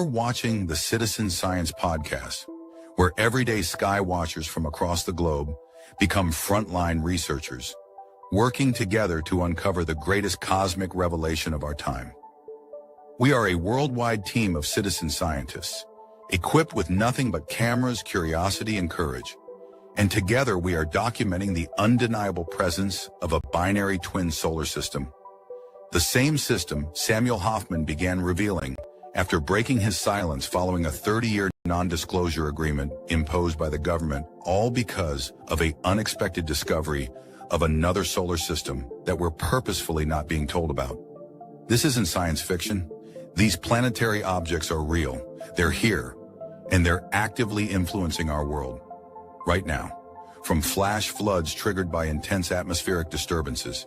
You're watching the Citizen Science Podcast, where everyday sky watchers from across the globe become frontline researchers, working together to uncover the greatest cosmic revelation of our time. We are a worldwide team of citizen scientists, equipped with nothing but cameras, curiosity, and courage. And together we are documenting the undeniable presence of a binary twin solar system. The same system Samuel Hofman began revealing after breaking his silence following a 30-year non-disclosure agreement imposed by the government, all because of an unexpected discovery of another solar system that we're purposefully not being told about. This isn't science fiction. These planetary objects are real. They're here, and they're actively influencing our world right now, from flash floods triggered by intense atmospheric disturbances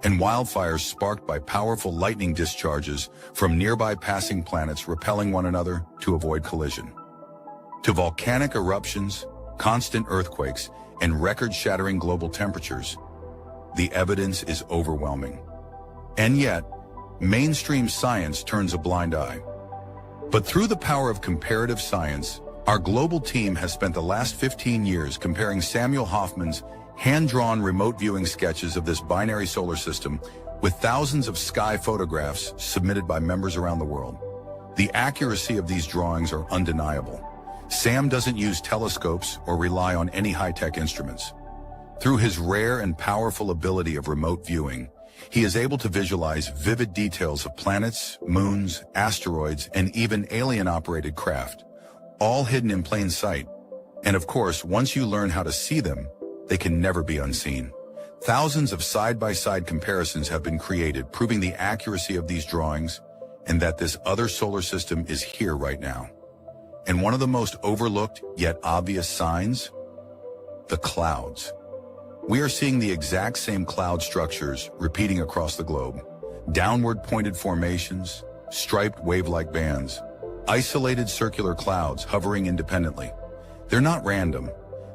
and wildfires sparked by powerful lightning discharges from nearby passing planets repelling one another to avoid collision, to volcanic eruptions, constant earthquakes, and record-shattering global temperatures. The evidence is overwhelming. And yet, mainstream science turns a blind eye. But through the power of comparative science, our global team has spent the last 15 years comparing Samuel Hofman's hand-drawn remote viewing sketches of this binary solar system with thousands of sky photographs submitted by members around the world. The accuracy of these drawings are undeniable. Sam doesn't use telescopes or rely on any high-tech instruments. Through his rare and powerful ability of remote viewing, he is able to visualize vivid details of planets, moons, asteroids, and even alien-operated craft, all hidden in plain sight. And of course, once you learn how to see them, they can never be unseen. Thousands of side-by-side comparisons have been created, proving the accuracy of these drawings and that this other solar system is here right now. And one of the most overlooked yet obvious signs? The clouds. We are seeing the exact same cloud structures repeating across the globe. Downward pointed formations, striped wave-like bands, isolated circular clouds hovering independently. They're not random.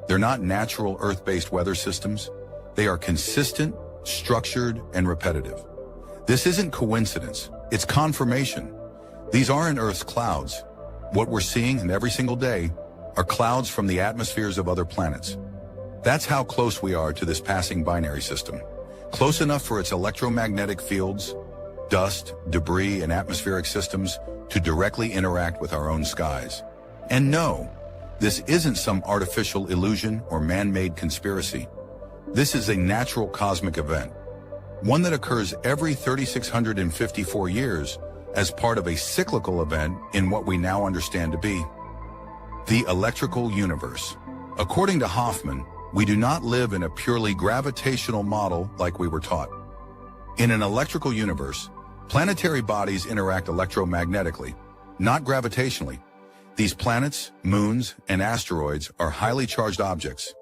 They're not natural Earth-based weather systems. They are consistent, structured, and repetitive. This isn't coincidence. It's confirmation. These aren't Earth's clouds. What we're seeing, and every single day, are clouds from the atmospheres of other planets. That's how close we are to this passing binary system. Close enough for its electromagnetic fields, dust, debris, and atmospheric systems to directly interact with our own skies. And no, this isn't some artificial illusion or man-made conspiracy. This is a natural cosmic event, one that occurs every 3,654 years as part of a cyclical event in what we now understand to be the electrical universe. According to Hofman, we do not live in a purely gravitational model like we were taught. In an electrical universe, planetary bodies interact electromagnetically, not gravitationally. These planets, moons, and asteroids are highly charged objects,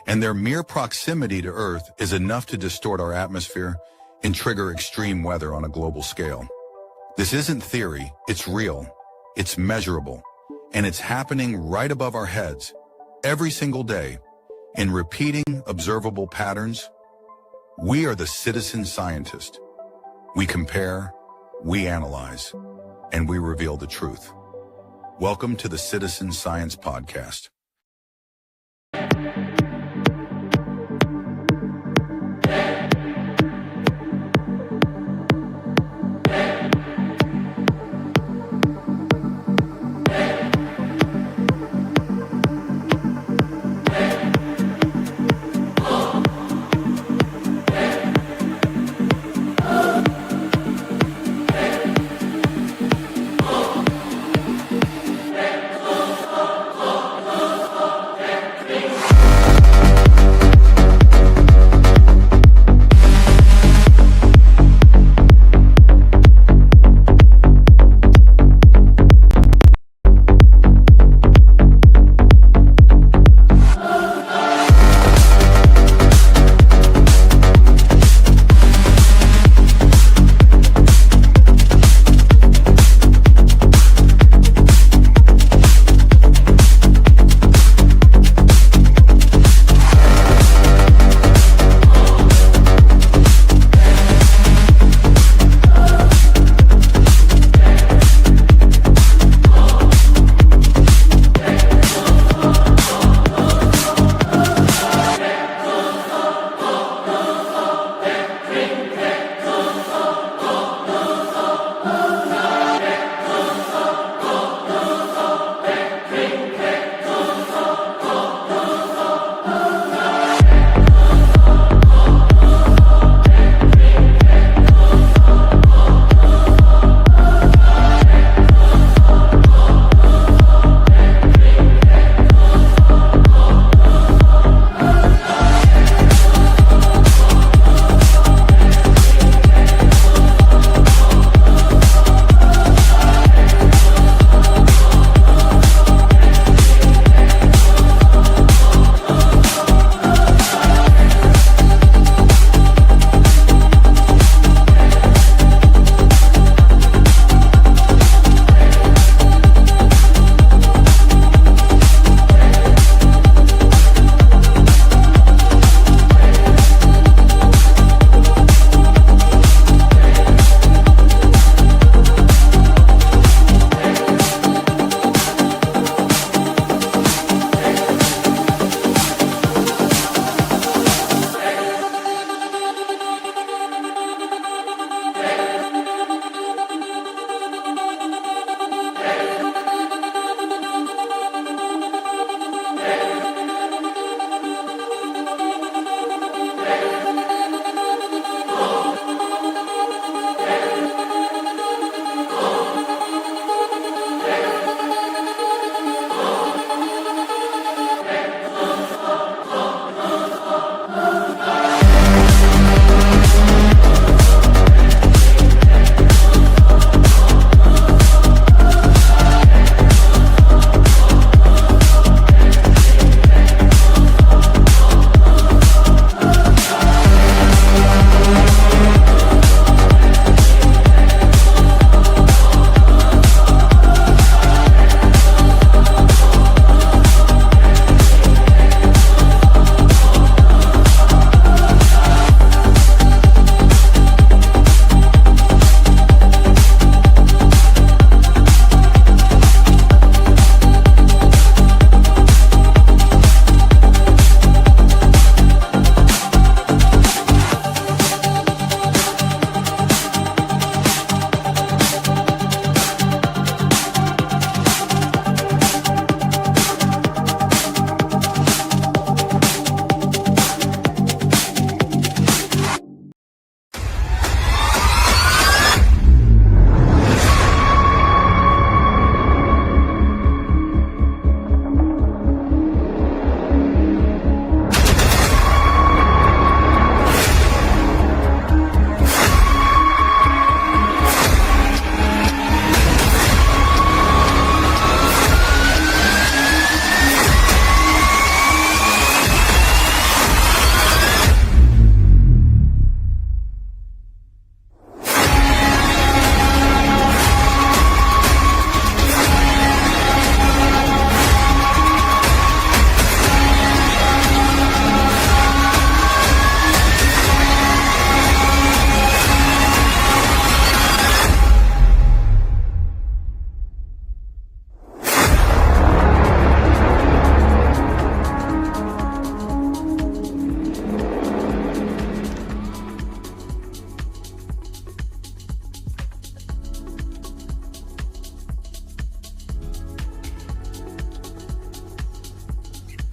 and their mere proximity to Earth is enough to distort our atmosphere and trigger extreme weather on a global scale. This isn't theory, it's real, it's measurable, and it's happening right above our heads, every single day, in repeating, observable patterns. We are the citizen scientist. We compare, we analyze, and we reveal the truth. Welcome to the Citizen Science Podcast.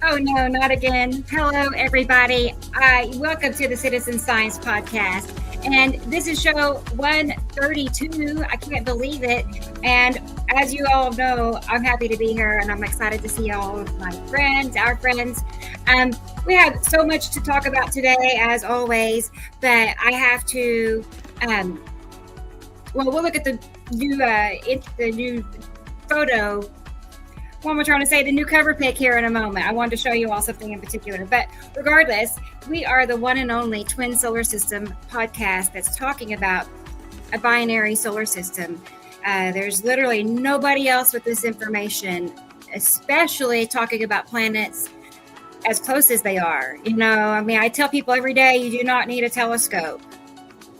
Oh, no, not again. Hello, everybody. Welcome to the Citizen Science Podcast. And this is show 132. I can't believe it. And as you all know, I'm happy to be here and I'm excited to see all of my friends, our friends. We have so much to talk about today, as always, but I have to, we'll look at the new photo. What am I trying to say? The new cover pic here in a moment. I wanted to show you all something in particular. But regardless, we are the one and only Twin Solar System podcast that's talking about a binary solar system. There's literally nobody else with this information, especially talking about planets as close as they are. You know, I mean, I tell people every day, you do not need a telescope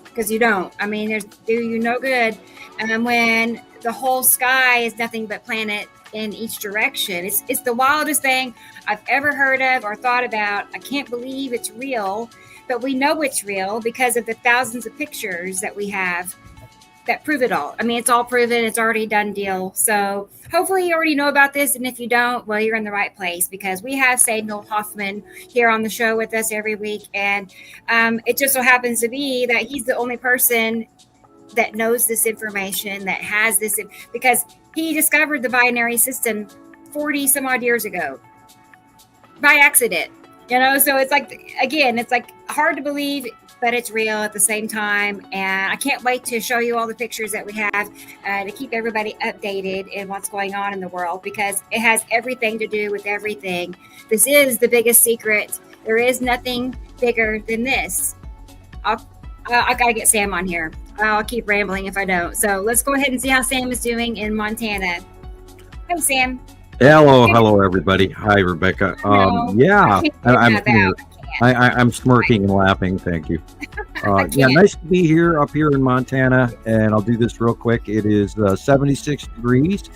because you don't. I mean, do you no good. And when the whole sky is nothing but planet in each direction. It's the wildest thing I've ever heard of or thought about. I can't believe it's real, but we know it's real because of the thousands of pictures that we have that prove it all. I mean, it's all proven. It's already a done deal. So hopefully you already know about this. And if you don't, well, you're in the right place because we have Samuel Hofman here on the show with us every week. And it just so happens to be that he's the only person that knows this information, that has this, because he discovered the binary system 40 some odd years ago by accident, you know? So it's like, again, it's like hard to believe, but it's real at the same time. And I can't wait to show you all the pictures that we have to keep everybody updated in what's going on in the world, because it has everything to do with everything. This is the biggest secret. There is nothing bigger than this. I got to get Sam on here. I'll keep rambling if I don't. So let's go ahead and see how Sam is doing in Montana. Hi, Sam. Hello, everybody. Hi, Rebecca. Yeah, I'm smirking and laughing. Thank you. Yeah, nice to be here up here in Montana, and I'll do this real quick. It is 76 degrees.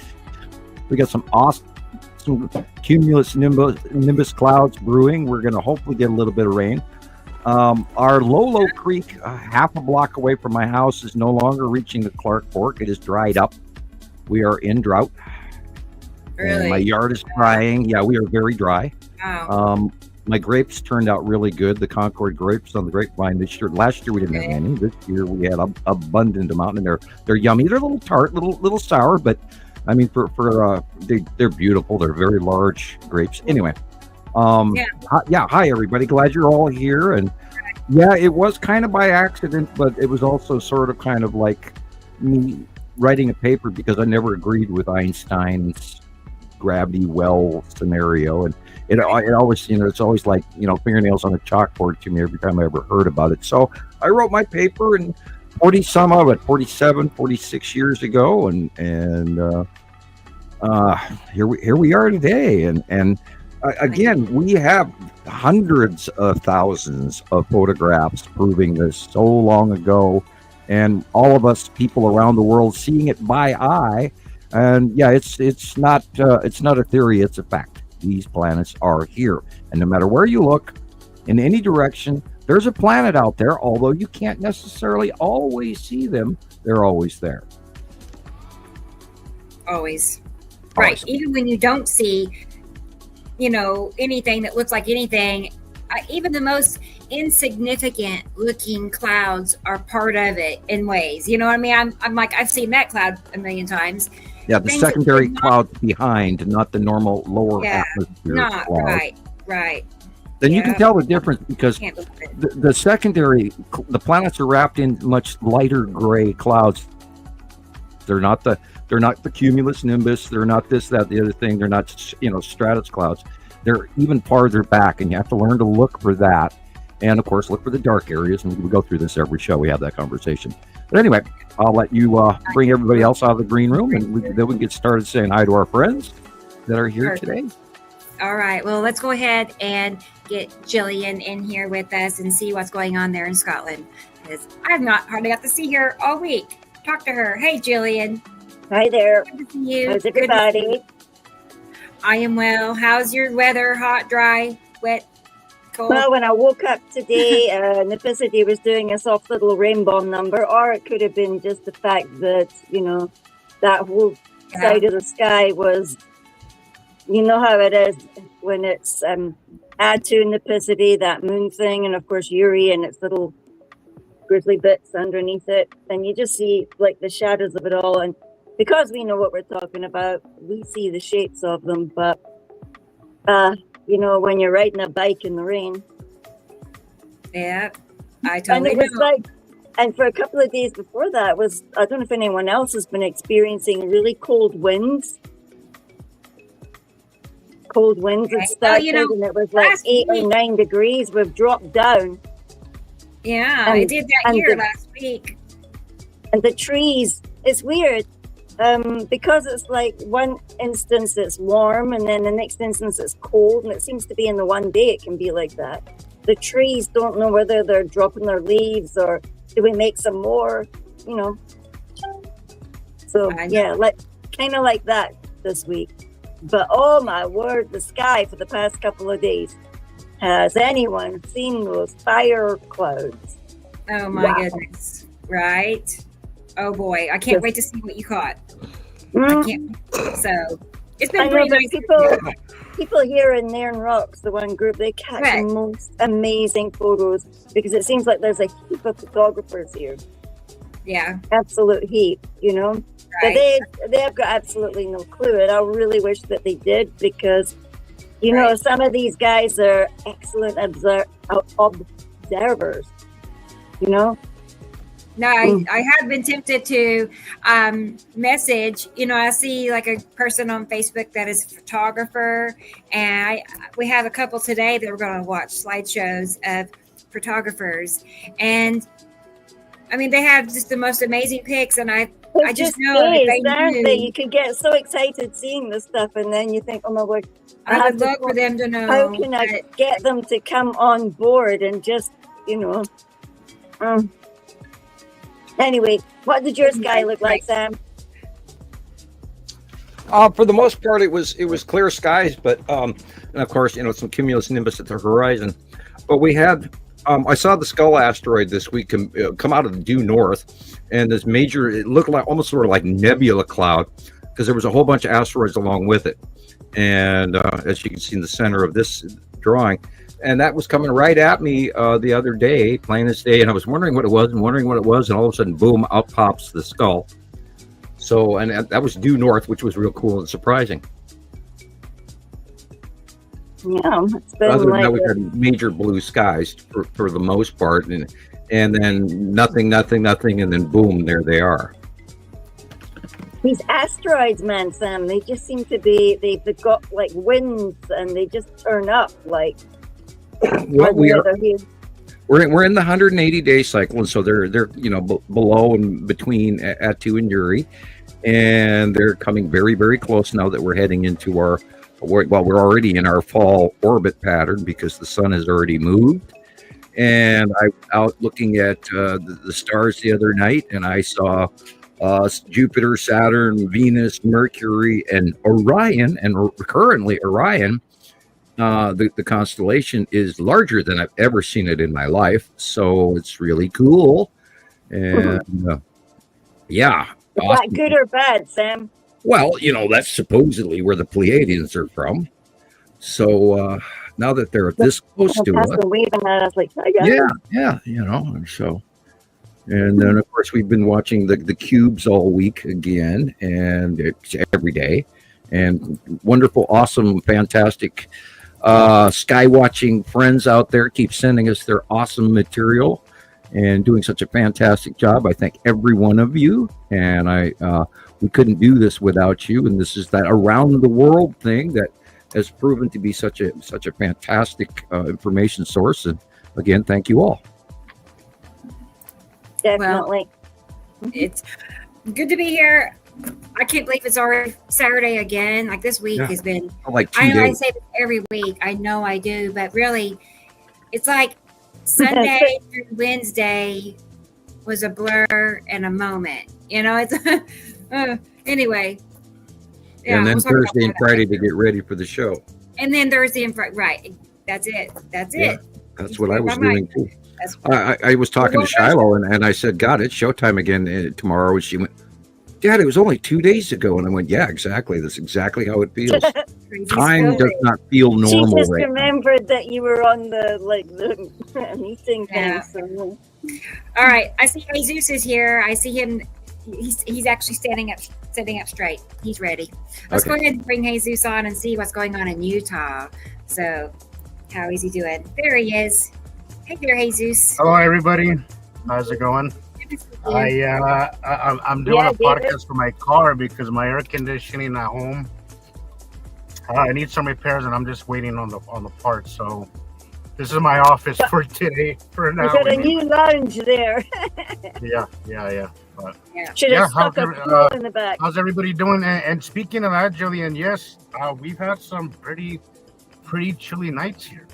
We got some awesome cumulus nimbus clouds brewing. We're going to hopefully get a little bit of rain. Our Lolo Creek, half a block away from my house, is no longer reaching the Clark Fork. It is dried up. We are in drought. Really? And my yard is drying. Yeah, we are very dry. Wow. My grapes turned out really good. The Concord grapes on the grapevine this year. Last year we didn't have any. This year we had an abundant amount, and they're yummy. They're a little tart, little sour, but I mean they're beautiful. They're very large grapes. Anyway. Hi everybody, glad you're all here. And yeah, it was kind of by accident, but it was also sort of kind of like me writing a paper because I never agreed with Einstein's gravity well scenario, and it always, it's always like, fingernails on a chalkboard to me every time I ever heard about it. So I wrote my paper, and 47, 46 years ago, and here we are today, and again, we have hundreds of thousands of photographs proving this so long ago, and all of us people around the world seeing it by eye. And yeah, it's not a theory; it's a fact. These planets are here, and no matter where you look, in any direction, there's a planet out there. Although you can't necessarily always see them, they're always there. Always, right? Awesome. Even when you don't see, anything that looks like anything, even the most insignificant looking clouds are part of it in ways. You know what I mean? I'm like, I've seen that cloud a million times. Yeah, the secondary cloud behind, not the normal lower atmosphere cloud. Right. Then you can tell the difference because the secondary, the planets are wrapped in much lighter gray clouds. They're not the cumulus nimbus. They're not this, that, the other thing. They're not, stratus clouds. They're even farther back, and you have to learn to look for that. And of course, look for the dark areas. And we go through this every show. We have that conversation. But anyway, I'll let you bring everybody else out of the green room, and then we can get started saying hi to our friends that are here today. All right. Well, let's go ahead and get Gillian in here with us and see what's going on there in Scotland, because I've not hardly got to see her all week. Talk to her. Hey, Gillian. Hi there. Good to see you. How's everybody? I am well. How's your weather? Hot, dry, wet, cold? Well, when I woke up today, Nipicity was doing a soft little rainbow number, or it could have been just the fact that, that whole side of the sky was, you know how it is. when it's add to Nipicity, that moon thing, and of course Uri and its little grizzly bits underneath it, and you just see like the shadows of it all. And because we know what we're talking about, we see the shapes of them. But when you're riding a bike in the rain, Yeah, I and totally it was know. like, and for a couple of days before that, I don't know if anyone else has been experiencing really cold winds. Cold winds had Okay. started, and it was like last 8 or week- 9 degrees. We've dropped down. Yeah, it did that and here the- last week. And the trees, it's weird because it's like one instance it's warm and then the next instance it's cold, and it seems to be in the one day it can be like that. The trees don't know whether they're dropping their leaves or do we make some more, So I know. yeah, kind of like that this week. But oh my word, the sky for the past couple of days. Has anyone seen those fire clouds? Oh my Wow. goodness. Right? Oh boy. I can't Yes. wait to see what you caught. I Mm, can't. So it's I been know, pretty but nice. people here in Nairn Rocks, the one group, they catch Right. the most amazing photos because it seems like there's a heap of photographers here. Yeah. Absolute heap, But Right. they've got absolutely no clue, and I really wish that they did because, Right. some of these guys are excellent observers. No, Mm. I have been tempted to message. I see like a person on Facebook that is a photographer, and we have a couple today that we're going to watch slideshows of photographers, and I mean they have just the most amazing pics, and I It's just just know if days, they aren't knew, they? You can get so excited seeing this stuff, and then you think, oh my word, I have would to love go- for them to know. how can I that- get them to come on board and just, Anyway, what did your sky look like, Sam? For the most part, it was clear skies, but and of course, some cumulus nimbus at the horizon. But we had, I saw the Skull asteroid this week come out of the due north, and this major, it looked like almost sort of like nebula cloud, because there was a whole bunch of asteroids along with it. And as you can see in the center of this drawing, and that was coming right at me the other day, plain as day, and I was wondering what it was, and all of a sudden, boom, out pops the Skull. So, and that was due north, which was real cool and surprising. Yeah, it's been Other than like that, we had major blue skies for the most part, and then nothing, and then boom, there they are. these asteroids, man, Sam. They just seem to be. They've got like winds, and they just turn up like. Well, on the other hand. we're in the 180-day cycle, and so they're below and between Atu and Uri, and they're coming very, very close now that we're heading into we're already in our fall orbit pattern because the sun has already moved. And I was out looking at the stars the other night, and I saw Jupiter, Saturn, Venus, Mercury, and Orion. And currently Orion, the constellation, is larger than I've ever seen it in my life. So it's really cool. And yeah. Is Awesome. that good or bad, Sam? Well, that's supposedly where the Pleiadians are from. So now that they're this close to us, Waving at us like, yeah, so. And then, of course, we've been watching the cubes all week again, and it's every day. And wonderful, awesome, fantastic sky watching friends out there keep sending us their awesome material and doing such a fantastic job. I thank every one of you, and we couldn't do this without you. And this is that around the world thing that has proven to be such a fantastic information source. And again, thank you all. definitely. It's good to be here. I can't believe it's already Saturday again. Like this week has been. Like 2 I know I days. say this every week. I know I do, but really, it's like Sunday through Wednesday was a blur and a moment. It's anyway. Yeah, And then we'll talk about Thursday and that. Friday to get ready for the show. And then Thursday and Friday. Right. That's it. That's Yeah. it. That's what I was doing too. That's I was talking to Shiloh, and I said, God, it's showtime again tomorrow. And she went, Dad, it was only 2 days ago. And I went, yeah, exactly. That's exactly how it feels. time does not feel She normal just right now. remembered that you were on the meeting Yeah. thing. So. All right, I see Jesus is here. I see him. He's actually standing up straight. He's ready. Let's Okay. go ahead and bring Jesus on and see what's going on in Utah. So, how is he doing? There he is. Hey there, Jesus. Hello, everybody. How's it going? Good to see you. I'm doing Yeah, a David. podcast for my car because my air conditioning at home. I need some repairs, and I'm just waiting on the parts. So this is my office for today. For now, You got a new lounge there. yeah. Should Yeah, have stuck a pool in the back. How's everybody doing? And speaking of that, Gillian, yes, we've had some pretty chilly nights here.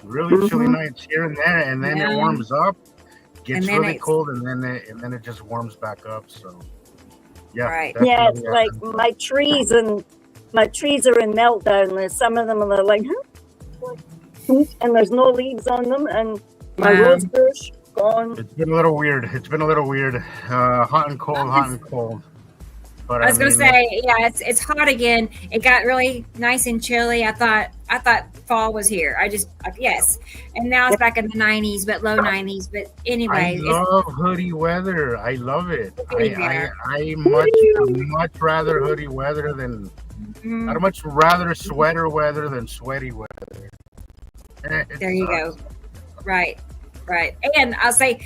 Really chilly nights here and there, and then it warms up, gets And then really it's- cold, and then it just warms back up. So yeah, Right. Yeah, it's definitely, like my trees are in meltdown. There's some of them and they're like, huh? And there's no leaves on them, and my Wow. rose bush gone. It's been a little weird. Hot and cold. But I was gonna mean, say, yeah, it's hot again. It got really nice and chilly. I thought fall was here. Yes, and now it's back in the 90s, but low 90s. But anyway, I love hoodie weather. I love it. Hoodie I much rather hoodie weather than Mhm. I'd much rather sweater weather than sweaty weather. There you go. Right. And I'll say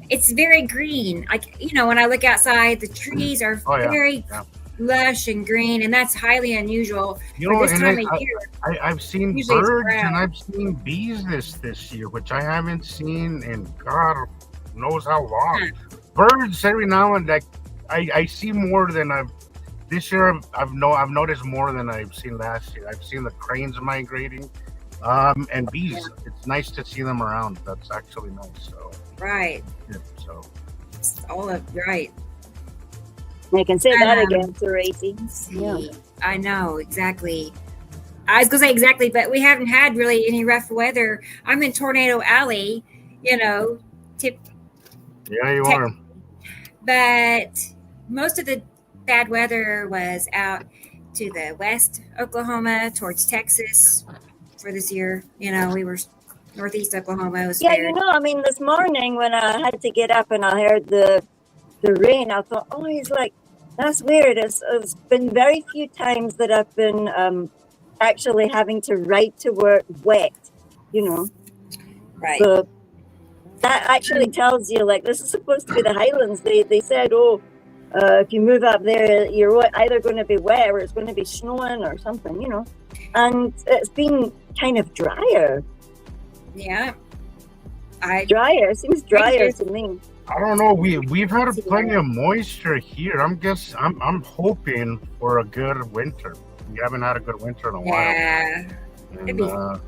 it's very green. Like, when I look outside, the trees are Oh, yeah. very Yeah. lush and green, and that's highly unusual You for know, this and time of year. I've seen Usually it's birds brown. and I've seen bees this year, which I haven't seen in God knows how long. Birds every now and then, I see more than this year. I've noticed more than I've seen last year. I've seen the cranes migrating, and bees. Yeah. It's nice to see them around. That's actually nice. So Right. yeah, so It's all of right. I can say that Um, again, Tracy. Let's see. Yeah. I know exactly. I was gonna say exactly, but we haven't had really any rough weather. I'm in Tornado Alley, tip, yeah, you Tech- are. but most of the bad weather was out to the west, Oklahoma, towards Texas for this year. We were northeast Oklahoma was Yeah, spared. I mean, this morning when I had to get up and I heard the rain, I thought, oh, he's like, that's weird. It's been very few times that I've been actually having to ride to work wet, Right. So that actually tells you, like, this is supposed to be the Highlands. They said, if you move up there, you're either going to be wet or it's going to be snowing or something, And it's been kind of drier. Yeah. Drier. Seems drier to me. I don't know. We've had plenty of moisture here. I'm hoping for a good winter. We haven't had a good winter in a while. Yeah. And,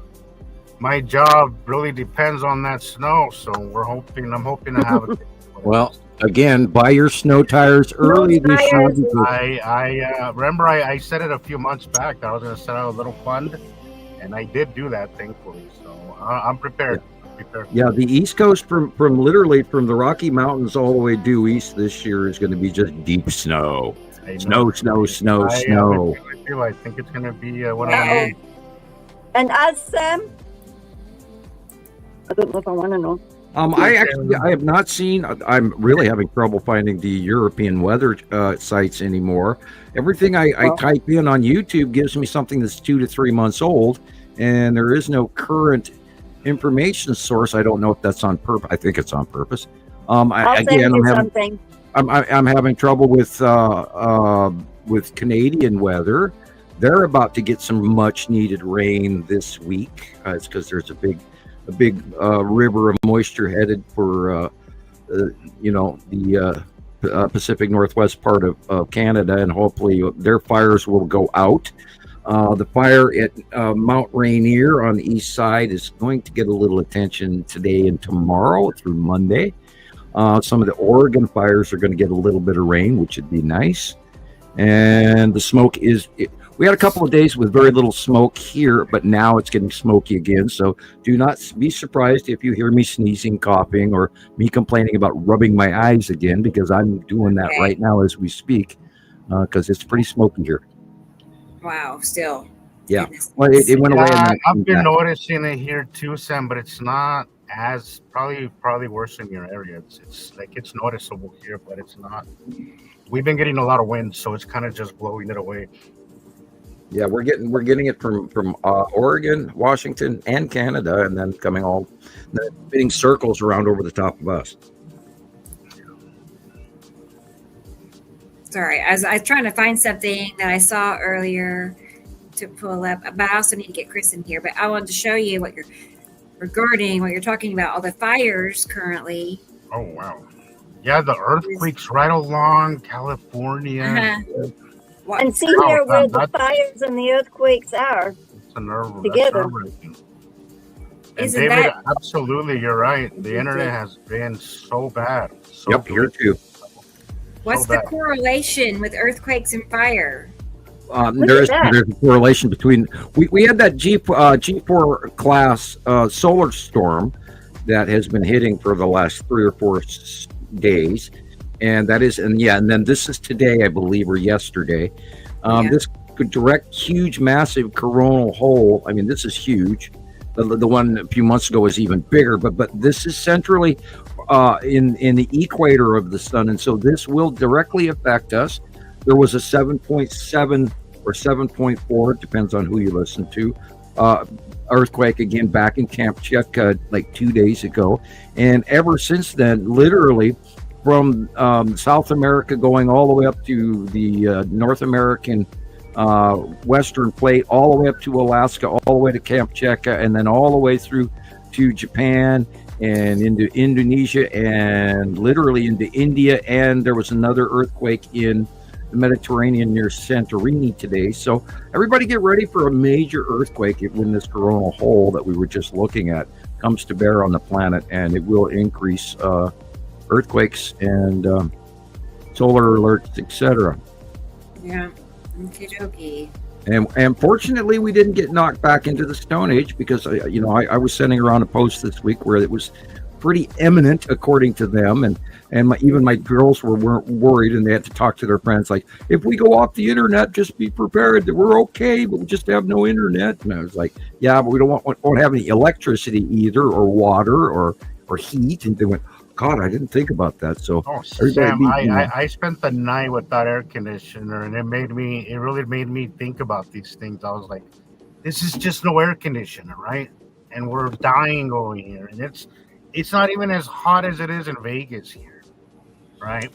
my job really depends on that snow, so I'm hoping to have it. Well, again, buy your snow tires early this year. tires. Because I remember I said it a few months back that I was going to set out a little fund, and I did do that, thankfully. So I'm prepared. Yeah, the East Coast from literally from the Rocky Mountains all the way due east this year is going to be just deep snow. Snow. I think it's going to be one of the And as Sam, I don't know if I want to know. I have not seen. I'm really having trouble finding the European weather sites anymore. Everything I type in on YouTube gives me something that's 2 to 3 months old, and there is no current information source. I don't know if that's on purpose. I think it's on purpose. I'll send you something. I'm having trouble with Canadian weather. They're about to get some much needed rain this week. It's because there's a big river of moisture headed for the Pacific Northwest part of Canada, and hopefully their fires will go out. The fire at Mount Rainier on the east side is going to get a little attention today and tomorrow through Monday. Some of the Oregon fires are going to get a little bit of rain, which would be nice. And the smoke we had a couple of days with very little smoke here, but now it's getting smoky again. So do not be surprised if you hear me sneezing, coughing, or me complaining about rubbing my eyes again, because I'm doing that right now as we speak, because it's pretty smoky here. Wow. Still. Yeah. Goodness. Well, it went away. And Yeah, then it I've came been back. noticing it here too, Sam, but it's not as probably worse in your area. It's like it's noticeable here, but it's not. We've been getting a lot of wind, so it's kind of just blowing it away. Yeah, we're getting it from Oregon, Washington, and Canada, and then spinning circles around over the top of us. Sorry, I was trying to find something that I saw earlier to pull up, but I also need to get Chris in here. But I wanted to show you what you're talking about, all the fires currently. Oh wow! Yeah, the earthquakes right along California. And see here where the fires and the earthquakes are It's a nerve together. And Isn't David, that- absolutely, you're right. The internet has been so bad. So Yep, here too. What's the correlation with earthquakes and fire? There's a correlation between we had that G4 class solar storm that has been hitting for the last 3 or 4 days, and then this is today, I believe, or yesterday. This could direct huge, massive coronal hole. I mean, this is huge. The one a few months ago was even bigger, but this is centrally in the equator of the sun, and so this will directly affect us. There was a 7.7 or 7.4, it depends on who you listen to, earthquake again back in Kamchatka like 2 days ago, and ever since then, literally from South America going all the way up to the North American Western Plate, all the way up to Alaska, all the way to Kamchatka, and then all the way through to Japan and into Indonesia and literally into India. And there was another earthquake in the Mediterranean near Santorini today. So everybody get ready for a major earthquake when this coronal hole that we were just looking at comes to bear on the planet, and it will increase earthquakes and solar alerts, etc. Yeah. Okie dokie. And fortunately, we didn't get knocked back into the Stone Age because, I was sending around a post this week where it was pretty imminent, according to them. And even my girls weren't worried, and they had to talk to their friends like, if we go off the internet, just be prepared that we're okay, but we just have no internet. And I was like, yeah, but we won't have any electricity either, or water or heat. And they went, God, I didn't think about that. So, Sam, I spent the night without air conditioner, and it really made me think about these things. I was like, this is just no air conditioner, right? And we're dying over here, and it's not even as hot as it is in Vegas here, right?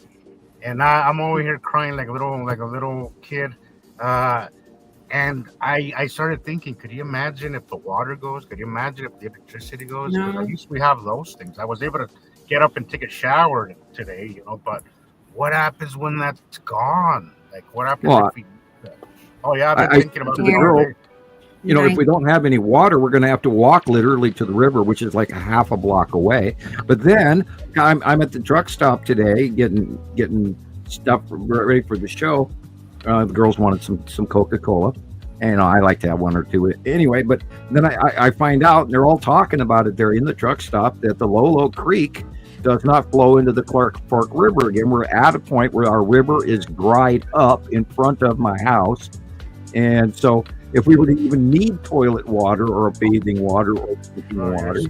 And I'm over here crying like a little kid. And I started thinking, could you imagine if the water goes? Could you imagine if the electricity goes? No. At least we have those things. I was able to get up and take a shower today, but what happens when that's gone? Like, what happens if we... Oh, yeah, I've been thinking about it. If we don't have any water, we're going to have to walk literally to the river, which is like a half a block away. But then I'm at the truck stop today getting stuff ready for the show. The girls wanted some Coca-Cola, and I like to have one or two anyway. But then I find out, and they're all talking about it there in the truck stop, that the Lolo Creek does not flow into the Clark Fork River again. We're at a point where our river is dried up in front of my house, and so if we were to even need toilet water or bathing water or drinking water,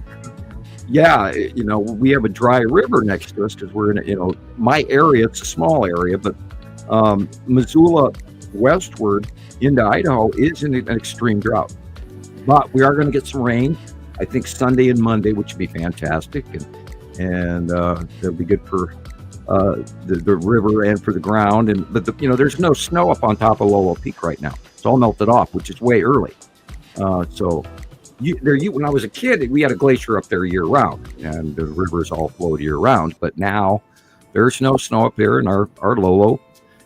we have a dry river next to us because we're in my area. It's a small area, but Missoula westward into Idaho is in an extreme drought. But we are going to get some rain, I think Sunday and Monday, which would be fantastic, and that'll be good for the river and for the ground. But there's no snow up on top of Lolo Peak right now. It's all melted off, which is way early. When I was a kid, we had a glacier up there year round, and the rivers all flowed year round. But now there's no snow up there, and our Lolo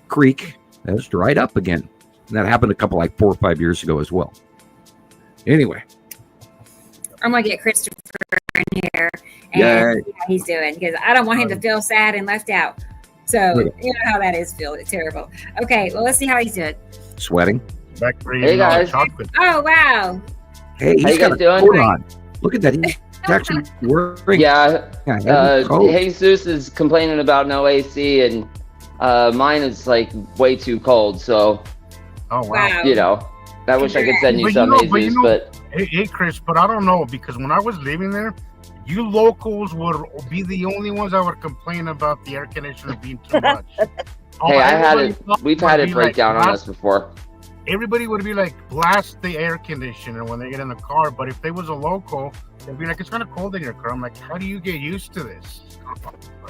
Creek has dried up again. And that happened 4 or 5 years ago as well. Anyway, I'm gonna get Christopher in here and see how he's doing, because I don't want him to feel sad and left out. So you know how that is, Phil. It's terrible. Okay, well, let's see how he's doing. Sweating. Back for Hey, guys. chocolate. Oh, wow. Hey, How he's you got guys a doing? coat on. Look at that. He's actually wearing Yeah, coat. Jesus is complaining about no AC, and mine is like way too cold. So, Oh, wow. Wow. I wish I could send you But some, Jesus, but hey, Chris, but I don't know, because when I was living there, you locals would be the only ones that would complain about the air conditioner being too much. hey, we've had it break down on us before. Everybody would be like, blast the air conditioner when they get in the car. But if they was a local, they'd be like, it's kind of cold in your car. I'm like, how do you get used to this?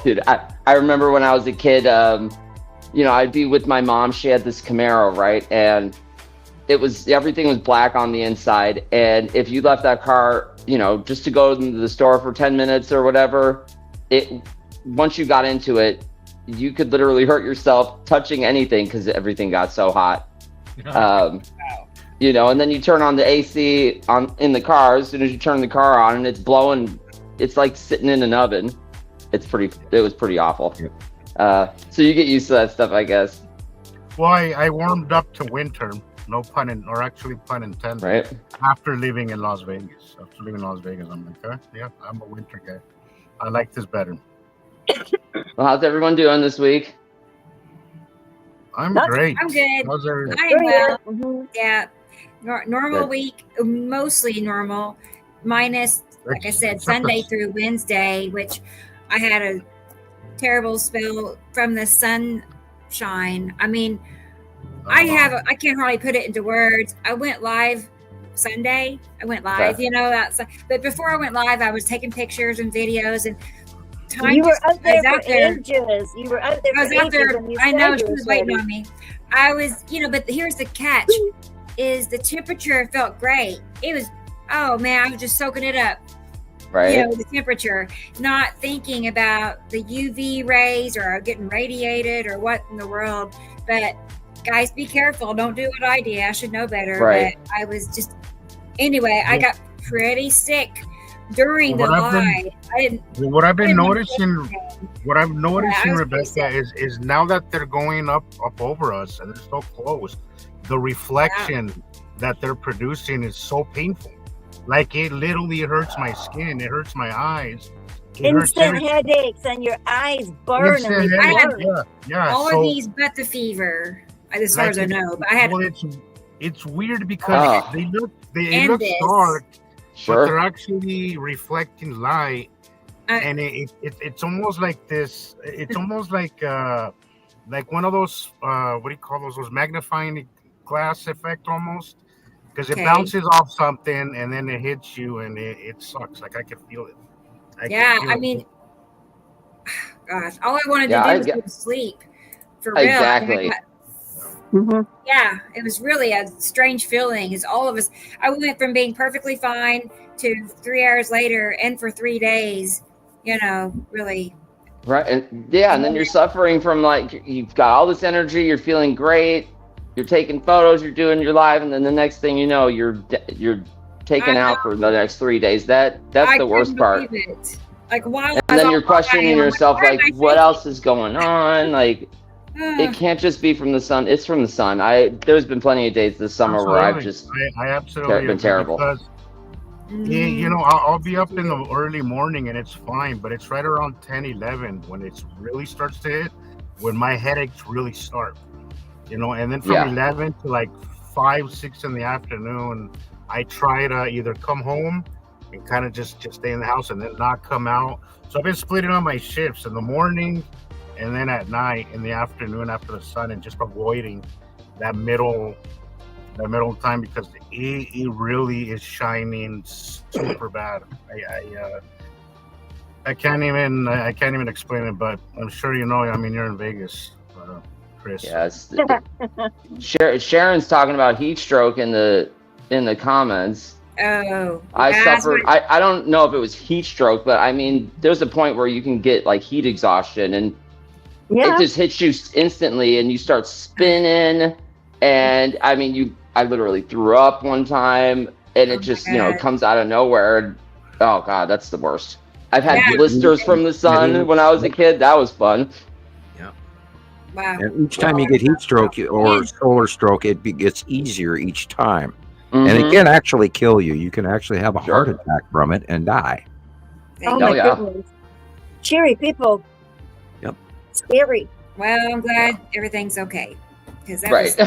Dude, I remember when I was a kid, I'd be with my mom. She had this Camaro, right? And everything was black on the inside. And if you left that car, just to go into the store for 10 minutes or whatever, once you got into it, you could literally hurt yourself touching anything because everything got so hot. And then you turn on the AC in the car. As soon as you turn the car on and it's blowing, it's like sitting in an oven. It was pretty awful. So you get used to that stuff, I guess. Well, I warmed up to winter, no pun intended. Right. After living in Las Vegas. I'm like, yeah, I'm a winter guy. I like this better. Well, how's everyone doing this week? I'm great. I'm good. How's everyone? I'm well. Mhm. Yeah. Normal Good. week, mostly normal, minus, like I said, Sunday through Wednesday, which I had a terrible spell from the sunshine. I mean, I can't hardly put it into words. I went live Sunday. Okay. Outside. But before I went live, I was taking pictures and videos and You were out there I was for ages. You were out there I was for out ages. there. And you I know said she you was was waiting ready. on me. I was, but here's the catch: is the temperature felt great. It was, oh man, I was just soaking it up. Right. The temperature, not thinking about the UV rays or getting radiated or what in the world. But guys, be careful. Don't do what I did. I should know better. Right. But I was just, anyway, I got pretty sick during the live. What I've noticing, Yeah, Rebecca, is now that they're going up over us and they're so close, the reflection that they're producing is so painful. Like, it literally hurts my skin. It hurts my eyes. Instant headaches and your eyes burn. And they burn. All of these but the fever, as far as I know. But I had. Well, it's weird because they look dark, Sure. but they're actually reflecting light, and it's almost like this. It's almost like one of those what do you call those magnifying glass effect almost, because it bounces off something and then it hits you and it sucks. Like, I can feel it. I mean, gosh, all I wanted to do was go to sleep. For real. Exactly. Yeah, it was really a strange feeling. Is all of us. I went from being perfectly fine to 3 hours later, and for 3 days, really. Right. And then you're suffering from, like, you've got all this energy, you're feeling great, you're taking photos, you're doing your live, and then the next thing you know, you're taken out for the next 3 days. That's the worst part. Like, while and then you're questioning yourself, like, what else is going on? Like, it can't just be from the sun. It's from the sun. There's been plenty of days this summer where I've just I absolutely been terrible. Because, I'll be up in the early morning and it's fine, but it's right around 10, 11 when it really starts to hit, when my headaches really start. And then from 11 to like 5, 6 in the afternoon, I try to either come home and kind of just stay in the house and then not come out. So I've been splitting on my shifts in the morning and then at night, in the afternoon after the sun, and just avoiding that middle time, because it really is shining super bad. I can't even explain it, but I'm sure I mean, you're in Vegas, Chris. Yes. Sharon's talking about heat stroke in the comments. Oh, I suffered. I don't know if it was heat stroke, but I mean, there's a point where you can get like heat exhaustion, and it just hits you instantly, and you start spinning. And I mean, I literally threw up one time, and it just comes out of nowhere. And, oh God, that's the worst. I've had blisters from the sun when I was a kid. That was fun. Yeah. Wow. And each time you get heat stroke or solar stroke, it gets easier each time. And it can actually kill you. You can actually have a heart attack from it and die. Oh my goodness. Cheery people. Yep. Scary. Well, I'm glad everything's okay. Because that was,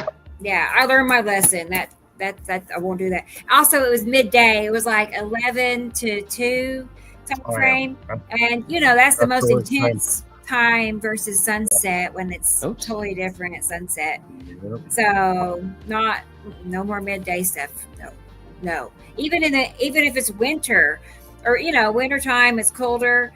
I learned my lesson. That That I won't do that. Also, it was midday. It was like 11 to 2 time frame, and that's the most intense time versus sunset when it's totally different at sunset. Yep. So no more midday stuff. No. Even if it's winter or wintertime, it's colder.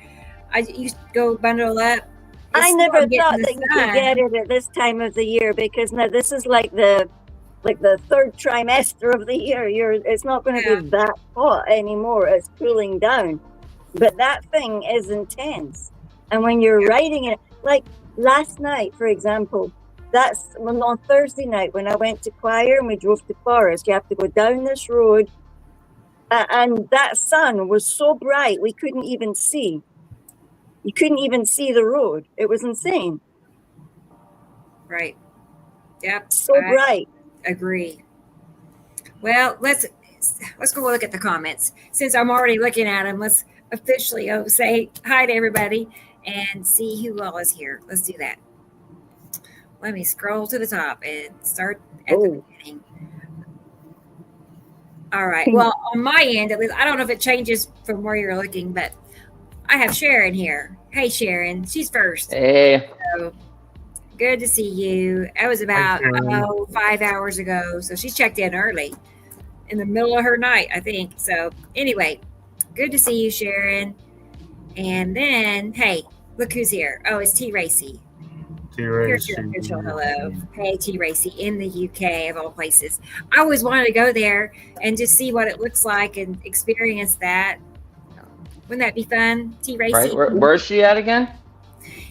I used to go bundle up. I never thought that you could get it at this time of the year, because now this is like the third trimester of the year. It's not going to be that hot anymore. It's cooling down, but that thing is intense. And when you're riding it, like last night, for example, that's on Thursday night when I went to choir and we drove to Forest. You have to go down this road, and that sun was so bright we couldn't even see. You couldn't even see the road. It was insane. Right. Yep. So bright. Agree. Well, let's go look at the comments. Since I'm already looking at them, let's officially say hi to everybody and see who all is here. Let's do that. Let me scroll to the top and start at the beginning. All right. Well, on my end, at least, I don't know if it changes from where you're looking, but I have Sharon here. Hey, Sharon. She's first. Hey. So, good to see you. That was about 5 hours ago. So she checked in early in the middle of her night, I think. So anyway, good to see you, Sharon. And then, hey, look who's here. Oh, it's T. Racy. Here's your official hello. Hey, T. Racy in the UK of all places. I always wanted to go there and just see what it looks like and experience that. Wouldn't that be fun, T. Racy? Right. Where is she at again?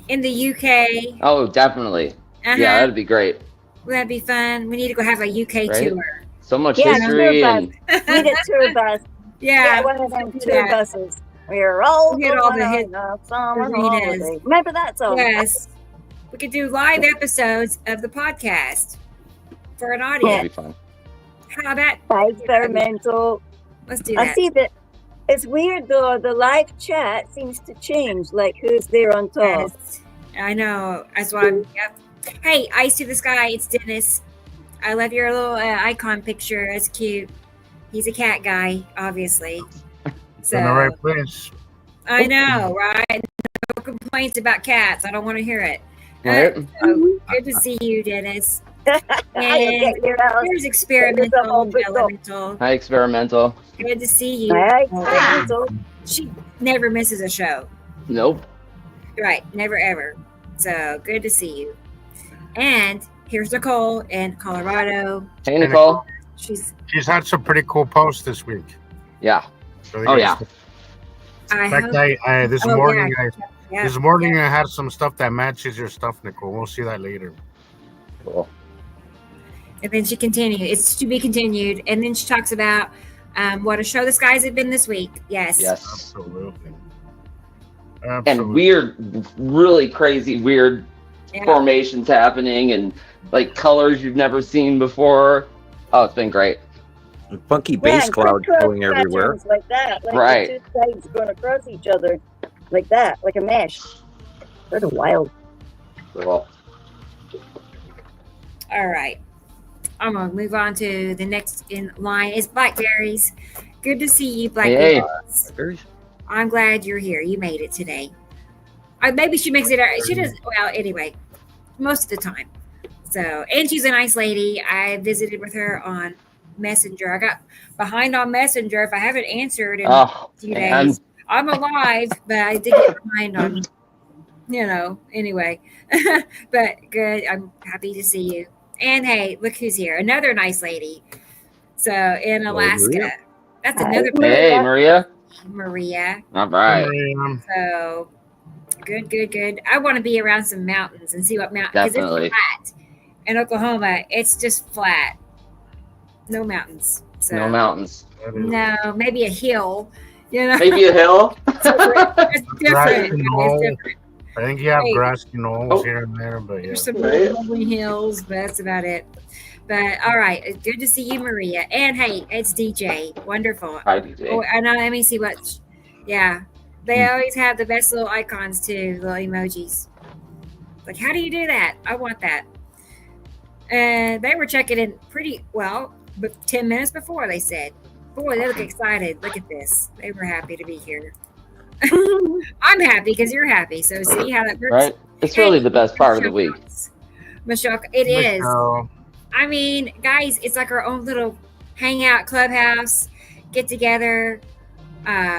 In the UK. Oh, definitely. Yeah, that'd be great. Wouldn't that be fun? We need to go have a UK tour. So much history. And we need a tour bus. Yeah, one of them tour buses. We're all get all the hit arenas. Remember that song? Yes. We could do live episodes of the podcast for an audience. That'd be fun. How about experimental? Let's do that. I see that. It's weird though. The live chat seems to change, like who's there on top. Yes, I know. That's why I'm. Yep. Hey, Eyes to the Sky. It's Dennis. I love your little icon picture. It's cute. He's a cat guy, obviously. So in the right place. I know, right? No complaints about cats. I don't want to hear it. Right. So good to see you, Dennis. And here's Experimental. Hi, Experimental. Good to see you. She never misses a show. Nope. Right. Never, ever. So good to see you. And here's Nicole in Colorado. Hey, Nicole. She's had some pretty cool posts this week. Yeah. So yeah. In fact, this morning I had some stuff that matches your stuff, Nicole. We'll see that later. Cool. And then she continued. It's to be continued. And then she talks about what a show the skies have been this week. Yes. Absolutely. And weird, really crazy, weird formations happening and like colors you've never seen before. Oh, it's been great. Funky bass clouds going everywhere. Like that. Like right. The two sides going across each other like that, like a mesh. Sort of wild. Cool. All right. I'm going to move on to the next in line. It's Blackberries. Good to see you, Blackberries. Hey. I'm glad you're here. You made it today. Maybe she makes it. She does. Well, anyway, most of the time. So, and she's a nice lady. I visited with her on Messenger. I got behind on Messenger. If I haven't answered in a few days, I'm alive, but I did get behind on, anyway. But good. I'm happy to see you. And hey, look who's here. Another nice lady. So in Alaska. Maria. That's another Hey, Maria. Maria. All right. So good. I want to be around some mountains and see what mountains, because it's flat. In Oklahoma, it's just flat. No mountains. So, no mountains. No, maybe a hill. Maybe a hill. It's different. I think you have grassy knolls here and there, but There's some rolling hills, but that's about it. But all right, it's good to see you, Maria. And hey, it's DJ. Wonderful. Hi, DJ. Oh, and let me see what. Yeah, they always have the best little icons too, little emojis. Like, how do you do that? I want that. And they were checking in pretty well. but 10 minutes before, they said. Boy, they look excited. Look at this. They were happy to be here. I'm happy because you're happy. So see how that works? Right? It's really the best part of the week. Michelle, it is. Michelle. I mean, guys, it's like our own little hangout clubhouse, get together,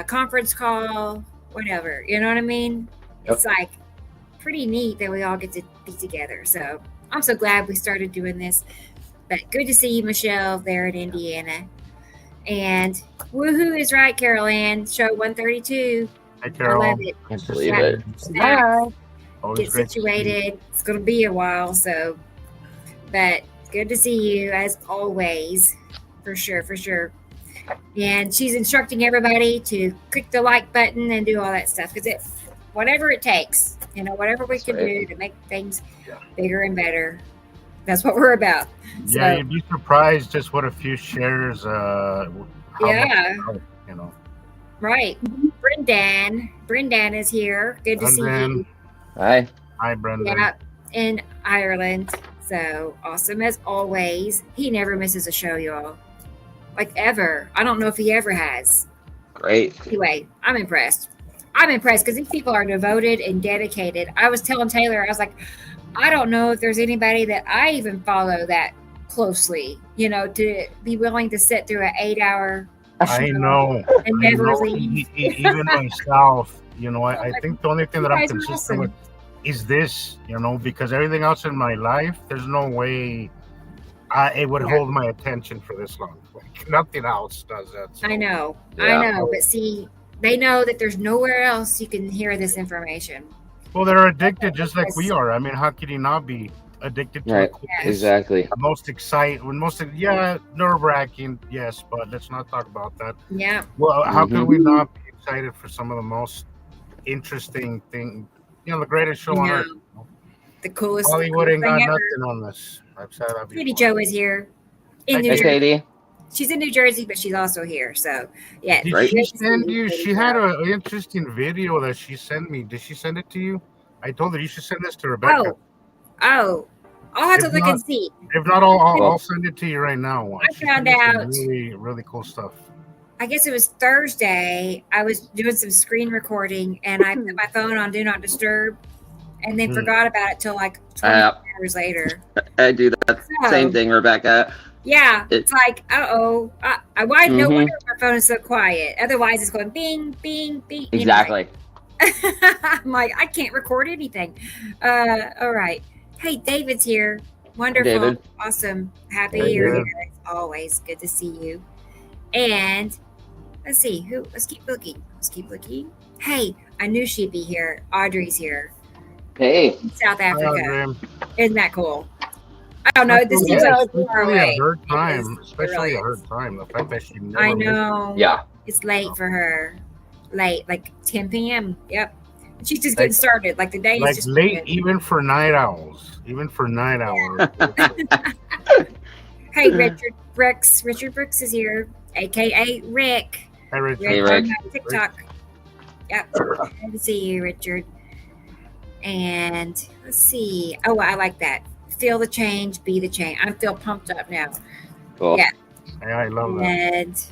conference call, whatever. You know what I mean? Yep. It's like pretty neat that we all get to be together. So I'm so glad we started doing this. But good to see you, Michelle, there in Indiana. And woohoo is right, Carol Ann. Show 132. Hey, Carol. I love it. I believe it. Snacks. Always Get great to see you. situated. It's going to be a while, so. But good to see you as always, for sure, for sure. And she's instructing everybody to click the like button and do all that stuff because whatever it takes, whatever we can do to make things bigger and better. That's what we're about. Yeah, So, you'd be surprised just what a few shares. How Yeah. much, right. Brendan is here. Good to see Brendan. you. Hi. Hi, Brendan. Yeah, in Ireland. So awesome as always. He never misses a show, y'all. Like ever. I don't know if he ever has. Great. Anyway, I'm impressed because these people are devoted and dedicated. I was telling Taylor, I was like, I don't know if there's anybody that I even follow that closely, to be willing to sit through an 8-hour I know. and I never know. leave. Even myself, I think the only thing that You I'm guys are consistent awesome. with is this, because everything else in my life, there's no way it would hold my attention for this long. Like nothing else does that. So. I know. Yeah. But see, they know that there's nowhere else you can hear this information. Well, they're addicted just like we are. I mean, how could he not be addicted to Right. it? Exactly. Most exciting, nerve-wracking, yes, but let's not talk about that. Yeah. Well, how Mhm. could we not be excited for some of the most interesting thing, the greatest show on Yeah. earth? The coolest Hollywood ain't got thing ever. nothing on this. I've said that Katie before. Joe is here in Hey, New Hey, Jersey. Katie. She's in New Jersey, but she's also here. So yeah. Did Right. she great to see send you? Katie She had Joe. an interesting video that she sent me. Did she send it to you? I told her you should send this to Rebecca. Oh, I'll have to If look not- and see. If not, I'll Well- send it to you right now. I She found sent me some out- really, really cool stuff. I guess it was Thursday. I was doing some screen recording and I put my phone on Do Not Disturb and then Hmm. forgot about it till like 20 hours later. I do that So, same thing, Rebecca. Yeah, It- it's like, no Mhm. wonder my phone is so quiet. Otherwise, it's going bing, bing, bing. Exactly. I'm like, I can't record anything. All right. Hey, David's here. Wonderful. David. Awesome. Happy Hey, you're David. here. It's always good to see you. And let's see let's keep looking. Hey, I knew she'd be here. Audrey's here Hey. in South Hi, Africa. Andrea. Isn't that cool? I don't know. This seems like too far Especially away. at her It time. is. It Especially really at her is. time. The fact that she never I missed- know. Yeah. It's late for her. Late, like 10 p.m. Yep. She's just getting started. Like the day is Like just late, started. even for night owls. Even for night hours. Hey, Richard Brooks. Richard Brooks is here, aka Rick. Hey, Richard. Hey, Rick Rick. on my TikTok. Yep. Good to see you, Richard. And let's see. Oh, I like that. Feel the change, be the change. I feel pumped up now. Cool. Yeah. Hey, I love that. And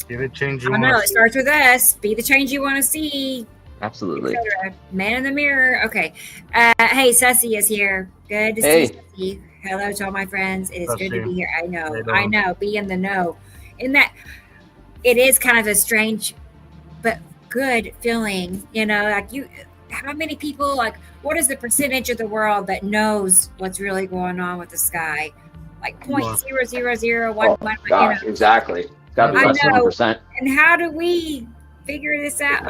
Give it change I you don't know. want It to starts with us. Be the change you want to see. Absolutely. etc. Man in the mirror. Okay. Hey, Sussy is here. Good to Hey. see Sussy. Hello to all my friends. It is good to Sussy. be here. I How you know. doing? I know. Be in the know. In that, it is kind of a strange, but good feeling. Like you. How many people? Like, what is the percentage of the world that knows what's really going on with the sky? Like Well- 0.0001. Oh, gosh, exactly. It's got to be I less than know. 1%. And how do we figure this out?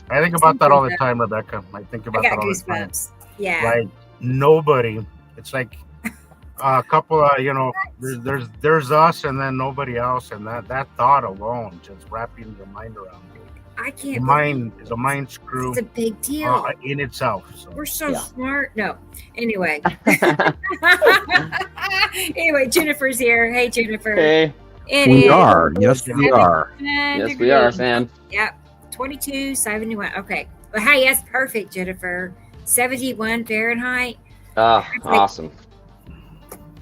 I think about that all the time, Rebecca. I think I about got that all the time. goosebumps. Yeah. Like nobody. It's like a couple of there's us and then nobody else, and that thought alone just wrapping your mind around it. I The can't. mind is a mind screw It's a big deal. in itself. So. We're so Yeah. smart. No. Anyway. Anyway, Jennifer's here. Hey, Jennifer. Hey. It We is are. Yes, we are. 79 Yes, we are, degrees. Sam. Yep. 2271. Okay. Well, hey, that's perfect, Jennifer. 71 Fahrenheit. Ah, awesome.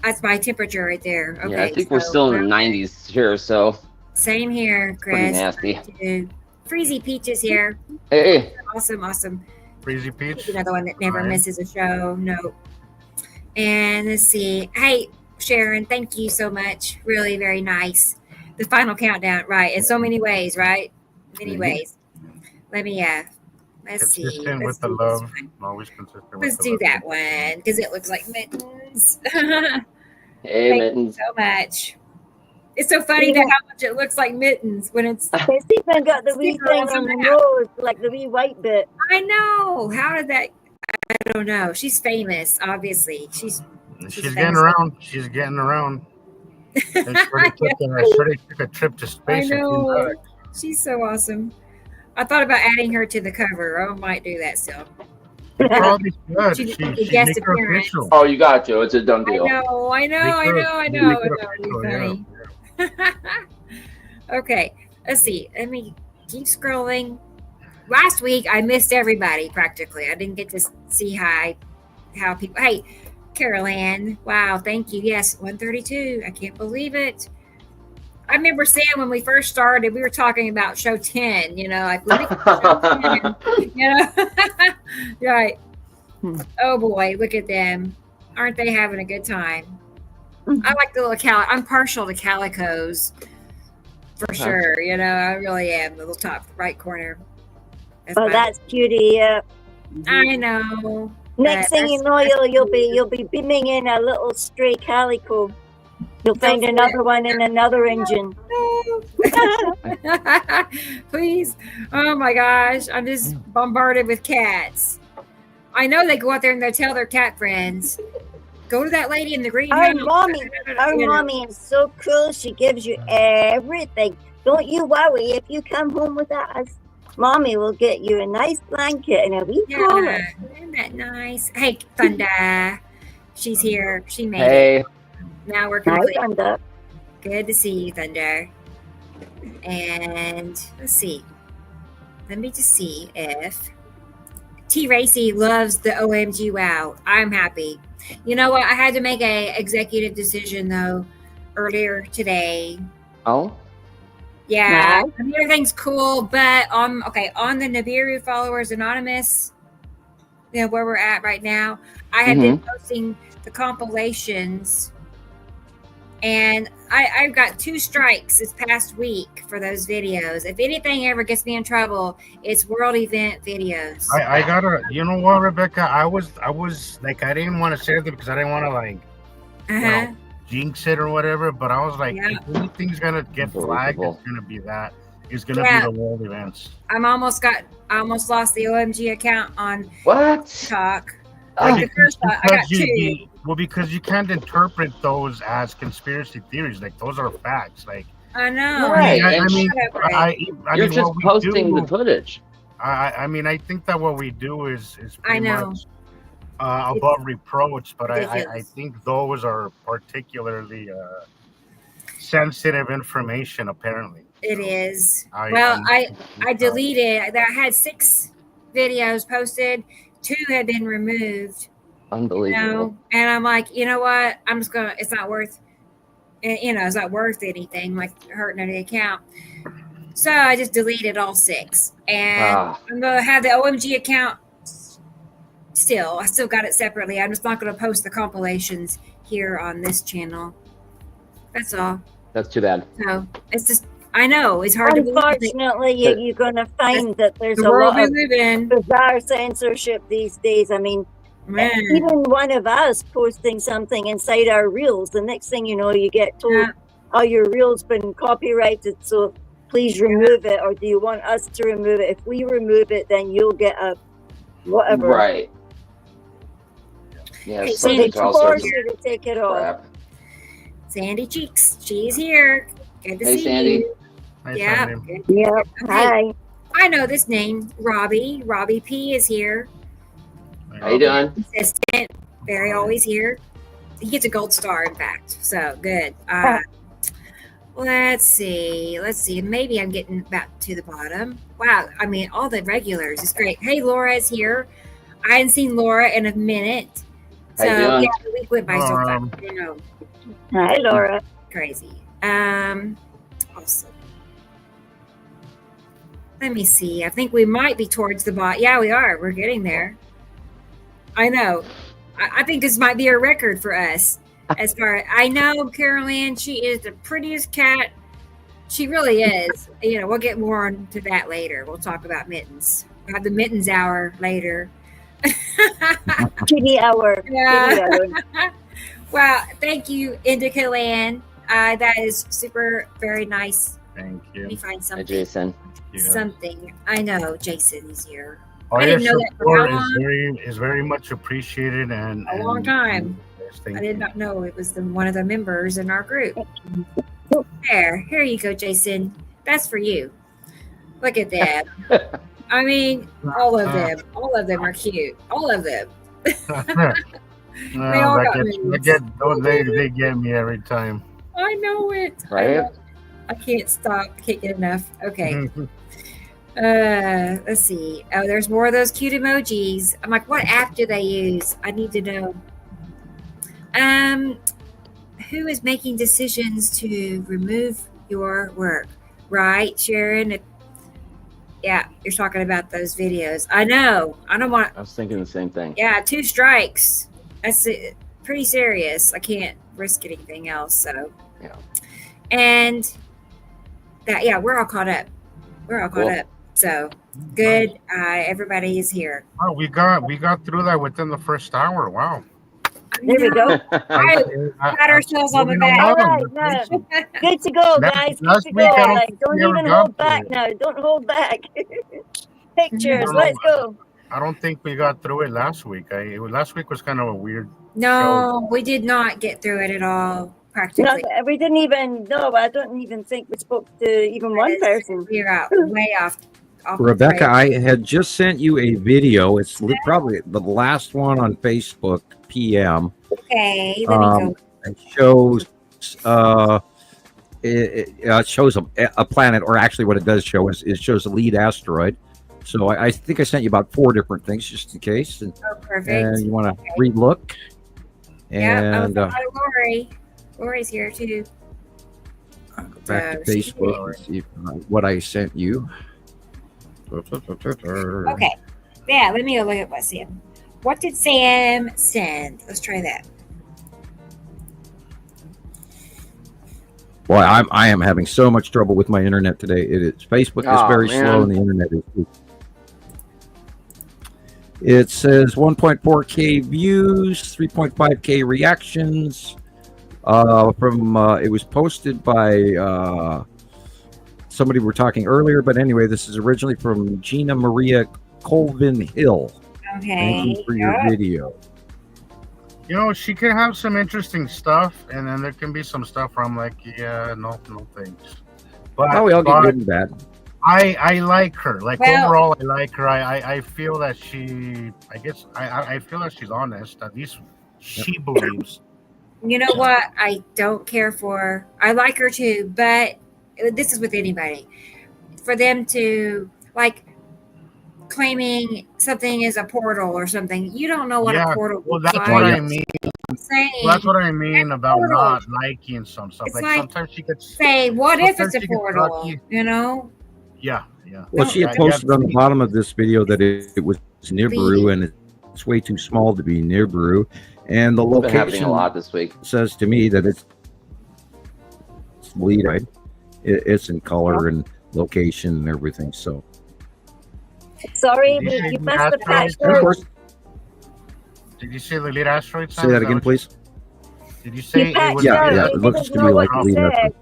That's my temperature right there. Okay. Yeah, I think we're still in the 90s here, so Same here, pretty Chris. nasty. Freezy Peaches here. Hey, Awesome. Breezy Peach. Another one that never Fine. misses a show. No. And let's see. Hey, Sharon, thank you so much. Really very nice. The final countdown, right? In so many ways, right? Many Mhm. ways. Let me let's see. Consistent Let's with the do this love. one. Always consistent with Let's the do love. that one because it looks like mittens. hey, Thank Mittens. so much. It's so funny that how much it looks like mittens when it's. It's even got the wee Sticker thing on on the the map. nose, like the wee white bit. I know. How did that? I don't know. She's famous, obviously. She's She's famous. getting around. She's getting around. I sure they took a trip to I space. and came know. back. She's so awesome. I thought about adding her to the cover. I might do that still. You probably should. She She did a guest make her appearance. official. Oh, you got to. It's a done I deal. know. Make it That'll be official, yeah. funny. Okay, let's see. Let me keep scrolling. Last week I missed everybody practically. I didn't get to see how people. Hey, Carol Ann. Wow, thank you. Yes, 132. I can't believe it. I remember saying when we first started, we were talking about show 10. You know, like when we get to show 10, you know, right? Oh boy, look at them. Aren't they having a good time? I like the little I'm partial to calicos for sure. You know, I really am. The little top right corner. Oh, that's cutie. Yeah. I know. Next thing you know, you'll be beaming in a little stray calico. You'll find another one in another engine. Please. Oh my gosh. I'm just bombarded with cats. I know they go out there and they tell their cat friends, go to that lady in the green Our house. mommy is so cool. She gives you everything. Don't you worry. If you come home with us, Mommy will get you a nice blanket and a wee collar. Isn't that nice? Hey, Thunder. She's here. She made it. Hey, Now we're Hi, complete. Thunder. Good to see you, Thunder. And let's see. Let me just see if T. Racy loves the OMG wow. I'm happy. You know what? I had to make a executive decision though earlier today. oh, Yeah, Nice. I mean, everything's cool, but on the Nibiru Followers Anonymous, you know where we're at right now. I have been posting the compilations, and I've got 2 strikes this past week for those videos. If anything ever gets me in trouble, it's world event videos. I gotta. You know what, Rebecca? I was like, I didn't want to say it because I didn't want to like Uh-huh. jinx it or whatever. But I was like, Yeah. if anything's gonna get flagged, Unbelievable. it's gonna be that. It's gonna Yeah. be the world events. I almost lost the OMG account on what? TikTok. Oh, Like the first one, I got 2. Because you can't interpret those as conspiracy theories. Like those are facts. Like I know. Right. I mean, Shut up, Ray. I you're mean, just what we posting do, the footage. I mean, I think that what we do is I pretty know. much above reproach. But I ridiculous. think those are particularly sensitive information. Apparently, It is. I deleted. I had 6 videos posted. 2 had been removed. You Unbelievable. know, and I'm like, you know what? I'm just gonna. It's not worth. It's not worth anything. Like hurting the account. So I just deleted all 6, and I'm gonna have the OMG account. Still, I still got it separately. I'm just not gonna post the compilations here on this channel. That's all. That's too bad. So it's just. I know it's hard to believe. Unfortunately, you're going to find that there's The a world lot we of live in. bizarre censorship these days. I mean, Man. even one of us posting something inside our reels, the next thing you know, you get told, Yeah. oh, your reel's been copyrighted, so please remove it, or do you want us to remove it? If we remove it, then you'll get a whatever. Right. Yeah, Hey, So they subject to all sorts force of you to take it off. crap. Sandy Cheeks, she's here. Good to Hey, see Sandy. you. Nice Yeah. having him. good. Yep. Okay. Hi. I know this name, Robbie. Robbie P is here. How you doing? Consistent, very always here. He gets a gold star, in fact. So good. Let's see. Maybe I'm getting back to the bottom. Wow. I mean, all the regulars is great. Hey, Laura is here. I hadn't seen Laura in a minute. So How you doing? yeah, the week went by so fast. Hi, Laura. Crazy. Awesome. Let me see. I think we might be towards the bot. Yeah, we are. We're getting there. I know. I think this might be a record for us. As far as I know, Carol Ann, she is the prettiest cat. She really is. We'll get more into that later. We'll talk about mittens. We'll have the mittens hour later. Kitty hour. Yeah. Kitty hour. Well, thank you, Indica Land. That is super, very nice. Thank Let me you. find Hi, something. Jason. Something. I know Jason is here. All I your didn't know that for support how long? is very much appreciated and A long time. yes, thank I did you. not know it was one of the members in our group. Here you go, Jason. That's for you. Look at that. I mean, all of them are cute. All of them. No, all that got gets- moods. they get me every time. I know it. Right? I can't stop. Can't get enough. Okay. Let's see. Oh, there's more of those cute emojis. I'm like, what app do they use? I need to know. Who is making decisions to remove your work? Right, Sharon? Yeah, you're talking about those videos. I know. I don't want. I was thinking the same thing. Yeah, 2 strikes. That's pretty serious. I can't risk anything else. So. Yeah. And that, yeah, we're all caught up. We're all caught up. So good. Everybody is here. Oh, we got through that within the first hour. Wow. There we go. Pat ourselves on the moving back. All along. right, now. Good to go, Last- guys. Good last to week, go. I don't Like, think don't we ever even got hold to back it. now. Don't hold back. Pictures. No. Let's go. I don't think we got through it last week. Last week was kind of a weird. No, we did not get through it at all. Practically. No, we didn't even. No, I don't even think we spoke to even one person. We're out way off Rebecca, the I had just sent you a video. It's probably the last one on Facebook PM. Okay, let me go. It shows it shows a planet, or actually what it does show is it shows a lead asteroid. So I think I sent you about 4 different things just in case, and Perfect. you want to relook. Yeah, And Lori. Lori's here too. back to Facebook and see what I sent you. Okay. Yeah, let me go look at what Sam. What did Sam send? Let's try that. Boy, I am having so much trouble with my internet today. It is Facebook is very slow, and the internet is too. It says 1.4K views, 3.5K reactions. It was posted by somebody we were talking earlier, but anyway, this is originally from Gina Maria Colvin Hill. Okay. Thank you for your video. She can have some interesting stuff, and then there can be some stuff where I'm like, yeah, no thanks. But We all get good and bad. I like her. Like, Well- overall, I like her. I feel that I feel that she's honest. At least she believes. You know what? I don't care for. I like her too, but this is with anybody. For them to claiming something is a portal or something, you don't know what a portal. Well, that's looks what like. I mean. Saying, That's what I mean about portal. not liking some stuff. It's Like, like, sometimes she gets. say, what if it's sometimes a she gets portal? cocky. Yeah. Well, she had posted on the bottom of this video that it was Nibiru, and it's way too small to be Nibiru. And the It's been happening location a lot this week. says to me that it's lead, right? It's in color and location and everything. So, Sorry, Did you say you the must have patched and of her. course, Did you say the lead asteroid? say that again, please. Did you say patched it was? Yeah, her. yeah, You it looks didn't to know me what like you lead said. asteroid.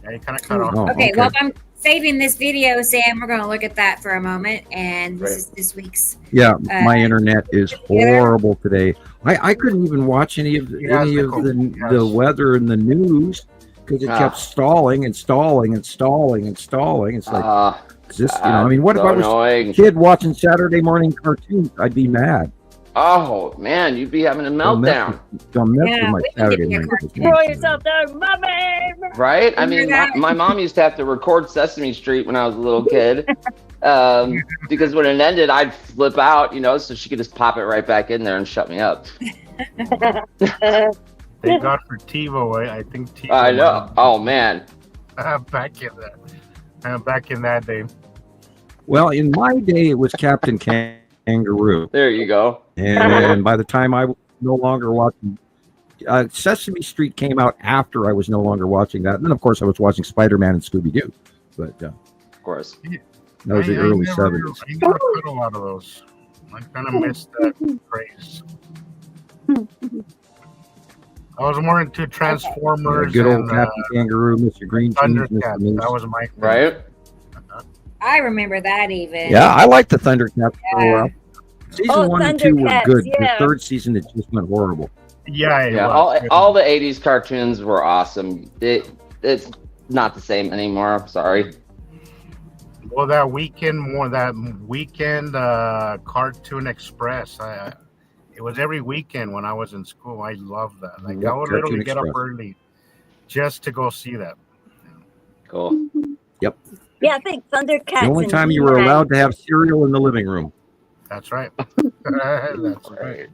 Yeah, you kind of cut off. Oh, Okay, well, I'm saving this video, Sam. We're going to look at that for a moment, and this is this week's. Yeah, my internet is horrible today. I couldn't even watch any of the weather and the news because it kept stalling and stalling and stalling and stalling. It's like, is this, I mean, what if I was annoying. a kid watching Saturday morning cartoons? I'd be mad. Oh man, you'd be having a meltdown. Don't mess with my Saturday morning Throw cartoons. yourself there, mommy. Right? I mean, my mom used to have to record Sesame Street when I was a little kid. Because when it ended, I'd flip out, so she could just pop it right back in there and shut me up. Thank God for TiVo. I think TiVo. I know. Oh man. Back in that day. Well, in my day, it was Captain Kangaroo, There you go. and by the time I was no longer watching, Sesame Street came out after I was no longer watching that. And then, of course, I was watching Spider-Man and Scooby-Doo. But Of course. that was the early 70s. I never caught a lot of those. I kind of missed that craze. I was more into Transformers. Good old and, Captain Kangaroo, Mr. Green Cheese, Mr. Thundercats. Moose. That was my thing. Right? I remember that even. Yeah, I liked the Thundercats for a Yeah. while. Season 1 and 2 were Thundercats, good. yeah. The third season, it just went horrible. Yeah, it Yeah. was. All the 80s cartoons were awesome. It's not the same anymore. I'm sorry. Well, that weekend Cartoon Express. It was every weekend when I was in school. I loved that. Like Yep, I would Cartoon literally get up Express. early just to go see that. Cool. Yeah, I think Thundercats. The only and time you were He-Man. allowed to have cereal in the living room. That's right. That's right.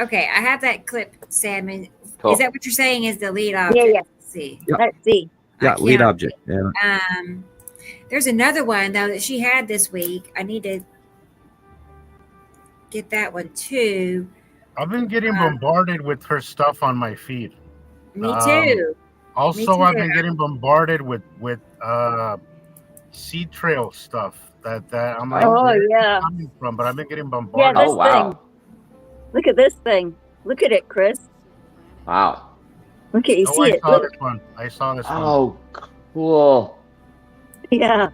Okay, I have that clip, Sam. And Cool. Is that what you're saying is the lead object? Yeah. Let's see. Let's see. Yeah, I lead can't- object. Yeah. There's another one though that she had this week. I need to get that one too. I've been getting bombarded with her stuff on my feed. Me too. Also, I've been too. getting bombarded with Sea Trail stuff that I'm like, Oh, where's it yeah. coming from? But I've been getting Yeah, bombarded. this Oh wow. thing. Look at this thing. Look at it, Chris. Wow. Look at you. Oh, See I it? saw Look. this one. I saw this one. Oh, cool. Yeah.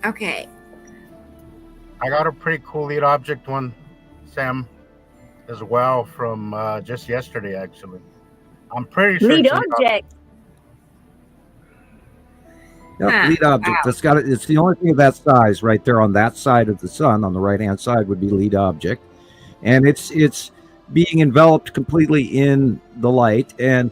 Okay. I got a pretty cool lead object one, Sam, as well from just yesterday, actually. I'm pretty sure. Lead it's a lead object. Yeah, Huh. lead object. Wow. That's got it. It's the only thing of that size right there on that side of the sun. On the right hand side would be lead object, and it's being enveloped completely in the light. And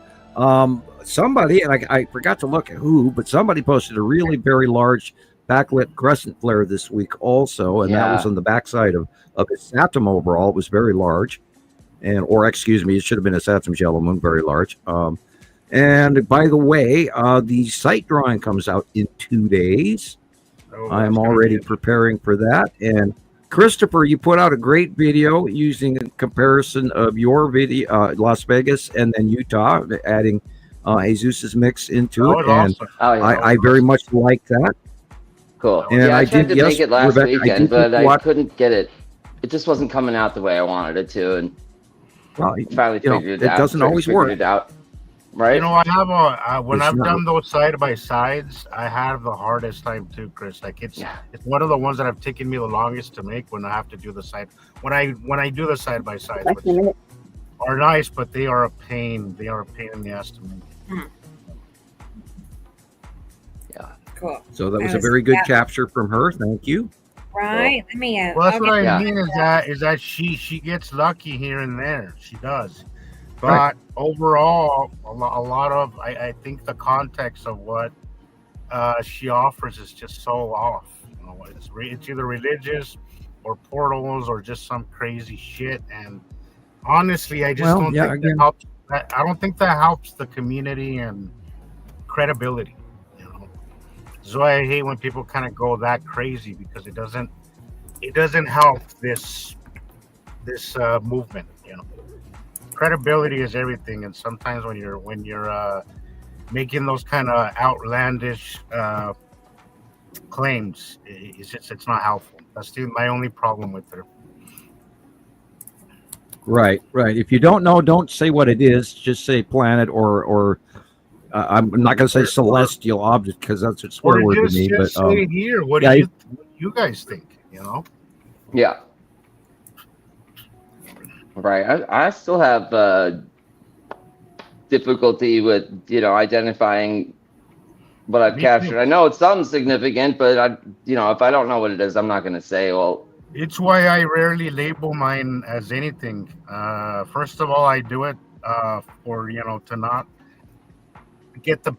somebody, and I forgot to look at who, but somebody posted a really very large backlit crescent flare this week also, and that was Yeah. on the backside of his Saturn overall. It was very large, or excuse me, it should have been a Saturn yellow moon, very large. And by the way, the site drawing comes out in 2 days. Oh, I'm that's gonna already be- preparing for that. And Christopher, you put out a great video using a comparison of your video, Las Vegas and then Utah, adding Jesus's mix into That it. was And awesome. Oh yeah. I very much like that. Cool. And Yeah, I I tried did- to make yes, it last Rebecca, I weekend, did but I watch- couldn't get it. It just wasn't coming out the way I wanted it to, and Well, finally you know, figured it it out. doesn't always Figured work. it out. Right? You know, I have when It's I've not- done those side by sides, I have the hardest time too, Chris. Like it's Yeah. one of the ones that have taken me the longest to make when I have to do the side when I do the side by sides, Back in a which minute. are nice, but they are a pain. They are a pain in the ass to make. Cool. So that was a That was- very good yeah. capture from her. Thank you. Right. Let me. Well, that's I'll what I get- Yeah. mean is that she gets lucky here and there. She does, but Right. overall, a lot of I think the context of what she offers is just so off. You know, it's either religious or portals or just some crazy shit. And honestly, I just Well, don't yeah, think again- that helps. I don't think that helps the community and credibility. You know, so I hate when people kind of go that crazy because it doesn't help this movement. You know, credibility is everything, and sometimes when you're making those kind of outlandish claims, it's not helpful. That's my only problem with her. Right. If you don't know, don't say what it is. Just say planet or I'm not going to say celestial object because that's a swear Or word to just me. But say here, what yeah, do you guys think? You know, Yeah. Right. I still have difficulty with identifying what I've Me captured. too. I know it's something significant, but if I don't know what it is, I'm not going to say. Well, it's why I rarely label mine as anything. First of all, I do it for to not get the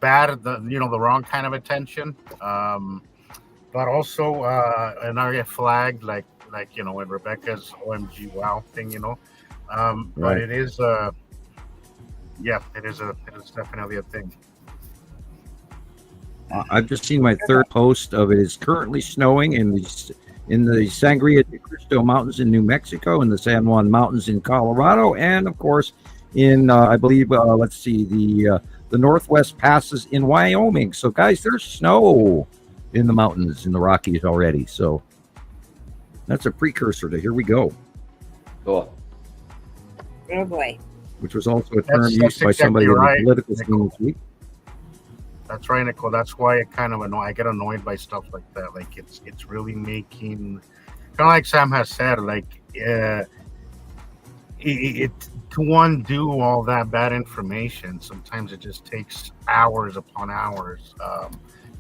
wrong kind of attention. But also, and I get flagged like like in Rebecca's OMG wow thing, But Right. it is yeah, it is definitely a thing. I've just seen my third post of it. Is currently snowing in the Sangria de Cristo Mountains in New Mexico, in the San Juan Mountains in Colorado, and of course in I believe let's see, the Northwest Passes in Wyoming. So guys, there's snow in the mountains in the Rockies already. So that's a precursor to here we go, Cool. Oh boy. which was also a term That's used by somebody exactly in the right, political scene Nicole. this week. That's right, Nicole. That's why I get annoyed by stuff like that. Like it's really making, kind of like Sam has said, like it to undo all that bad information. Sometimes it just takes hours upon hours,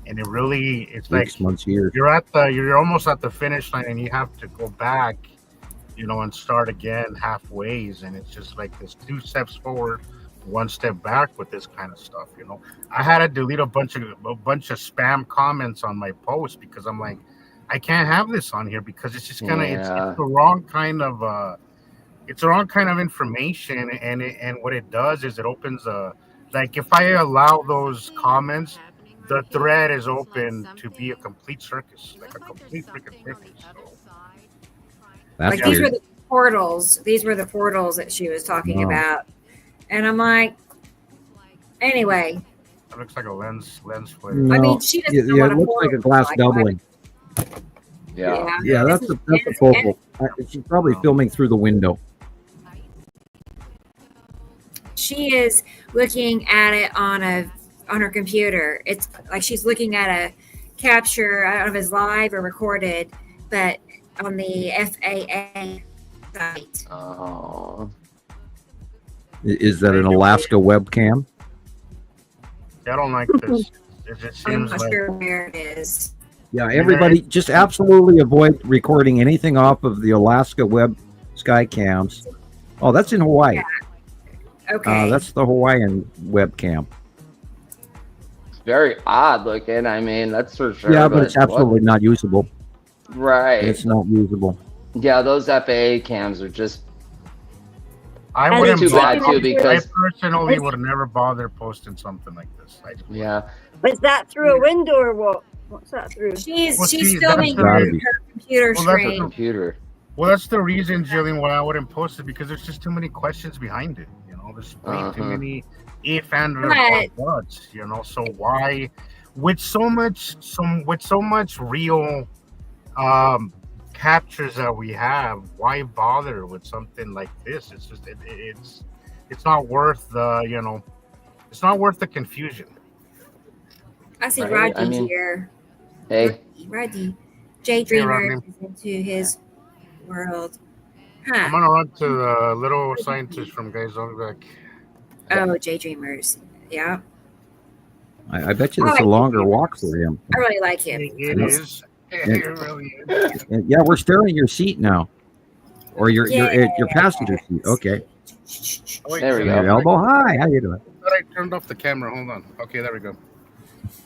and it's like Weeks, months, years. you're almost at the finish line, and you have to go back, and start again halfways, and it's just like this 2 steps forward, 1 step back with this kind of stuff. I had to delete a bunch of spam comments on my post because I'm like, I can't have this on here because it's just it's the wrong kind of information, and what it does is it opens like if I allow those comments, the thread is open to be a complete circus, like a complete freaking circus. So, That's Like these were weird. the portals. These were the portals that she was talking Oh. about. And I'm like, anyway, it looks like a lens flare. No, I mean, she doesn't yeah, know yeah, what it a looks like a portal glass is like. doubling. Yeah. Yeah, that's a focal. She's probably filming through the window. She is looking at it on her computer. It's like she's looking at a capture. I don't know if it's live or recorded, but on the FAA site. Oh. Is that an Alaska webcam? I don't like this. It just I'm seems not like sure where it is. Yeah, everybody just absolutely avoid recording anything off of the Alaska web sky cams. Oh, that's in Hawaii. Okay. That's the Hawaiian webcam. It's very odd looking. I mean, that's for sure. Yeah, but it's absolutely not usable. right. It's not usable. Yeah, those FAA cams are just I And wouldn't. too bad bother- too because I personally would never bother posting something like this. yeah. Was that through a window or what? What's that through? she's Well, she's see, filming that's her the- computer Well, that's the screen. Computer. Well, that's the reason, Jillian, why I wouldn't post it, because there's just too many questions behind it. There's way too many if and or But- buts. So why, with so much real captures that we have, why bother with something like this? It's just it's not worth the it's not worth the confusion. I see Right, Rodney I mean- here. Hey, Rodney. Jay Hey, Dreamer Rodney. is into his world. I'm Huh. gonna run to the little scientist from Guys Back. Oh, Jay Dreamers. Yeah. I bet you that's a longer walk for him. I really like him. It is. It really is. And yeah, we're staring at your seat now, or your passenger seat. Okay, Oh, wait, There we your go. elbow. Hi, how you doing? I thought I turned off the camera. Hold on. Okay, there we go.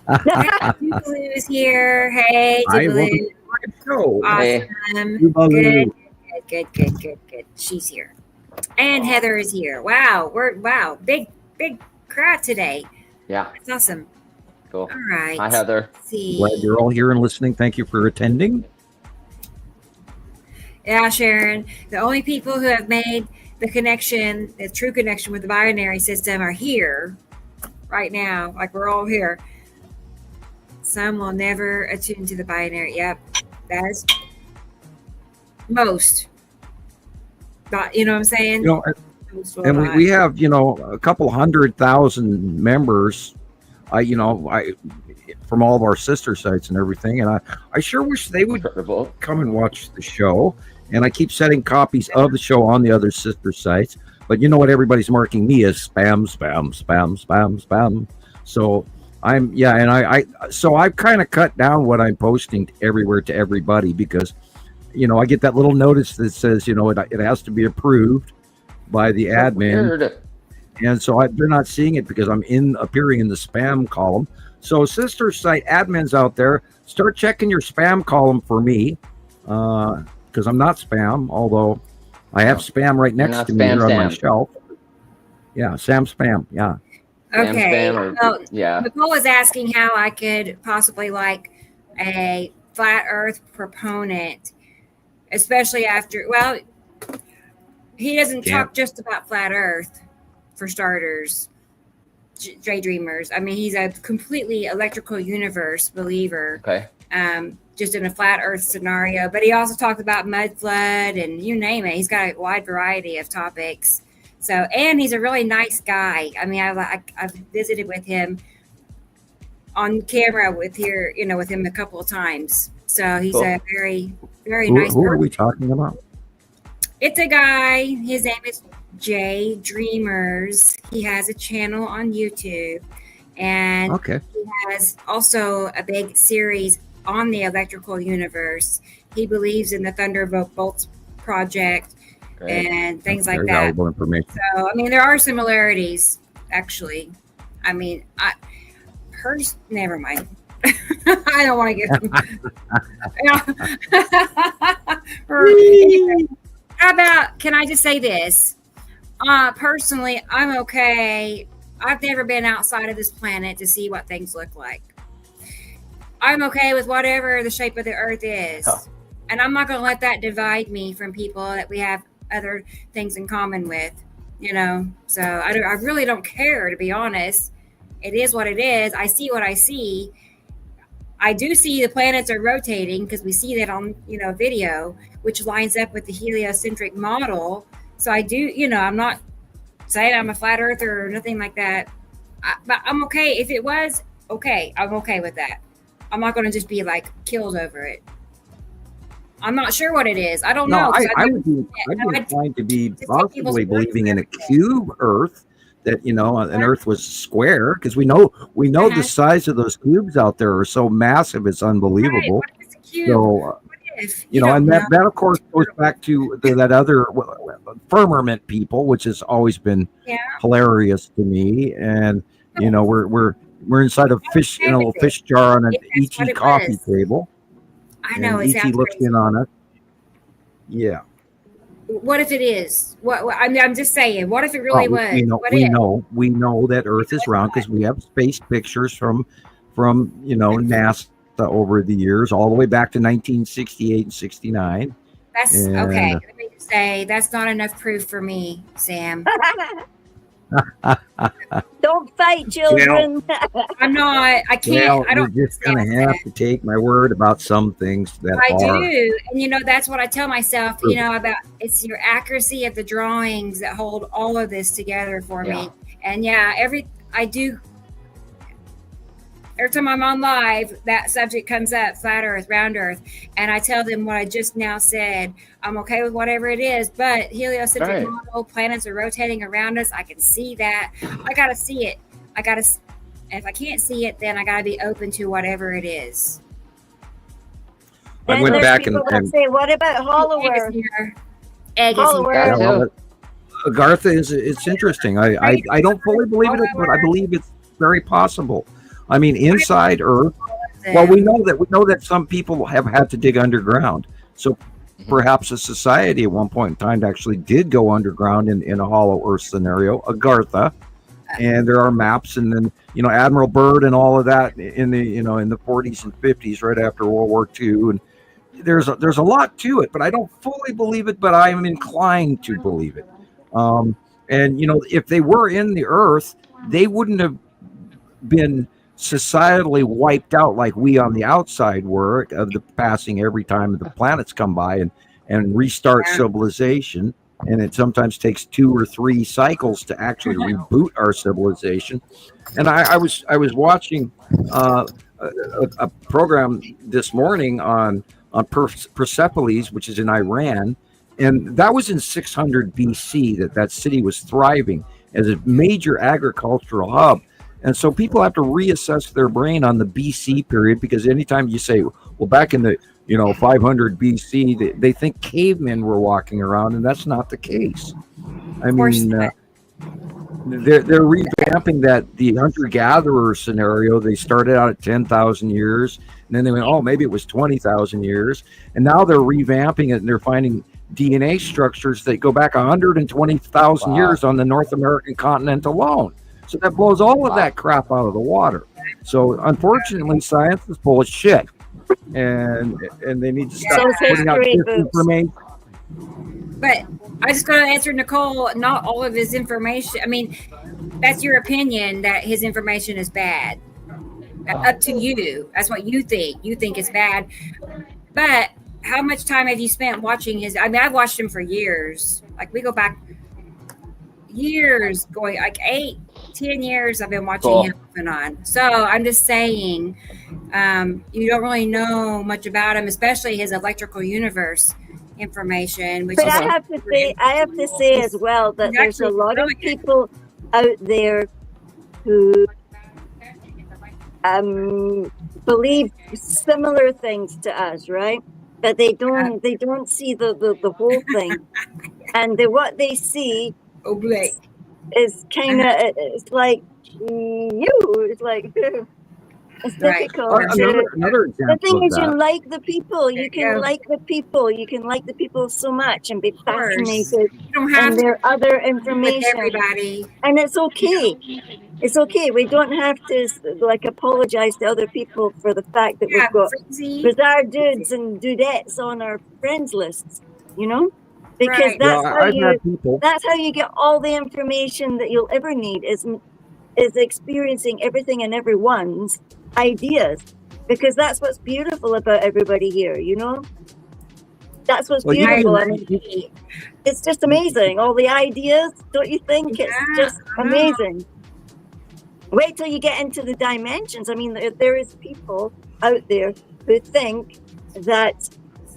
Jubaloo is here. Hey, Hi, welcome Jubaloo. Go. Hey. Awesome. Jubaloo. Good. She's here. And Heather is here. Wow. Big crowd today. yeah, That's awesome. cool. All right. Hi, Heather. Let's see. Glad you're all here and listening. Thank you for attending. Yeah, Sharon. The only people who have made the connection, the true connection with the binary system, are here right now. Like we're all here. Some will never attune to the binary. Yep, that is most. But you know what I'm saying? Most will And not. we have a couple 100,000 members. I from all of our sister sites and everything, and I sure wish they would Incredible. come and watch the show. And I keep setting copies of the show on the other sister sites. But you know what everybody's marking me as spam. So I've kind of cut down what I'm posting everywhere to everybody because, I get that little notice that says, it has to be approved by the admin. Weird. And so they're not seeing it because I'm appearing in the spam column. So sister site admins out there, start checking your spam column for me. because I'm not spam, although I have spam right next not to me here on my Sam. shelf. Yeah, Sam spam. Yeah. Okay. Spam or- Well, yeah. Nicole was asking how I could possibly like a flat Earth proponent, especially after. Well, he doesn't Yeah. talk just about flat Earth, for starters. Daydreamers. I mean, he's a completely electrical universe believer. Okay. Just in a flat Earth scenario. But he also talked about mud flood and you name it. He's got a wide variety of topics. So, and he's a really nice guy. I mean, I've visited with him on camera with him a couple of times. So he's Cool. a very, very Who, nice who are person. we talking about? It's a guy. His name is Jay Dreamers. He has a channel on YouTube, and Okay. he has also a big series on the electrical universe. He believes in the Thunderbolts project Great. and things Very like that. valuable information. So, I mean, there are similarities, actually. I mean, never mind. I don't want to get anyway, how about, can I just say this? Personally, I'm okay. I've never been outside of this planet to see what things look like. I'm okay with whatever the shape of the Earth is. Oh. And I'm not going to let that divide me from people that we have other things in common with, So I really don't care, to be honest. It is what it is. I see what I see. I do see the planets are rotating because we see that on, video, which lines up with the heliocentric model. So I do, I'm not saying I'm a flat earther or nothing like that. But I'm okay. If it was okay, I'm okay with that. I'm not going to just be like killed over it. I'm not sure what it is. I don't know. I'd be inclined to be possibly believing in a cube Earth, that an Earth was square, because we know the size of those cubes out there are so massive, it's unbelievable. Right. What if it's a cube? So What if? and that of course goes back to that other firmament people, which has always been hilarious to me. And we're inside a fish, a little fish jar on an ET coffee table. I know. And ET looks in on us. Yeah. What if it is? I'm just saying. What if it really was? We know that Earth is round because we have space pictures from NASA over the years, all the way back to 1968 and 69. That's okay. Let me just say that's not enough proof for me, Sam. Don't fight, children. I'm not. I can't. I don't. You're just gonna have to take my word about some things that I do, and that's what I tell myself. About it's your accuracy of the drawings that hold all of this together for me. And every time I'm on live, that subject comes up: flat Earth, round Earth, and I tell them what I just now said. I'm okay with whatever it is, but heliocentric model, planets are rotating around us. I can see that. I got to see it. If I can't see it, then I got to be open to whatever it is. I went back and say, what about Hollow Earth? Hollow Earth. Agartha it's interesting. I don't fully believe it, but I believe it's very possible. I mean, inside Earth. Well, we know that some people have had to dig underground. So perhaps a society at one point in time actually did go underground in a hollow Earth scenario, Agartha. And there are maps, and then Admiral Byrd and all of that in the in the 40s and 50s, right after World War II. And there's a lot to it, but I don't fully believe it. But I am inclined to believe it. And if they were in the Earth, they wouldn't have been societally wiped out like we on the outside were, of the passing every time the planets come by and restart civilization. And it sometimes takes 2 or 3 cycles to actually reboot our civilization. And I was watching a program this morning on Persepolis, which is in Iran, and that was in 600 BC. That city was thriving as a major agricultural hub. And so people have to reassess their brain on the BC period, because anytime you say, well, back in the 500 BC, they think cavemen were walking around, and that's not the case. I mean, they're revamping the hunter-gatherer scenario. They started out at 10,000 years, and then they went, oh, maybe it was 20,000 years, and now they're revamping it, and they're finding DNA structures that go back 120,000 years on the North American continent alone. So that blows all of that crap out of the water. So unfortunately, science is full of shit, and they need to stop putting out disinformation. But I just got to answer Nicole. Not all of his information. I mean, that's your opinion that his information is bad. Up to you. That's what you think. You think it's bad. But how much time have you spent watching his? I mean, I've watched him for years. Like we go back years, going like 8-10 years. I've been watching him off and on. So I'm just saying, you don't really know much about him, especially his electrical universe information. Which but is I have to say as well that there's a lot of people out there who believe similar things to us, right? But they don't see the whole thing, and what they see is kind of it's like it's like it's difficult. Another example. The thing is, you like the people. You can like the people. You can like the people so much and be fascinated in their other information. Everybody. And it's okay. It's okay. We don't have to like apologize to other people for the fact that we've got bizarre dudes and dudettes on our friends lists. You know, because that's how you get all the information that you'll ever need is experiencing everything and everyone's ideas, because that's what's beautiful about everybody here, you know. That's what's beautiful. I mean, it's just amazing, all the ideas, don't you think? It's just amazing. Wait till you get into the dimensions. I mean, there is people out there who think that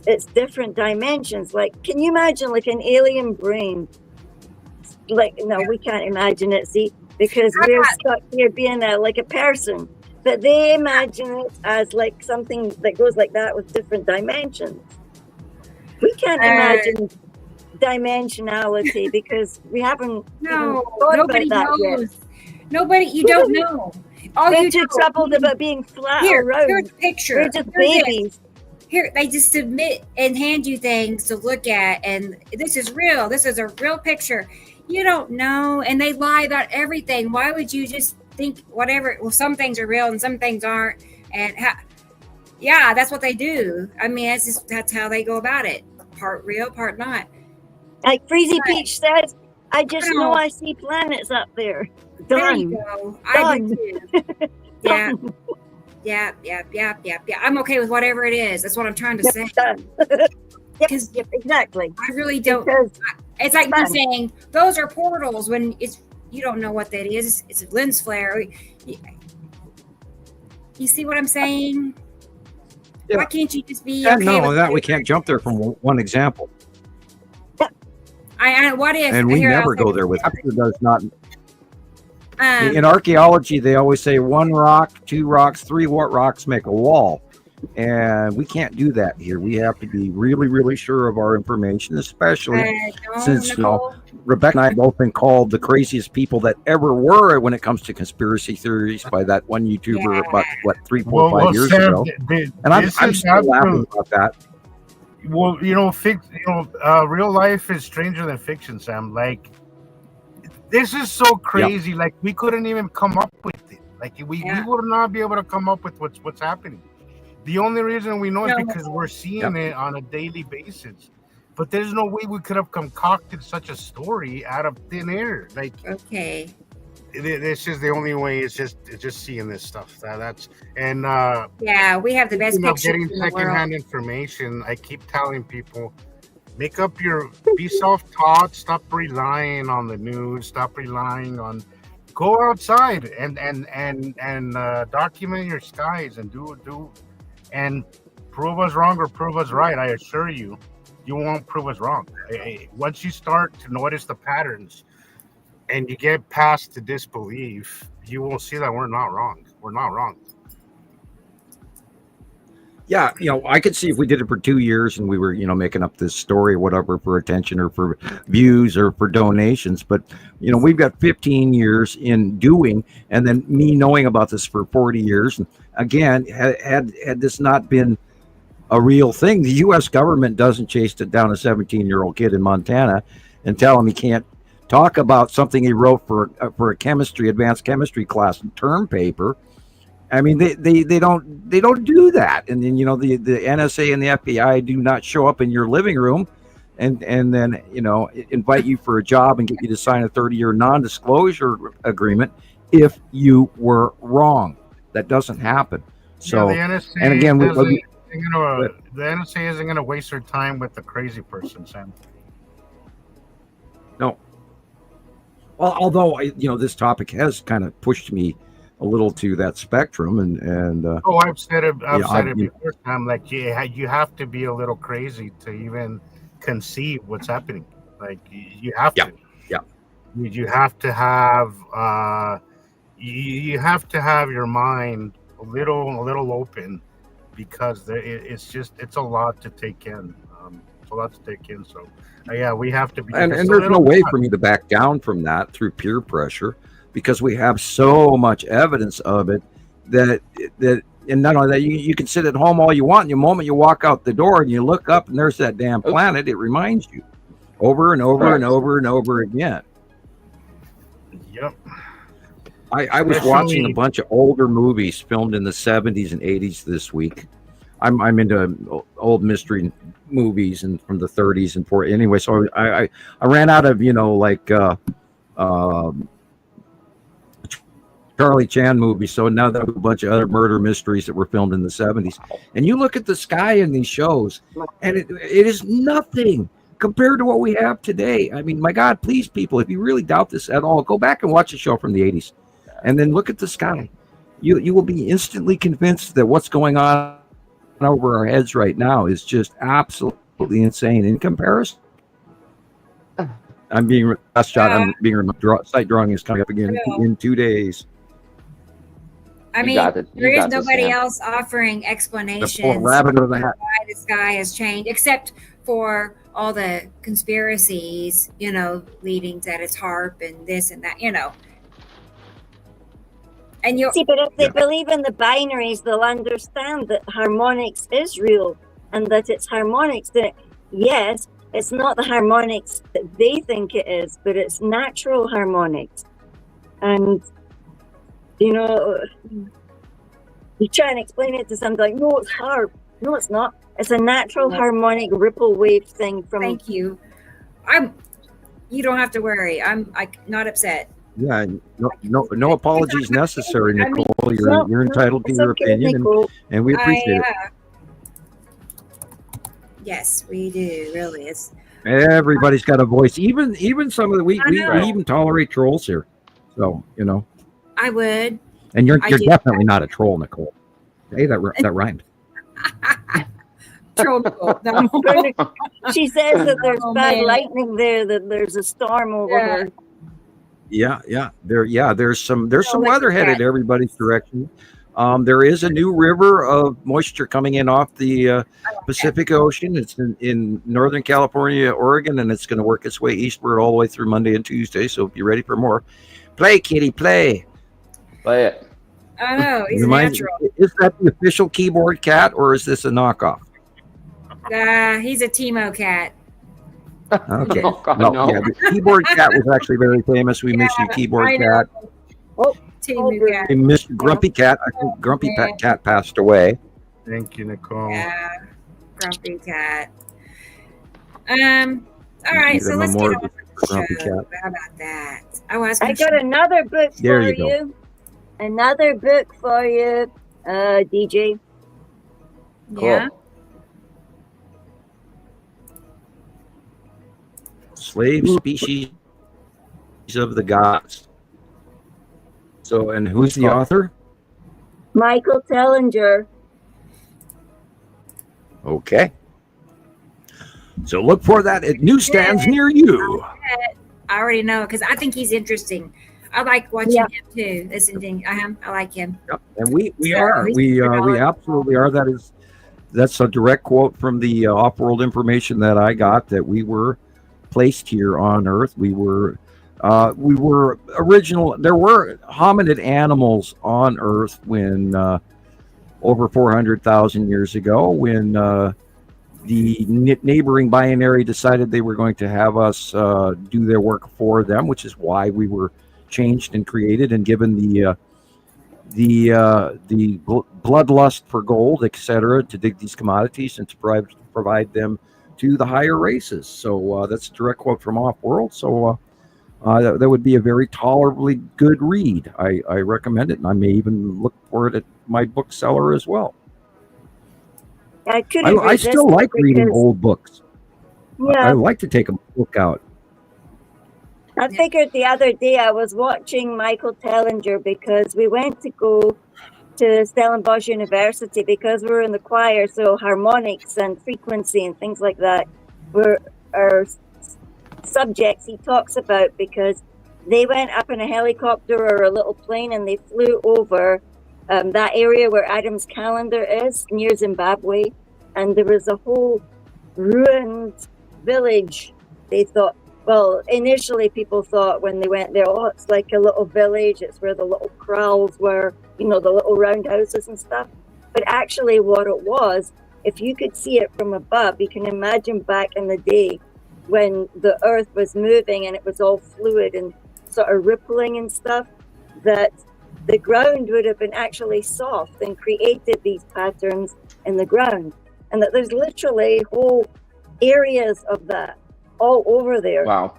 it's different dimensions. Like, can you imagine like an alien brain? Like, no, we can't imagine it, see, because we're stuck here being like a person. But they imagine it as like something that goes like that with different dimensions. We can't imagine dimensionality because we haven't even thought about that yet. Nobody, you don't know. They're too troubled about being flat around. Here's a picture. They're just babies. Here, they just submit and hand you things to look at, and this is real. This is a real picture. You don't know, and they lie about everything. Why would you just think whatever? Well, some things are real and some things aren't, and that's what they do. I mean, that's how they go about it. Part real, part not. Like Freezy Peach says, I just know I see planets up there. Done. There you go. I do too. Yeah. I'm okay with whatever it is. That's what I'm trying to say. Because exactly. I really don't. It's like you're saying those are portals when you don't know what that is. It's a lens flare. You see what I'm saying? Yeah. Why can't you just be? We can't jump there from one example. What if? And we never go there with it. Does not. In archaeology, they always say 1 rock, 2 rocks, 3 rocks make a wall. And we can't do that here. We have to be really, really sure of our information, especially since Rebecca and I have both been called the craziest people that ever were when it comes to conspiracy theories by that one YouTuber about 3, 4, 5 years ago. And I'm still laughing about that. Well, real life is stranger than fiction, Sam. Like, this is so crazy. Yep. Like, we couldn't even come up with it. Like, we would not be able to come up with what's happening. The only reason we know is because we're seeing it on a daily basis. But there's no way we could have concocted such a story out of thin air. Like, okay, this is the only way. It's just seeing this stuff. We have the best pictures getting secondhand information. I keep telling people, be self-taught. Stop relying on the news. Stop relying on. Go outside and document your skies and do. And prove us wrong or prove us right. I assure you, you won't prove us wrong. Once you start to notice the patterns and you get past the disbelief, you will see that we're not wrong. We're not wrong. Yeah, I could see if we did it for 2 years and we were, making up this story or whatever for attention or for views or for donations. But, we've got 15 years in doing, and then me knowing about this for 40 years. And again, had this not been a real thing, the U.S. government doesn't chase it down a 17-year-old kid in Montana and tell him he can't talk about something he wrote for a advanced chemistry class term paper. I mean, they don't do that. And then, the NSA and the FBI do not show up in your living room and then, invite you for a job and get you to sign a 30-year non-disclosure agreement if you were wrong. That doesn't happen. So, the NSA and again, the NSA isn't going to waste their time with the crazy person, Sam. No. Well, although this topic has kind of pushed me a little to that spectrum, and I've said it before, Sam. Like you have to be a little crazy to even conceive what's happening. Like you have to. Yeah. You have to have you have to have your mind a little open, because it's a lot to take in. It's a lot to take in. So we have to be. And there's no way for me to back down from that through peer pressure, because we have so much evidence of it that and not only that, you can sit at home all you want, and the moment you walk out the door and you look up and there's that damn planet, it reminds you over and over and over and over again. Yep. I was watching a bunch of older movies filmed in the 70s and 80s this week. I'm into old mystery movies and from the 30s and 40s. Anyway, so I ran out of Charlie Chan movies. So now there are a bunch of other murder mysteries that were filmed in the 70s. And you look at the sky in these shows, and it is nothing compared to what we have today. I mean, my God, please, people, if you really doubt this at all, go back and watch a show from the 80s. And then look at the sky. You will be instantly convinced that what's going on over our heads right now is just absolutely insane in comparison. I'm being sight drawing is coming up again in 2 days. I mean, there is nobody else offering explanations why the sky has changed, except for all the conspiracies, leading that it's HARP and this and that, And you see, but if they believe in the binaries, they'll understand that harmonics is real, and that it's harmonics that, yes, it's not the harmonics that they think it is, but it's natural harmonics. And, you try and explain it to somebody like, no, it's HARP. No, it's not. It's a natural harmonic ripple wave thing from. Thank you. You don't have to worry. I'm not upset. Yeah, no apologies necessary, Nicole. You're entitled to your opinion, and we appreciate it. Yes, we do. Really, everybody's got a voice. Even some of the we even tolerate trolls here. So I would. And you're definitely not a troll, Nicole. Hey, that rhymed. Troll. She says that there's bad lightning there. That there's a storm over her. Yeah. There's some weather headed everybody's direction. There is a new river of moisture coming in off the Pacific Ocean. It's in Northern California, Oregon, and it's going to work its way eastward all the way through Monday and Tuesday. So be ready for more. Play, kitty, play. Play it. I know, he's natural. Is that the official keyboard cat, or is this a knockoff? He's a Timo cat. Okay. Oh, God, no. Yeah, the keyboard cat was actually very famous. We miss you, keyboard cat. Timo cat. We missed Grumpy Cat. I think Grumpy Cat passed away. Thank you, Nicole. Yeah, Grumpy Cat. All right, so let's get on with the show. How about that? I got another book for you. Another book for you, DJ. Cool. Yeah. Slave Species of the Gods. So, and who's the author? Michael Tellinger. Okay. So look for that at newsstands near you. I already know, because I think he's interesting. I like watching him too. Listening to him. I like him. Yep. And we absolutely are. That is that's a direct quote from the off-world information that I got, that we were placed here on Earth. We were original. There were hominid animals on Earth when over 400,000 years ago, when the neighboring binary decided they were going to have us do their work for them, which is why we were changed and created and given the bloodlust for gold, etc., to dig these commodities and to provide them to the higher races. So that's a direct quote from Off-World. So that would be a very tolerably good read. I recommend it, and I may even look for it at my bookseller as well. I still like reading old books. Yeah. I like to take a book out. I figured the other day I was watching Michael Tellinger because we went to go to Stellenbosch University because we were in the choir, so harmonics and frequency and things like that were our subjects he talks about, because they went up in a helicopter or a little plane and they flew over that area where Adam's calendar is near Zimbabwe, and there was a whole ruined village. They thought, well, initially people thought when they went there, oh, it's like a little village, it's where the little kraals were, you know, the little round houses and stuff. But actually what it was, if you could see it from above, you can imagine back in the day when the earth was moving and it was all fluid and sort of rippling and stuff, that the ground would have been actually soft and created these patterns in the ground. And that there's literally whole areas of that all over there. Wow.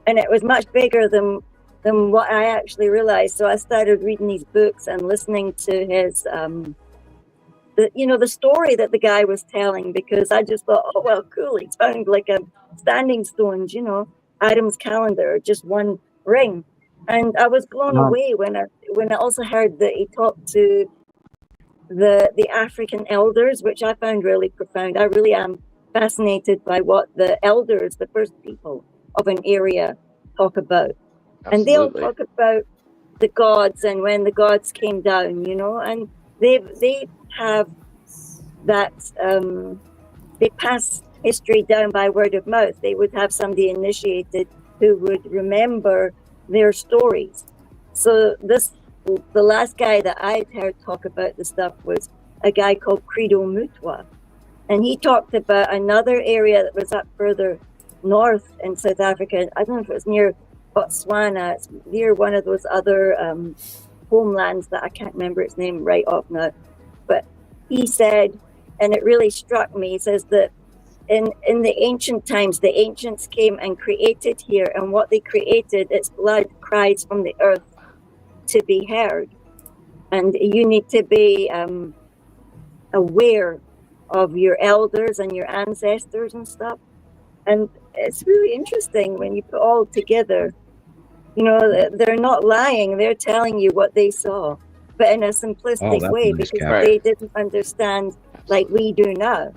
And it was much bigger than what I actually realized. So I started reading these books and listening to his the story that the guy was telling, because I just thought, oh well, cool, it sounded like a standing stones, you know, Adam's calendar, just one ring. And I was blown away when I also heard that he talked to the African elders, which I found really profound. I really am fascinated by what the elders, the first people of an area, talk about. Absolutely. And they'll talk about the gods and when the gods came down, you know, and they have that they pass history down by word of mouth. They would have somebody initiated who would remember their stories. So the last guy that I'd heard talk about the stuff was a guy called Credo Mutwa. And he talked about another area that was up further north in South Africa. I don't know if it was near Botswana. It's near one of those other homelands that I can't remember its name right off now. But he said, and it really struck me, he says that in the ancient times, the ancients came and created here, and what they created, its blood cries from the earth to be heard. And you need to be aware of your elders and your ancestors and stuff. And it's really interesting when you put all together, you know, they're not lying, they're telling you what they saw, but in a simplistic way, because they didn't understand like we do now.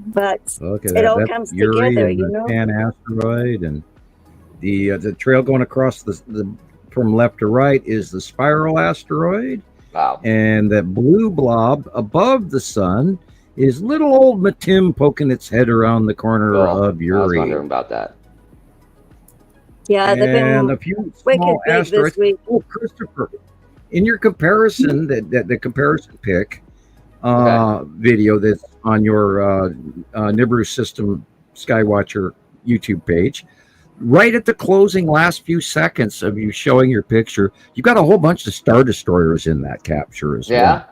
But it all comes together, you know. Pan asteroid, and the trail going across the from left to right is the spiral asteroid. Wow. And that blue blob above the sun is little old Matim poking its head around the corner of Uri. I was wondering about that. Yeah, they've been a few small asteroids. Oh, Christopher, in your comparison, the comparison pick video that's on your Nibiru System Skywatcher YouTube page, right at the closing last few seconds of you showing your picture, you got a whole bunch of Star Destroyers in that capture as well. Yeah?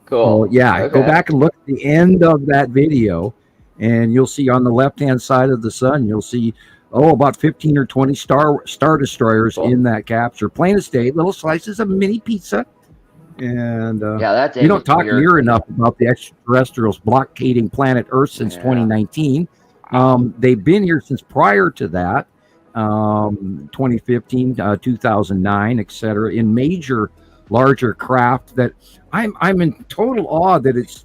Cool. So, yeah, go back and look at the end of that video, and you'll see on the left-hand side of the sun, you'll see, about 15 or 20 Star Destroyers in that capture. Plain as day, little slices of mini pizza. And you don't talk near enough about the extraterrestrials blockading planet Earth since 2019. They've been here since prior to that, 2015, 2009, etc., in major, larger craft that I'm in total awe that it's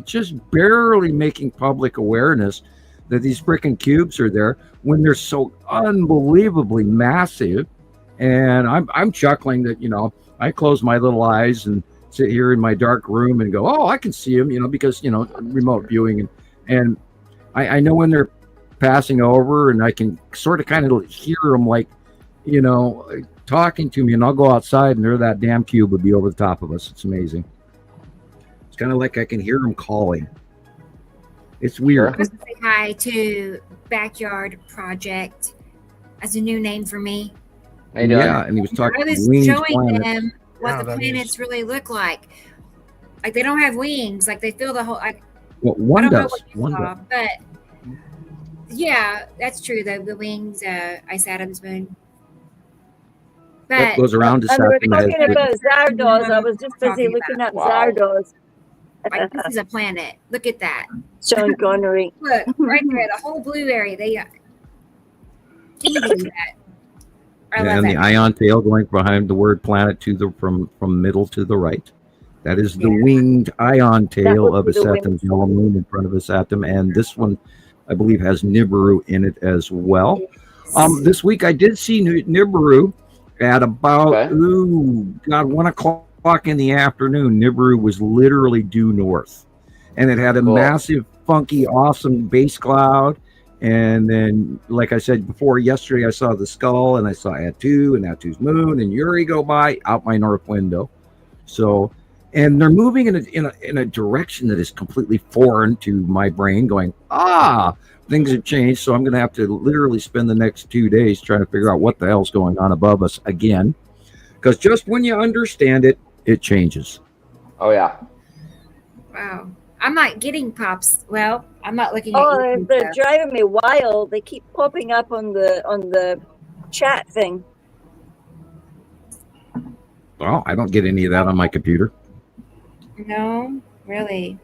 just barely making public awareness that these freaking cubes are there when they're so unbelievably massive. And I'm chuckling that, you know, I close my little eyes and sit here in my dark room and go, oh, I can see them, because remote viewing, and I know when they're passing over, and I can sort of kind of hear them, like, talking to me, and I'll go outside, and there that damn cube would be over the top of us. It's amazing. It's kind of like I can hear them calling. It's weird. I was going to say hi to Backyard Project as a new name for me. Yeah, and he was talking. I was showing them what the planets really look like. Like they don't have wings. Like they feel the whole. Well, one does. But yeah, that's true. The wings, Ice Adam's moon. But that goes around to We're talking about Zardoz. I was just busy looking up Zardoz. Like this is a planet. Look at that. Sean Connery. Look right there, the whole blue area. They that. And the ion tail going behind the word planet from middle to the right. That is the winged ion tail of a Saturn yellow moon in front of a Saturn, and this one, I believe, has Nibiru in it as well. This week I did see Nibiru at about 1 o'clock in the afternoon. Nibiru was literally due north, and it had a massive, funky, awesome base cloud. And then, like I said before, yesterday I saw the skull, and I saw Atu and Atu's moon and Uri go by out my north window. So, and they're moving in a direction that is completely foreign to my brain, going, things have changed. So I'm going to have to literally spend the next 2 days trying to figure out what the hell's going on above us again. Because just when you understand it, it changes. Oh, yeah. Wow. I'm not getting pops. Well, I'm not looking at they're driving me wild. They keep popping up on the chat thing. Well, I don't get any of that on my computer. No, really.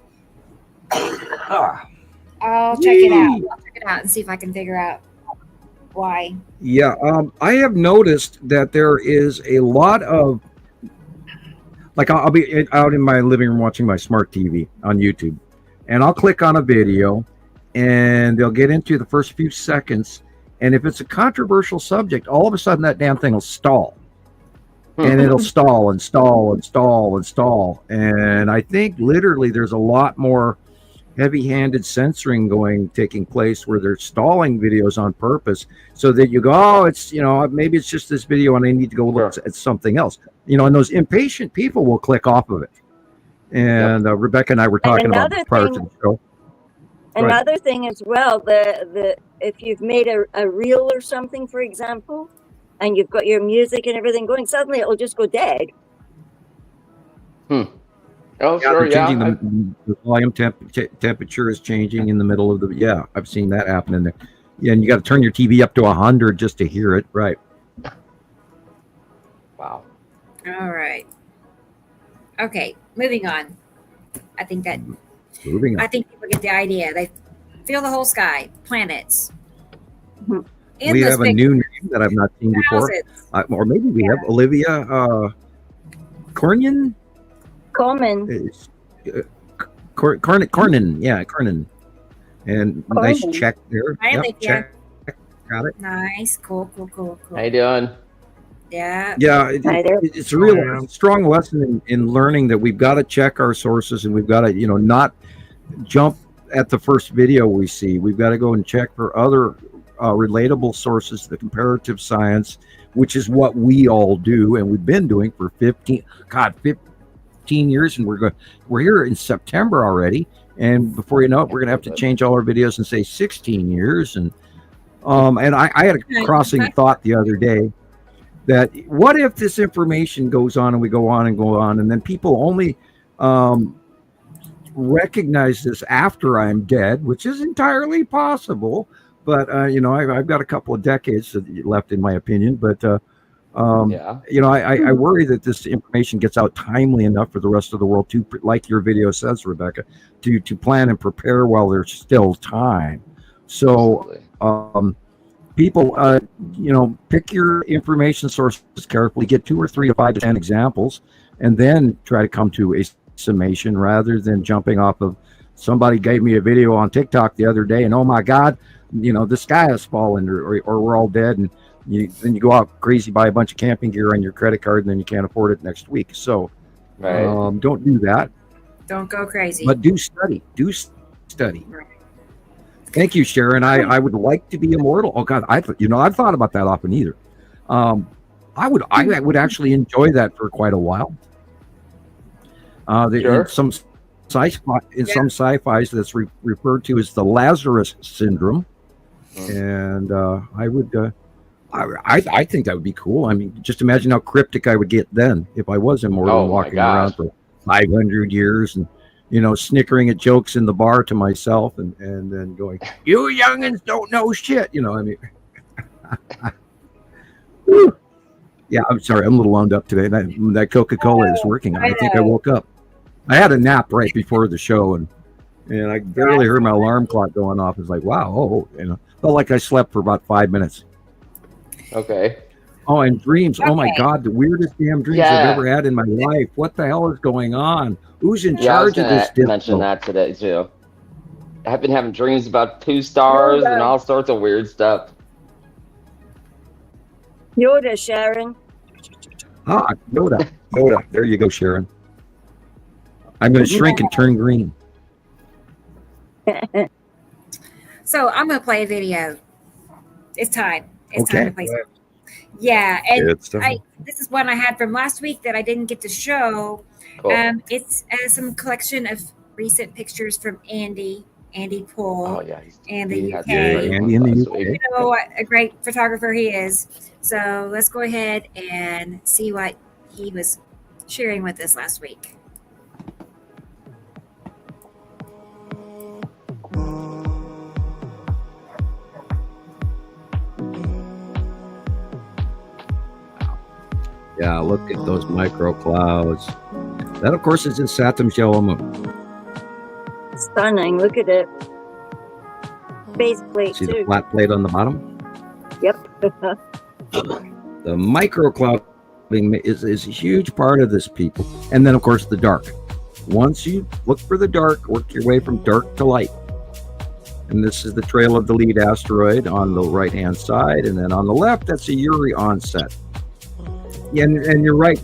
I'll check it out. I'll check it out and see if I can figure out why. Yeah, I have noticed that there is a lot of, like, I'll be out in my living room watching my smart TV on YouTube, and I'll click on a video, and they'll get into the first few seconds, and if it's a controversial subject, all of a sudden that damn thing will stall. And it'll stall and stall and stall and stall. And I think literally there's a lot more heavy-handed censoring taking place where they're stalling videos on purpose so that you go, it's, maybe it's just this video and I need to go look at something else. And those impatient people will click off of it. And Rebecca and I were talking about prior to the show. Another thing as well, the if you've made a reel or something, for example, and you've got your music and everything going, suddenly it'll just go dead. Oh, sure, changing the volume temperature is changing in the middle of the. Yeah, I've seen that happen in there. Yeah, and you got to turn your TV up to 100 just to hear it, right? Wow. All right. Okay, moving on. I think people get the idea. They feel the whole sky, planets. We have a new name that I've not seen before, or maybe we have Olivia Cornyn. Cornyn. Cornyn. And nice check there. Check. Got it. Nice. Cool. How you doing? Yeah. Yeah. It's a real strong lesson in learning that we've got to check our sources, and we've got to, not jump at the first video we see. We've got to go and check for other relatable sources, the comparative science, which is what we all do, and we've been doing for 15 years, and we're here in September already, and before you know it, we're gonna have to change all our videos and say 16 years. And I had a crossing thought the other day that what if this information goes on and we go on and then people only recognize this after I'm dead, which is entirely possible. But, I've got a couple of decades left, in my opinion. But, I worry that this information gets out timely enough for the rest of the world to, like your video says, Rebecca, to plan and prepare while there's still time. So people, pick your information sources carefully, get 2 or 3 to 5 to 10 examples, and then try to come to a summation rather than jumping off of somebody gave me a video on TikTok the other day and, oh my God, the sky has fallen or we're all dead. And then you go out crazy, buy a bunch of camping gear on your credit card, and then you can't afford it next week. So, Right. Don't do that, Don't go crazy. but do study. Do study. Right. Thank you, Sharon. I would like to be immortal. Oh God, I've thought about that often either. I would actually enjoy that for quite a while. Sure. In some sci-fis, that's referred to as the Lazarus syndrome, and I would. I think that would be cool. I mean, just imagine how cryptic I would get then if I was immortal Oh, and my walking around gosh. for 500 years and snickering at jokes in the bar to myself and then going, "You youngins don't know shit." I mean, whew. Yeah, I'm sorry, I'm a little wound up today. That Coca-Cola is working. I think I woke up. I had a nap right before the show, and I barely heard my alarm clock going off. It's like, wow, felt like I slept for about 5 minutes. Okay. Oh, and dreams. Oh my Okay. God, the weirdest damn dreams Yeah. I've ever had in my life. What the hell is going on? Who's in Yeah, I was charge of gonna this? mention disco? that today too. I've been having dreams about 2 stars and all sorts of weird stuff. Yoda, Sharon. Ah, Yoda. There you go, Sharon. I'm going to shrink and turn green. So I'm going to play a video. It's time. It's Okay. time to play something. Yeah, and Good stuff. this is one I had from last week that I didn't get to show. Cool. It's some collection of recent pictures from Andy Poole. Oh yeah, in the he had UK. some great Andy in the ones UK. last You week. know what a great photographer he is. So let's go ahead and see what he was sharing with us last week. Yeah, look at those micro clouds. That, of course, is in Saturn's yellow moon. Stunning. Look at it. Base plate, See the too. flat plate on the bottom? Yep. The microclouding is a huge part of this, people. And then, of course, the dark. Once you look for the dark, work your way from dark to light. And this is the trail of the lead asteroid on the right-hand side. And then on the left, that's a Uri onset. Yeah, and you're right,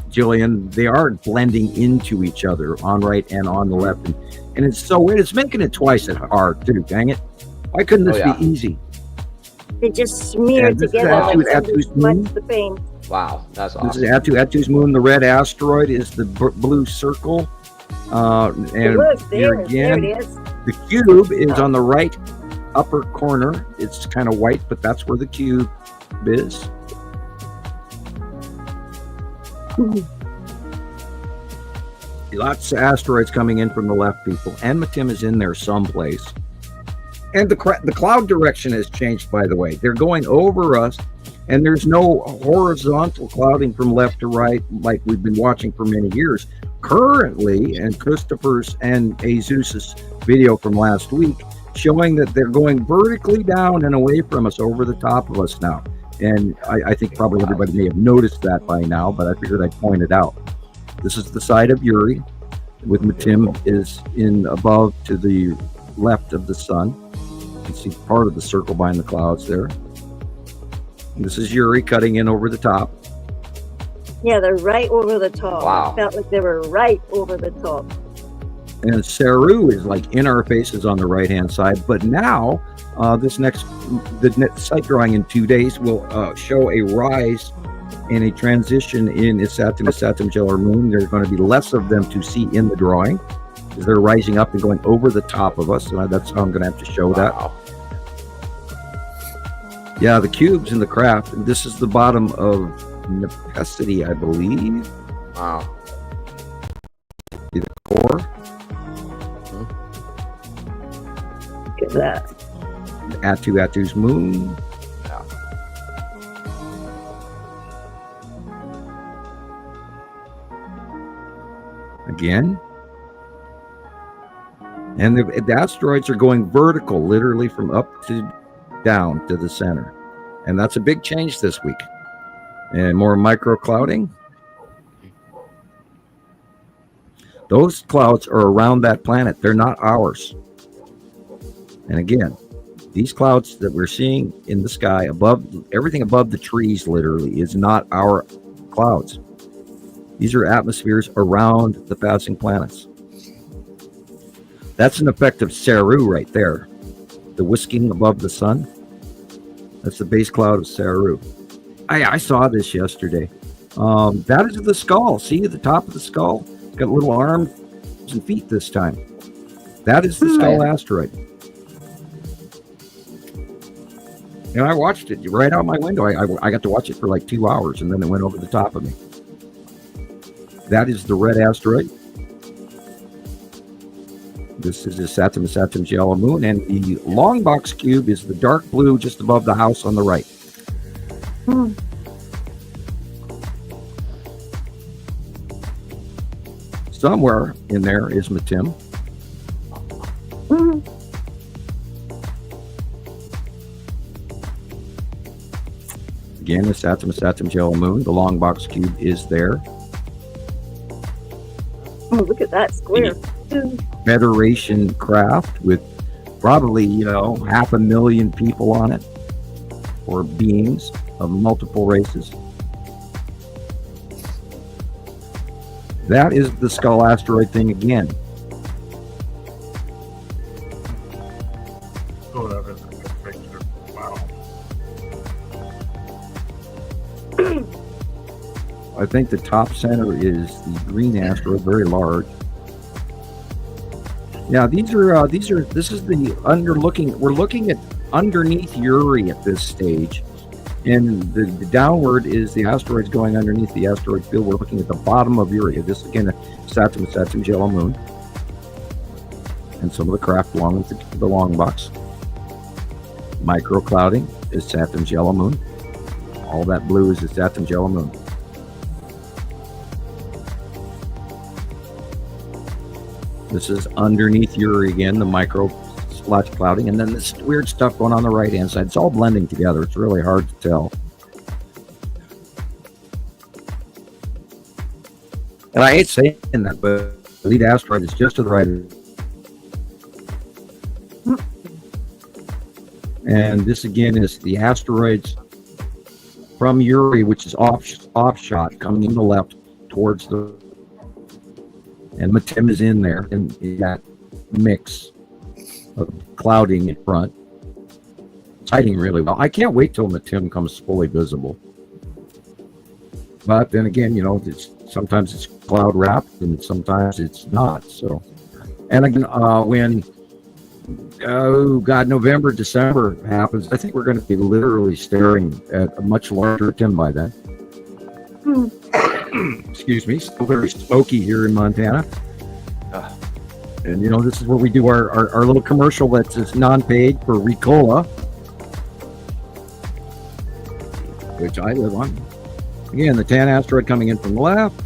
Gillian. They are blending into each other on right and on the left. And it's so weird. It's making it twice as hard, too. Dang it. Why couldn't this be easy? They just smear And this is together like Atu's much moon. the paint. Wow, that's This is awesome. Atu's moon. The red asteroid is the blue circle. And Look, here there again, it is. the cube is on the right upper corner. It's kind of white, but that's where the cube is. Lots of asteroids coming in from the left, people. And Matim is in there someplace. And the cloud direction has changed, by the way. They're going over us, and there's no horizontal clouding from left to right like we've been watching for many years. Currently, and Christopher's and Azusa's video from last week showing that they're going vertically down and away from us, over the top of us now. And I think probably everybody may have noticed that by now, but I figured I'd point it out. This is the side of Uri, with Matim is in above to the left of the sun. You can see part of the circle behind the clouds there. And this is Uri cutting in over the top. Yeah, they're right over the top. Wow. It felt like they were right over the top. And Saru is like in our faces on the right-hand side. But now, the next site drawing in 2 days will show a rise and a transition in Saturn yellow moon. There's going to be less of them to see in the drawing, because they're rising up and going over the top of us. So that's how I'm going to have to show that. Yeah, the cubes in the craft. And this is the bottom of Necessity, I believe. Wow. See the core. Look at that. Atu's moon. Again. And the asteroids are going vertical, literally from up to down to the center. And that's a big change this week. And more micro clouding. Those clouds are around that planet. They're not ours. And again, these clouds that we're seeing in the sky above, everything above the trees literally is not our clouds. These are atmospheres around the passing planets. That's an effect of Saru right there. The whisking above the sun. That's the base cloud of Saru. I saw this yesterday. That is the skull. See at the top of the skull? Got little arms and feet this time. That is the skull asteroid. And I watched it right out my window. I got to watch it for like 2 hours, and then it went over the top of me. That is the red asteroid. This is the Saturn's yellow moon, and the long box cube is the dark blue just above the house on the right. Somewhere in there is Matim. Again, the Saturn's yellow moon. The long box cube is there. Oh, look at that square. Federation craft with probably, 500,000 people on it, or beings of multiple races. That is the skull asteroid thing again. Oh, that is a good picture. Wow. I think the top center is the green asteroid, very large. Yeah, this is the we're looking at underneath Uri at this stage. And the downward is the asteroids going underneath the asteroid field. We're looking at the bottom of Uri. This again, Saturn's yellow moon. And some of the craft belong with the long box. Microclouding is Saturn's yellow moon. All that blue is the Saturn's yellow moon. This is underneath Uri again, the micro splotch clouding, and then this weird stuff going on the right hand side. It's all blending together. It's really hard to tell. And I hate saying that, but the lead asteroid is just to the right. And this again is the asteroids from Uri, which is offshot, coming in the left towards the. And Matim is in there in that mix of clouding in front. It's hiding really well. I can't wait till Matim comes fully visible. But then again, sometimes it's cloud wrapped and sometimes it's not. So, and again, when November, December happens, I think we're going to be literally staring at a much larger Matim by then. Excuse me, still very smoky here in Montana. And this is where we do our little commercial that's non-paid for Ricola, which I live on. Again, the tan asteroid coming in from the left.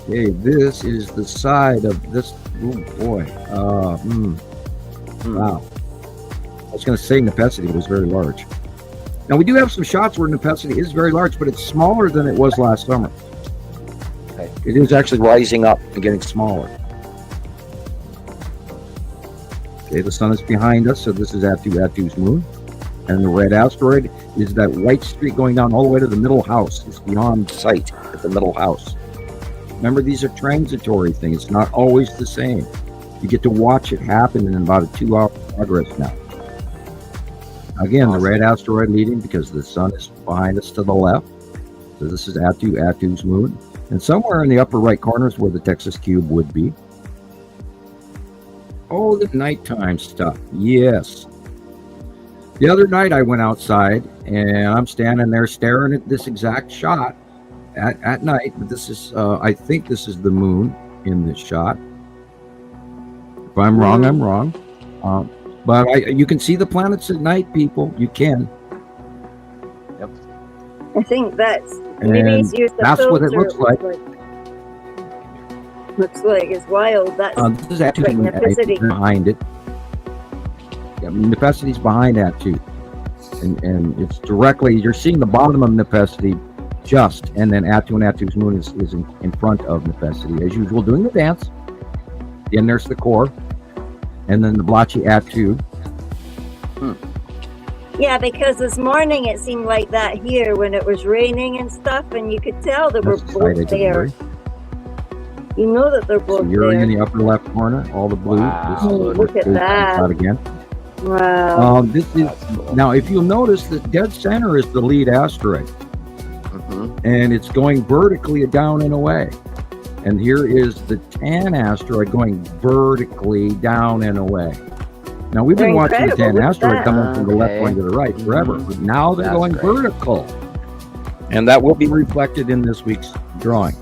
Okay, this is the side of this. Oh boy. Wow. I was going to say Nepesity, but it was very large. Now, we do have some shots where Nepesity is very large, but it's smaller than it was last summer. Okay. It is actually rising up and getting smaller. Okay, the sun is behind us, so this is Atu's moon. And the red asteroid is that white streak going down all the way to the middle house. It's beyond sight at the middle house. Remember, these are transitory things. It's not always the same. You get to watch it happen in about a 2-hour progress now. Again, the red asteroid leading because the sun is behind us to the left. So this is Atu's moon. And somewhere in the upper right corner is where the Texas cube would be. Oh, the nighttime stuff. Yes. The other night I went outside and I'm standing there staring at this exact shot at night. But this is, I think this is the moon in this shot. If I'm wrong, I'm wrong. But you can see the planets at night, people. You can. Yep. I think that's what it looks like. Looks like it's wild. That's this is actually Nepesity behind it. Yeah, Nepesity's behind that too, and it's directly. You're seeing the bottom of Nepesity, and then Atu's moon is in front of Nepesity as usual, doing the dance. Then there's the core. And then the blotchy Atu. Yeah, because this morning it seemed like that here when it was raining and stuff, and you could tell they were That's both exciting, there. Yuri. You know that they're So both Yuri there. in the upper left corner, all the blue. Wow. This is Look at that. Out again. Wow. This is Cool. now. If you'll notice, the dead center is the lead asteroid, and it's going vertically down and away. And here is the tan asteroid going vertically down and away. Now we've been They're watching the tan incredible. Look at asteroid that. coming from the left Okay. one to the right forever, but now they're That's going great. vertical, and that will be reflected in this week's drawing.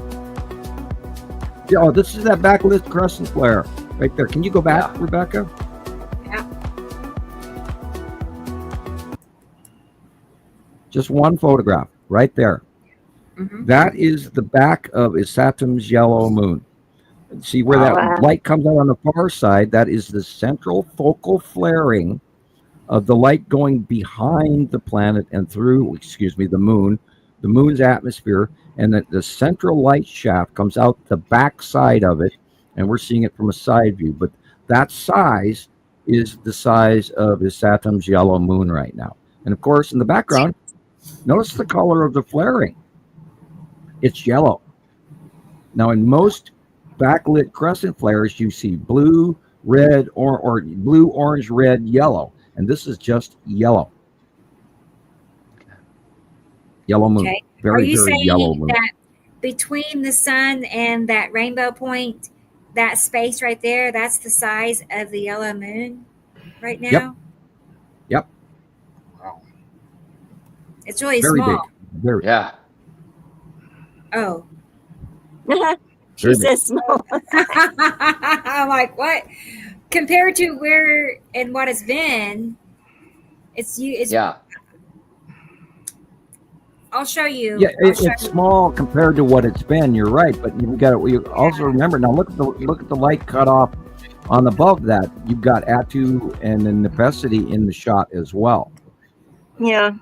Oh, this is that backlit crescent flare right there. Can you go back, Yeah. Rebecca? Yeah. Just one photograph right there. Mhm. That is the back of Saturn's yellow moon. See where Wow. that light comes out on the far side? That is the central focal flaring of the light going behind the planet and through, the moon's atmosphere, and the central light shaft comes out the back side of it, and we're seeing it from a side view. But that size is the size of Saturn's yellow moon right now. And of course, in the background, notice the color of the flaring. It's yellow. Now, in most backlit crescent flares, you see blue, red, or blue, orange, red, yellow. And this is just yellow. Yellow moon. Okay. Are Very, you very yellow saying moon. that between the sun and that rainbow point, that space right there, that's the size of the yellow moon right now? Yep. Wow. It's really Very small. big. Very, Yeah. Oh. She Very big. says small. I'm like, what? Compared to where and what it's been, it's Yeah. I'll show you. Yeah, I'll show it's you. small compared to what it's been. You're right, but you've got to. You also remember now. Look at the light cut off on above that. You've got Atu and the Nepacity in the shot as well. Yeah.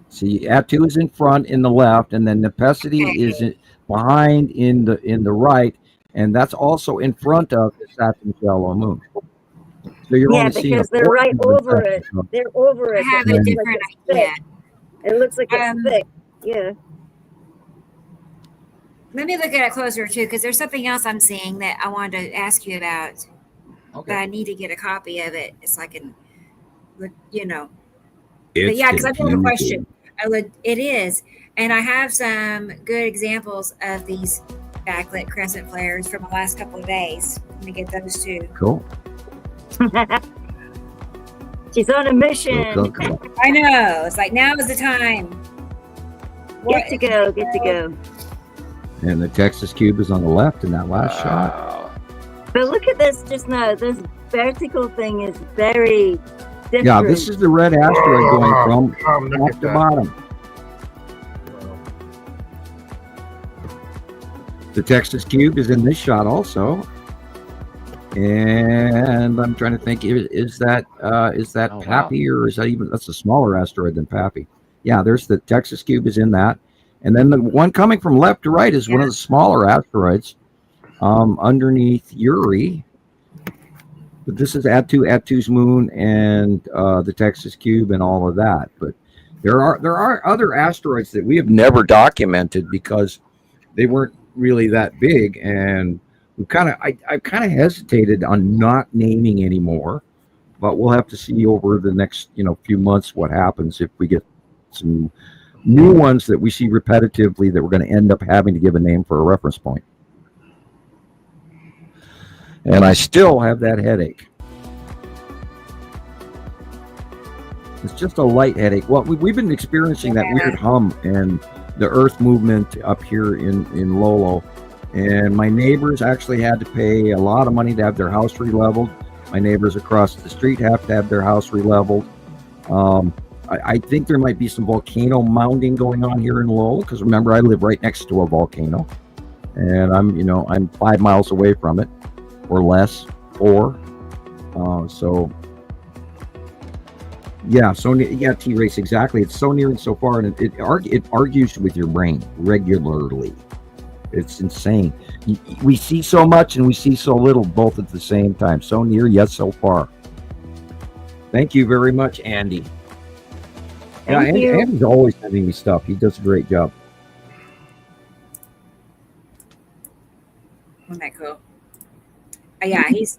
See, Atu is in front in the left, and then Nepacity is behind in the right, and that's also in front of the Saturn's yellow moon. So you're Yeah, only seeing because a they're right portion of over the it. They're over I it. have It a looks different like it's idea. thick. It looks like it's thick. Yeah. Let me look at it closer too, because there's something else I'm seeing that I wanted to ask you about. But I need to get a copy of it. It's like an, you know. But yeah, because I do have a question. It is, and I have some good examples of these backlit crescent flares from the last couple of days. Let me get those too. Cool. She's on a mission. Cool. I know. It's like now is the time. Get to go. Get to go. And the Texas cube is on the left in that last shot. Wow. But look at this just now. This vertical thing is very different. Yeah, this is the red asteroid going from Look top at to that. bottom. The Texas cube is in this shot also. And I'm trying to think, is that Oh, Pappy, or is that that's a smaller asteroid than Pappy? Yeah, there's the Texas cube is in that. And then the one coming from left to right is one of the smaller asteroids underneath Uri. But this is Atu's moon and the Texas cube and all of that. But there are other asteroids that we have never documented because they weren't really that big, and I've kind of hesitated on not naming anymore, but we'll have to see over the next few months what happens if we get some new ones that we see repetitively that we're going to end up having to give a name for a reference point. And I still have that headache. It's just a light headache. Well, we've been experiencing that weird hum and the earth movement up here in Lolo. And my neighbors actually had to pay a lot of money to have their house re-leveled. My neighbors across the street have to have their house re-leveled. I think there might be some volcano mounding going on here in Lowell, because remember, I live right next to a volcano, and I'm 5 miles away from it, or less, 4. So T-Race, exactly. It's so near and so far, and it argues with your brain regularly. It's insane. We see so much and we see so little, both at the same time. So near yet so far. Thank you very much, Andy. Thank you. Andy's always sending me stuff. He does a great job. Isn't that cool? Yeah, he's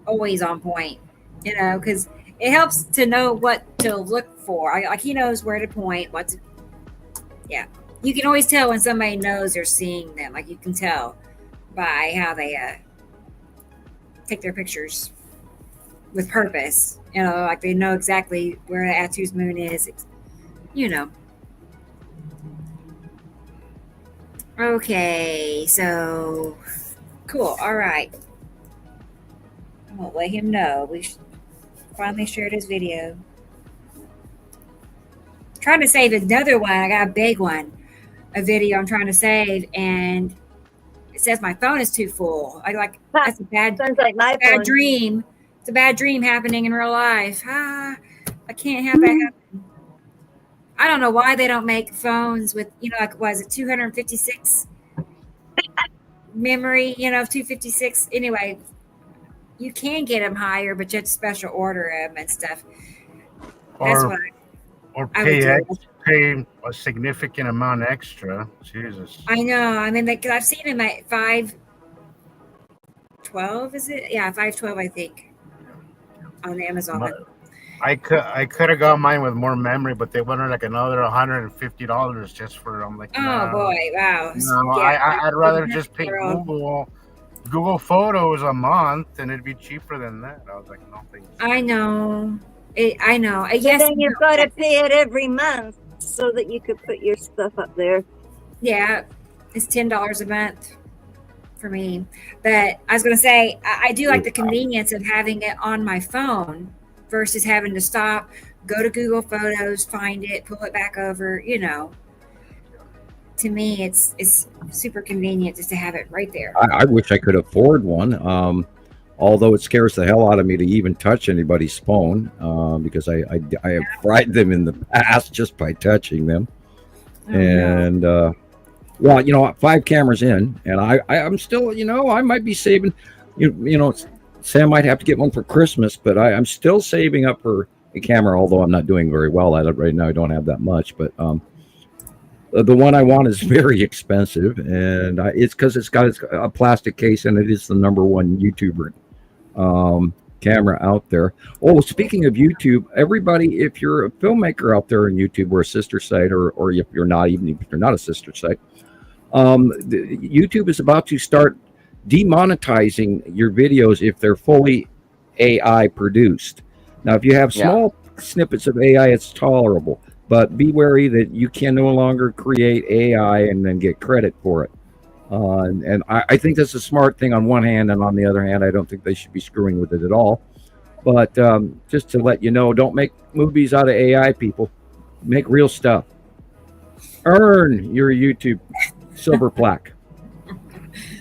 always on point, because it helps to know what to look for. Like he knows where to point, yeah. You can always tell when somebody knows they're seeing them. Like you can tell by how they take their pictures with purpose. Like they know exactly where the Atu's moon is. Okay, so cool. All right. I'm gonna let him know we finally shared his video. Trying to save another one. I got a big one, a video I'm trying to save, and it says my phone is too full. That's a bad, Sounds like my bad phone. dream. It's a bad dream happening in real life. I can't have that happen. I don't know why they don't make phones with, was it 256 memory, 256. Anyway, you can get them higher, but you have to special order them and stuff. That's what or I would do. pay a significant amount extra. Jesus. I know. I mean, because I've seen them at 512, is it? Yeah, 512, I think, on the Amazon. I could have got mine with more memory, but they wanted like another $150 just for. I'm like, oh boy, wow. No, Yeah, I'd rather just pay Google Photos a month, and it'd be cheaper than that. I was like, no, thanks. I know. I know. But Yes, then you've got to pay it every month so that you could put your stuff up there. yeah, it's $10 a month for me. But I was going to say, I do like the convenience of having it on my phone versus having to stop, go to Google Photos, find it, pull it back over. To me, it's super convenient just to have it right there. I wish I could afford one. Although it scares the hell out of me to even touch anybody's phone, because I have fried them in the past just by touching them. And well, 5 cameras in, and I'm still, I might be saving. Sam might have to get one for Christmas, but I'm still saving up for a camera. Although I'm not doing very well at it right now, I don't have that much. But the one I want is very expensive, and it's because it's got a plastic case, and it is the #1 YouTuber camera out there. Oh, speaking of YouTube, everybody, if you're a filmmaker out there on YouTube or a sister site, or if you're not, even if you're not a sister site, YouTube is about to start demonetizing your videos if they're fully AI produced. Now, if you have small snippets of AI, it's tolerable, but be wary that you can no longer create AI and then get credit for it. And I think that's a smart thing on one hand, and on the other hand, I don't think they should be screwing with it at all. But just to let you know, don't make movies out of AI, people. Make real stuff. Earn your YouTube silver plaque.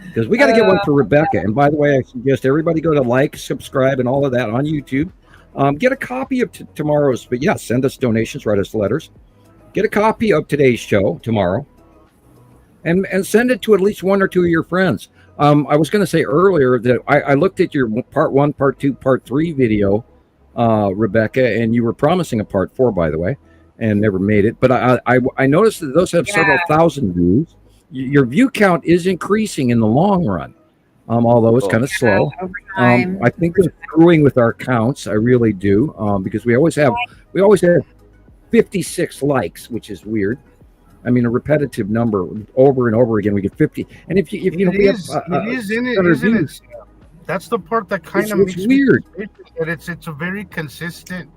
Because we got to get one for Rebecca. And by the way, I suggest everybody go to like, subscribe, and all of that on YouTube. Get a copy of tomorrow's, but send us donations, write us letters. Get a copy of today's show tomorrow. And send it to at least 1 or 2 of your friends. I was going to say earlier that I looked at your part 1, part 2, part 3 video, Rebecca, and you were promising a part 4, by the way, and never made it. But I noticed that those have several thousand views. Your view count is increasing in the long run, although it's kind of slow. I think they're screwing with our counts. I really do, because we always have 56 likes, which is weird. I mean, a repetitive number over and over again. We get 50, and if that's the part that kind of makes weird. That it's a very consistent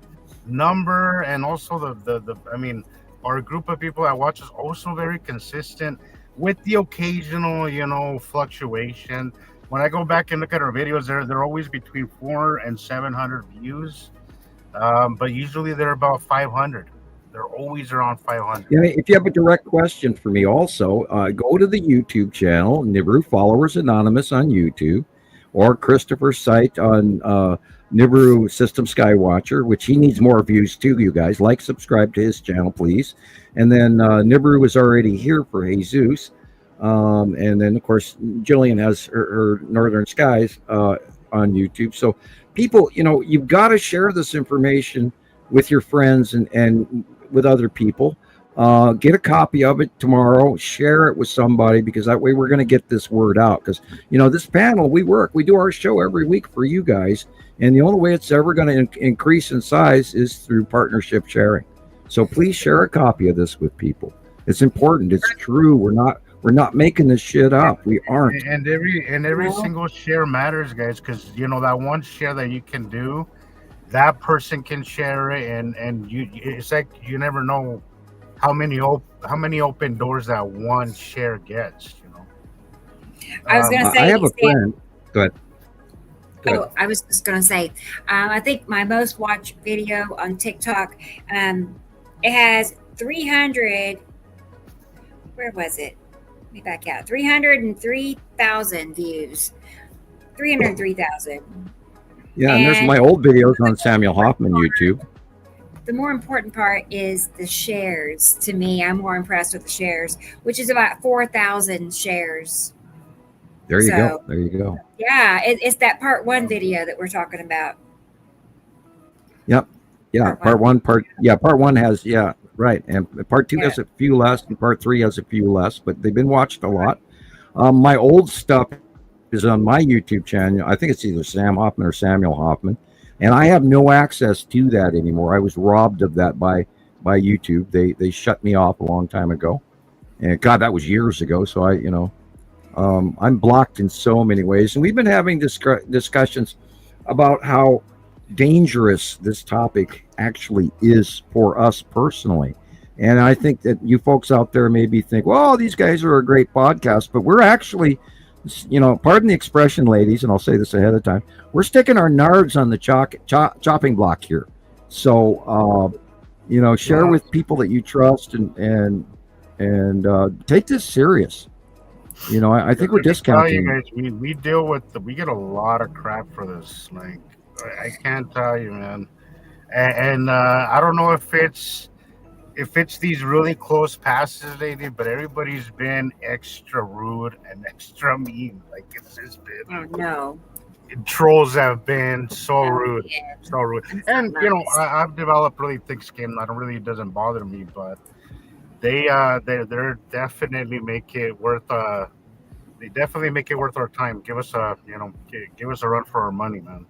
number, and also the I mean, our group of people that watch is also very consistent with the occasional fluctuation. When I go back and look at our videos, they're always between 400 and 700 views, but usually they're about 500. They're always around 500. Yeah, if you have a direct question for me, also go to the YouTube channel, Nibiru Followers Anonymous on YouTube, or Christopher's site on Nibiru System Skywatcher, which he needs more views too. You guys like, subscribe to his channel, please. And then Nibiru is already here for Jesus, and then of course Gillian has her Northern Skies on YouTube. So people, you've got to share this information with your friends and with other people. Get a copy of it tomorrow, share it with somebody, because that way we're going to get this word out. Because, this panel, we do our show every week for you guys. And the only way it's ever going to increase in size is through partnership sharing. So please share a copy of this with people. It's important. It's true. We're not making this shit up. We aren't. And every single share matters, guys, because that one share that you can do, that person can share it, and it's like you never know how many open doors that one share gets. I was going to say, I have a friend. Go ahead. Oh, I was just going to say, I think my most watched video on TikTok, it has 300. Where was it? Let me back out. 303,000 views. 303,000. Yeah, and there's my old videos on Samuel Hofman YouTube. The more important part is the shares. To me, I'm more impressed with the shares, which is about 4,000 shares. There you go. Yeah, it's that part 1 video that we're talking about. Yep. Yeah, part one has, right. And part 2 has a few less, and part 3 has a few less, but they've been watched a lot. My old stuff is on my YouTube channel. I think it's either Sam Hofman or Samuel Hofman. And I have no access to that anymore. I was robbed of that by YouTube. They shut me off a long time ago. And God, that was years ago. So I'm blocked in so many ways. And we've been having discussions about how dangerous this topic actually is for us personally. And I think that you folks out there maybe think, well, these guys are a great podcast, but we're actually, pardon the expression, ladies, and I'll say this ahead of time, we're sticking our nards on the chopping block here. So, share with people that you trust and take this serious. I think we're discounting. You guys, we deal with we get a lot of crap for this. Like, I can't tell you, man. And I don't know if it's these really close passes lately, but everybody's been extra rude and extra mean. Like, it's just been. Oh no. Trolls have been so rude, yeah. so rude. And I've developed really thick skin. That really doesn't bother me, but they're definitely make it worth they definitely make it worth our time. Give us a run for our money, man.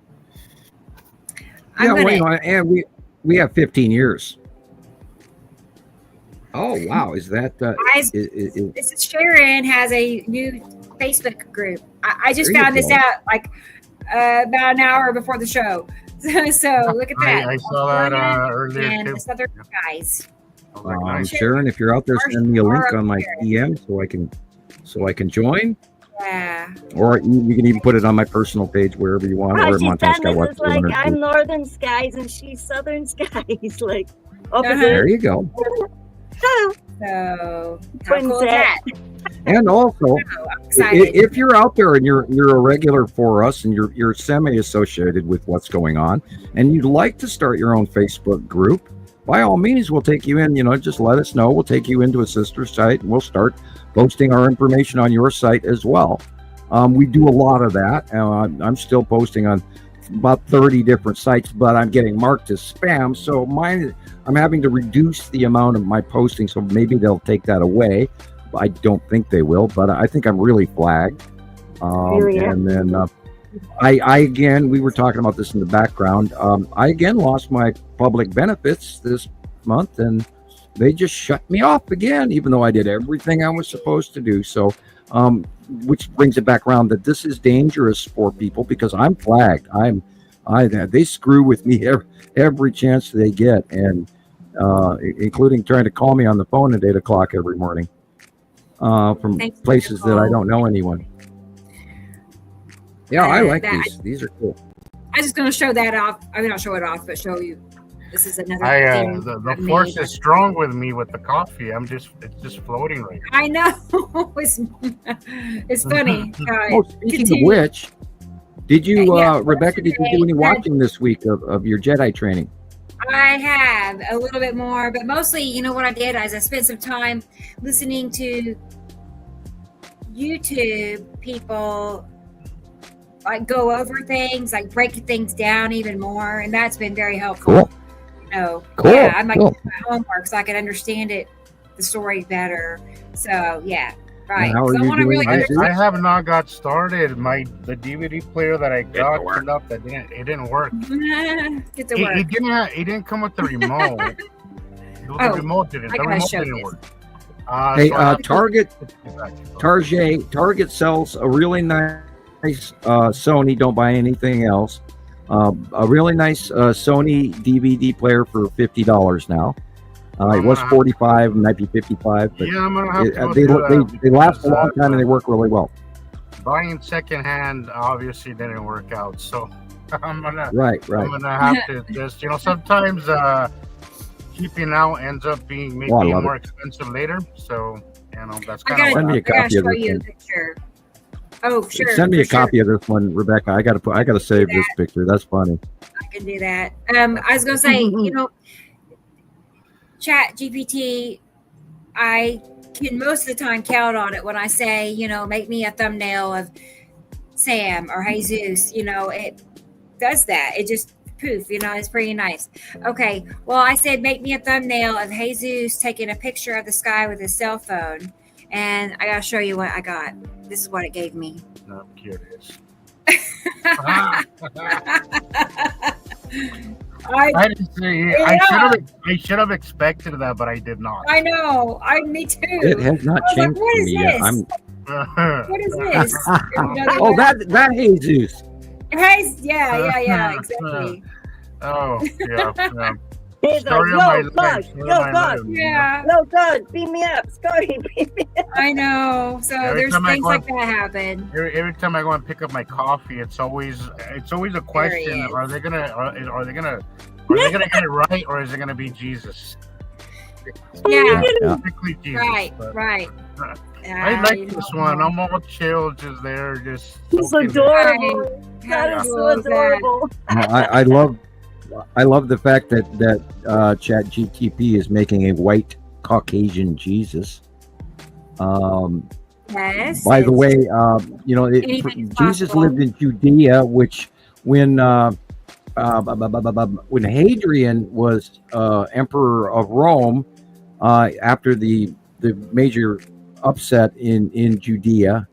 And we have 15 years. Oh wow, is that this is Sharon has a new Facebook group. I just found this out like about an hour before the show. So look at that. I saw that earlier and too. this other guys. Sharon, if you're out there, send me a link on my DM so I can join. Yeah. Or you can even put it on my personal page wherever you want. Or She's done this is like I'm Northern Skies and she's Southern Skies, like opposite. There you go. So how cool is that? And also, if you're out there and you're a regular for us and you're semi-associated with what's going on, and you'd like to start your own Facebook group, by all means, we'll take you in. Just let us know. We'll take you into a sister site, and we'll start posting our information on your site as well. We do a lot of that. I'm still posting on about 30 different sites, but I'm getting marked as spam. So I'm having to reduce the amount of my posting. So maybe they'll take that away. I don't think they will, but I think I'm really flagged. And then I again, we were talking about this in the background. I again lost my public benefits this month, and they just shut me off again, even though I did everything I was supposed to do. So, which brings it back around that this is dangerous for people because I'm flagged. They screw with me every chance they get, and including trying to call me on the phone at 8 o'clock every morning from places that I don't know anyone. Yeah, I like these. These are cool. I'm just going to show that off. I mean, not show it off, but show you. This is another thing. The force is strong with me with the coffee. It's just floating right now. I know. It's funny. Speaking of which, did you, Rebecca, did you do any watching this week of your Jedi training? I have a little bit more, but mostly, what I did is I spent some time listening to YouTube people like go over things, like break things down even more, and that's been very helpful. Cool. So Cool. yeah, I'm like Cool. my homework so I can understand the story better. So yeah, right. how are So I you want to doing, really Isaac? understand. I have not got started. The DVD player that I got turned up that didn't work. Get to work. It didn't come with the remote. The Oh, remote didn't. I The gotta remote show didn't this. work. Hey, So I- Target sells a really nice Sony. Don't buy anything else. A really nice Sony DVD player for $50 now. It was 45, might be 55, but yeah, I'm gonna have to go they through that they last a because, long time and they work really well. Buying secondhand obviously didn't work out, so I'm gonna Right. I'm gonna have to just sometimes keeping out ends up being maybe I love more expensive later. So that's I kind gotta, Send me a I gotta copy of show this you a one. picture. Oh, sure. Send me a for sure. copy of this one, Rebecca. I gotta save this picture. That's funny. I can do that. I was gonna say, Chat GPT, I can most of the time count on it when I say, make me a thumbnail of Sam or Jesus. It does that. It just poof. It's pretty nice. Okay. Well, I said make me a thumbnail of Jesus taking a picture of the sky with his cell phone, and I gotta show you what I got. This is what it gave me. I'm curious. I didn't see. I should have expected that, but I did not. I know. Me too. It has not I was like, changed what for is me yet. this? What is this? Oh, that Jesus. Hey, yeah, exactly. Oh, yeah. He's Story like, of my life. yo, God, Yeah, no, God, beat me up, Scotty, beat me up. I know. So Every there's time I things go like that happen. Every time I go and pick up my coffee, it's always a question: is. are they gonna get it right, or is it gonna be Jesus? Yeah, Typically Jesus, right, but right. I like this one. I'm all chill, just there, just. He's soaking it. adorable. How That is cool so is that? adorable. I love the fact that Chat GTP is making a white Caucasian Jesus. Yes. By the way, Anything is Jesus possible. lived in Judea, which when Hadrian was emperor of Rome, after the major upset in Judea,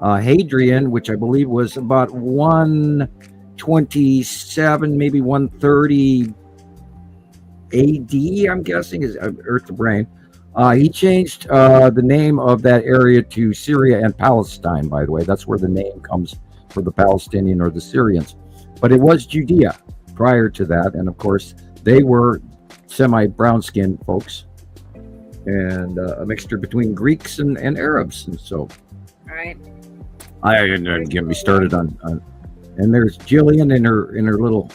Hadrian, which I believe was about 127, maybe 130 AD, I'm guessing, is Earth the Brain. He changed the name of that area to Syria and Palestine, by the way. That's where the name comes for the Palestinian or the Syrians. But it was Judea prior to that. And of course, they were semi-brown skinned folks and a mixture between Greeks and Arabs. And so Right. I didn't get me started on and there's Gillian in her little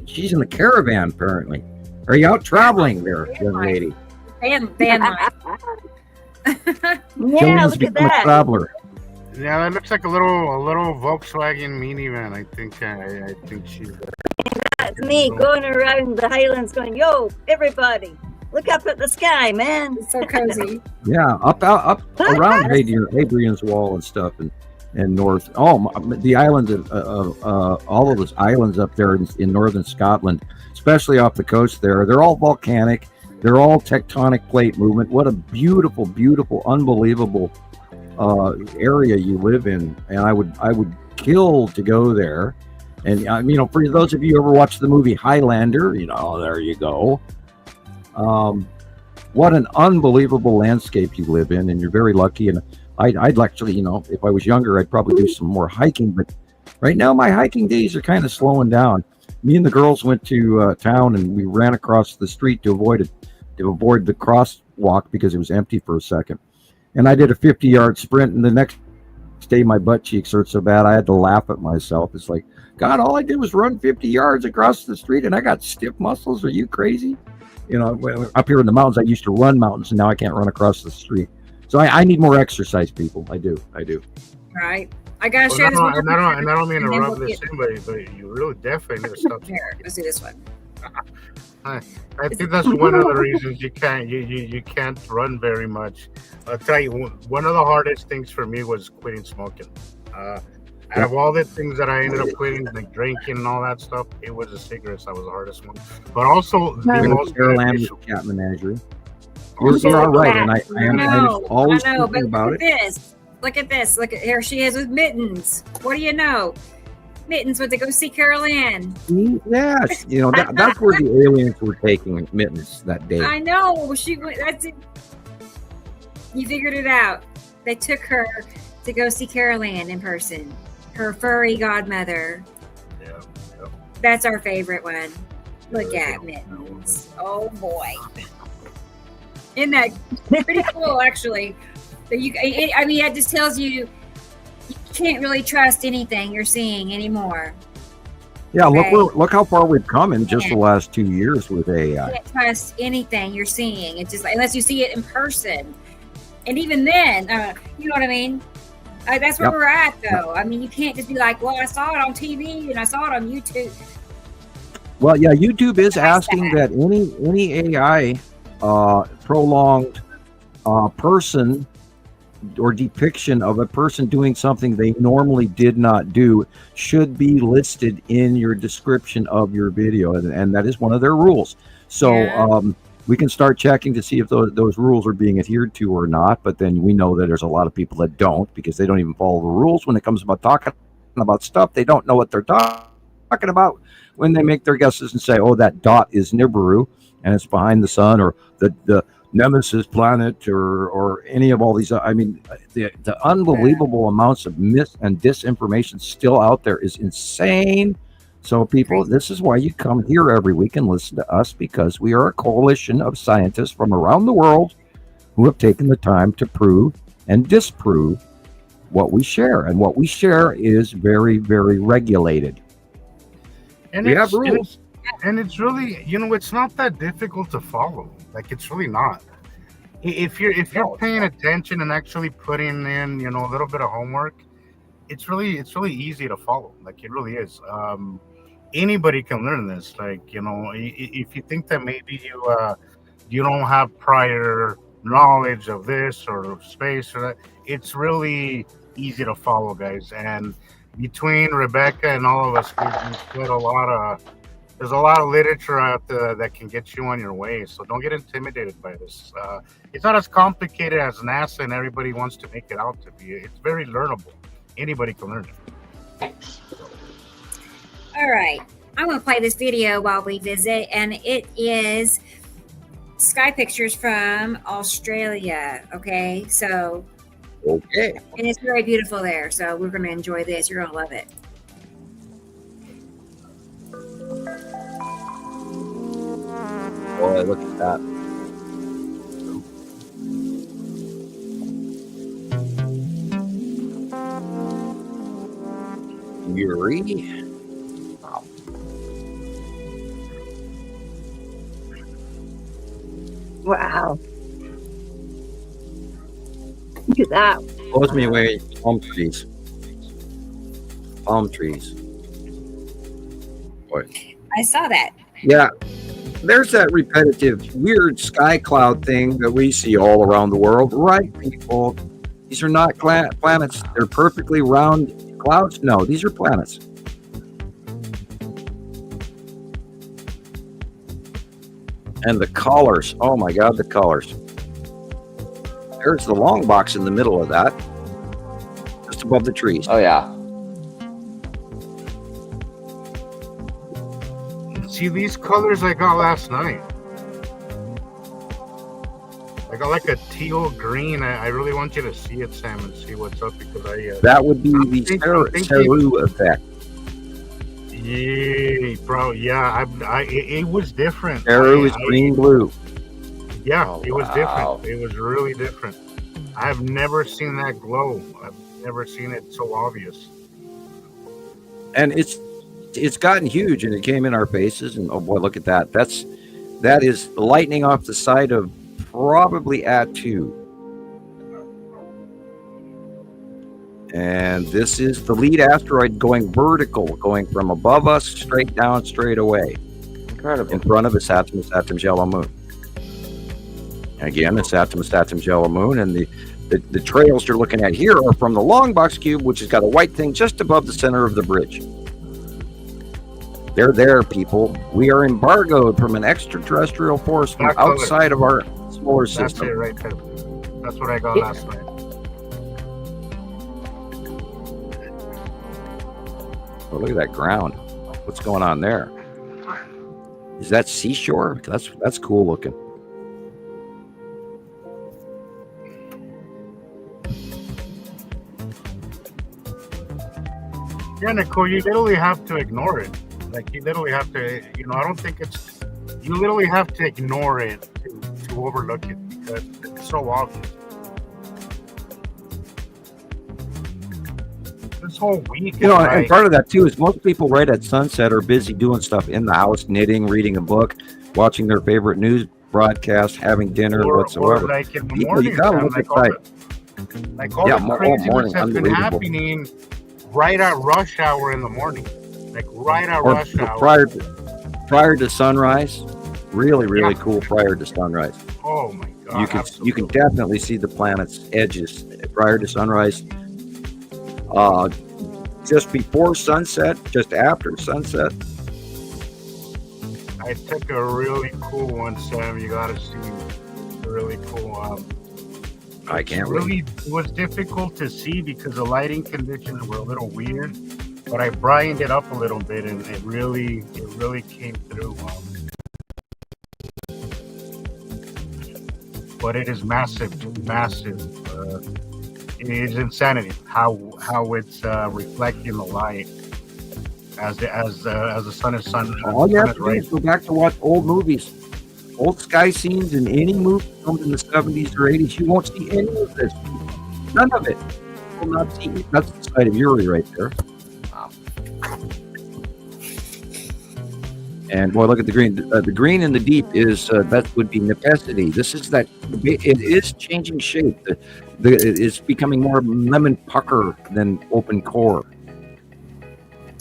she's in the caravan apparently. Are you out traveling there, young lady? Van life. Yeah, Gillian's look at become a that. traveler. Yeah, that looks like a little Volkswagen minivan. I think she's. That's me going around the Highlands going, yo, everybody, look up at the sky, man. It's so cozy. Yeah, up around Hadrian's Wall and stuff, and north. Oh, the islands of all of those islands up there in northern Scotland, especially off the coast there. They're all volcanic. They're all tectonic plate movement. What a beautiful, beautiful, unbelievable area you live in, and I would kill to go there. And for those of you who ever watched the movie Highlander, there you go. What an unbelievable landscape you live in, and you're very lucky. And I'd actually, if I was younger, I'd probably do some more hiking. But right now, my hiking days are kind of slowing down. Me and the girls went to town, and we ran across the street to avoid the crosswalk because it was empty for a second. And I did a 50-yard sprint, and the next day my butt cheeks hurt so bad I had to laugh at myself. It's like, God, all I did was run 50 yards across the street, and I got stiff muscles. Are you crazy? Up here in the mountains, I used to run mountains, and now I can't run across the street. So I need more exercise, people. I do. Right. I gotta share this And one. I don't mean to And then rub we'll this in, but you really definitely need to stop. Here, let's do this one. I think that's one of the reasons you can't run very much. I'll tell you, one of the hardest things for me was quitting smoking. Out of all the things that I ended up quitting, like drinking and all that stuff, it was the cigarettes that was the hardest one. But also the most Caroline beneficial. cat menagerie. Also You're all the right, cat. and I am always thinking about it. Look at this. Look at here she is with mittens. What do you know? Mittens went to go see Carol Ann. Yes, that's where the aliens were taking Mittens that day. I know. She went. That's it. You figured it out. They took her to go see Carol Ann in person. Her furry godmother. Yeah. That's our favorite one. Look at Mittens. Oh boy. Isn't that pretty cool, actually? That it just tells you can't really trust anything you're seeing anymore. Yeah, Okay. look how far we've come in just the last 2 years with AI. You can't trust anything you're seeing. It's just unless you see it in person, and even then, you know what I mean. That's where we're at, though. I mean, you can't just be like, "Well, I saw it on TV and I saw it on YouTube." Well, yeah, YouTube is asking that any AI prolonged person or depiction of a person doing something they normally did not do should be listed in your description of your video, and that is one of their rules. So we can start checking to see if those rules are being adhered to or not, but then we know that there's a lot of people that don't, because they don't even follow the rules when it comes about talking about stuff. They don't know what they're talking about when they make their guesses and say, oh, that dot is Nibiru and it's behind the sun, or the Nemesis planet, or any of all these. I mean, the unbelievable amounts of mis and disinformation still out there is insane. So people, this is why you come here every week and listen to us, because we are a coalition of scientists from around the world who have taken the time to prove and disprove what we share. And what we share is very, very regulated. And we have rules. And it's really, it's not that difficult to follow. Like, it's really not. If you're paying attention and actually putting in, a little bit of homework, it's really easy to follow. Like, it really is. Anybody can learn this. Like, if you think that maybe you don't have prior knowledge of this or space or that, it's really easy to follow, guys. And between Rebecca and all of us, we've put there's a lot of literature out there that can get you on your way. So don't get intimidated by this. It's not as complicated as NASA and everybody wants to make it out to be. It's very learnable. Anybody can learn it. All right. I'm going to play this video while we visit, and it is sky pictures from Australia. Okay. So. Okay. And it's very beautiful there. So we're going to enjoy this. You're going to love it. Boy, look at that. Yuri. Wow. Look at that. Blows me away. Palm trees. Palm trees. Boy. I saw that. Yeah. There's that repetitive, weird sky cloud thing that we see all around the world. Right, people? These are not planets. They're perfectly round clouds. No, these are planets. And the colors. Oh, my God, the colors. There's the long box in the middle of that. Just above the trees. Oh, yeah. See, these colors I got last night. I got like a teal green. I really want you to see it, Sam, and see what's up, because that would be the Saru effect. Yeah, bro. Yeah, it was different. Saru is green blue. Yeah, it was different. It was really different. I've never seen that glow. I've never seen it so obvious. And it's gotten huge, and it came in our faces, and oh boy, look at that. That is lightning off the side of probably Atu. And this is the lead asteroid going vertical, going from above us straight down, straight away. Incredible. In front of us, Saturn's yellow moon. Again, it's Saturn's yellow moon, and The trails you're looking at here are from the long box cube, which has got a white thing just above the center of the bridge. They're there, people. We are embargoed from an extraterrestrial force from outside of our solar system. That's it right there. That's what I got last night. Oh, look at that ground. What's going on there? Is that seashore? That's cool looking. Yeah, Nicole, you literally have to ignore it. Like, you literally have to, I don't think it's, you literally have to ignore it to overlook it because it's so obvious. This whole week, and part of that too is most people right at sunset are busy doing stuff in the house, knitting, reading a book, watching their favorite news broadcast, having dinner, whatsoever. Or like in the People, morning, you gotta look outside. All the craziness has been happening right at rush hour in the morning. Like right at rush hour. Prior to sunrise. Really cool prior to sunrise. Oh my god. You can definitely see the planet's edges prior to sunrise. Just before sunset, just after sunset. I took a really cool one, Sam. You gotta see a really cool. I can't really. It was difficult to see because the lighting conditions were a little weird, but I brightened it up a little bit, and it really came through. But it is massive. It is insanity how it's reflecting the light as the sun is all you have to do is go back to watch old movies, old sky scenes in any movie filmed in the 70s or 80s. You won't see any of this. None of it. You will not see it. That's the side of Uri right there. And boy, look at the green. The green in the deep is that would be necessity. This is that. It is changing shape. It's becoming more lemon pucker than open core,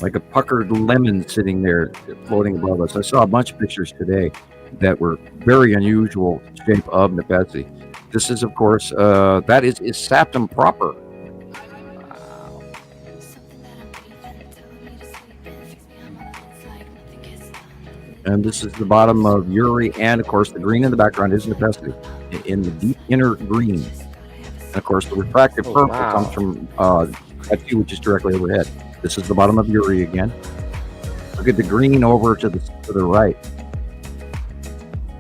like a puckered lemon sitting there floating above us. I saw a bunch of pictures today that were very unusual shape of necessity. This is, of course, that is Saptum proper. And this is the bottom of Uri, and of course the green in the background is necessity in the deep inner green. And of course the refractive purple comes from Q, which is directly overhead. This is the bottom of Uri again. Look at the green over to the right.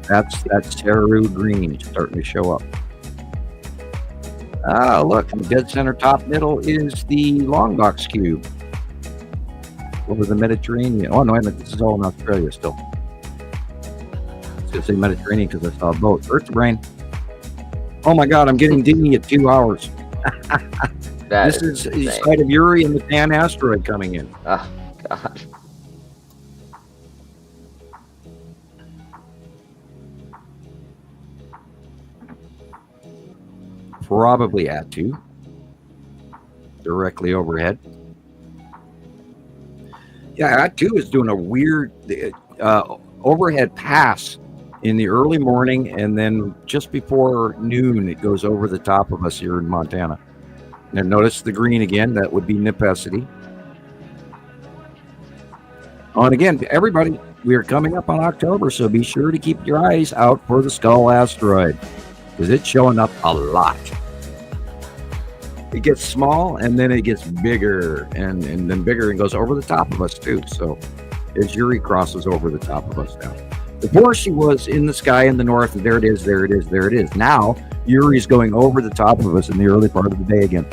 That's Teru green starting to show up. Look, in the dead center top middle is the long box cube over the Mediterranean. Oh no, wait a minute, this is all in Australia still. I was going to say Mediterranean because I saw a boat. Earth brain. Oh my God, I'm getting dinghy at 2 hours. This is the site of Uri and the Pan asteroid coming in. Oh, God. Probably Atu. Directly overhead. Yeah, Atu is doing a weird overhead pass in the early morning, and then just before noon, it goes over the top of us here in Montana. And notice the green again. That would be necessity. Oh, and again, everybody, we are coming up on October, so be sure to keep your eyes out for the Skull asteroid because it's showing up a lot. It gets small, and then it gets bigger, and then bigger, and goes over the top of us too. So as Uri crosses over the top of us now. Before she was in the sky in the north, and there it is, there it is, there it is. Now Uri's going over the top of us in the early part of the day again.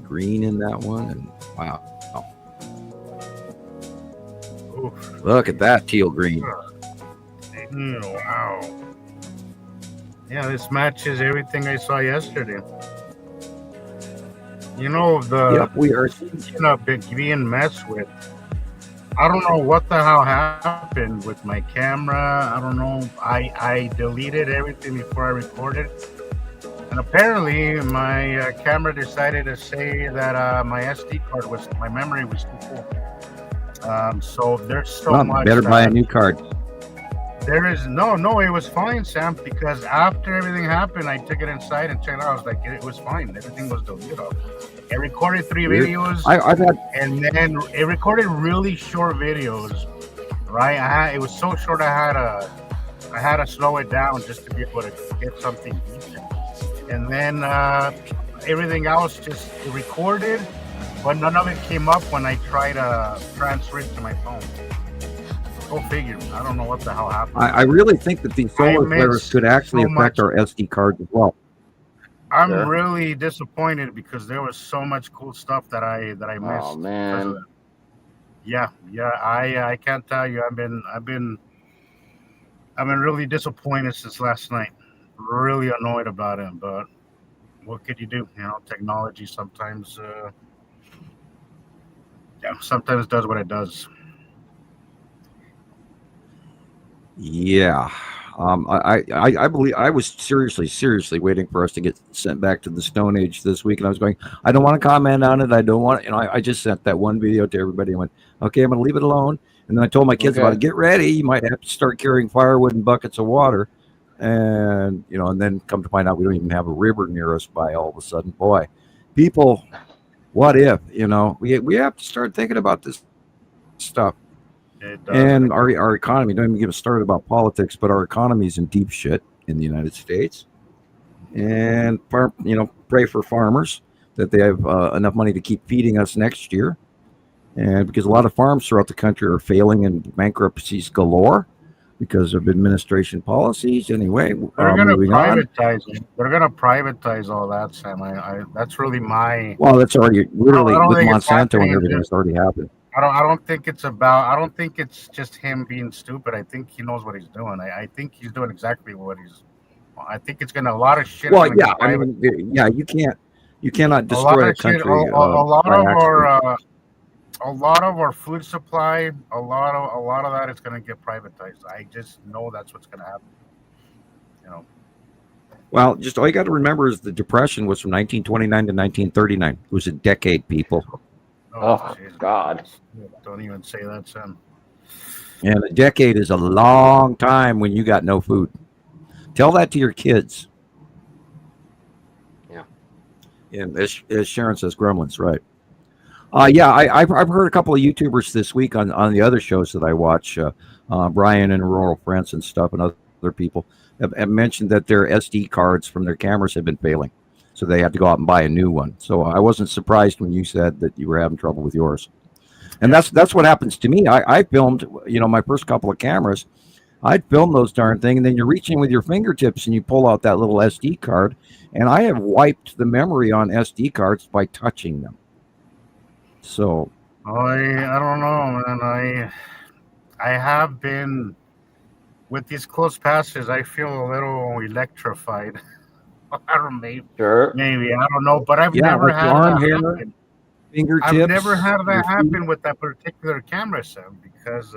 Green in that one, and wow. Look at that teal green. Wow. Yeah, this matches everything I saw yesterday. We are being messed with. I don't know what the hell happened with my camera. I don't know. I deleted everything before I recorded. And apparently, my camera decided to say that my memory was too full. So there's so much. Better buy a new card. There is no, it was fine, Sam, because after everything happened, I took it inside and checked it out. I was like, it was fine. Everything was deleted off. It recorded 3 videos, and then it recorded really short videos, right? It was so short, I had to slow it down just to be able to get something decent. And then everything else just recorded, but none of it came up when I tried to transfer it to my phone. Go figure. I don't know what the hell happened. I really think that these solar flares could actually affect our SD cards as well. I'm really disappointed because there was so much cool stuff that I missed. Oh man. Yeah. I can't tell you. I've been really disappointed since last night. Really annoyed about it, but what could you do? You know, technology sometimes sometimes does what it does. Yeah. I believe I was seriously waiting for us to get sent back to the Stone Age this week, and I was going, I don't want to comment on it. I don't want, I just sent that one video to everybody and went, okay, I'm going to leave it alone. And then I told my kids about it, get ready. You might have to start carrying firewood and buckets of water. And, and then come to find out we don't even have a river near us by all of a sudden. Boy, people, what if, we have to start thinking about this stuff. And our economy, don't even get us started about politics, but our economy is in deep shit in the United States. And, pray for farmers that they have enough money to keep feeding us next year. And because a lot of farms throughout the country are failing and bankruptcies galore because of administration policies. Anyway, they're going to privatize it. They're going to privatize all that, Sam. That's really my... Well, that's already literally with Monsanto and everything that's already happened. I don't think it's just him being stupid. I think he knows what he's doing. I think he's doing exactly what I think it's going to a lot of shit. Well, yeah, you cannot destroy a country. A lot of our food supply, a lot of that is going to get privatized. I just know that's what's going to happen. Well, just all you got to remember is the Depression was from 1929 to 1939. It was a decade, people. Oh God! Don't even say that, Sam. And a decade is a long time when you got no food. Tell that to your kids. Yeah. And as Sharon says, gremlins, right? I've heard a couple of YouTubers this week on the other shows that I watch, Brian and Rural Friends and stuff, and other people have mentioned that their SD cards from their cameras have been failing. So they had to go out and buy a new one. So I wasn't surprised when you said that you were having trouble with yours. And that's what happens to me. I filmed, my first couple of cameras. I'd film those darn thing, and then you're reaching with your fingertips and you pull out that little SD card. And I have wiped the memory on SD cards by touching them. So I don't know, man. I have been with these close passes. I feel a little electrified. I don't know, maybe I don't know, but I've never had that happen. Fingertips. I've never had that happen with that particular camera, Sam, because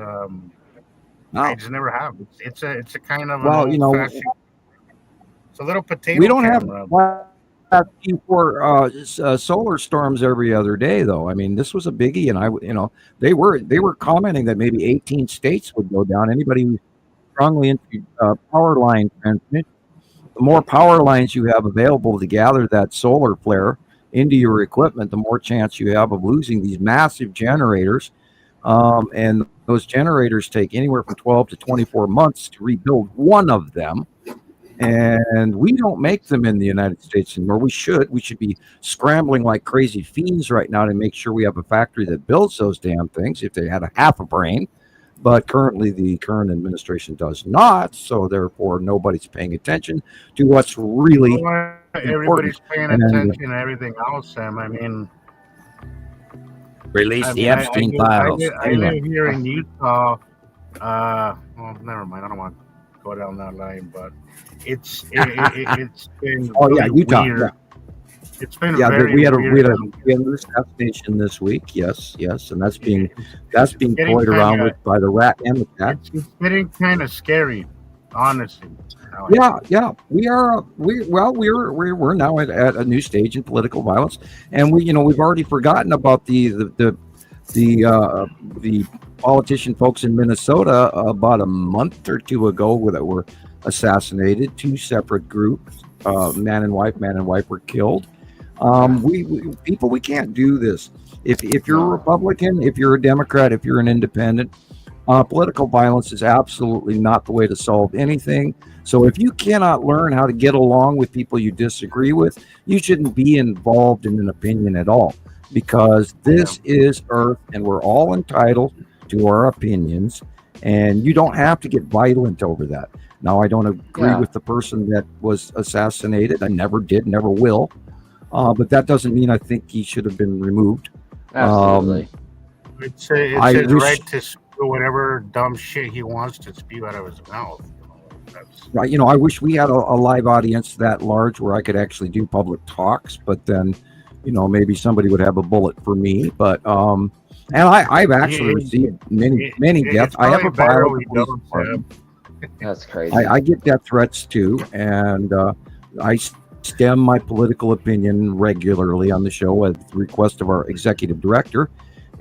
I just never have. It's a kind of it's a little potato. We don't camera. have for solar storms every other day, though. I mean, this was a biggie, and they were commenting that maybe 18 states would go down. Anybody who's strongly into power line transmission. The more power lines you have available to gather that solar flare into your equipment, the more chance you have of losing these massive generators. And those generators take anywhere from 12 to 24 months to rebuild one of them. And we don't make them in the United States anymore. We should be scrambling like crazy fiends right now to make sure we have a factory that builds those damn things if they had a half a brain. But currently, the current administration does not, so therefore nobody's paying attention to what's really everybody's paying attention to everything else, Sam. I mean, release the Epstein files. I live here in Utah. Well, never mind. I don't want to go down that line, but it's been Utah. weird. Yeah. It's been we had a assassination this week. Yes, and that's being toyed around with by the rat and the cat. It's getting kind of scary. honestly. Yeah, we are. We're now at a new stage in political violence, and we've already forgotten about the politician folks in Minnesota about a month or two ago that were assassinated. Two separate groups, man and wife were killed. We can't do this. If you're a Republican, if you're a Democrat, if you're an independent, political violence is absolutely not the way to solve anything. So if you cannot learn how to get along with people you disagree with, you shouldn't be involved in an opinion at all, because this is Earth and we're all entitled to our opinions, and you don't have to get violent over that. Now, I don't agree with the person that was assassinated. I never did, never will. But that doesn't mean I think he should have been removed. Absolutely. It's his right to spew whatever dumb shit he wants to spew out of his mouth. Right. I wish we had a live audience that large where I could actually do public talks, but then, maybe somebody would have a bullet for me. But and I've actually received many deaths. I have a file. That's crazy. I get death threats too, and I stem my political opinion regularly on the show at the request of our executive director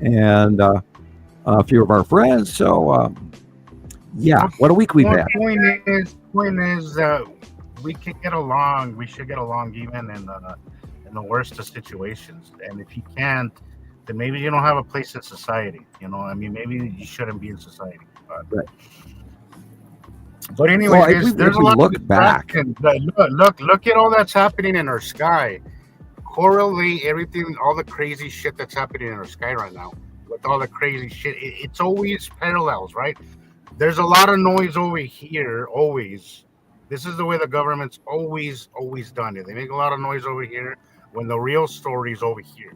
and a few of our friends. So, what a week we've had. Point is that we can get along. We should get along even in the worst of situations. And if you can't, then maybe you don't have a place in society. Maybe you shouldn't be in society. But anyway, there's a lot look of back. Look at all that's happening in our sky. Correlate everything, all the crazy shit that's happening in our sky right now with all the crazy shit. It's always parallels, right? There's a lot of noise over here, always. This is the way the government's always done it. They make a lot of noise over here when the real story is over here.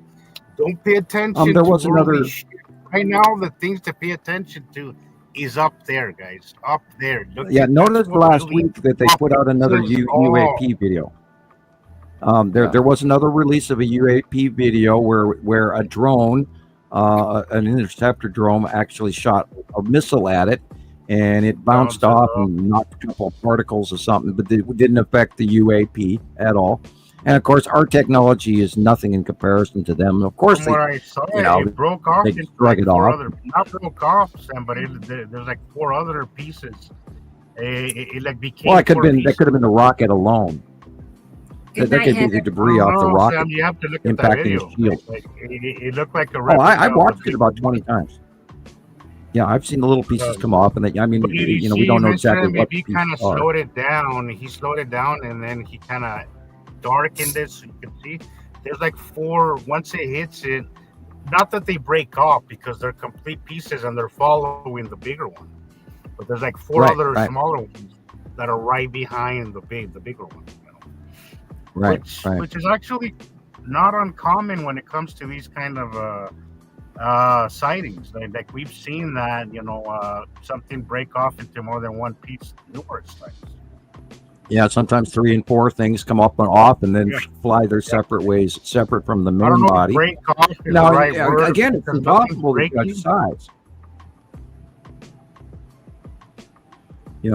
Don't pay attention there was to another shit. Right now, the things to pay attention to is up there, guys. Up there. Notice last week that they put out another UAP video. There was another release of a UAP video where a drone, an interceptor drone, actually shot a missile at it, and it bounced off and knocked a couple of particles or something, but it didn't affect the UAP at all. And of course, our technology is nothing in comparison to them. Of course, it broke off. They drug it off. Not broke off, Sam, but there's like 4 other pieces. It became. Well, that could have been the rocket alone. That could be the debris off the rocket. Sam, you have to look at impacting that the shield. It looked like a. I watched it about 20 times. Yeah, I've seen the little pieces come off, and we don't know exactly what the pieces kind of are. slowed it down. He slowed it down, and then he kind of darkened it so you can see. There's like 4. Once it hits it, not that they break off because they're complete pieces and they're following the bigger one, but there's like 4 other smaller ones that are right behind the bigger one. Which is actually not uncommon when it comes to these kind of sightings. Like we've seen that, something break off into more than one piece numerous times. Yeah, sometimes 3 and 4 things come up and off, and then fly their separate ways, separate from the main body. Break off is now, the right word, again, it's impossible to judge size. We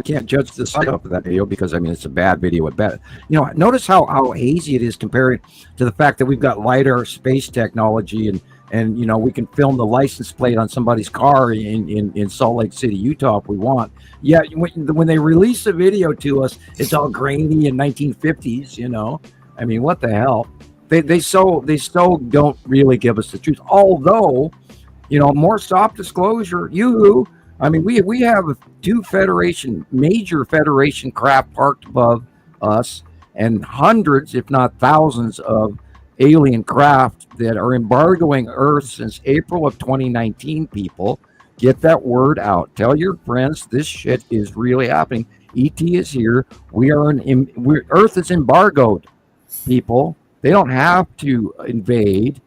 can't judge the size of that video because it's a bad video at best. Notice how hazy it is compared to the fact that we've got LiDAR space technology and we can film the license plate on somebody's car in Salt Lake City, Utah, if we want. Yeah, when they release a video to us, it's all grainy in 1950s. What the hell? They so don't really give us the truth. Although, more soft disclosure. We have 2 major Federation craft parked above us, and hundreds, if not thousands, of alien craft that are embargoing Earth since April of 2019. People, get that word out. Tell your friends this shit is really happening. ET is here. Earth is embargoed. People, they don't have to invade.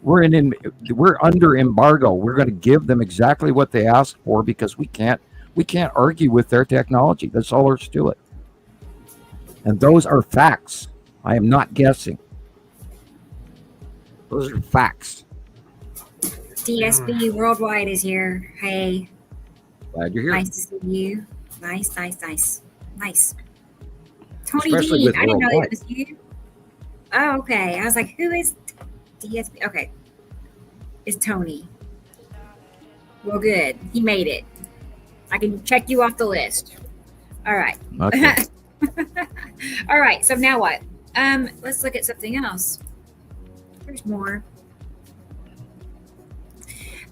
We're under embargo. We're going to give them exactly what they asked for because we can't argue with their technology. That's all there's to it. And those are facts. I am not guessing. Those are facts. DSB Worldwide is here. Hey. Glad you're here. Nice to see you. Nice. Tony Especially Dean. with I didn't know worldwide. it was you. Oh, okay. I was like, who is DSP? Okay. It's Tony. Well, good. He made it. I can check you off the list. All right. Okay. All right. So now what? Let's look at something else. There's more.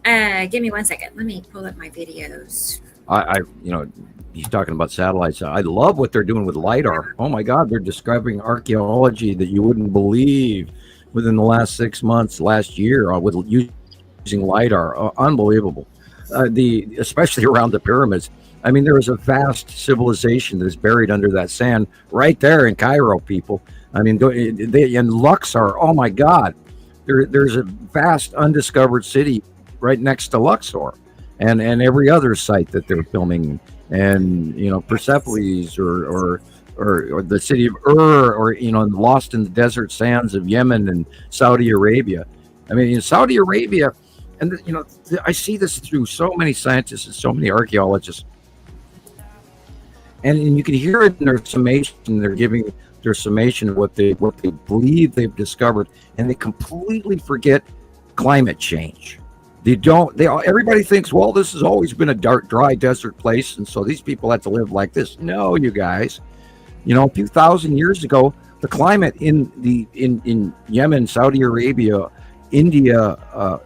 Give me 1 second. Let me pull up my videos. He's talking about satellites. I love what they're doing with LiDAR. Oh my God, they're discovering archaeology that you wouldn't believe within the last 6 months, last year, with using LiDAR. Unbelievable. Especially around the pyramids. I mean, there is a vast civilization that is buried under that sand right there in Cairo, people. I mean, in Luxor, oh my God, there's a vast undiscovered city right next to Luxor, and every other site that they're filming, and Persepolis or the city of Ur, or lost in the desert sands of Yemen and Saudi Arabia. I mean, in Saudi Arabia, and I see this through so many scientists and so many archaeologists, and you can hear it in their summation. They're giving their summation of what they believe they've discovered, and they completely forget climate change. Everybody thinks, well, this has always been a dark, dry desert place, and so these people have to live like this. No, you guys, a few thousand years ago, the climate in Yemen, Saudi Arabia, India,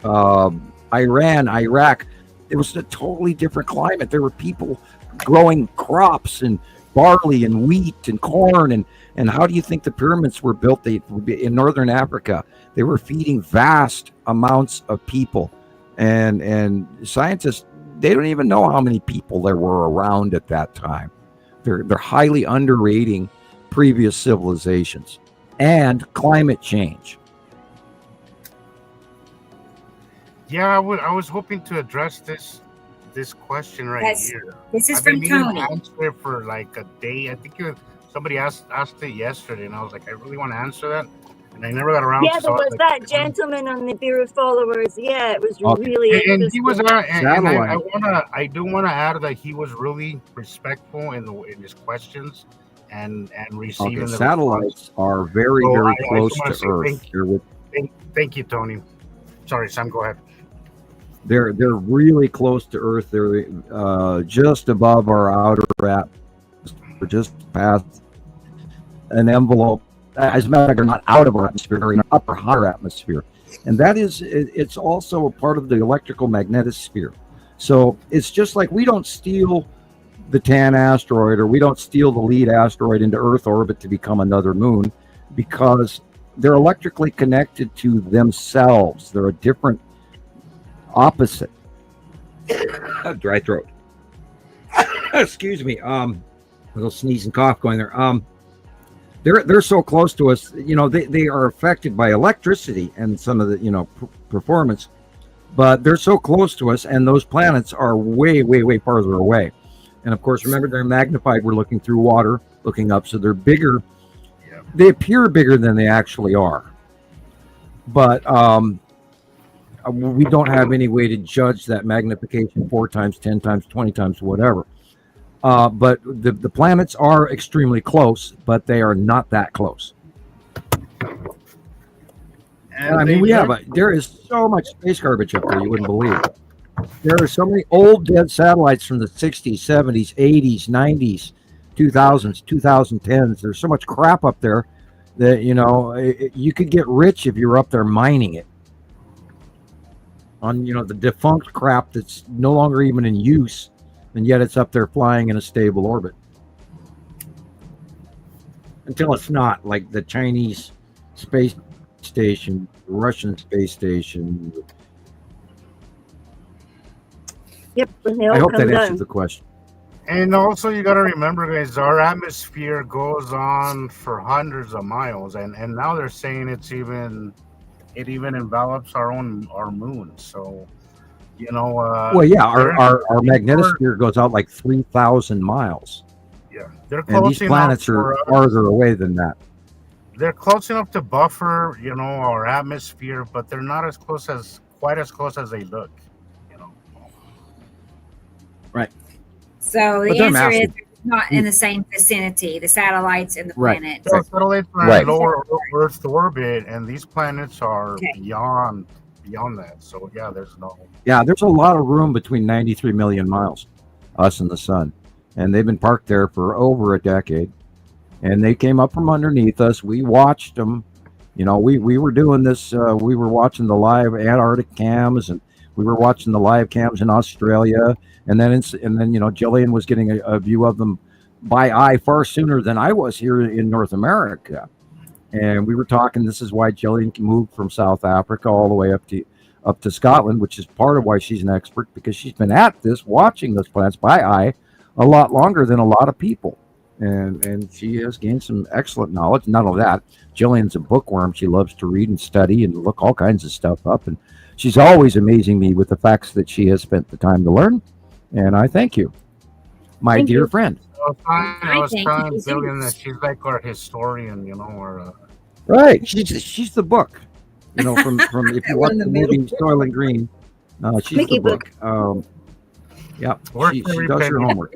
Iran, Iraq, it was a totally different climate. There were people growing crops and barley and wheat and corn, and how do you think the pyramids were built? In northern Africa, they were feeding vast amounts of people, and scientists, they don't even know how many people there were around at that time. They're highly underrating previous civilizations and climate change. Yeah, I was hoping to address this question right here. This is I've been from meaning Tony. to answer it for like a day. I think somebody asked it yesterday, and I was like, I really want to answer that, and I never got around. Yeah, to there was that gentleman on Nibiru followers. Yeah, it was really and interesting. he was, I do want to add that he was really respectful in his questions and receiving the satellites are very close to Earth. Thank you, Tony. Sorry, Sam, go ahead. They're really close to Earth. They're just above our outer atmosphere, just past an envelope. As a matter of fact, they're not out of our atmosphere; they're in our upper higher atmosphere, and it's also a part of the electrical magnetosphere. So it's just like we don't steal the Tan asteroid, or we don't steal the lead asteroid into Earth orbit to become another moon, because they're electrically connected to themselves. They're a different opposite. Dry throat. Excuse me. A little sneeze and cough going there. They're so close to us. They are affected by electricity and some of the performance, but they're so close to us, and those planets are way farther away. And of course, remember, they're magnified. We're looking through water, looking up, so they're bigger. Yeah. They appear bigger than they actually are, but we don't have any way to judge that magnification 4 times, 10 times, 20 times, whatever. But the planets are extremely close, but they are not that close. And I mean, there is so much space garbage up there, you wouldn't believe it. There are so many old dead satellites from the 60s, 70s, 80s, 90s, 2000s, 2010s. There's so much crap up there that, you could get rich if you were up there mining it. On, the defunct crap that's no longer even in use, and yet it's up there flying in a stable orbit. Until it's not, like the Chinese space station, the Russian space station. Yep, when they all I hope come that answers down. the question. And also, you got to remember, guys, our atmosphere goes on for hundreds of miles, and now they're saying it even envelops our moon. So, well, yeah, our magnetosphere goes out like 3,000 miles. Yeah, they're close and these planets are farther away than that. They're close enough to buffer, our atmosphere, but they're not quite as close as they look. Right. So But the they're answer is massive. not in the same vicinity, the satellites and the Right. planets. So satellites are Right. in lower Earth orbit, and these planets are Okay. beyond that. So yeah, there's no. Yeah, there's a lot of room between 93 million miles, us and the sun. And they've been parked there for over a decade. And they came up from underneath us. We watched them. You know, we were doing this. We were watching the live Antarctic cams, and we were watching the live cams in Australia. And then, you know, Gillian was getting a view of them by eye far sooner than I was here in North America. And we were talking. This is why Gillian moved from South Africa all the way up to Scotland, which is part of why she's an expert, because she's been at this, watching those planets by eye, a lot longer than a lot of people. And she has gained some excellent knowledge. Not only that, Gillian's a bookworm. She loves to read and study and look all kinds of stuff up. And she's always amazing me with the facts that she has spent the time to learn. And I thank you, my Thank dear you. friend. I was thank telling you. Gillian that she's like our historian, you know, or Right. She's the book. You know, from if you watch in the the middle. movie Soylent Green, she's Mickey the book. Yeah, Worth she every does her penny. homework.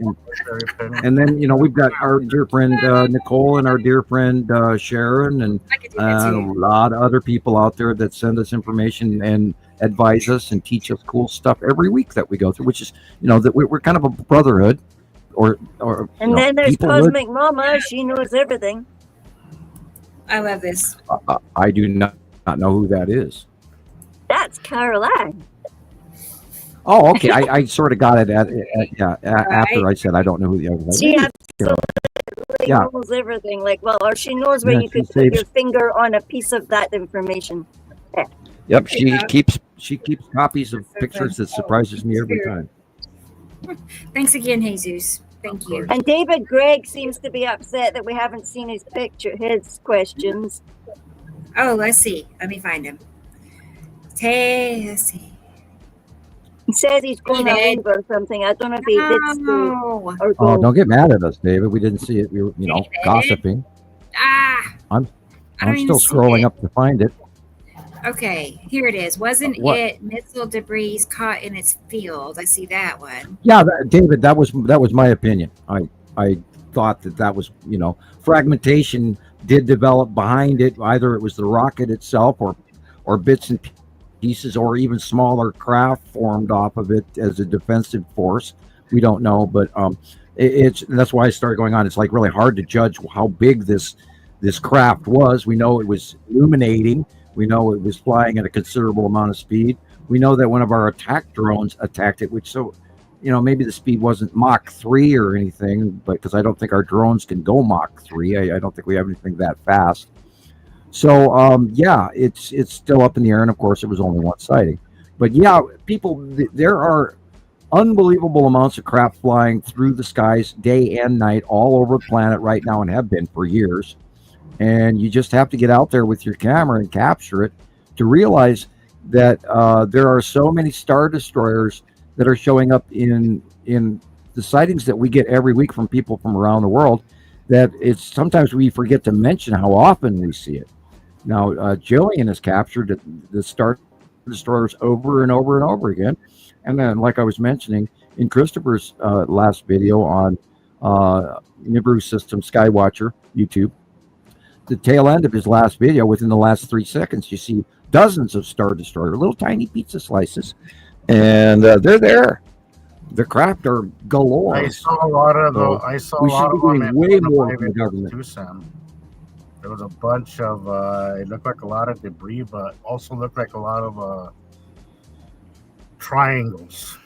And then, you know, we've got our dear friend Nicole and our dear friend Sharon and I could do that a too. lot of other people out there that send us information and advise us and teach us cool stuff every week that we go through, which is, you know, that we're kind of a brotherhood or And you know, then there's peoplehood. Cosmic Mama. She knows everything. I love this. I do not know who that is. That's Caroline. Oh, okay. I sort of got it after I said I don't know who the other one She is. absolutely Yeah. knows everything. Like, well, or she knows where Yeah, you could she put saves- your finger on a piece of that information. Yep, she Yeah. keeps copies of pictures that surprises me every time. Thanks again, Jesus. Thank you. And David Gregg seems to be upset that we haven't seen his picture, his questions. Oh, let's see. Let me find him. Hey, let's see. He says he's going to David. leave or something. I don't know if he did stay No. or Oh, go. don't get mad at us, David. We didn't see it. We were, you know, David. gossiping. Ah. I'm I don't I'm even still see scrolling it. up to find it. Okay, here it is. Wasn't What? it missile debris caught in its field? I see that one. Yeah, David, that was my opinion. I thought that was, you know, fragmentation did develop behind it. Either it was the rocket itself or bits and pieces or even smaller craft formed off of it as a defensive force. We don't know, but that's why I started going on. It's like really hard to judge how big this craft was. We know it was illuminating. We know it was flying at a considerable amount of speed. We know that one of our attack drones attacked it, which, so, you know, maybe the speed wasn't Mach 3 or anything, but because I don't think our drones can go Mach 3. I don't think we have anything that fast. So, yeah, it's still up in the air. And of course, it was only one sighting. But yeah, there are unbelievable amounts of craft flying through the skies day and night all over the planet right now and have been for years. And you just have to get out there with your camera and capture it to realize that there are so many Star Destroyers that are showing up in the sightings that we get every week from people from around the world, that it's sometimes we forget to mention how often we see it. Now, Jillian has captured the Star Destroyers over and over and over again. And then, like I was mentioning in Christopher's last video on Nibiru System Skywatcher YouTube, the tail end of his last video, within the last 3 seconds, you see dozens of Star Destroyer, little tiny pizza slices, and they're there. The craft are galore. I saw a lot of So, I saw we a lot should of be them doing in way the more live from the videos government. too, Sam. There was a bunch of it looked like a lot of debris, but also looked like a lot of triangles.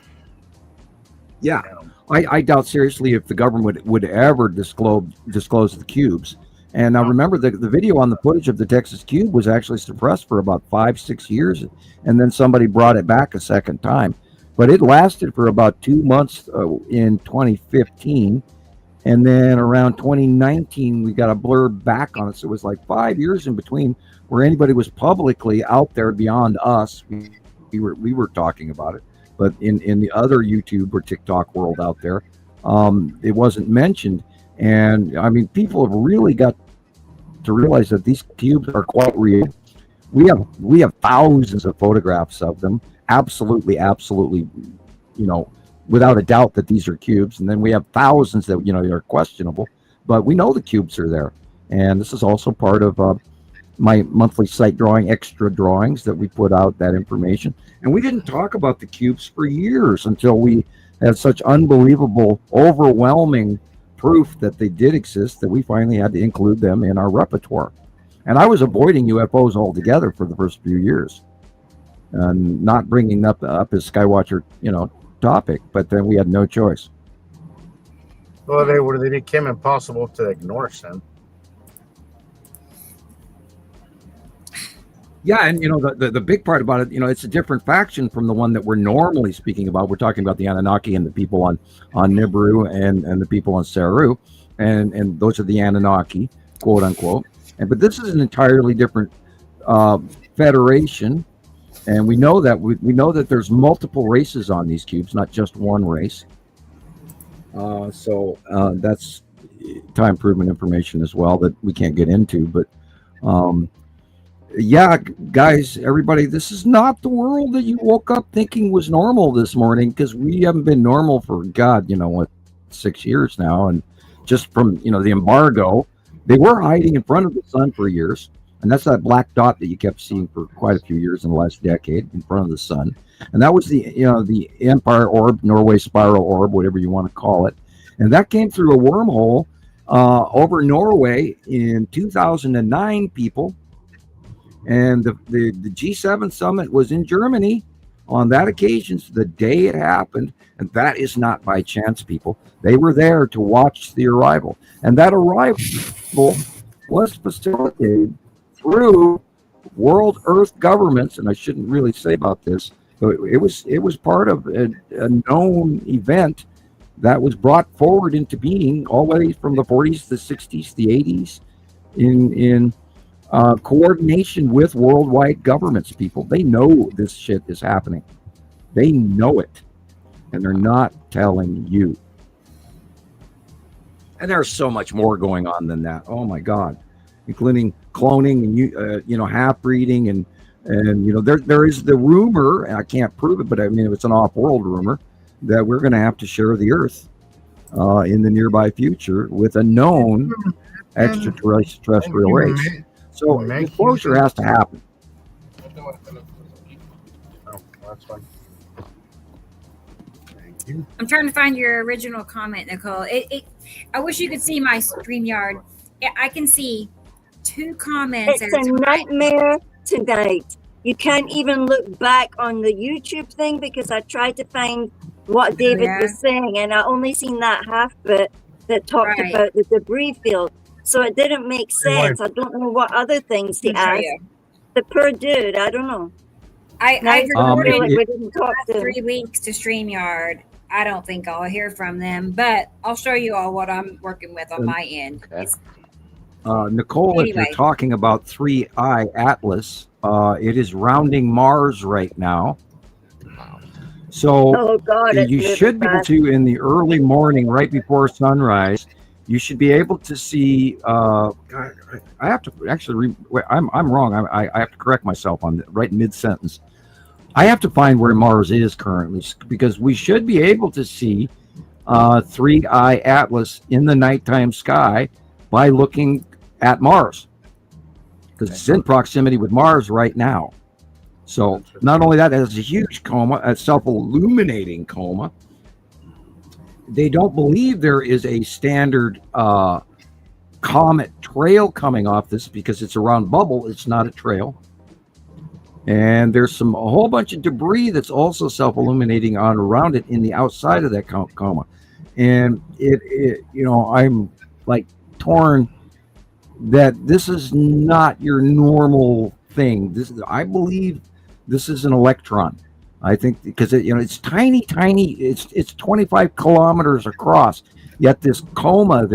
Yeah, I doubt seriously if the government would ever disclose the cubes. And now remember, the video on the footage of the Texas cube was actually suppressed for about 5-6 years, and then somebody brought it back a second time. But it lasted for about 2 months in 2015, and then around 2019 we got a blurb back on it. So it was like 5 years in between where anybody was publicly out there beyond us. We were talking about it, but in the other YouTube or TikTok world out there, it wasn't mentioned. And I mean, people have really got to realize that these cubes are quite real. We have thousands of photographs of them. Absolutely, you know, without a doubt that these are cubes. And then we have thousands that, are questionable, but we know the cubes are there. And this is also part of my monthly site drawing, extra drawings that we put out, that information. And we didn't talk about the cubes for years until we had such unbelievable, overwhelming proof that they did exist that we finally had to include them in our repertoire. And I was avoiding UFOs altogether for the first few years and not bringing up as Skywatcher, topic, but then we had no choice. Well, they became impossible to ignore, Sam. Yeah, and the big part about it, it's a different faction from the one that we're normally speaking about. We're talking about the Anunnaki and the people on Nibiru and the people on Saru, and those are the Anunnaki, quote unquote. But this is an entirely different federation, and we know that we know that there's multiple races on these cubes, not just one race. So that's time proven information as well that we can't get into, but. Yeah, guys, everybody, this is not the world that you woke up thinking was normal this morning, because we haven't been normal for, 6 years now. And just from, the embargo, they were hiding in front of the sun for years. And that's that black dot that you kept seeing for quite a few years in the last decade in front of the sun. And that was the Empire Orb, Norway Spiral Orb, whatever you want to call it. And that came through a wormhole over Norway in 2009, people. And the G7 summit was in Germany on that occasion, so the day it happened. And that is not by chance, people. They were there to watch the arrival. And that arrival was facilitated through world Earth governments. And I shouldn't really say about this, but it was part of a known event that was brought forward into being all the way from the 40s, the 60s, the 80s in coordination with worldwide governments, people. They know this shit is happening. They know it. And they're not telling you. And there's so much more going on than that. Oh my God. Including cloning and half-breeding and there is the rumor, and I can't prove it, but I mean it's an off-world rumor, that we're going to have to share the Earth in the nearby future with a known extraterrestrial race. So the closure has to happen. Oh, that's fine. Thank you. I'm trying to find your original comment, Nicole. I wish you could see my StreamYard. I can see 2 comments. It's a nightmare tonight. You can't even look back on the YouTube thing because I tried to find what David was saying, and I only seen that half bit that talked about the debris field. So it didn't make sense. I don't know what other things he asked. The poor dude, I don't know. I've recorded we didn't talk to 3 weeks to StreamYard. I don't think I'll hear from them, but I'll show you all what I'm working with on my end. Okay. Nicole, if you're talking about 3I Atlas, it is rounding Mars right now. So you should be able to, in the early morning, right before sunrise, you should be able to see. I have to actually. I'm wrong. I have to correct myself on right mid sentence. I have to find where Mars is currently, because we should be able to see 3I Atlas in the nighttime sky by looking at Mars, because it's in proximity with Mars right now. So not only that, it has a huge coma, a self-illuminating coma. They don't believe there is a standard comet trail coming off this because it's a round bubble. It's not a trail. And there's a whole bunch of debris that's also self-illuminating on around it in the outside of that coma. And I'm like torn that this is not your normal thing. I believe this is an electron. I think because it's tiny. It's 25 kilometers across. Yet this coma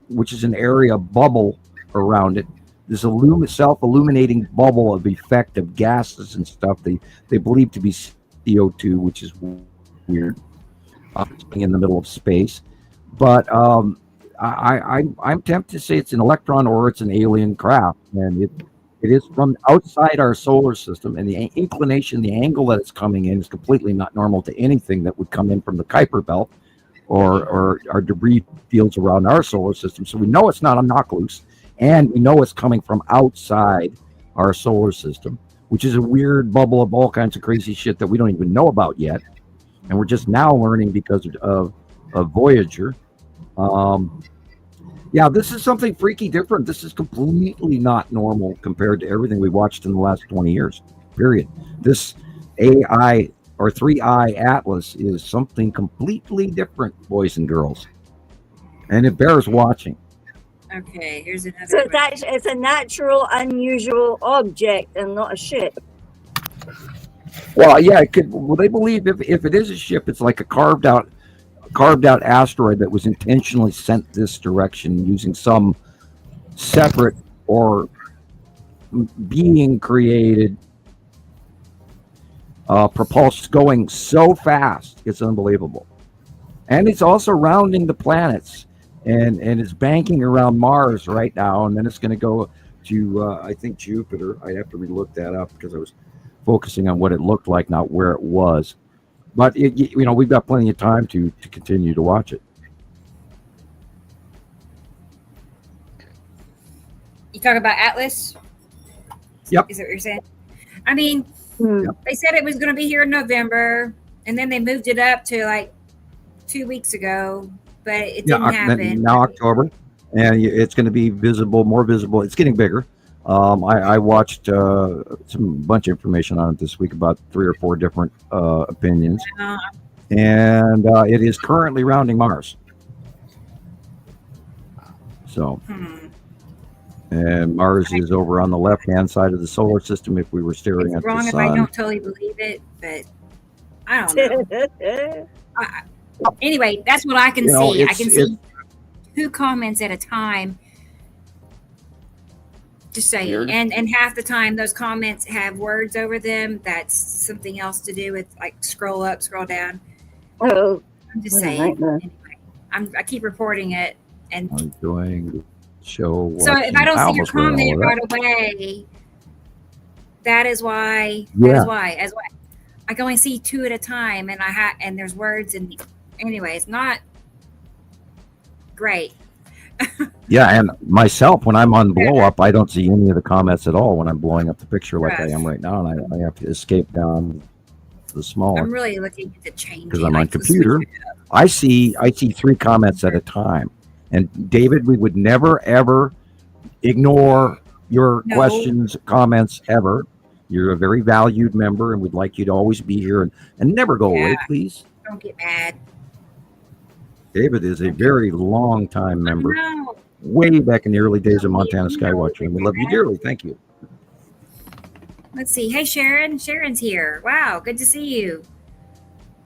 which is an area bubble around it, this self-illuminating bubble of effect of gases and stuff. They believe to be CO2, which is weird, in the middle of space. But I'm tempted to say it's an electron or it's an alien craft, and It is from outside our solar system, and the inclination, the angle that it's coming in, is completely not normal to anything that would come in from the Kuiper Belt or our debris fields around our solar system. So we know it's not a knock loose, and we know it's coming from outside our solar system, which is a weird bubble of all kinds of crazy shit that we don't even know about yet, and we're just now learning because of Voyager. Yeah, this is something freaky different. This is completely not normal compared to everything we watched in the last 20 years, period. This AI or 3i Atlas is something completely different, boys and girls. And it bears watching. Okay, here's another So one. it's a natural, unusual object and not a ship. Well, yeah, it could. Well, they believe if it is a ship, it's like a carved out asteroid that was intentionally sent this direction using some separate or being created propulsion going so fast, it's unbelievable. And it's also rounding the planets, and it's banking around Mars right now, and then it's going to go to I think Jupiter. I'd have to relook that up because I was focusing on what it looked like, not where it was. But we've got plenty of time to continue to watch it. You talk about Atlas? Yep. Is that what you're saying? I mean, Yep. they said it was going to be here in November, and then they moved it up to like 2 weeks ago, but it didn't happen. Now October, and it's going to be more visible. It's getting bigger. I watched some bunch of information on it this week about 3 or 4 different opinions, and it is currently rounding Mars. So, and Mars is over on the left-hand side of the solar system. If we were staring It's at wrong the if sun, I don't totally believe it, but I don't know. Anyway, that's what I can see. I can see 2 comments at a time. Just saying, and half the time those comments have words over them. That's something else to do with like scroll up, scroll down. Oh, I'm just saying. Anyway, I keep reporting it, and I'm doing show. So if I don't see your comment right away, that is why. That is why. As why I can only see 2 at a time, and and there's words, and anyway, it's not great. Yeah, and myself, when I'm on blow up, I don't see any of the comments at all when I'm blowing up the picture like I am right now, and I have to escape down to the smaller. I'm really looking at the change because I'm on computer. I see 3 comments at a time. And David, we would never ever ignore your questions, comments ever. You're a very valued member, and we'd like you to always be here and never go away, please. Don't get mad. David is a very long time member, way back in the early days of Montana Skywatcher, and we love you dearly. Thank you. Let's see. Hey, Sharon. Sharon's here. Wow, good to see you.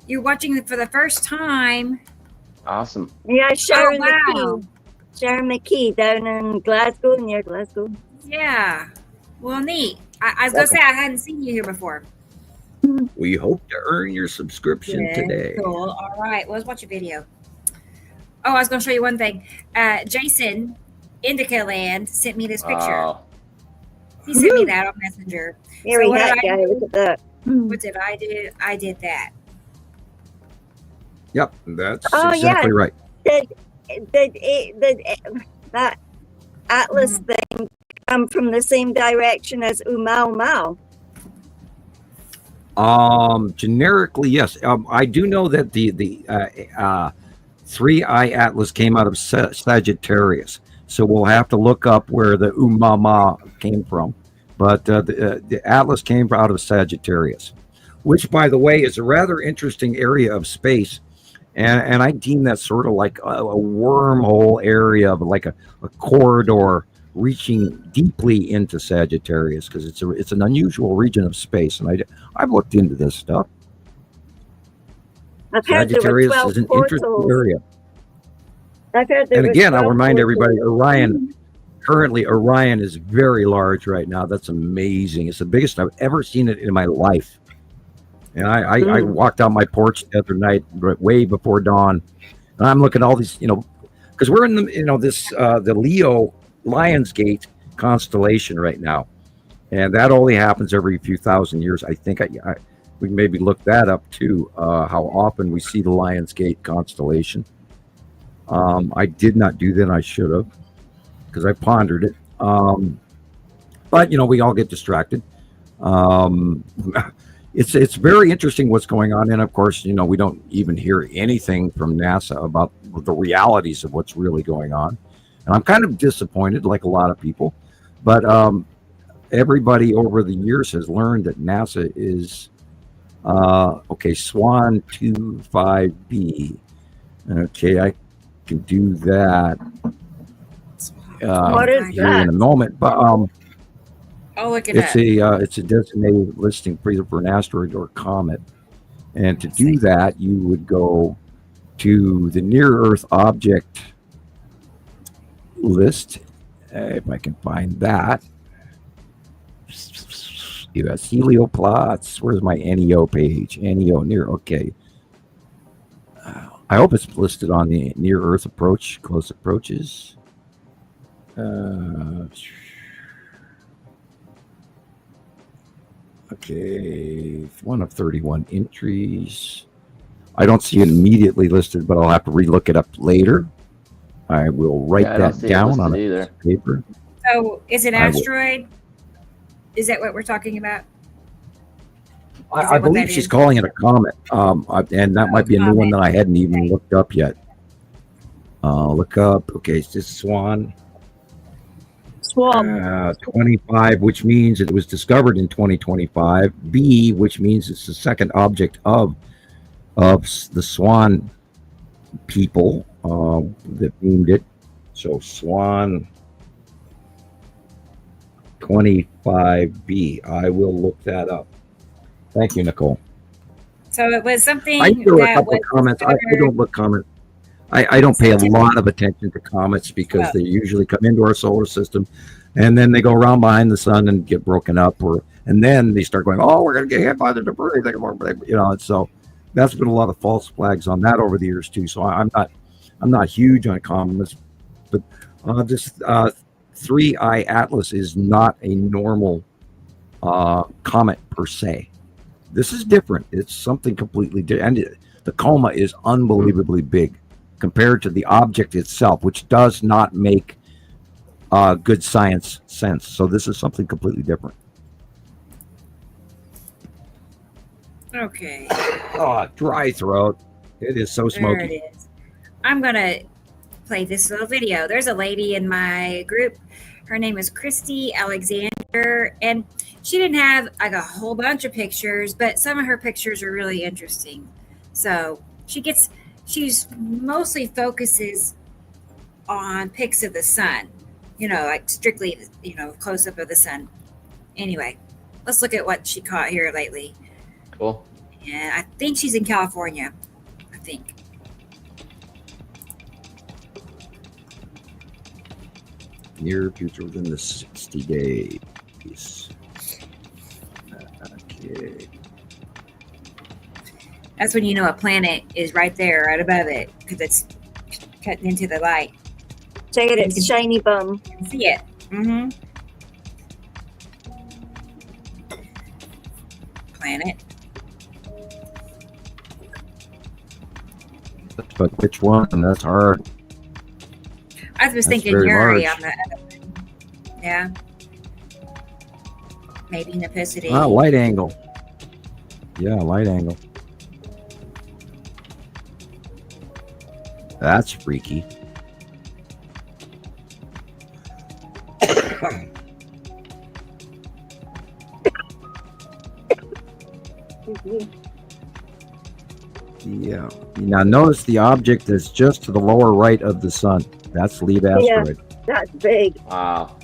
You're watching it for the first time. Awesome. Yeah, Sharon wow. McKee. Sharon McKee down in Glasgow, near Glasgow. Yeah. Well, neat. I was going to say I hadn't seen you here before. We hope to earn your subscription today. Cool. All right. Well, let's watch a video. Oh, I was going to show you one thing. Jason, Indica Land, sent me this picture. He sent me that on Messenger. Here we have guy. Look at that. What did I do? I did that. Yep, that's exactly right. Did that Atlas thing come from the same direction as Umau Mau? Generically, yes. I do know that the 3i Atlas came out of Sagittarius, so we'll have to look up where the Umama came from. But the Atlas came out of Sagittarius, which, by the way, is a rather interesting area of space. And I deem that sort of like a wormhole area of like a corridor reaching deeply into Sagittarius, because it's an unusual region of space. And I've looked into this stuff. Sagittarius is an interesting area. And again, I'll remind everybody, Orion is very large right now. That's amazing. It's the biggest I've ever seen it in my life. And I walked out my porch the other night, way before dawn, and I'm looking at all these, because we're in the, this the Leo Lionsgate constellation right now, And that only happens every few thousand years. I think we can maybe look that up too, how often we see the Lion's Gate constellation. I did not do that. I should have, because I pondered it. But, we all get distracted. It's very interesting what's going on. And, of course, we don't even hear anything from NASA about the realities of what's really going on. And I'm kind of disappointed, like a lot of people. But everybody over the years has learned that NASA is, Swan 25B. Okay, I can do that What is here that? in a moment. But I'll look it it's up. it's a designated listing for an asteroid or comet. And to do that, you would go to the near Earth object list, if I can find that. U.S. helioplots. Where's my NEO page? NEO near. Okay. I hope it's listed on the near Earth approach, close approaches. Okay, one of 31 entries. I don't see it immediately listed, but I'll have to relook it up later. I will write that down on a piece of paper. So, is it asteroid? Is that what we're talking about? I believe she's calling it a comet, and that might be a new one that I hadn't even looked up yet. Look up. Okay, it's this Swan. 25, which means it was discovered in 2025. B, which means it's the second object of the Swan people that named it. So Swan 25B. I will look that up. Thank you, Nicole. So it was something I do a that couple was of comments. I don't look comments. I don't pay a lot of attention to comets because Oh. they usually come into our solar system and then they go around behind the sun and get broken up, and then they start going, oh, we're going to get hit by the debris. And so that's been a lot of false flags on that over the years too. So I'm not huge on comets, but this 3I Atlas is not a normal comet per se. This is different. It's something completely different. And the coma is unbelievably big compared to the object itself, which does not make good science sense. So this is something completely different. Okay. Oh, dry throat. It is so There smoky. it is. I'm gonna play this little video. There's a lady in my group. Her name is Christy Alexander, and she didn't have like a whole bunch of pictures, but some of her pictures are really interesting. So she's mostly focuses on pics of the sun, like strictly, close up of the sun. Anyway, let's look at what she caught here lately. Cool. And I think she's in California. I think. Near future within the 60 days. Okay. That's when you know a planet is right there, right above it, because it's cutting into the light. Check it, it's shiny bum. You can see it. Mm-hmm. Planet. But which one? That's hard. I was That's thinking very Yuri large. on the other one. Yeah. Maybe Nepicity. Light angle. Yeah, light angle. That's freaky. Yeah. Now notice the object is just to the lower right of the sun. That's lead asteroid. That's big. Wow.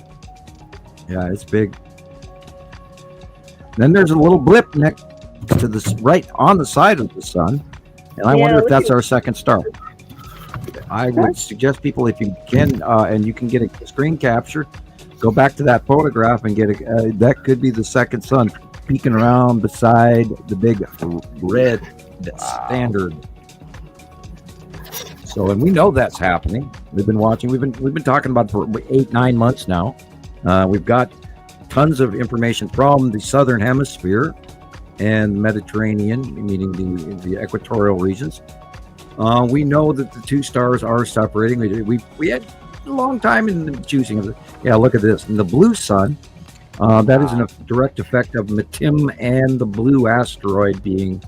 Yeah, it's big. Then there's a little blip next to the right on the side of the sun, and I wonder if that's our second star. I would suggest people, if you can, and you can get a screen capture, go back to that photograph and get that could be the second sun peeking around beside the big red standard. So, and we know that's happening. We've been watching. We've been talking about it for 8-9 months now. We've got tons of information from the southern hemisphere and Mediterranean, meaning the equatorial regions. We know that the two stars are separating. We had a long time in choosing of it. Yeah, look at this. And the blue sun, that is a direct effect of Matim and the blue asteroid being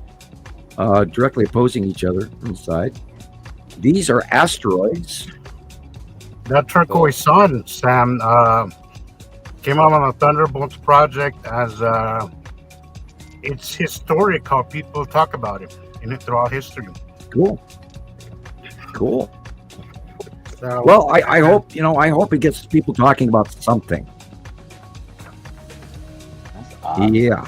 directly opposing each other inside. These are asteroids. That turquoise sun, Sam, came out on the Thunderbolts project as it's historic how people talk about it in it throughout history. Cool. So, Well, I hope it gets people talking about something. That's odd. Yeah.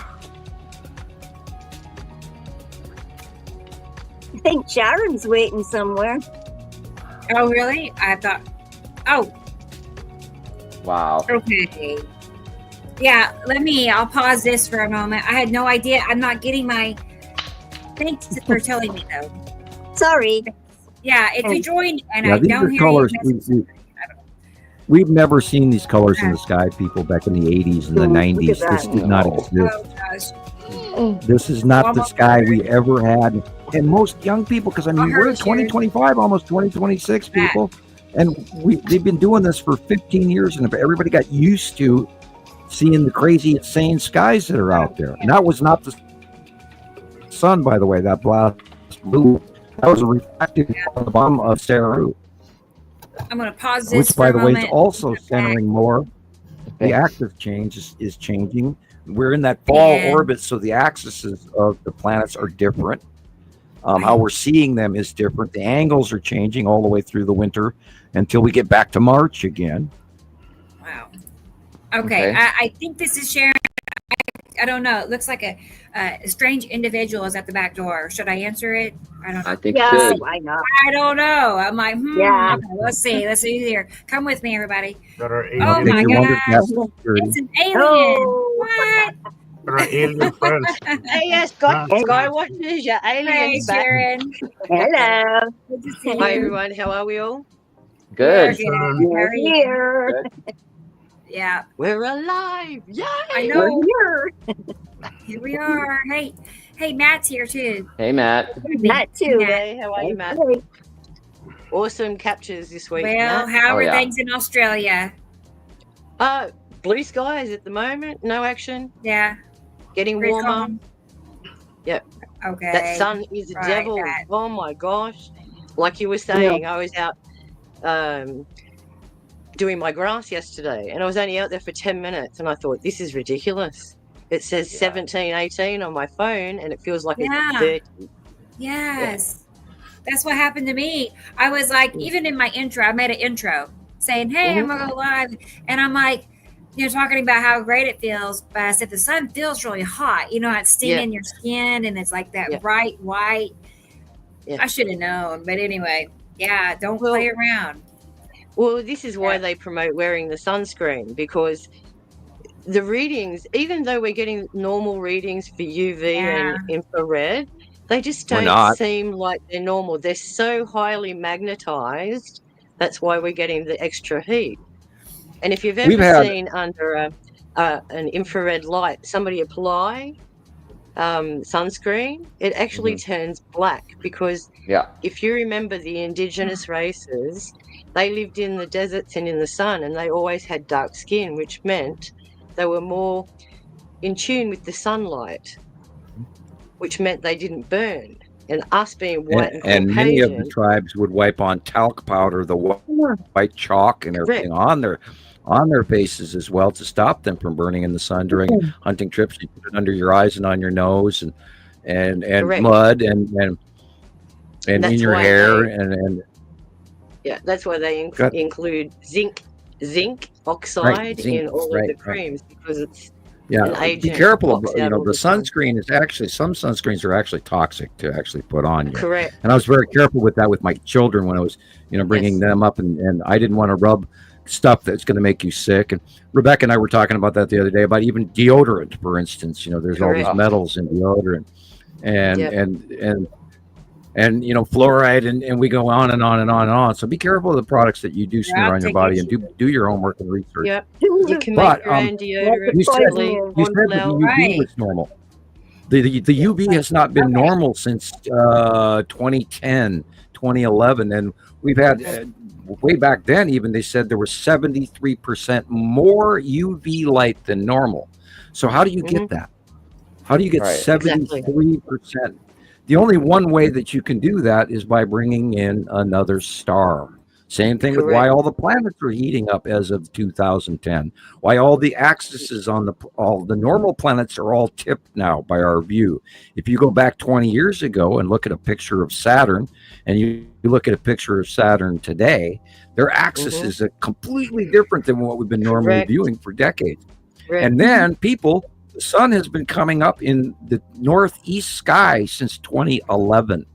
I think Sharon's waiting somewhere. Oh, really? I thought. Oh, Wow. okay. Yeah, I'll pause this for a moment. I had no idea. I'm not getting my. Thanks for telling me, though. Sorry. Yeah, if you join and Yeah, I these don't are hear colors. you, We've never seen these colors in the sky, people, back in the 80s and the Look at 90s. that. This did not No. exist. oh gosh. This is not the sky we ever had. And most young people, because I mean, I'll we're hurry, in 2025, almost 2026, people. And they've been doing this for 15 years, and everybody got used to seeing the crazy, insane skies that are out there. And that was not the sun, by the way, that blast blue. That was a reflected on the bottom of Saru, I'm going to pause this which, for by a the way, moment. is also centering more. The axis change is changing. We're in that fall Yeah. orbit, so the axes of the planets are different. How we're seeing them is different. The angles are changing all the way through the winter until we get back to March again. Wow. Okay. I think this is Sharon. I don't know. It looks like a strange individual is at the back door. Should I answer it? I don't know. I think Yeah, good. why not? I don't know. I'm like, Yeah. okay, let's see. Let's see here. Come with me, everybody. that are Oh alien, my Take your wonder gosh. past security. It's an alien. Oh. What? that are alien friends. Hey, yes, Skywatchers, your Hey, aliens back. Sharon. Hello. Good to see Hi, you. everyone. How are we all? Good. We're Um, good. How We're are you? here. Yeah, We're alive. Yay! I We're know. here. Here we are. Hey, Matt's here too. Hey, Matt. Matt too. Hey, how are you, Matt? Okay. Awesome captures this week, Well, Matt. how Oh, are yeah. things in Australia? Blue skies at the moment. No action. Yeah, Getting pretty warmer. calm. Yep. Okay. That sun is a Right, devil. that. Oh my gosh! Like you were saying, I was out doing my grass yesterday, and I was only out there for 10 minutes, and I thought, this is ridiculous. It says Yeah. 17, 18 on my phone, and it feels like Yeah. it's 30. Yes. That's what happened to me. I was like, even in my intro, I made an intro saying, hey, I'm going to go live. And I'm like, talking about how great it feels. But I said, the sun feels really hot. It's stinging your skin and it's like that bright white. Yeah. I should have known. But anyway, don't Well- play around. Well, this is why they promote wearing the sunscreen, because the readings, even though we're getting normal readings for UV and infrared, they just We're don't not. seem like they're normal. They're so highly magnetized. That's why we're getting the extra heat. And if you've We've ever had- seen under an infrared light somebody apply sunscreen, it actually turns black, because Yeah. if you remember the indigenous races, they lived in the deserts and in the sun, and they always had dark skin, which meant they were more in tune with the sunlight, which meant they didn't burn. And us being white And and many of the Caucasian, tribes would wipe on talc powder, the white chalk, and everything on their faces as well, to stop them from burning in the sun during hunting trips. You put it under your eyes and on your nose, and Correct. mud and in That's your why hair they- and yeah, that's why they Got- include zinc oxide zinc, in all right, of the right. creams, because it's yeah. an Be agent careful blocks about out all the the sun. sunscreen is actually, some sunscreens are actually toxic to actually put on you. correct. And I was very careful with that with my children when I was, bringing Yes. them up, and I didn't want to rub stuff that's going to make you sick. And Rebecca and I were talking about that the other day, about even deodorant, for instance. There's all these Correct. metals in deodorant, and Yep. and and fluoride, and we go on and on and on and on. So be careful of the products that you do smear I'll on your take body, it. and do your homework and research. Yep. You can make But your own deodorant. you said Chili, that the cornflower. UV was normal. The UV has not been normal since 2010, 2011, and we've had way back then. Even they said there was 73% more UV light than normal. So how do you get that? How do you get Right. 73%? The only one way that you can do that is by bringing in another star. Same thing with why all the planets are heating up as of 2010. Why all the axes on all the normal planets are all tipped now by our view. If you go back 20 years ago and look at a picture of Saturn, and you look at a picture of Saturn today, their axis is completely different than what we've been normally viewing for decades. And then the sun has been coming up in the northeast sky since 2011.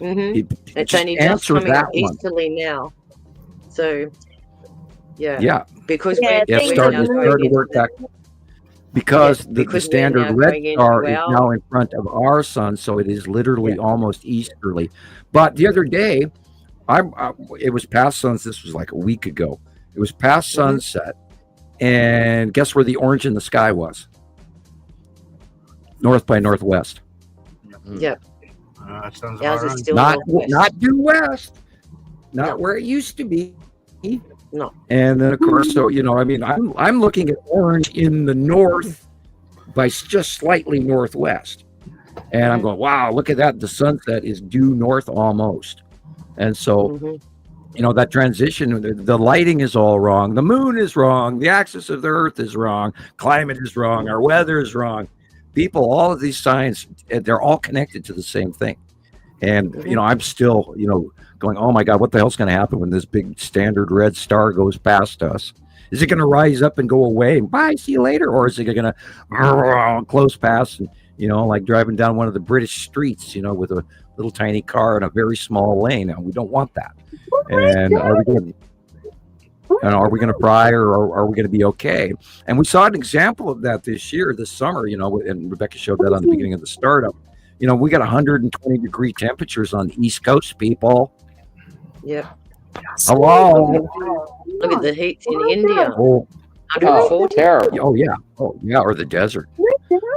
It's only just coming up easterly now. So, yeah. Because it's starting to work back. Because the standard red star is now in front of our sun, so it is literally almost easterly. But the other day, it was past sunset. This was like a week ago. It was past sunset, and guess where the orange in the sky was? North by northwest. Yep. Sounds not due west, not where it used to be. No. And then of course, so I'm looking at orange in the north by just slightly northwest, and I'm going, wow, look at that! The sunset is due north almost, and so that transition, the lighting is all wrong. The moon is wrong. The axis of the Earth is wrong. Climate is wrong. Our weather is wrong. People, all of these signs, they're all connected to the same thing. And, I'm still, going, oh my God, what the hell's going to happen when this big standard red star goes past us? Is it going to rise up and go away and bye, see you later? Or is it going to close past and, like driving down one of the British streets, with a little tiny car in a very small lane? And we don't want that. And are we going to fry, or are we going to be okay? And we saw an example of that this summer, and Rebecca showed that on the beginning of the startup. We got 120 degree temperatures on the East Coast, people. Yep. Hello. Look at the heat in India. Oh, 140. Terrible. Oh, yeah. Oh, yeah. Or the desert.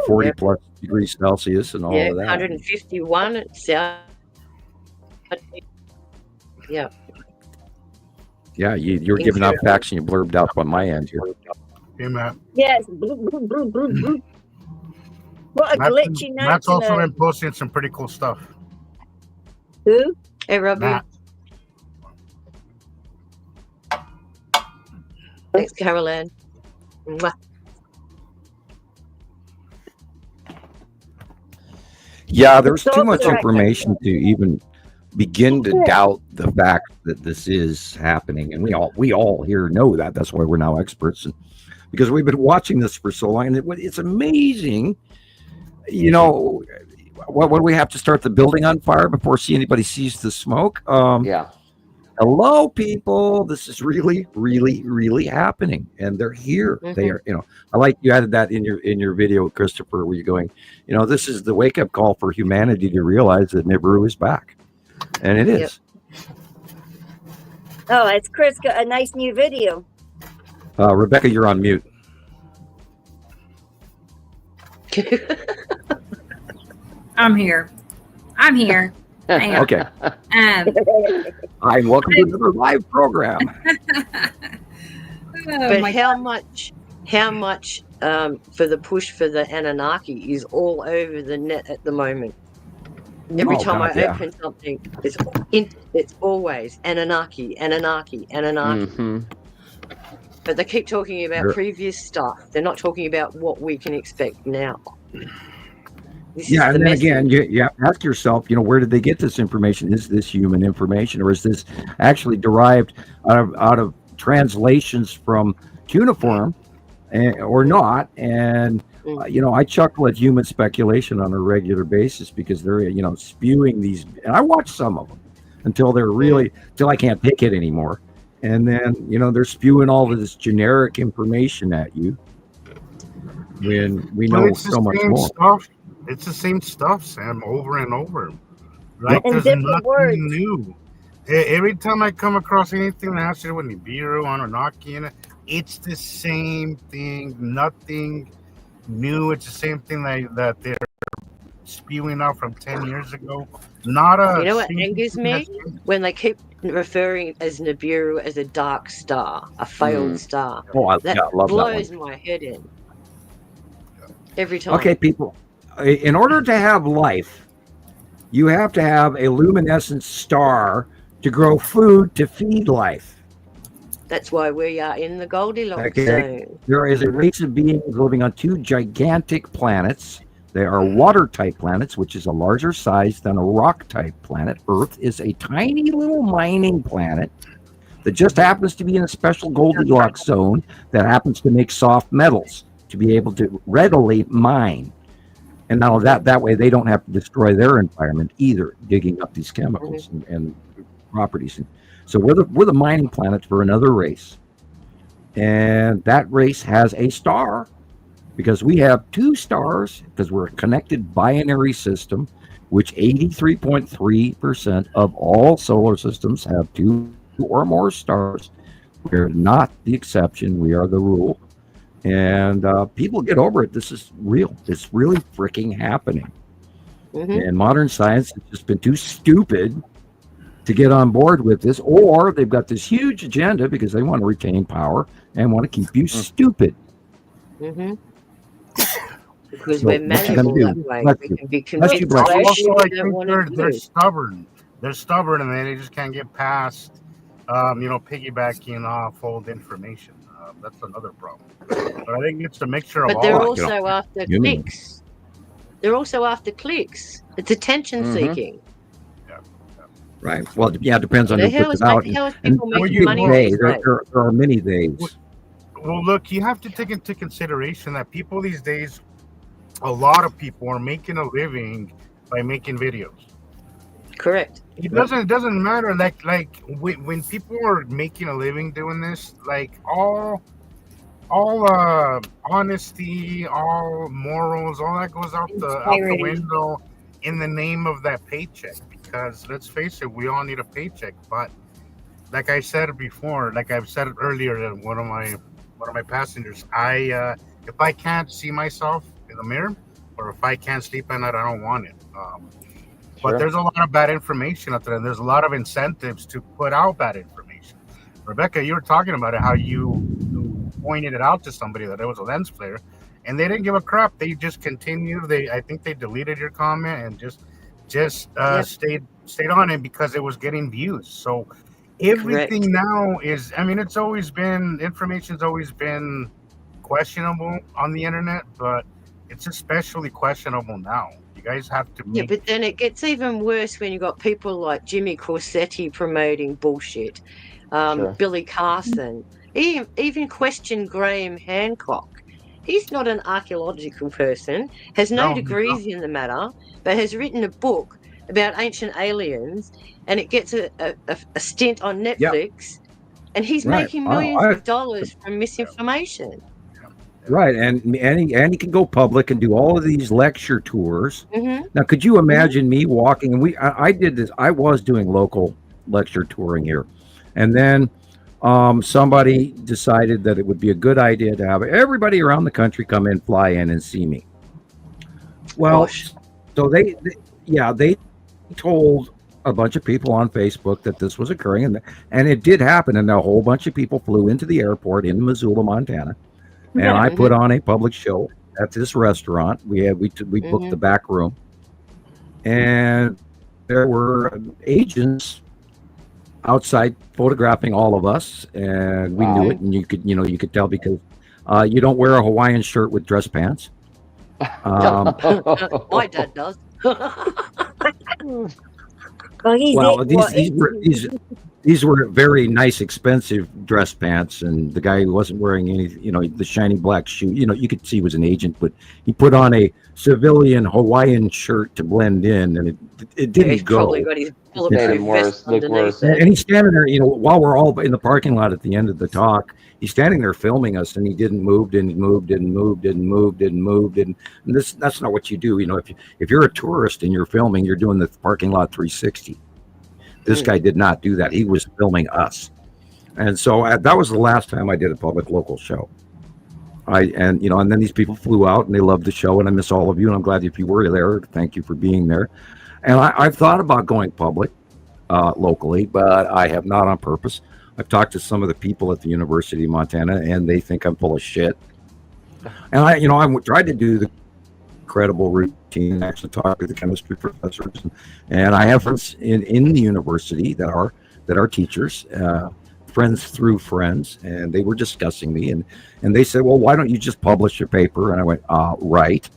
40 plus degrees Celsius and all of that. 151 at South. Yeah. Yeah, you're giving out facts and you blurbed out on my end here. Hey, Matt. Yes. What a glitchy night. Matt's also been posting some pretty cool stuff. Who? Hey, Robbie. Matt. Thanks, Caroline. Mwah. Yeah, there's too much information to even begin to doubt the fact that this is happening, and we all here know that. That's why we're now experts, and because we've been watching this for so long, and it's amazing. What do we have to start the building on fire before anybody sees the smoke? Hello, people. This is really, really, really happening, and they're here. They are. I like you added that in your video, Christopher, where you're going. This is the wake up call for humanity to realize that Nibiru is back. And it is. Oh, it's Chris got a nice new video. Rebecca, you're on mute. I'm here. Hang on. Okay. Hi, welcome to another live program. But how much for the push for the Anunnaki is all over the net at the moment. Every time I open something, it's always Anunnaki. But they keep talking about previous stuff. They're not talking about what we can expect now. And then again, you have to ask yourself, where did they get this information? Is this human information, or is this actually derived out of translations from cuneiform, or not? And I chuckle at human speculation on a regular basis because they're spewing these, and I watch some of them until I can't take it anymore, and then they're spewing all of this generic information at you when we know so much more. It's the same stuff, Sam, over and over. Like in there's different words. nothing new. Every time I come across anything that has to do with Nibiru, Anunnaki, it's the same thing. Nothing new. It's the same thing that they're spewing out from 10 years ago. Not a. You know what single angers thing me? that's changed. When they keep referring as Nibiru as a dark star, a failed star. Oh, I That love that blows one. my head in. Every time. Okay, people. In order to have life, you have to have a luminescent star to grow food to feed life. That's why we are in the Goldilocks Okay. zone. There is a race of beings living on two gigantic planets. They are water-type planets, which is a larger size than a rock-type planet. Earth is a tiny little mining planet that just happens to be in a special Goldilocks zone that happens to make soft metals to be able to readily mine. And now that way they don't have to destroy their environment either, digging up these chemicals and properties. So we're the mining planet for another race. And that race has a star because we have two stars because we're a connected binary system, which 83.3% of all solar systems have two or more stars. We're not the exception. We are the rule. And people get over it. This is real. It's really freaking happening. And modern science has just been too stupid to get on board with this, or they've got this huge agenda because they want to retain power and want to keep you stupid. Because So we're what you gonna malleable do? that way. Bless We you. can be Bless you, convinced bless of you. shit Also, I we don't think want to they're do. stubborn. They're stubborn, and they just can't get past, piggybacking off old information. That's another problem. But I think it's a mixture of But they're all. also after you mean. clicks. They're also after clicks. It's attention seeking. Right. Well, yeah, it depends on The who hell puts is it out. people And making money they, these there, days? there are many days. Well, look, you have to take into consideration that people these days, a lot of people are making a living by making videos. Correct. It doesn't matter. Like when people are making a living doing this, like all honesty, all morals, all that goes out the Integrity. window in the name of that paycheck. Because let's face it, we all need a paycheck. But like I said before, like I've said it earlier to one of my passengers, if I can't see myself in the mirror, or if I can't sleep at night, I don't want it. But there's a lot of bad information out there, and there's a lot of incentives to put out bad information. Rebecca, you were talking about it, how you pointed it out to somebody that it was a lens flare, and they didn't give a crap. They just continued. I think they deleted your comment and just stayed on it because it was getting views. So everything now is, it's always been, information's always been questionable on the internet, but it's especially questionable now. You guys have to Yeah, but then it gets even worse when you got people like Jimmy Corsetti promoting bullshit, Billy Carson, even question Graham Hancock. He's not an archaeological person, has no degrees in the matter, but has written a book about ancient aliens, and it gets a stint on Netflix, and he's making millions of dollars from misinformation. Right, and he can go public and do all of these lecture tours. Now, could you imagine me walking? And I did this. I was doing local lecture touring here, and then somebody decided that it would be a good idea to have everybody around the country come in, fly in, and see me. Well, so they told a bunch of people on Facebook that this was occurring, and it did happen, and a whole bunch of people flew into the airport in Missoula, Montana. And I put on a public show at this restaurant. We booked the back room, and there were agents outside photographing all of us, and we knew it. And you could tell because you don't wear a Hawaiian shirt with dress pants. My dad does. Well, these were very nice, expensive dress pants, and the guy who wasn't wearing any, the shiny black shoe, you could see he was an agent, but he put on a civilian Hawaiian shirt to blend in, and it didn't He's go. probably got his bulletproof vest look underneath worse. it. And he's standing there, while we're all in the parking lot at the end of the talk, he's standing there filming us, and he didn't move, didn't move, didn't move, didn't move, didn't move, didn't. And that's not what you do. If you're a tourist and you're filming, you're doing the parking lot 360. This guy did not do that. He was filming us. And so that was the last time I did a public local show. And then these people flew out and they loved the show, and I miss all of you, and I'm glad if you were there. Thank you for being there. And I've thought about going public locally, but I have not on purpose. I've talked to some of the people at the University of Montana, and they think I'm full of shit. And I tried to do the credible routine, actually talk to the chemistry professors, and I have friends in the university that are teachers, friends through friends, and they were discussing me, and they said, well, why don't you just publish your paper? And I went, right,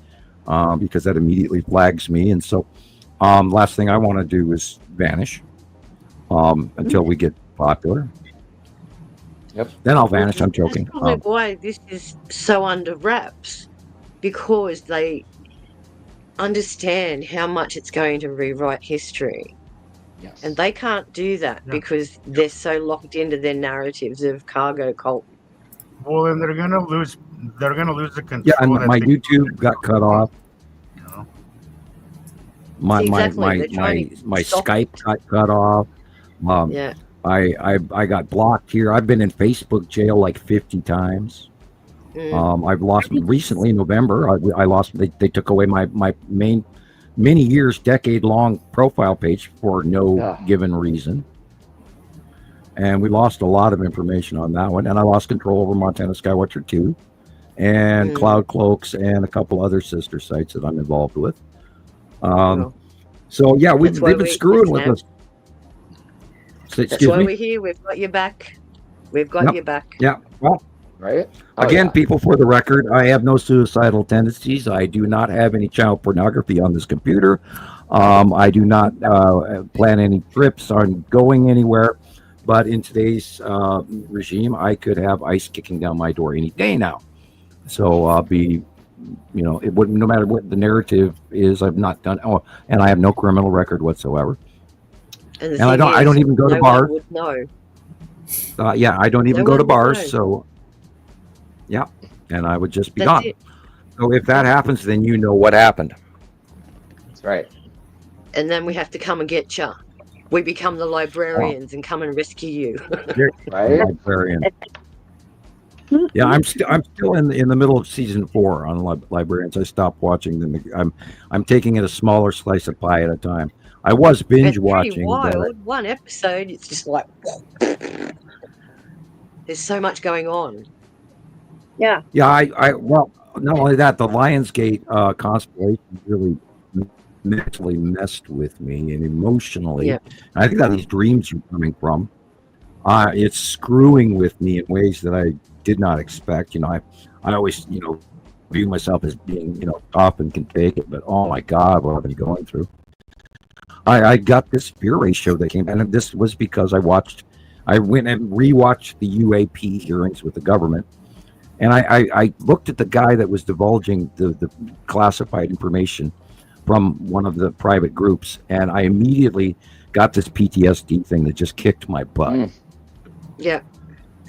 because that immediately flags me. And so last thing I want to do is vanish until we get popular. Yep. Then I'll vanish. I'm joking. That's probably why this is so under wraps, because they understand how much it's going to rewrite history. Yes. And they can't do that because they're so locked into their narratives of cargo cult. Well, then they're gonna lose the control. Yeah, and my YouTube got cut off. My Skype got cut off. I got blocked here. I've been in Facebook jail like 50 times. I've lost recently in November. I lost. They took away my main many years, decade-long profile page for no given reason, and we lost a lot of information on that one. And I lost control over Montana Skywatcher 2 and Cloud Cloaks and a couple other sister sites that I'm involved with. So yeah, they've been screwing with us. That's why we're here. We've got your back. We've got your back. Yeah. Well, right. Again, people, for the record, I have no suicidal tendencies. I do not have any child pornography on this computer. I do not plan any trips on going anywhere. But in today's regime, I could have ICE kicking down my door any day now. So I'll be, it wouldn't, no matter what the narrative is, I've not done. Oh, and I have no criminal record whatsoever. And I don't even go to bars. I don't even go to bars. So. Yeah, and I would just be gone. So if that happens, then you know what happened. That's right. And then we have to come and get you. We become the librarians and come and rescue you. Right. Librarian. Yeah, I'm still in the middle of season 4 on librarians. I stopped watching them. I'm taking it a smaller slice of pie at a time. I was binge watching. Wild. One episode, it's just like there's so much going on. Yeah. Yeah, well, not only that, the Lionsgate constellation really mentally messed with me and emotionally. Yeah. I think that these dreams are coming from. It's screwing with me in ways that I did not expect. I always, view myself as being, tough and can take it, but oh my God, what I've been going through. I got this Fear ratio that came, and this was because I went and rewatched the UAP hearings with the government. And I looked at the guy that was divulging the classified information from one of the private groups, and I immediately got this PTSD thing that just kicked my butt. Yeah.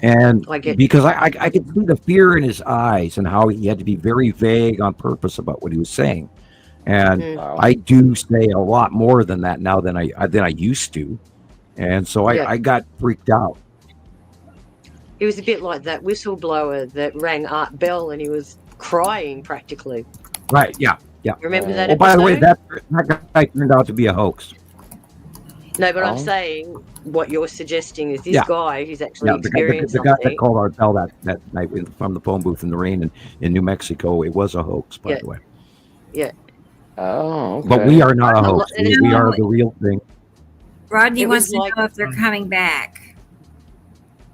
And because I could see the fear in his eyes and how he had to be very vague on purpose about what he was saying. And I do say a lot more than that now than I used to. And so I got freaked out. It was a bit like that whistleblower that rang Art Bell and he was crying practically. Right, yeah. Remember that episode? By the way, that guy turned out to be a hoax. No, but I'm saying what you're suggesting is this guy who's actually experienced the guy that called Art Bell that night from the phone booth in the rain in New Mexico, it was a hoax, by the way. Yeah. Oh, okay. But we are not a hoax. We are the real thing. Rodney wants to know if they're coming back.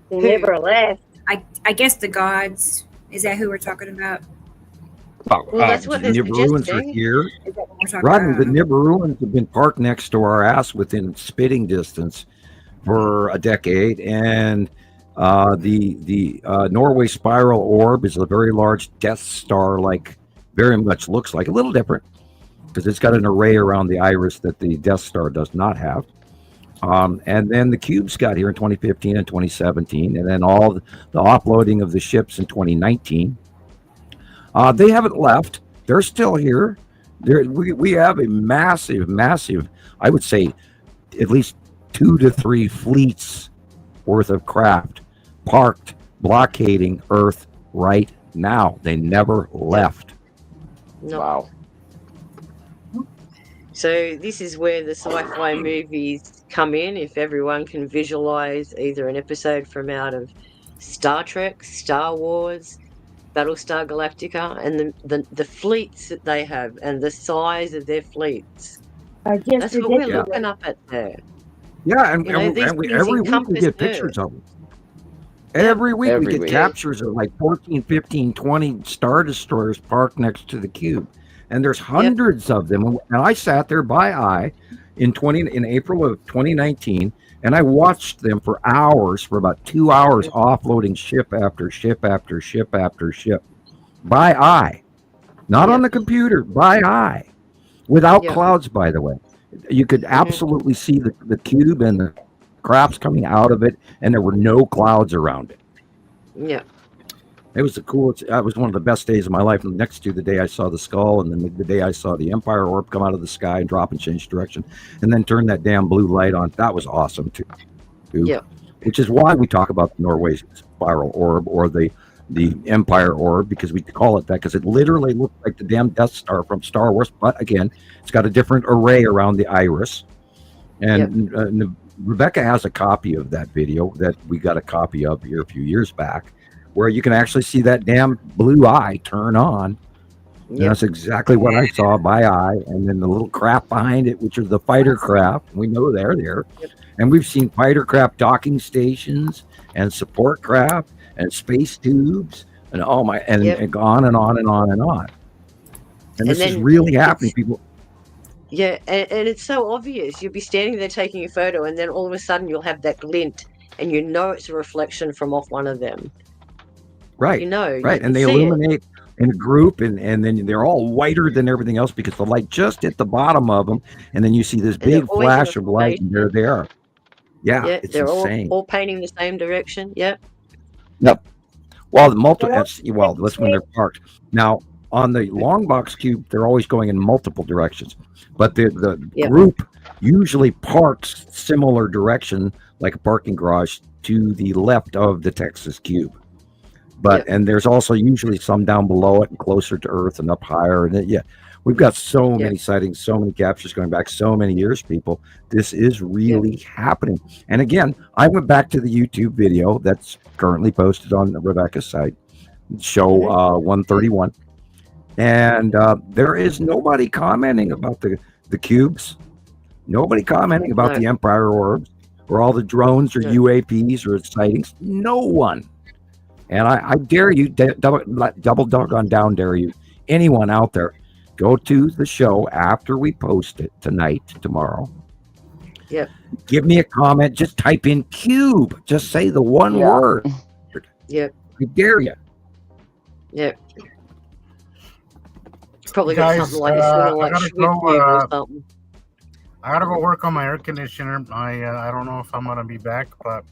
They never left. I guess the gods. Is that who we're talking about? Well, that's what they're Nibiruans are here. Rodney, the Nibiruans have been parked next to our ass within spitting distance for a decade, and the Norway spiral orb is a very large Death Star, like very much looks like, a little different because it's got an array around the iris that the Death Star does not have. And then the cubes got here in 2015 and 2017, and then all the offloading of the ships in 2019. They haven't left. They're still here. We have a massive, I would say, at least 2 to 3 fleets worth of craft parked, blockading Earth right now. They never left. No. Wow. So this is where the sci-fi movies come in. If everyone can visualize either an episode from out of Star Trek, Star Wars, Battlestar Galactica, and the fleets that they have and the size of their fleets. That's what we're looking up at there. Yeah, and, You know, and, these and we, things every week we encompass get Earth. pictures of them. Every week we Every get week. captures of like 14, 15, 20 Star Destroyers parked next to the cube. And there's hundreds of them. And I sat there by eye in April of 2019, and I watched them for hours, for about 2 hours, offloading ship after ship after ship after ship. By eye. Not on the computer, by eye. Without clouds, by the way. You could absolutely see the cube and the crafts coming out of it, and there were no clouds around it. Yeah. It was the coolest. That was one of the best days of my life. Next to the day I saw the skull, and then the day I saw the Empire orb come out of the sky and drop and change direction, and then turn that damn blue light on. That was awesome too. Yeah. Which is why we talk about the Norway spiral orb or the Empire orb, because we call it that because it literally looked like the damn Death Star from Star Wars. But again, it's got a different array around the iris. And Rebecca has a copy of that video that we got a copy of here a few years back, where you can actually see that damn blue eye turn on. And that's exactly what I saw by eye. And then the little craft behind it, which are the fighter craft. We know they're there. And we've seen fighter craft docking stations and support craft and space tubes and and on and on and on and on. And this is really happening, people. Yeah, and it's so obvious. You'll be standing there taking a photo, and then all of a sudden you'll have that glint, and you know it's a reflection from off one of them. Right. You know. Right. And they illuminate in a group, and then they're all whiter than everything else because the light just hit the bottom of them, and then you see this big flash of light, and there they are. Yeah, it's they're insane. all painting the same direction. Yep. Well, that's when they're parked. Now, on the long box cube, they're always going in multiple directions, but the group usually parks similar direction, like a parking garage, to the left of the Texas cube. But and there's also usually some down below it and closer to Earth and up higher. And we've got so many sightings, so many captures going back so many years, people. This is really happening. And again, I went back to the YouTube video that's currently posted on Rebecca's site, show 131. And there is nobody commenting about the cubes. Nobody commenting about the Empire orbs or all the drones or UAPs or sightings. No one. And I dare you, double dog on down, dare you, anyone out there, go to the show after we post it tomorrow. Yep. Give me a comment. Just type in cube. Just say the one word. Yep. I dare you. Yep. It's probably got something like or something. I gotta go work on my air conditioner. I don't know if I'm gonna be back, but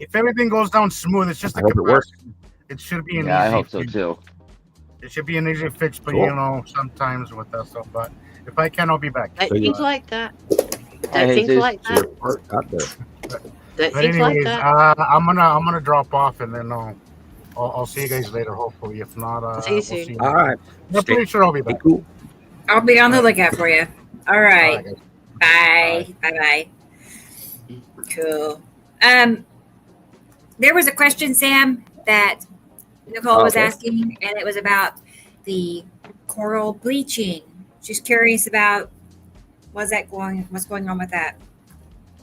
if everything goes down smooth, it's just it should be an easy I hope so fix. too. It should be an easy fix, but sometimes with that stuff. But if I can, I'll be back. Things like that. Things like that. Things like that. I'm gonna drop off, and then I'll see you guys later. Hopefully, if not, we'll see you. All right. I'm pretty sure I'll be back. Cool. I'll be on the lookout for you. All right. Bye. Bye. Cool. There was a question, Sam, that Nicole was asking, and it was about the coral bleaching. She's curious about what's going on with that.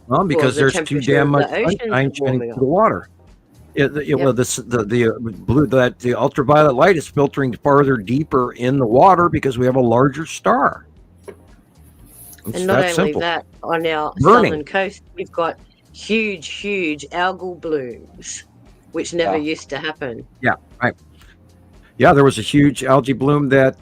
Well, because there's too damn much sunshine shining through the water. Well, the ultraviolet light is filtering farther deeper in the water because we have a larger star. And not only that, on our southern coast, we've got huge algal blooms, which never used to happen. Yeah, right. Yeah, there was a huge algae bloom that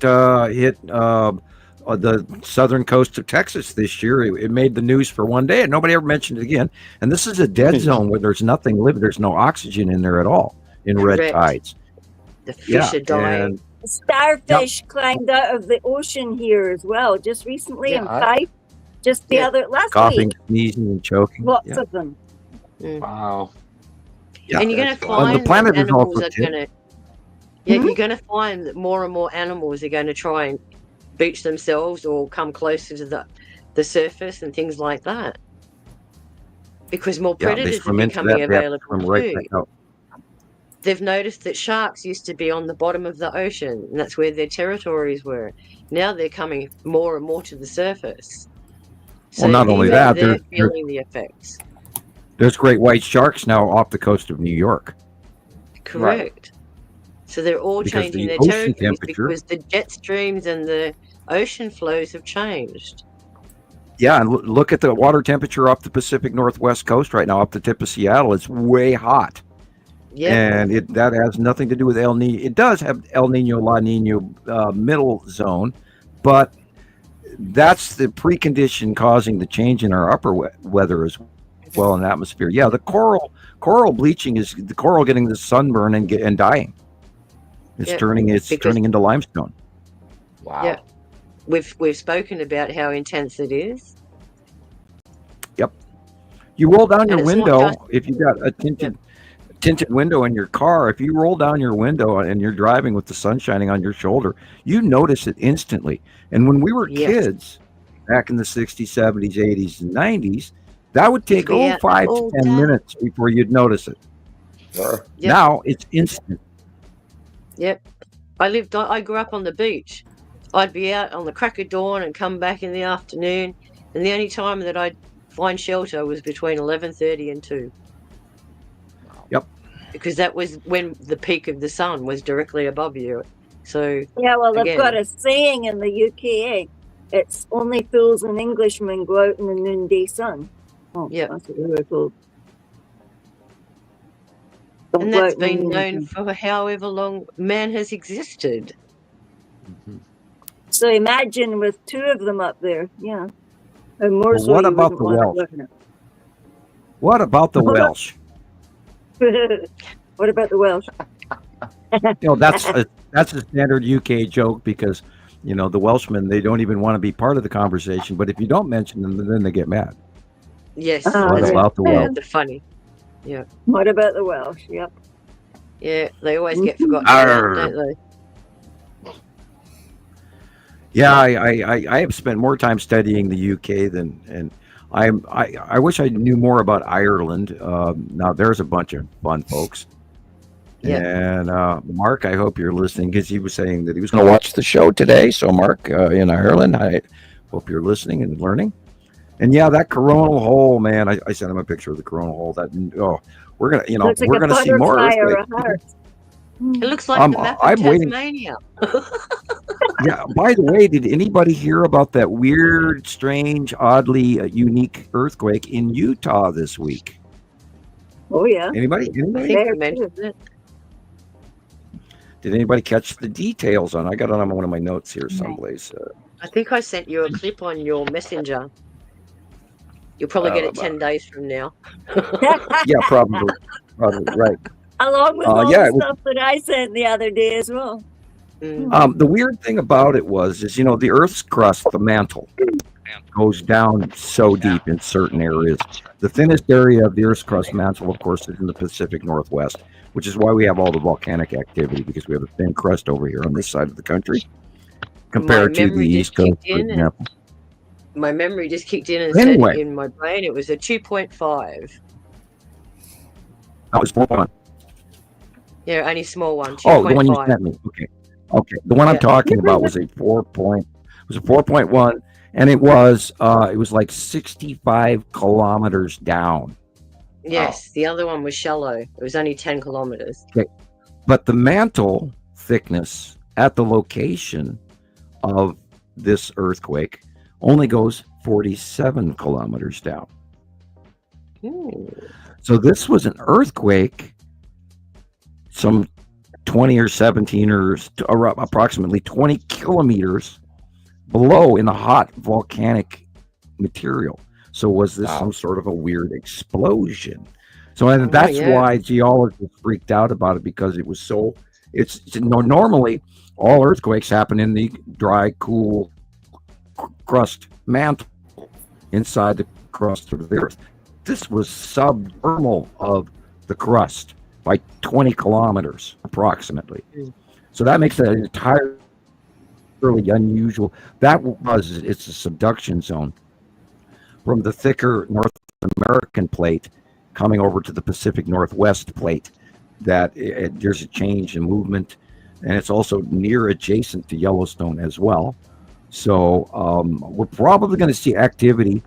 hit the southern coast of Texas this year. It made the news for one day, and nobody ever mentioned it again. And this is a dead zone where there's nothing living. There's no oxygen in there at all in red Correct. tides. The fish are dying. and Starfish climbed out of the ocean here as well, just recently in Fife. Just the last coughing, week. sneezing, and choking. Lots of them. Wow. Yeah, and you're going to Well, find the planet that is animals also are going to. Yeah, you're going to find that more and more animals are going to try and beach themselves or come closer to the surface and things like that. Because more they predators are swim into becoming that, they have to available swim right too. back out. They've noticed that sharks used to be on the bottom of the ocean, and that's where their territories were. Now they're coming more and more to the surface. So Well, not only even that, they're there's feeling the effects. there's great white sharks now off the coast of New York. Correct. So they're all Because changing the their ocean territories temperature- because the jet streams and the ocean flows have changed. Yeah, and look at the water temperature off the Pacific Northwest coast right now, up the tip of Seattle. It's way hot. Yeah. And that has nothing to do with El Nino. It does have El Nino, La Nina middle zone, but that's the precondition causing the change in our upper weather as well in the atmosphere. Yeah, the coral bleaching is the coral getting the sunburn and dying. It's turning into limestone. Wow. Yeah. We've spoken about how intense it is. Yep. You roll down And your it's not window just- if you've got a tinted window in your car. If you roll down your window and you're driving with the sun shining on your shoulder, you notice it instantly. And when we were kids, back in the 60s, 70s, 80s, and 90s, that would take 5 to 10 minutes before you'd notice it. Sure. Yep. Now it's instant. Yep. I grew up on the beach. I'd be out on the crack of dawn and come back in the afternoon, and the only time that I'd find shelter was between 11:30 and 2. Yep. Because that was when the peak of the sun was directly above you. So Yeah, well, they've again, got a saying in the UK. It's only fools and Englishmen go out in the noonday sun. Oh, Yeah. that's what we were told. and that's been known for however long man has existed. So imagine with 2 of them up there, yeah. And more Well, so what you about wouldn't the want Welsh? to look What about the Hold on. Welsh? at it. What about the Welsh? That's a standard UK joke because the Welshmen, they don't even want to be part of the conversation. But if you don't mention them, then they get mad. Yes. What that's about the Welsh? the funny. Yeah. What about the Welsh? Yep. Yeah, they always get forgotten, Arr. don't they? Yeah, I have spent more time studying the UK and I wish I knew more about Ireland. Now there's a bunch of fun folks. Yeah. And Mark, I hope you're listening because he was saying that he was going to watch the show today. So Mark, in Ireland, I hope you're listening and learning. And yeah, that coronal hole, man, I sent him a picture of the coronal hole. We're gonna, Looks like we're a gonna see more butterfly or earthquakes. a heart. It looks like the map of I'm waiting. Tasmania. Yeah. By the way, did anybody hear about that weird, strange, oddly unique earthquake in Utah this week? Oh yeah. Anybody? I think There you mentioned it. Did anybody catch the details on? I got it on one of my notes here someplace. I think I sent you a clip on your messenger. You'll probably get it 10 days from now. Yeah, probably right. Along with all yeah, the it was- stuff that I sent the other day as well. The weird thing about it is the Earth's crust, the mantle, goes down so deep in certain areas. The thinnest area of the Earth's crust mantle, of course, is in the Pacific Northwest, which is why we have all the volcanic activity because we have a thin crust over here on this side of the country compared to the memory East just Coast, kicked for in example. My memory just kicked in and Anyway. said in my brain it was a 2.5. That was 4.1. Yeah, only small one. 2.5. Oh, the one you sent me. Okay. The one I'm Yeah. talking about was a 4.1, and it was like 65 kilometers down. Yes, the other one was shallow. It was only 10 kilometers. But the mantle thickness at the location of this earthquake only goes 47 kilometers down. Ooh. So this was an earthquake, some 20 or 17 or approximately 20 kilometers below in the hot volcanic material. So was this some sort of a weird explosion? So and that's why geologists freaked out about it, because it was so. Normally all earthquakes happen in the dry, cool crust mantle inside the crust of the earth. This was subdermal of the crust by 20 kilometers approximately. So that makes it entirely unusual. It's a subduction zone from the thicker North American plate coming over to the Pacific Northwest plate. That there's a change in movement, and it's also near adjacent to Yellowstone as well. So we're probably going to see activity.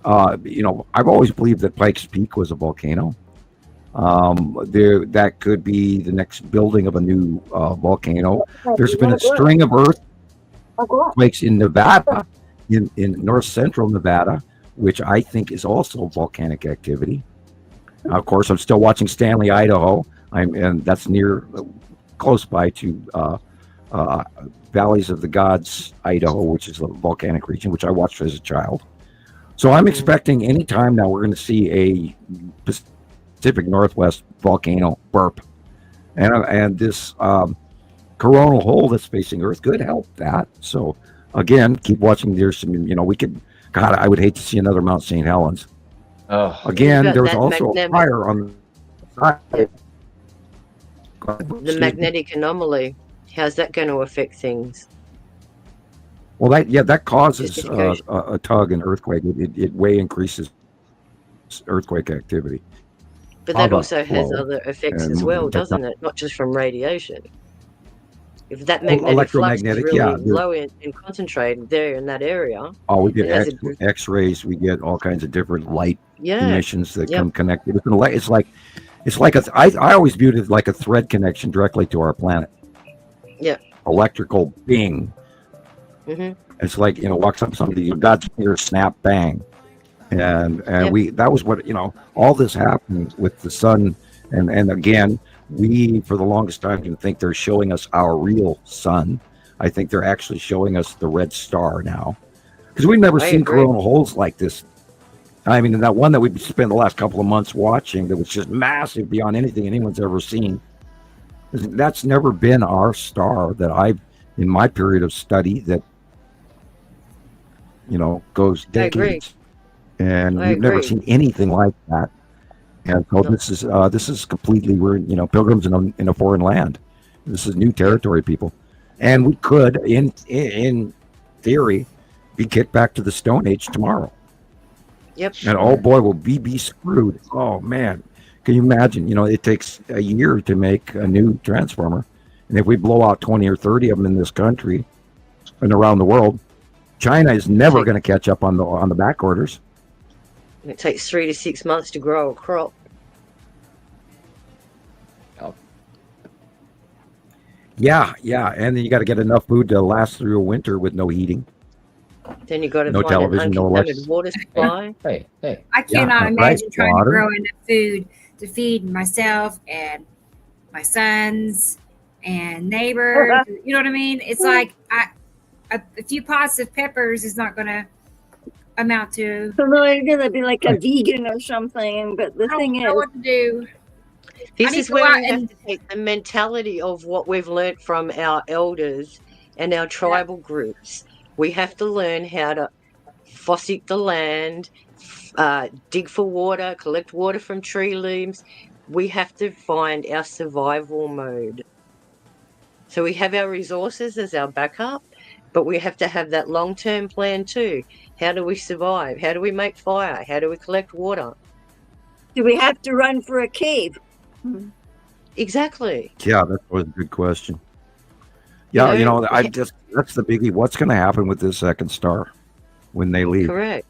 I've always believed that Pikes Peak was a volcano. That could be the next building of a new volcano. There's been a string of earthquakes in Nevada, in north central Nevada, which I think is also volcanic activity. Of course, I'm still watching Stanley, Idaho. And that's close by to Valleys of the Gods, Idaho, which is a volcanic region, which I watched as a child. So I'm expecting any time now we're going to see a Pacific Northwest volcano burp. And this coronal hole that's facing Earth could help that. So again, keep watching. There's some, I would hate to see another Mount St. Helens. Oh. Again, there was also a fire on the side. The magnetic anomaly, how's that going to affect things? Well, that causes a tug and earthquake. It way increases earthquake activity. But that also has other effects as well, doesn't it? Not just from radiation. If that magnetic flux is really low and concentrated there in that area. Oh, we get X-rays. We get all kinds of different light emissions that come connected. It's like I always viewed it like a thread connection directly to our planet. Yeah. Electrical bing. Mm-hmm. It's like, walks up somebody, you got your snap bang. And that was what, all this happened with the sun. And again, we, for the longest time, can think they're showing us our real sun. I think they're actually showing us the red star now. Because we've never seen coronal holes like this. I mean, that one that we spent the last couple of months watching that was just massive beyond anything anyone's ever seen. That's never been our star that I've, in my period of study, that, goes decades. And we've never seen anything like that. And so this is completely, we're, pilgrims in a foreign land. This is new territory, people. And we could, in theory, be kicked back to the Stone Age tomorrow. Yep. And oh boy, will we be screwed. Oh man. Can you imagine? It takes a year to make a new transformer. And if we blow out 20 or 30 of them in this country and around the world, China is never going to catch up on the back orders. It takes 3 to 6 months to grow a crop. Yeah. And then you got to get enough food to last through a winter with no heating. Then you got to no find television, an no uncontaminated water supply. Hey. I cannot imagine trying to grow enough food to feed myself and my sons and neighbors. You know what I mean? It's like a few pots of peppers is not going to amount to. So no, you're going to be like a vegan or something. But the thing is, I don't know what to do. This is where we have to take the mentality of what we've learnt from our elders and our tribal groups. We have to learn how to fossick the land, dig for water, collect water from tree limbs. We have to find our survival mode. So we have our resources as our backup, but we have to have that long-term plan too. How do we survive? How do we make fire? How do we collect water? Do we have to run for a cave? Exactly. Yeah, that was a good question. Yeah, that's the biggie. What's going to happen with this second star when they leave? Correct.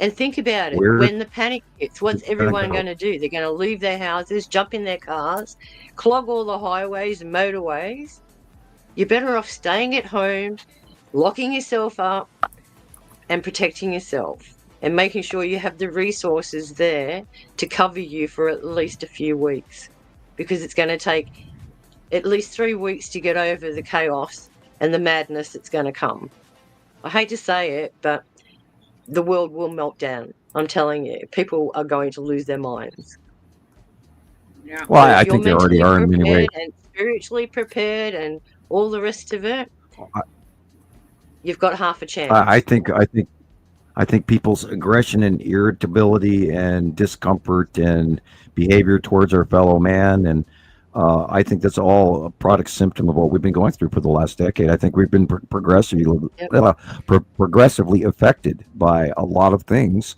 And think about it. When the panic hits, what's everyone going to do? They're going to leave their houses, jump in their cars, clog all the highways and motorways. You're better off staying at home, locking yourself up, and protecting yourself. and making sure you have the resources there to cover you for at least a few weeks, because it's going to take at least 3 weeks to get over the chaos and the madness that's going to come. I hate to say it, but the world will melt down. I'm telling you, people are going to lose their minds. Yeah. Well, So if I you're think they already mentally are in many ways. prepared and spiritually prepared and all the rest of it, I- you've got half a chance. I think people's aggression and irritability and discomfort and behavior towards our fellow man, and I think that's all a product symptom of what we've been going through for the last decade. I think we've been progressively affected by a lot of things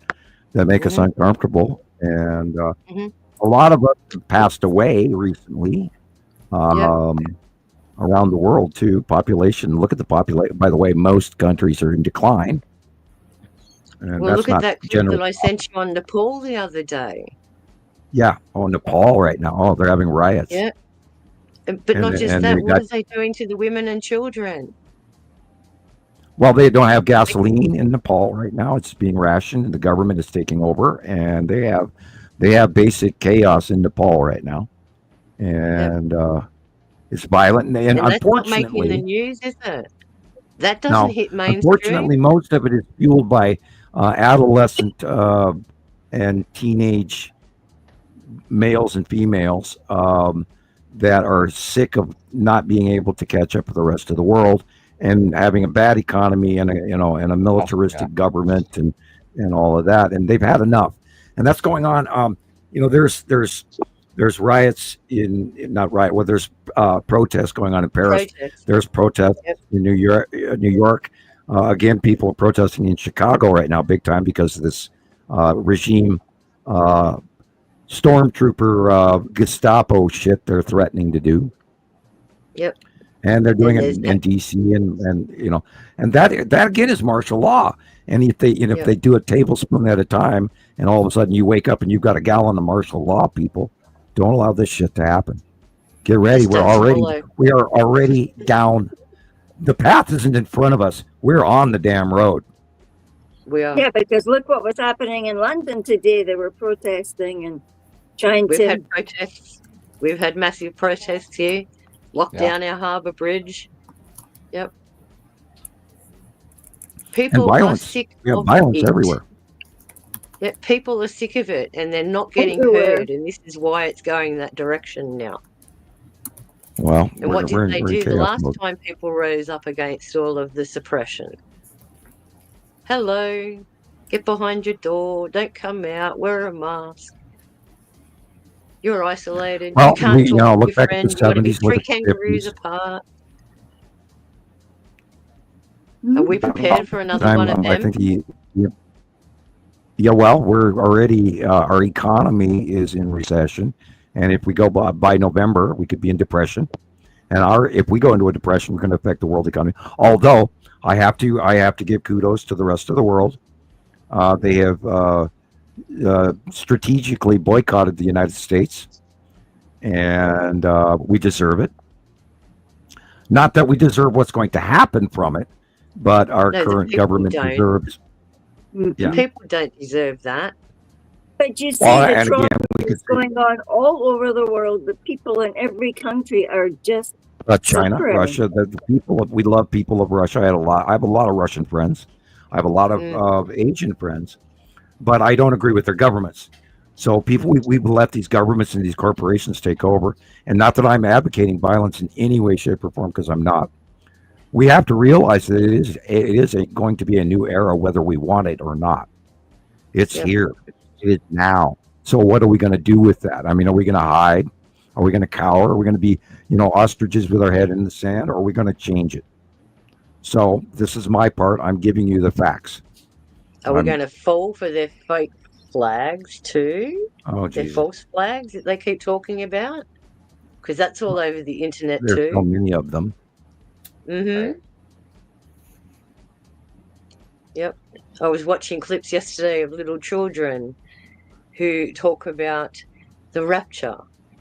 that make us uncomfortable, and a lot of us have passed away recently. Around the world too. Population. Look at the population. By the way, most countries are in decline. And Well, that's look at not that clip general. that I sent you on Nepal the other day. Yeah. Oh, Nepal right now. Oh, they're having riots. Yeah. But not just and that, they what got- are they doing to the women and children? Well, they don't have gasoline in Nepal right now. It's being rationed, and the government is taking over, and they have basic chaos in Nepal right now, and it's violent. And And that's not unfortunately, making the news, is it? That doesn't no, hit mainstream. unfortunately, most of it is fueled by adolescent and teenage males and females that are sick of not being able to catch up with the rest of the world and having a bad economy and a militaristic government and all of that, and they've had enough, and that's going on. There's riots there's protests going on in Paris. There's protests in New York. Again, people are protesting in Chicago right now, big time, because of this regime stormtrooper Gestapo shit they're threatening to do. Yep. And they're doing it in DC and that again is martial law. And if they do a tablespoon at a time, and all of a sudden you wake up and you've got a gallon of martial law, people, don't allow this shit to happen. Get ready. We are already down. The path isn't in front of us. We're on the damn road. We are. Yeah, because look what was happening in London today. They were protesting and trying We've to. had protests. We've had massive protests here. Locked down our harbour bridge. Yep. People are sick of violence it. everywhere. Yeah, people are sick of it, and they're not getting heard, and this is why it's going that direction now. Well, and what did they do the last time people rose up against all of the suppression? Hello, get behind your door, don't come out, wear a mask. You're isolated. Well, you can't talk look to your back at the friend. You've got to be 70s, three look at the kangaroos 50s. apart. Are we prepared for another one of them? I think we're already our economy is in recession, and if we go by November, we could be in depression. And if we go into a depression, we're going to affect the world economy. Although I have to give kudos to the rest of the world. They have strategically boycotted the United States, and we deserve it. Not that we deserve what's going to happen from it, but our current government deserves. Yeah. People don't deserve that. But you see, the trauma is going on all over the world. The people in every country are just China, suffering. Russia. The people we love people of Russia. I have a lot of Russian friends. I have a lot of Asian friends, but I don't agree with their governments. So we've let these governments and these corporations take over. And not that I'm advocating violence in any way, shape, or form, because I'm not. We have to realize that it is going to be a new era, whether we want it or not. It's here. It is now. So what are we going to do with that? I mean, are we going to hide? Are we going to cower? Are we going to be, ostriches with our head in the sand? Or are we going to change it? So this is my part. I'm giving you the facts. Are we going to fall for their fake flags too? Oh, their geez. false flags that they keep talking about? Because that's all over the internet too. There's so many of them. Mm-hmm. Yep. I was watching clips yesterday of little children who talk about the rapture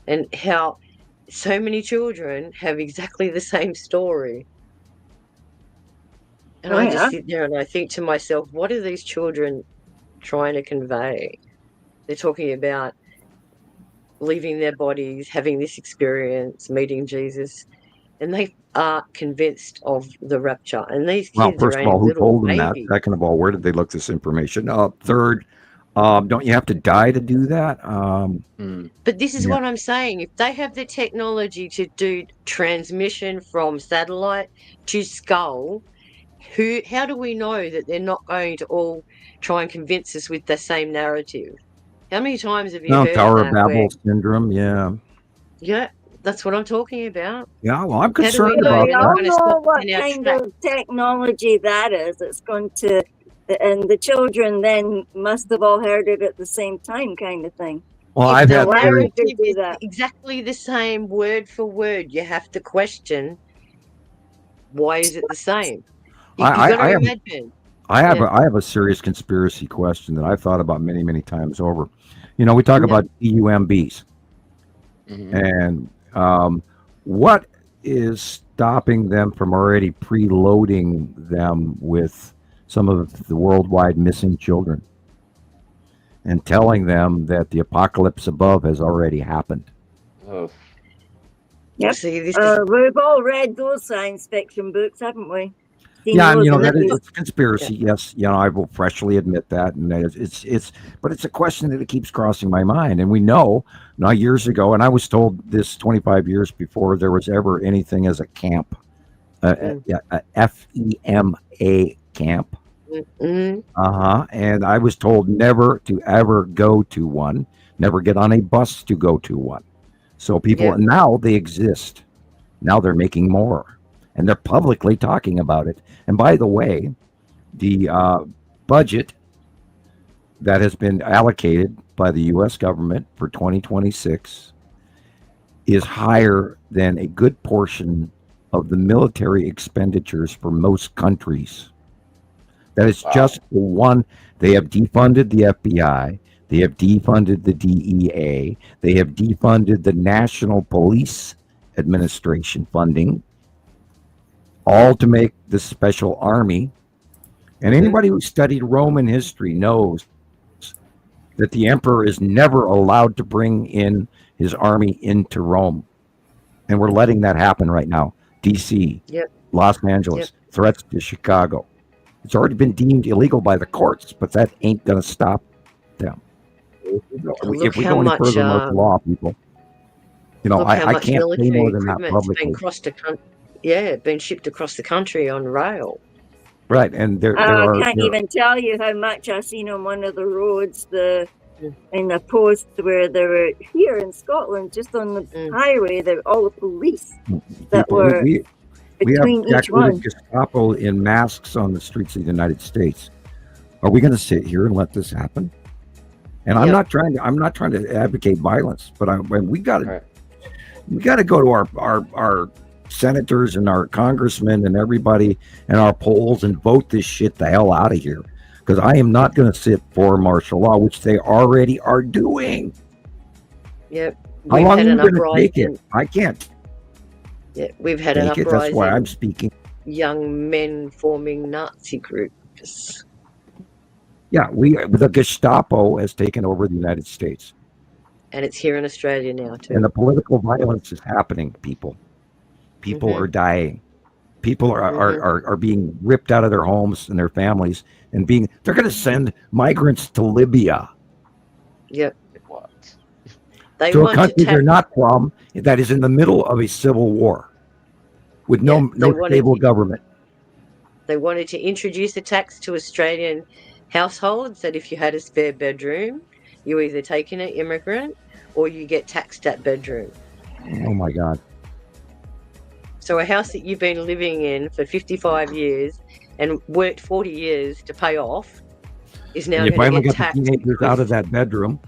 and how so many children have exactly the same story. And I just sit there and I think to myself, what are these children trying to convey. They're talking about leaving their bodies, having this experience, meeting Jesus, and they are convinced of the rapture. And these Well, kids are first of only all, who little told them that? babies. Second of all, where did they look this information? Third, don't you have to die to do that? But this is Yeah. what I'm saying. If they have the technology to do transmission from satellite to skull, how do we know that they're not going to all try and convince us with the same narrative? How many times have you No, heard Tower of that? Babel syndrome. Yeah. Yeah, that's what I'm talking about. Yeah. Well, I'm How do we concerned know about they're that. not I going don't to know stop what in our kind track? of technology that is. It's going to, and the children then must have all heard it at the same time, kind of thing. Well, If I've the had why theories. would they narrative do is that? exactly the same word for word, you have to question, why is it the same? You've got to imagine. I have Yeah. I have a serious conspiracy question that I've thought about many, many times over. You know, we talk Yeah. about EUMBs, and what is stopping them from already preloading them with some of the worldwide missing children and telling them that the apocalypse above has already happened? Oh, Yep. See, this We've all read those science fiction books, haven't we? Seen Yeah, and those you know and that that's is not, it's conspiracy. Yes, you know I will freshly admit that, and that it's but it's a question that it keeps crossing my mind, and we know now years ago, and I was told this 25 years before there was ever anything as a camp, a FEMA camp. And I was told never to ever go to one, never get on a bus to go to one. So people Yeah. now they exist. Now they're making more, and they're publicly talking about it. And by the way, the budget that has been allocated by the U.S. government for 2026 is higher than a good portion of the military expenditures for most countries. That is just one. They have defunded the FBI. They have defunded the DEA. They have defunded the National Police Administration funding, all to make the special army. And anybody who studied Roman history knows that the emperor is never allowed to bring in his army into Rome. And we're letting that happen right now. DC, Yep. Los Angeles, threats to Chicago. It's already been deemed illegal by the courts, but that ain't going to stop them. If we how go any much, further with the law, people, you know, look how I much can't say military more than that equipment's been publicly. crossed the country. Yeah, been shipped across the country on rail. Right, and there I are can't even tell you how much I've seen on one of the roads, in the post where they were here in Scotland, just on the highway, there all the police that people, were we between have each one. Gestapo in masks on the streets of the United States. Are we going to sit here and let this happen? And I'm not trying to advocate violence, but we got to go to our senators and our congressmen and everybody and our polls and vote this shit the hell out of here, because I am not going to sit for martial law, which they already are doing. Yep. How long are you going to take it? I can't. Yeah, we've had an Take it. uprising. That's why I'm speaking. Young men forming Nazi groups. Yeah, the Gestapo has taken over the United States. And it's here in Australia now too. And the political violence is happening, people. People are dying. People are being ripped out of their homes and their families, and they're going to send migrants to Libya. Yep. what? They To a want country to they're not from, that is in the middle of a civil war with no stable government. They wanted to introduce a tax to Australian households that if you had a spare bedroom, you either take in an immigrant or you get taxed that bedroom. Oh my God. So a house that you've been living in for 55 years and worked 40 years to pay off is now You going finally to get got taxed. the teenagers out of that bedroom,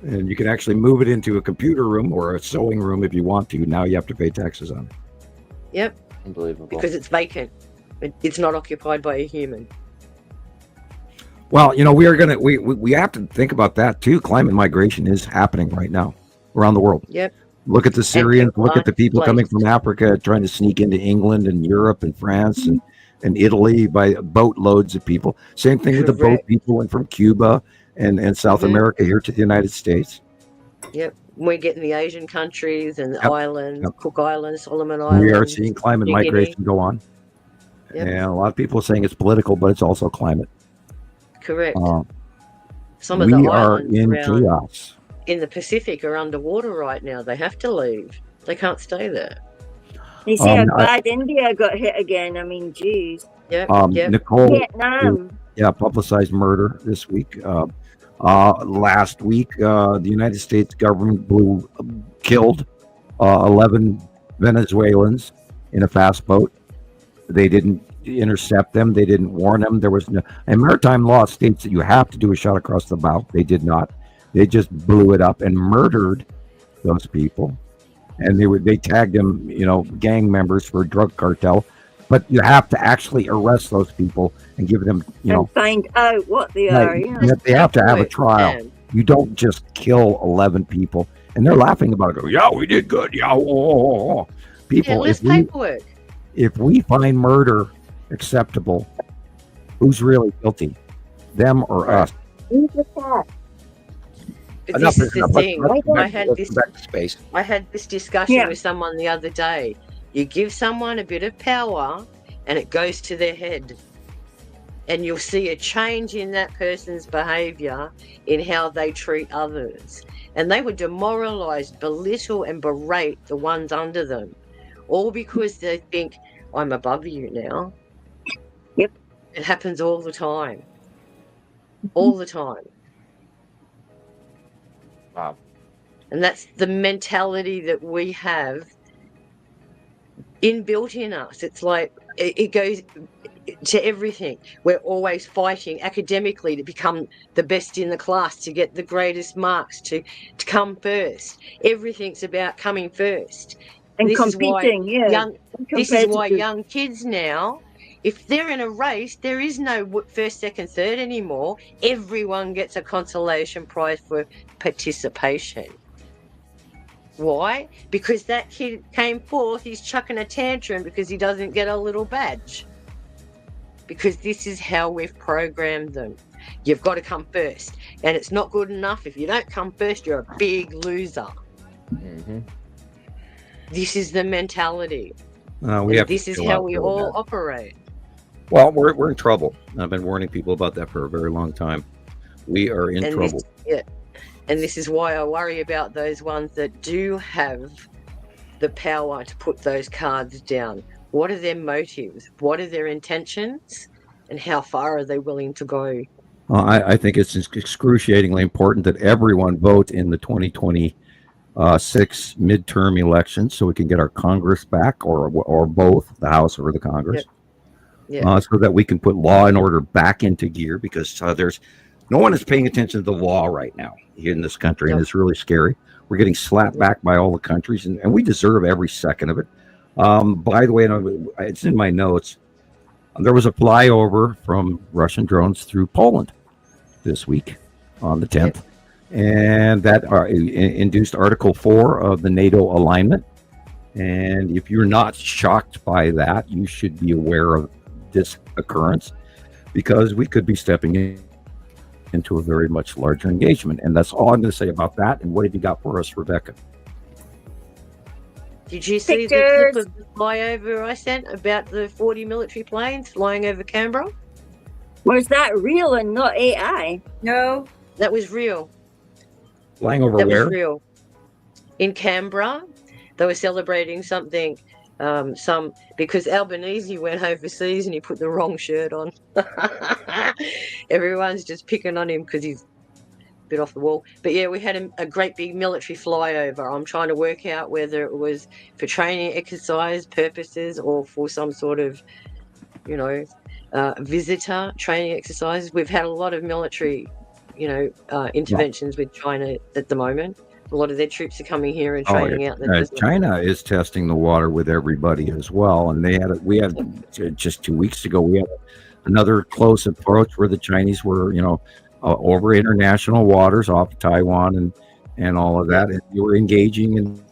and you can actually move it into a computer room or a sewing room if you want to. Now you have to pay taxes on it. Yep. Unbelievable. Because it's vacant. It's not occupied by a human. Well, you know, we have to think about that too. Climate migration is happening right now around the world. Yep. Look at the Syrians. people Look at the people coming displaced. from Africa trying to sneak into England and Europe and France and Italy by boatloads of people. Same thing with the boat Correct. people and from Cuba and South America here to the United States. Yep. We're getting the Asian countries and the Yep. islands, Yep. Cook Islands, Solomon Islands. We are seeing climate New Guinea. migration go on. Yep. And a lot of people are saying it's political, but it's also climate. Correct. Uh, Some of the we are islands in around chaos. in the Pacific are underwater right now. They have to leave. They can't stay there. You see how bad India got hit again. I mean, geez. Yep. Nicole, Vietnam. publicized murder this week. Last week, the United States government killed 11 Venezuelans in a fast boat. They didn't intercept them. They didn't warn them. There was no. And maritime law states that you have to do a shot across the bow. They did not. They just blew it up and murdered those people. And they tagged them, gang members for a drug cartel. But you have to actually arrest those people and give them, and find out what they are. Yeah. They have to have a trial. You don't just kill 11 people. And they're laughing about it. Yeah, we did good. Yeah, people. Paperwork. If we find murder acceptable, who's really guilty, them or us? Who's the cat? But this is the thing. I had this discussion with someone the other day. You give someone a bit of power and it goes to their head. And you'll see a change in that person's behaviour in how they treat others. And they would demoralise, belittle and berate the ones under them. All because they think, I'm above you now. Yep. It happens all the time. All the time. Wow. And that's the mentality that we have inbuilt in us. It's like it goes to everything. We're always fighting academically to become the best in the class, to get the greatest marks, to come first. Everything's about coming first. And this competing, this is why young kids now, if they're in a race, there is no first, second, third anymore. Everyone gets a consolation prize for participation. Why? Because that kid came forth, he's chucking a tantrum because he doesn't get a little badge. Because this is how we've programmed them. You've got to come first. And it's not good enough. If you don't come first, you're a big loser. Mm-hmm. This is the mentality. This is how we all operate. Well, we're in trouble. I've been warning people about that for a very long time. We are in trouble. And this is why I worry about those ones that do have the power to put those cards down. What are their motives? What are their intentions? And how far are they willing to go? I think it's excruciatingly important that everyone vote in the 2026 midterm elections so we can get our Congress back, or both, the House or the Congress, so that we can put law and order back into gear, because no one is paying attention to the law right now in this country, and it's really scary. We're getting slapped back by all the countries, and we deserve every second of it. By the way, it's in my notes. There was a flyover from Russian drones through Poland this week on the 10th, and that induced Article 4 of the NATO alignment. And if you're not shocked by that, you should be aware of this occurrence, because we could be stepping into a very much larger engagement. And that's all I'm going to say about that. And what have you got for us, Rebecca? Did you see the clip of the flyover I sent about the 40 military planes flying over Canberra? Was that real and not AI? No. That was real. Flying over where? That was real. In Canberra, they were celebrating something, because Albanese went overseas and he put the wrong shirt on. Everyone's just picking on him because he's a bit off the wall. But yeah, we had a great big military flyover. I'm trying to work out whether it was for training exercise purposes or for some sort of, visitor training exercises. We've had a lot of military, interventions with China at the moment. A lot of their troops are coming here and training out. China is testing the water with everybody as well, and we had just 2 weeks ago. We had another close approach where the Chinese were, over international waters off Taiwan and all of that, and they were engaging and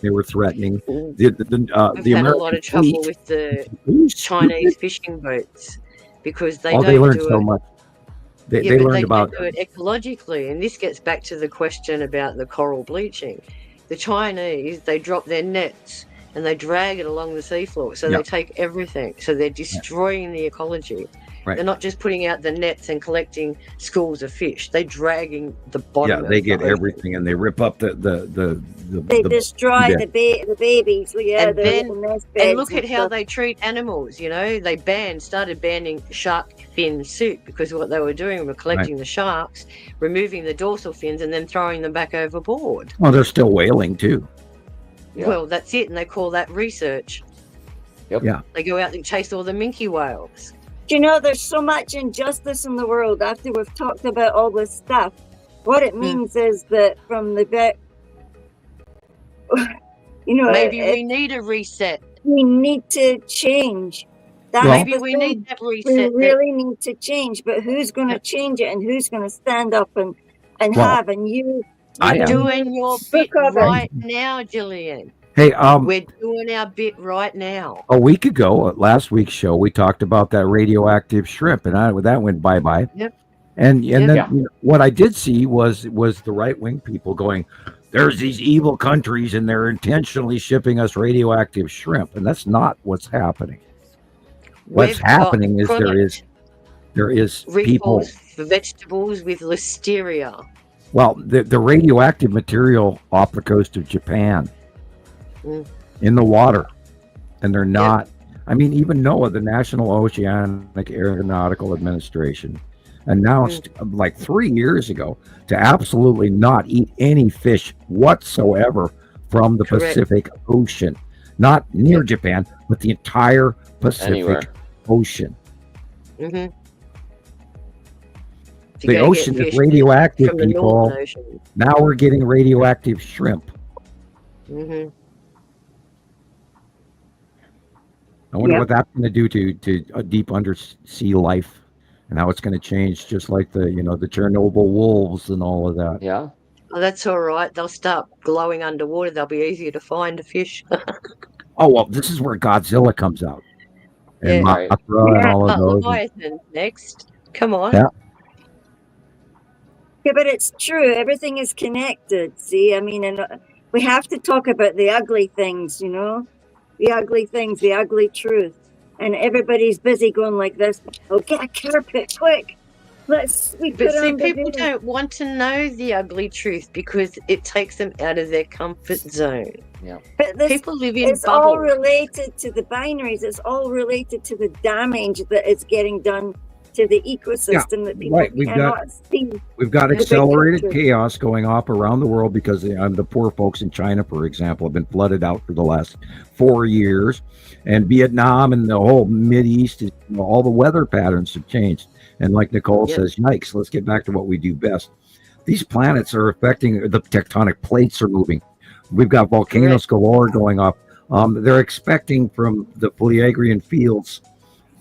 they were threatening. We've had a lot of trouble with the Chinese fishing boats because they don't learned so much. They but learned they about don't do it ecologically, and this gets back to the question about the coral bleaching. The Chinese, they drop their nets and they drag it along the seafloor, so they take everything. So they're destroying the ecology. Right. They're not just putting out the nets and collecting schools of fish. They're dragging the bottom. Yeah, they get the ocean. everything, and they rip up the They destroy the babies. Yeah, And then, nest and beds look at how stuff. they treat animals. You know, they started banning shark fin soup because what they were doing were collecting the sharks, removing the dorsal fins, and then throwing them back overboard. Well, they're still whaling too. Yeah. Well, that's it, and they call that research. Yep. Yeah. They go out and chase all the minke whales. Do you know there's so much injustice in the world after we've talked about all this stuff? What it means is that from the maybe we need a reset. We need to change. Maybe we need that reset. We really need to change, but who's going to change it, and who's going to stand up and have? And you, You're doing your bit right now, Gillian. Hey, we're doing our bit right now. A week ago, at last week's show, we talked about that radioactive shrimp, and that went bye-bye. Yep. And then what I did see was the right-wing people going, there's these evil countries, and they're intentionally shipping us radioactive shrimp, and that's not what's happening. What's happening is there is people for vegetables with listeria. Well, the radioactive material off the coast of Japan. In the water, and they're not. I mean, even NOAA, the National Oceanic Aeronautical Administration, announced like 3 years ago to absolutely not eat any fish whatsoever from the Pacific Ocean, not near Japan, but the entire Pacific Ocean. Mm-hmm. The ocean is radioactive, people. Now we're getting radioactive shrimp. Mm-hmm. I wonder what that's going to do to deep undersea life, and how it's going to change, just like the Chernobyl wolves and all of that. Yeah. Oh, that's all right. They'll start glowing underwater. They'll be easier to find a fish. Oh well, this is where Godzilla comes out, and Yeah. Mothra and all of those. Leviathan next. Come on. Yeah. Yeah, but it's true. Everything is connected. See, I mean, and we have to talk about the ugly things, the ugly things, the ugly truth. And everybody's busy going like this. Oh, get a carpet, quick. But see, people don't want to know the ugly truth because it takes them out of their comfort zone. Yeah. But people live in it's bubbles. all related to the binaries. It's all related to the damage that is getting done to the ecosystem that people cannot see. We've got accelerated chaos going off around the world because the poor folks in China, for example, have been flooded out for the last 4 years, and Vietnam and the whole Mideast, all the weather patterns have changed. And like Nicole says, yikes, let's get back to what we do best. These planets are affecting, the tectonic plates are moving. We've got volcanoes galore going off. They're expecting from the Pleiadian fields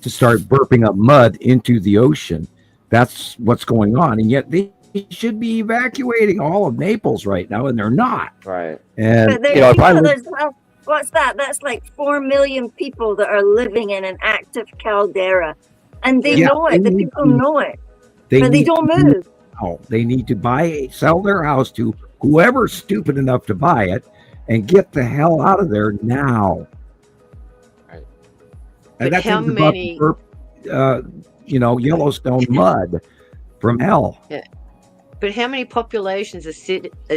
to start burping up mud into the ocean. That's what's going on. And yet they should be evacuating all of Naples right now, and they're not. Right. And what's that? That's like 4 million people that are living in an active caldera. And they know it. The people know it. But they don't move. They need to sell their house to whoever's stupid enough to buy it and get the hell out of there now. And but how many? Yellowstone mud from hell. Yeah. But how many populations are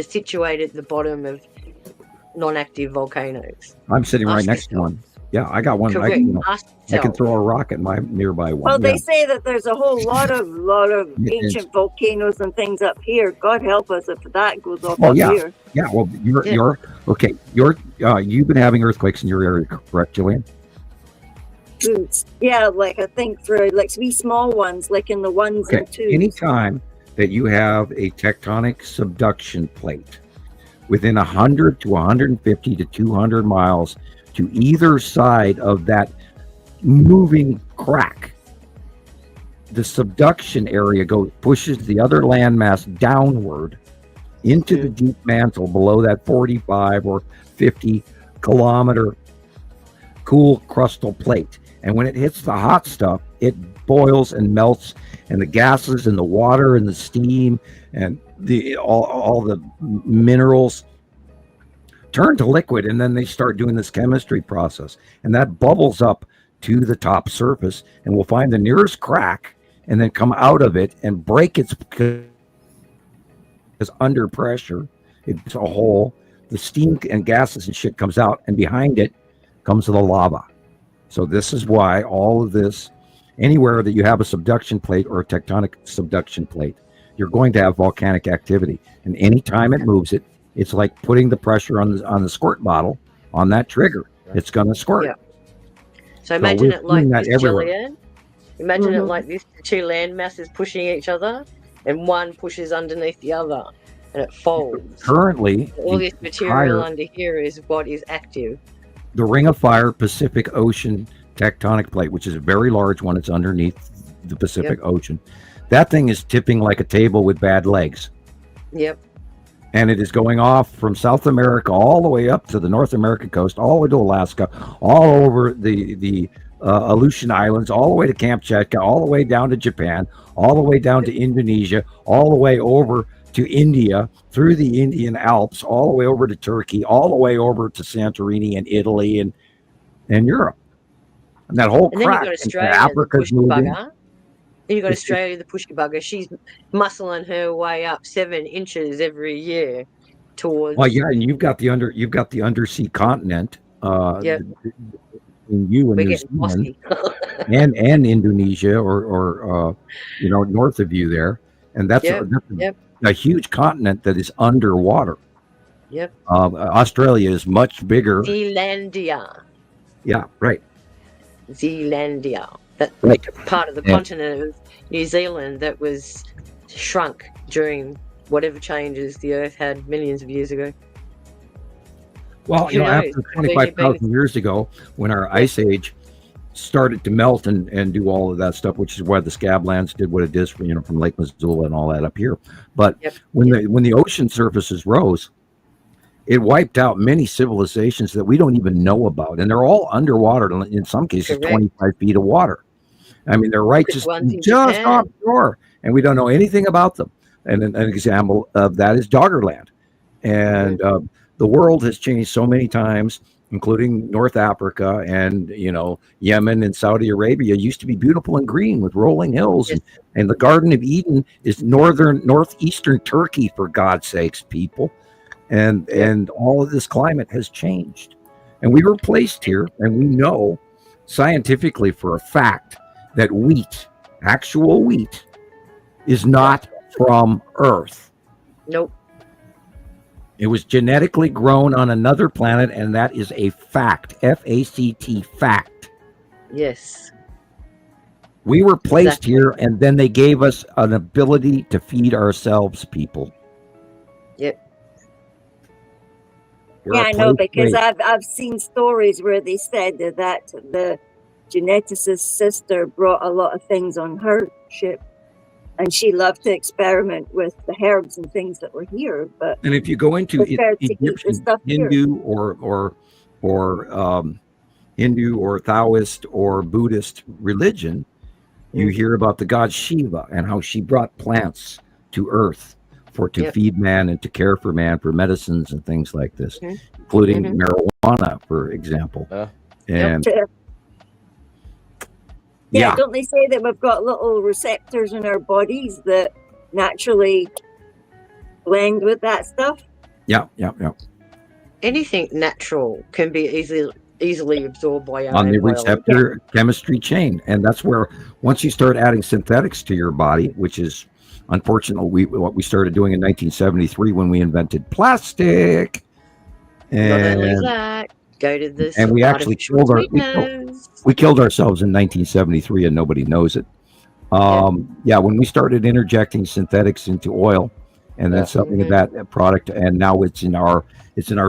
situated at the bottom of non-active volcanoes? I'm sitting right next to one. Yeah, I got one. Correct. I can throw a rock at my nearby one. Well, they say that there's a whole lot of ancient volcanoes and things up here. God help us if that goes off up here. Yeah. Well, you're okay. You've been having earthquakes in your area, correct, Gillian? Yeah, like I think for like 3 small ones, like in the 1s and 2s. Anytime that you have a tectonic subduction plate within 100 to 150 to 200 miles to either side of that moving crack, the subduction area pushes the other landmass downward into the deep mantle below that 45 or 50 kilometer cool crustal plate. And when it hits the hot stuff, it boils and melts, and the gases and the water and the steam and the all the minerals turn to liquid, and then they start doing this chemistry process, and that bubbles up to the top surface, and we'll find the nearest crack and then come out of it and break its, because under pressure it's a hole, the steam and gases and shit comes out, and behind it comes the lava. So this is why all of this, anywhere that you have a subduction plate or a tectonic subduction plate, you're going to have volcanic activity, and anytime it moves it, it's like putting the pressure on the squirt bottle on that trigger. It's going to squirt. Yeah. So imagine it like this, everywhere. Gillian. Imagine it like this: the two land masses pushing each other, and one pushes underneath the other, and it folds. Currently, all this material under here is what is active. The Ring of Fire Pacific Ocean tectonic plate, which is a very large one, it's underneath the Pacific Ocean. That thing is tipping like a table with bad legs. Yep. And it is going off from South America all the way up to the North American coast, all the way to Alaska, all over the Aleutian Islands, all the way to Kamchatka, all the way down to Japan, all the way down to Indonesia, all the way over to India, through the Indian Alps, all the way over to Turkey, all the way over to Santorini and Italy and Europe. And that whole crack. Then you've got Australia, Africa's moving. Then you've got Australia, the pushy bugger. She's muscling her way up 7 inches every year towards. Well, yeah, and you've got the undersea continent. In you and New Zealand, and Indonesia, or north of you there, and that's a huge continent that is underwater. Yep. Australia is much bigger. Zealandia. Yeah, right. Zealandia. That part of the continent of New Zealand that was shrunk during whatever changes the Earth had millions of years ago. Well, after 25,000 years ago, when our ice age started to melt and do all of that stuff, which is why the Scablands did what it did from Lake Missoula and all that up here. But when the ocean surfaces rose, it wiped out many civilizations that we don't even know about, and they're all underwater. In some cases, 25 feet of water. I mean, they're just offshore, and we don't know anything about them. And an example of that is Doggerland. And the world has changed so many times, including North Africa and Yemen and Saudi Arabia. Used to be beautiful and green with rolling hills, and the Garden of Eden is northeastern Turkey, for God's sakes, people. And all of this climate has changed, and we were placed here, and we know scientifically for a fact that actual wheat, is not from Earth. Nope. It was genetically grown on another planet, and that is a fact. F-A-C-T, fact. Yes. We were placed here, and then they gave us an ability to feed ourselves, people. Yep. I know, because I've seen stories where they said that the geneticist's sister brought a lot of things on her ship, and she loved to experiment with the herbs and things that were here. And if you go into Egyptian, Hindu or Hindu or Taoist or Buddhist religion, you hear about the god Shiva and how she brought plants to Earth to feed man and to care for man, for medicines and things like this, including marijuana, for example. And don't they say that we've got little receptors in our bodies that naturally blend with that stuff? Yeah. Anything natural can be easily absorbed by our on the receptor chemistry chain, and that's where once you start adding synthetics to your body, which is unfortunately what we started doing in 1973 when we invented plastic. And not only that, go to this, and we actually killed ourselves in 1973, and nobody knows it. When we started interjecting synthetics into oil, and then something of that product, and now it's in our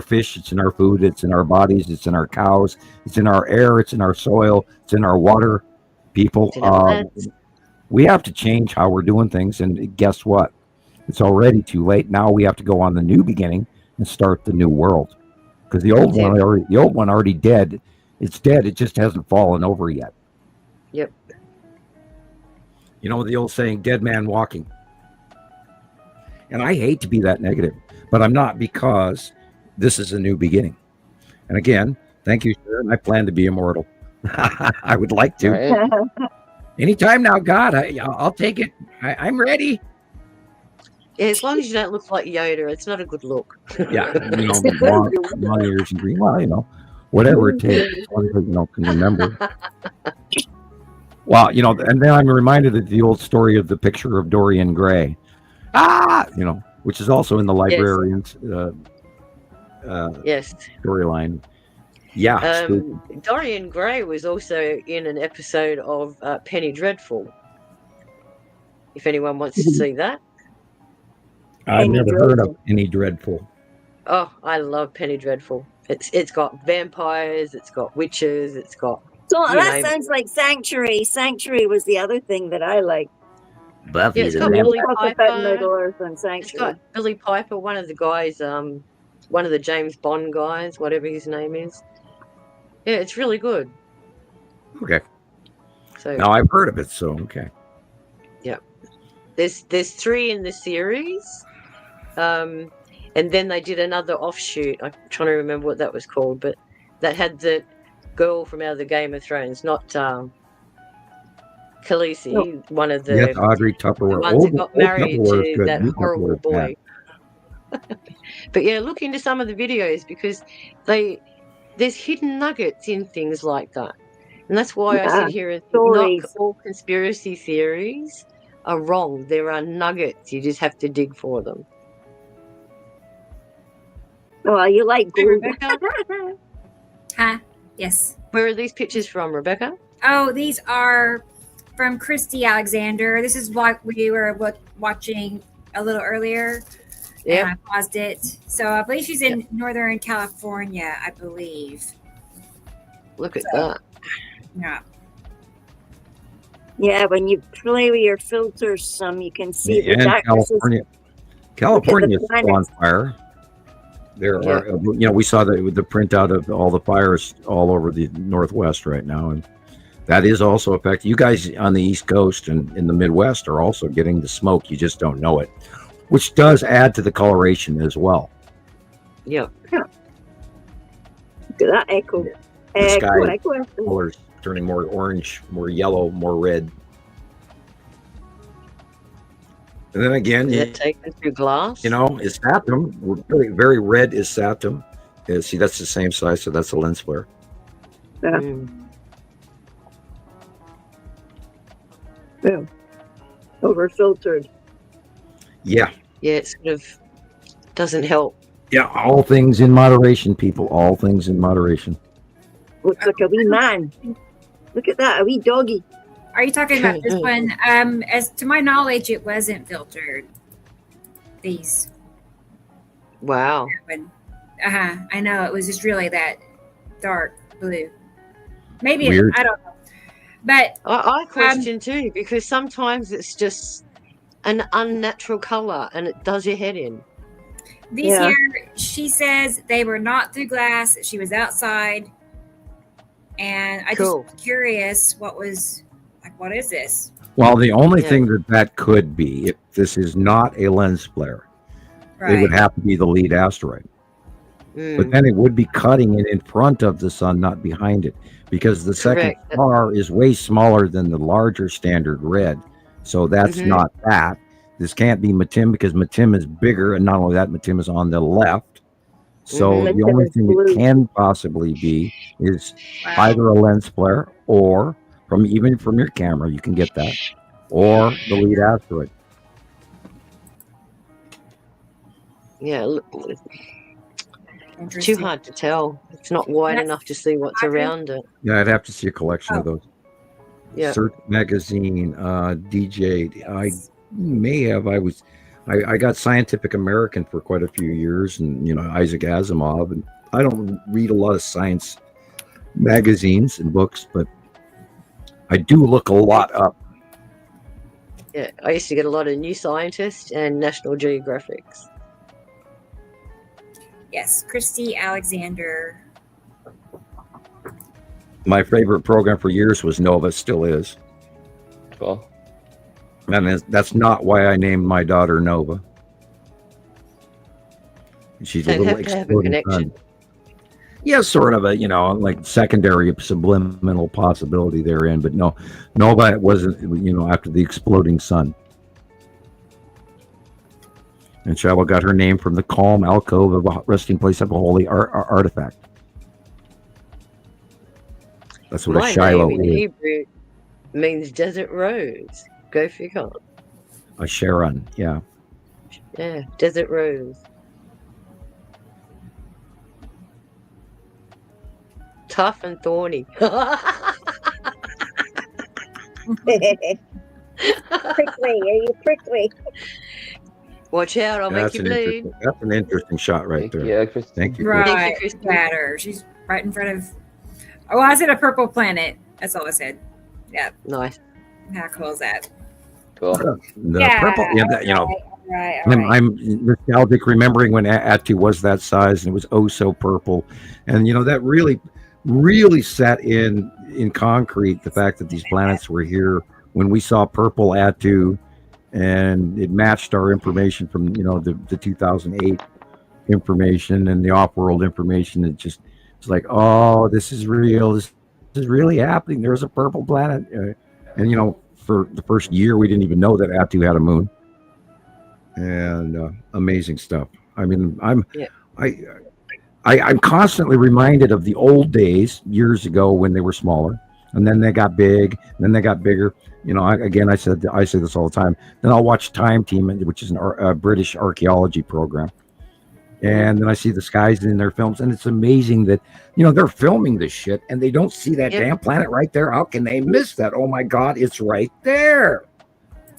fish, it's in our food, it's in our bodies, it's in our cows, it's in our air, it's in our soil, it's in our water. People, we have to change how we're doing things, and guess what? It's already too late. Now we have to go on the new beginning and start the new world, because the old one already dead. It's dead. It just hasn't fallen over yet. Yep. You know the old saying, dead man walking. And I hate to be that negative, but I'm not, because this is a new beginning. And again, thank you, sir. I plan to be immortal. I would like to. Right? Anytime now, God, I'll take it. I'm ready. Yeah, as long as you don't look like Yoda, it's not a good look. Yeah, long ears and green. Well, whatever it takes, as long as can remember. Well, and then I'm reminded of the old story of the picture of Dorian Gray. Which is also in the librarian's Yes. storyline. Yeah. Dorian Gray was also in an episode of Penny Dreadful. If anyone wants to see that. I've never heard of Penny Dreadful. Oh, I love Penny Dreadful. It's got vampires, it's got witches, it's got. So that sounds like Sanctuary. Sanctuary was the other thing that I liked. Buffy it's got Billy Piper. Middle Earth and Sanctuary. It's got Billy Piper, one of the guys, one of the James Bond guys, whatever his name is. Yeah, it's really good. Okay. So now I've heard of it, so okay. Yeah. There's 3 in the series. And then they did another offshoot. I'm trying to remember what that was called, but that had the girl from out of the Game of Thrones, not Khaleesi, one of the Audrey Tupperware. ones that got married to that horrible boy. But yeah, look into some of the videos, because there's hidden nuggets in things like that. And that's why I sit here and think not all conspiracy theories are wrong. There are nuggets. You just have to dig for them. Oh, you like glue. Rebecca? Huh? Yes. Where are these pictures from, Rebecca? Oh, these are from Christy Alexander. This is what we were watching a little earlier. Yeah. I paused it. So I believe she's in Northern California, I believe. Look at that. Yeah. Yeah, when you play with your filters some, you can see the and darkness. California is still on fire. There are, we saw the printout of all the fires all over the Northwest right now, and that is also affecting you guys on the East Coast and in the Midwest are also getting the smoke. You just don't know it, which does add to the coloration as well. Yeah. Look at that echo. The sky colors turning more orange, more yellow, more red. And then again, taken through glass. Is Saturn very, very red? Is Saturn? See, that's the same size, so that's a lens flare. Yeah. Yeah. Over filtered. Yeah. Yeah, it sort of doesn't help. Yeah, all things in moderation, people. All things in moderation. Looks like a wee man. Look at that, a wee doggy. Are you talking about this one? As to my knowledge, it wasn't filtered. These. Wow. I know. It was just really that dark blue. Maybe Weird. I don't know. But I question too, because sometimes it's just an unnatural color and it does your head in. These here, she says they were not through glass. She was outside. And I just was curious what is this? Well, the only thing that could be, if this is not a lens flare, it would have to be the lead asteroid. But then it would be cutting it in front of the sun, not behind it, because the second star is way smaller than the larger standard red. So that's not that. This can't be Matim, because Matim is bigger, and not only that, Matim is on the left. So the only thing it can possibly be is either a lens flare, or from your camera, you can get that, or the lead asteroid. Yeah, too hard to tell. It's not wide enough to see what's around it. Yeah, I'd have to see a collection of those. Yeah. Search Magazine, DJ. I got Scientific American for quite a few years, and Isaac Asimov, and I don't read a lot of science magazines and books, but I do look a lot up. Yeah, I used to get a lot of New Scientist and National Geographics. Yes, Christy Alexander. My favorite program for years was Nova, still is. Cool. And that's not why I named my daughter Nova. She's a They'd little have to have a exploding connection. sun. Yeah, sort of a, like secondary subliminal possibility therein, but no, Nova wasn't, after the exploding sun. And Shiloh got her name from the calm alcove of a resting place of a holy artifact. That's what My a Shiloh name in is. Hebrew means desert rose. Go figure. A Sharon, yeah. Yeah, desert rose. Tough and thorny. Prickly, are you prickly? Watch out, I'll make you bleed. That's an interesting shot right there. Yeah, Christine. Thank you. Right. Thank you, Christine. Scatter. She's right in front of. Oh, I said a purple planet. That's all I said. Yeah. Nice. How cool is that? Cool. The Yeah, purple, Right. I'm nostalgic remembering when Atu was that size and it was oh so purple, and that really set in concrete the fact that these planets were here when we saw purple Atu, and it matched our information from the 2008 information and the off-world information. It's like, oh, this is real. This is really happening. There's a purple planet, and for the first year we didn't even know that Atu had a moon. And amazing stuff. I mean, I'm constantly reminded of the old days years ago when they were smaller, and then they got big, and then they got bigger. I say this all the time. Then I'll watch Time Team, which is a British archaeology program, and then I see the skies in their films, and it's amazing that they're filming this shit and they don't see that damn planet right there. How can they miss that? Oh my God, it's right there.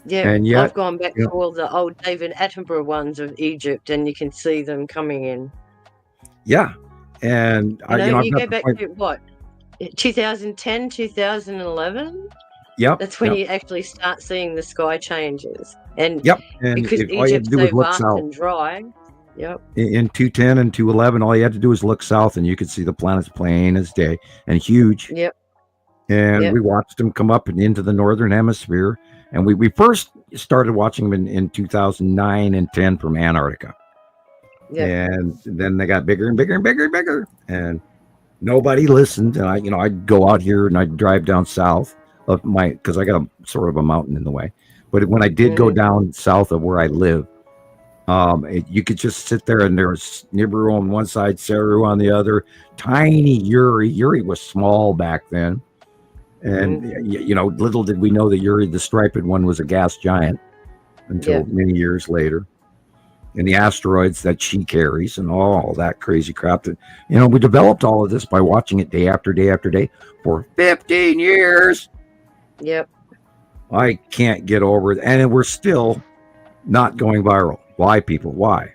Yeah, and yet, I've gone back to all the old David Attenborough ones of Egypt, and you can see them coming in. Yeah, and you go back to what, 2010, 2011. Yep, that's when you actually start seeing the sky changes, and and because Egypt's so vast and dry. Yep. In 210 and 211, all you had to do was look south, and you could see the planets plain as day and huge. Yep. And we watched them come up and into the northern hemisphere. And we first started watching them in 2009 and 10 from Antarctica. Yeah. And then they got bigger and bigger and bigger and bigger. And nobody listened. And I'd go out here and I'd drive down south of because I got a sort of a mountain in the way. But when I did go down south of where I live, you could just sit there and there was Nibiru on one side, Saru on the other. Tiny Uri. Uri was small back then. And, little did we know that Uri, the striped one, was a gas giant until many years later. And the asteroids that she carries and all that crazy crap that, we developed all of this by watching it day after day after day for 15 years. Yep. I can't get over it. And we're still not going viral. Why, people? Why?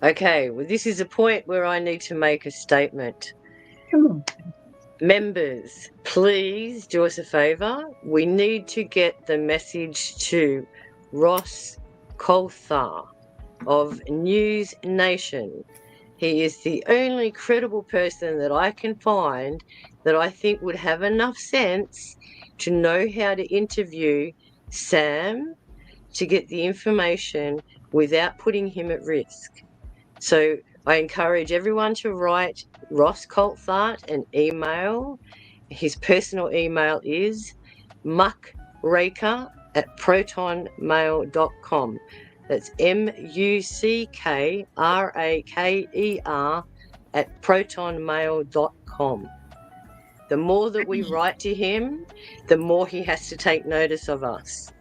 Okay, well, this is a point where I need to make a statement. Come on. Members, please do us a favor. We need to get the message to Ross Coulthard of News Nation. He is the only credible person that I can find that I think would have enough sense to know how to interview Sam to get the information without putting him at risk. So I encourage everyone to write Ross Coulthard an email. His personal email is muckraker@protonmail.com. That's muckraker@protonmail.com. The more that we write to him, the more he has to take notice of us.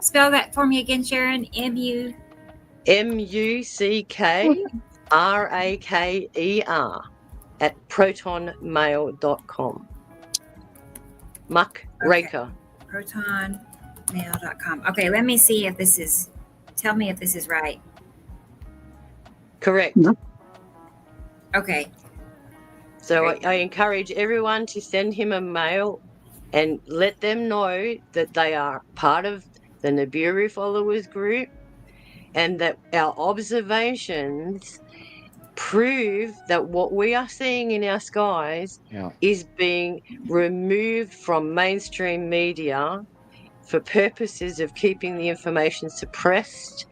Spell that for me again, Sharon. muckraker@protonmail.com. Muckraker. Protonmail.com. Okay, let me see if this is. Tell me if this is right. Correct. Okay. So I encourage everyone to send him a mail and let them know that they are part of the Nibiru followers group, and that our observations prove that what we are seeing in our skies is being removed from mainstream media for purposes of keeping the information suppressed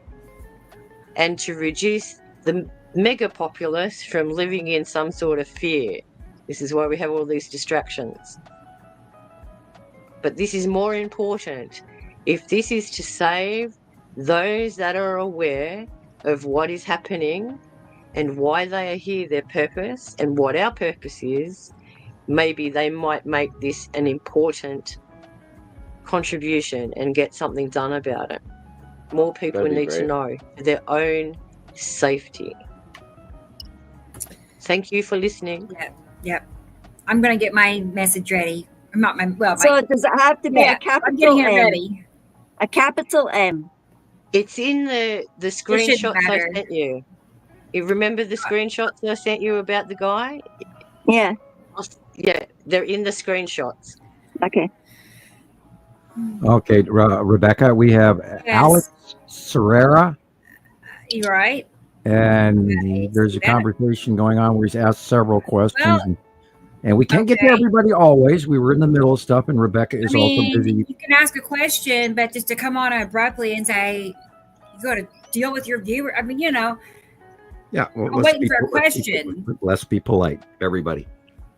and to reduce the mega populace from living in some sort of fear. This is why we have all these distractions. But this is more important. If this is to save those that are aware of what is happening and why they are here, their purpose, and what our purpose is, maybe they might make this an important contribution and get something done about it. More people That'd be need to great. know for their own safety. Thank you for listening. Yep. I'm going to get my message ready. I'm not my, well, So my, does it have to be yeah, a capital I'm getting it M? ready. A capital M. It's in the screenshots I matter. sent you. You remember the screenshots I sent you about the guy? Yeah. Yeah, they're in the screenshots. Okay. Okay, Rebecca, we have Alex Serrera, You're right. and there's a conversation going on where he's asked several questions, Well, and we can't get to everybody always. We were in the middle of stuff, and Rebecca is also busy. You can ask a question, but just to come on abruptly and say, you got to deal with your viewer. I mean, you know. Yeah, well, I'm waiting for a question. Let's be polite, everybody.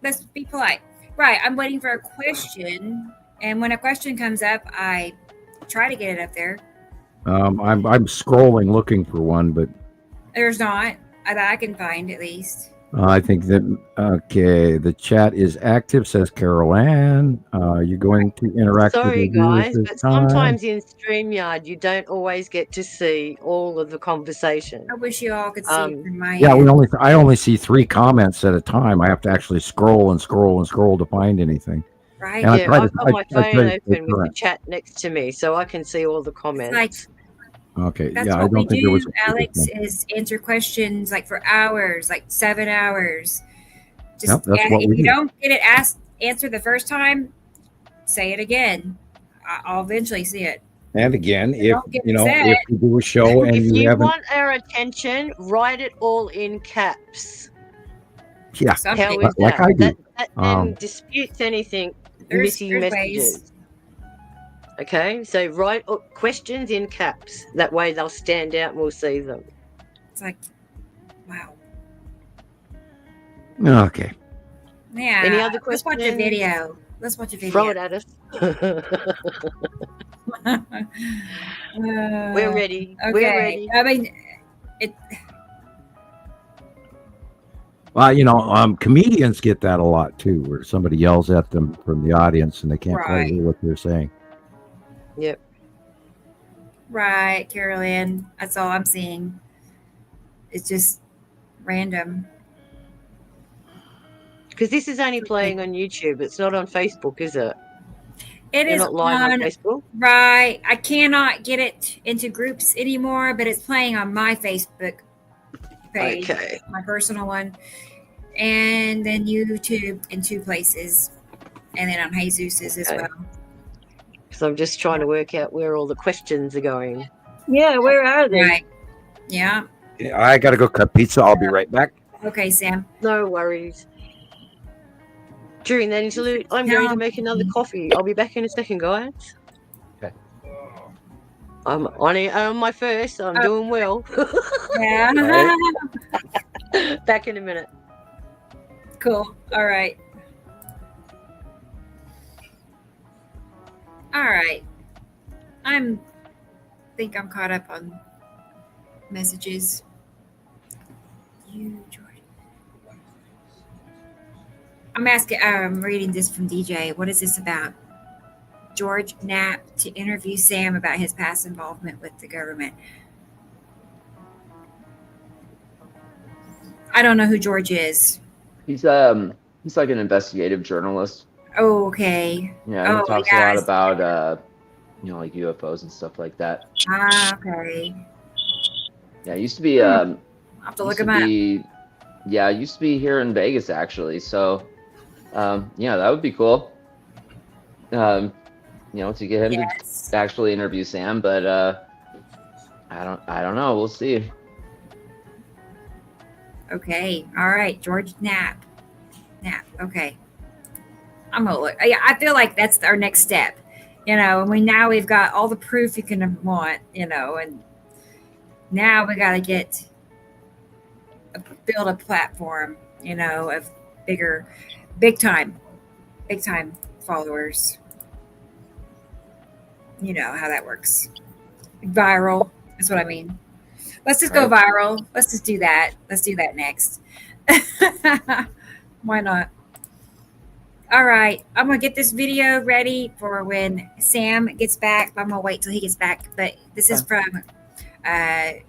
Let's be polite. Right, I'm waiting for a question, and when a question comes up, I try to get it up there. I'm scrolling looking for one, but there's not that I can find at least. I think that the chat is active, says Carol Ann. You're going to interact Sorry, with the guys, viewers but this time. sometimes in StreamYard you don't always get to see all of the conversation. I wish you all could see from my yeah, I only see 3 comments at a time. I have to actually scroll and scroll and scroll to find anything. Right. And Yeah, I've got my phone open with the chat next to me, so I can see all the comments. Okay. That's yeah, what I don't we think do, there was Alex, is answer questions like for hours, like 7 hours. Just Yep, that's what if we you do. don't get it answered the first time, say it again. I'll eventually see it. And again, if Don't get you know, upset. if you do a show and If you you haven't, want our attention, write it all in caps. yeah, Something. How is like that? I do. That then disputes anything missing there's messages. ways. Okay, so write questions in caps. That way they'll stand out and we'll see them. It's like, wow. Okay. Yeah. Any other Let's watch a questions? video. Let's watch a video. Throw it at us. We're ready. Okay. We're ready. I mean, Well, you know, comedians get that a lot too, where somebody yells at them from the audience and they can't quite hear what they're saying. Yep. right, Carolyn. That's all I'm seeing. It's just random. Because this is only playing on YouTube. It's not on Facebook, is it? It You're is not live on Facebook? Right. I cannot get it into groups anymore, but it's playing on my Facebook page, Okay. my personal one, and then YouTube in 2 places, and then on Jesus's as well. So I'm just trying to work out where all the questions are going. Yeah, where are they? Right. Yeah. I got to go cut pizza. I'll be right back. Okay, Sam. No worries. During that interlude, I'm going to make another coffee. I'll be back in a second, guys. Okay. I'm on my first. I'm doing well. Yeah. Back in a minute. Cool. All right. All right. Think I'm caught up on messages. You, George. I'm reading this from DJ. What is this about? George Knapp to interview Sam about his past involvement with the government. I don't know who George is. He's like an investigative journalist. Oh, okay. Yeah, he talks a lot about like UFOs and stuff like that. Ah, okay. Yeah, it used to be I'll have to look him up. Yeah, it used to be here in Vegas actually. So yeah, that would be cool. To get him to actually interview Sam, but I don't know. We'll see. Okay. All right. George Knapp. Okay. I'm gonna look. Yeah, I feel like that's our next step And we've got all the proof you can want, and now we got to build a platform, of big time followers. You know how that works. Viral is what I mean. Let's just go viral. Let's just do that. Let's do that next. Why not? All right. I'm going to get this video ready for when Sam gets back. I'm going to wait till he gets back. But this is from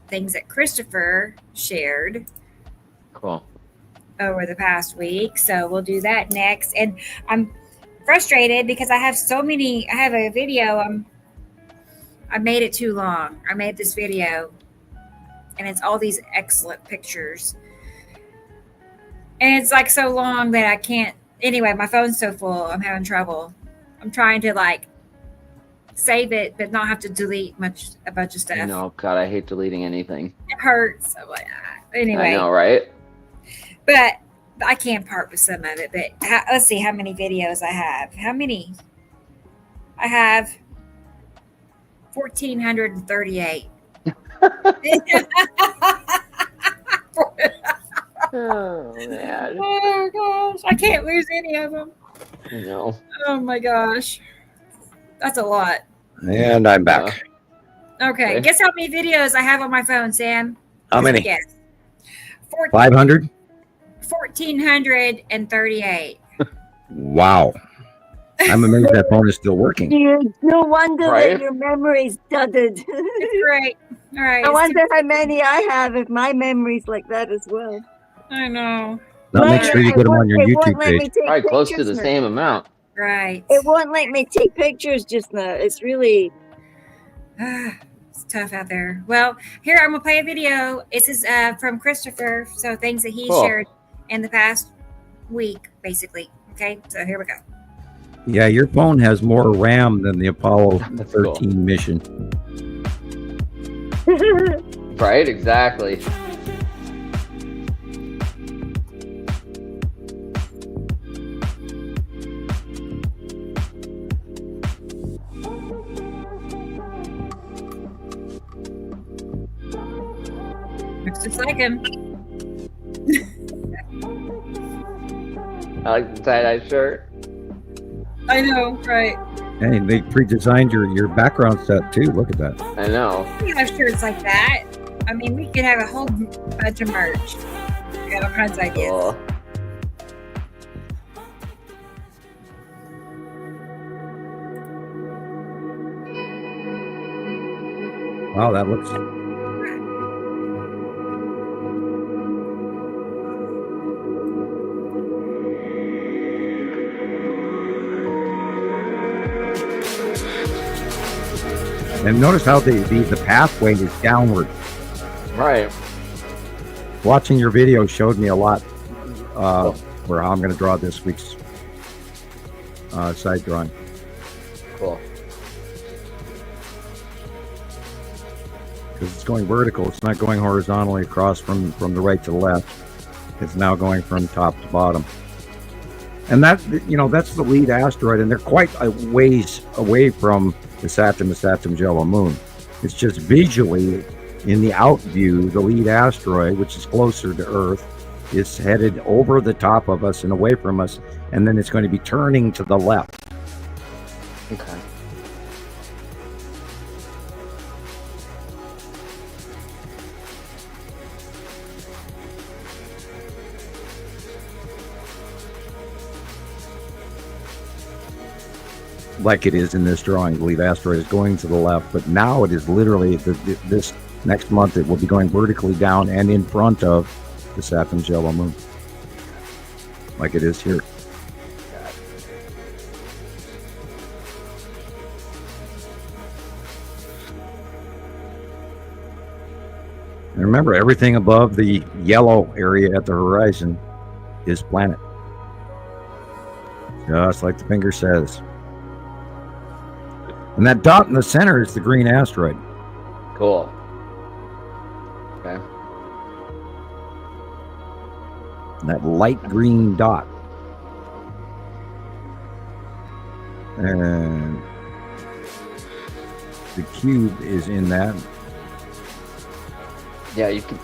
things that Christopher shared. Cool. Over the past week. So we'll do that next. And I'm frustrated because I have a video. I made it too long. I made this video and it's all these excellent pictures. And it's like so long that I can't. Anyway, my phone's so full. I'm having trouble. I'm trying to save it, but not have to delete a bunch of stuff. No, God, I hate deleting anything. It hurts. Anyway. I know, right? But I can part with some of it. But let's see how many videos I have. How many? I have 1,438. Oh, man. Oh, gosh. I can't lose any of them. I know. Oh, my gosh. That's a lot. And I'm back. Okay. Guess how many videos I have on my phone, Sam? How many? Guess. 500? 1,438. Wow. I'm amazed that phone is still working. No wonder that your memory's dudded. It's great. All right. I wonder how many I have if my memory's like that as well. I know. Now make sure you get them on your YouTube page. Probably close to the same amount. Right. It won't let me take pictures just now. It's really... It's tough out there. Well, here I'm going to play a video. This is from Christopher. So things that he shared in the past week, basically. Okay, so here we go. Yeah, your phone has more RAM than the Apollo 13 mission. Right, exactly. Looks just like him. I like the tie-dye shirt. I know, right? Hey, they pre-designed your background set too. Look at that. I know. We have shirts like that. I mean, we could have a whole bunch of merch. We got all kinds of ideas. Cool. Wow, that looks... And notice how the pathway is downward. Right. Watching your video showed me a lot where I'm going to draw this week's side drawing. Cool. Because it's going vertical. It's not going horizontally across from the right to the left. It's now going from top to bottom. And that's the lead asteroid, and they're quite a ways away from the Saturn Jell-O Moon. It's just visually in the out view, the lead asteroid, which is closer to Earth, is headed over the top of us and away from us, and then it's going to be turning to the left. Okay. Like it is in this drawing, the lead asteroid is going to the left, but now it is literally, this next month, it will be going vertically down and in front of the Saturn Jell-O Moon, like it is here. And remember, everything above the yellow area at the horizon is planet. Just like the finger says. And that dot in the center is the green asteroid. Cool. Okay. And that light green dot. And the cube is in that. Yeah, you can.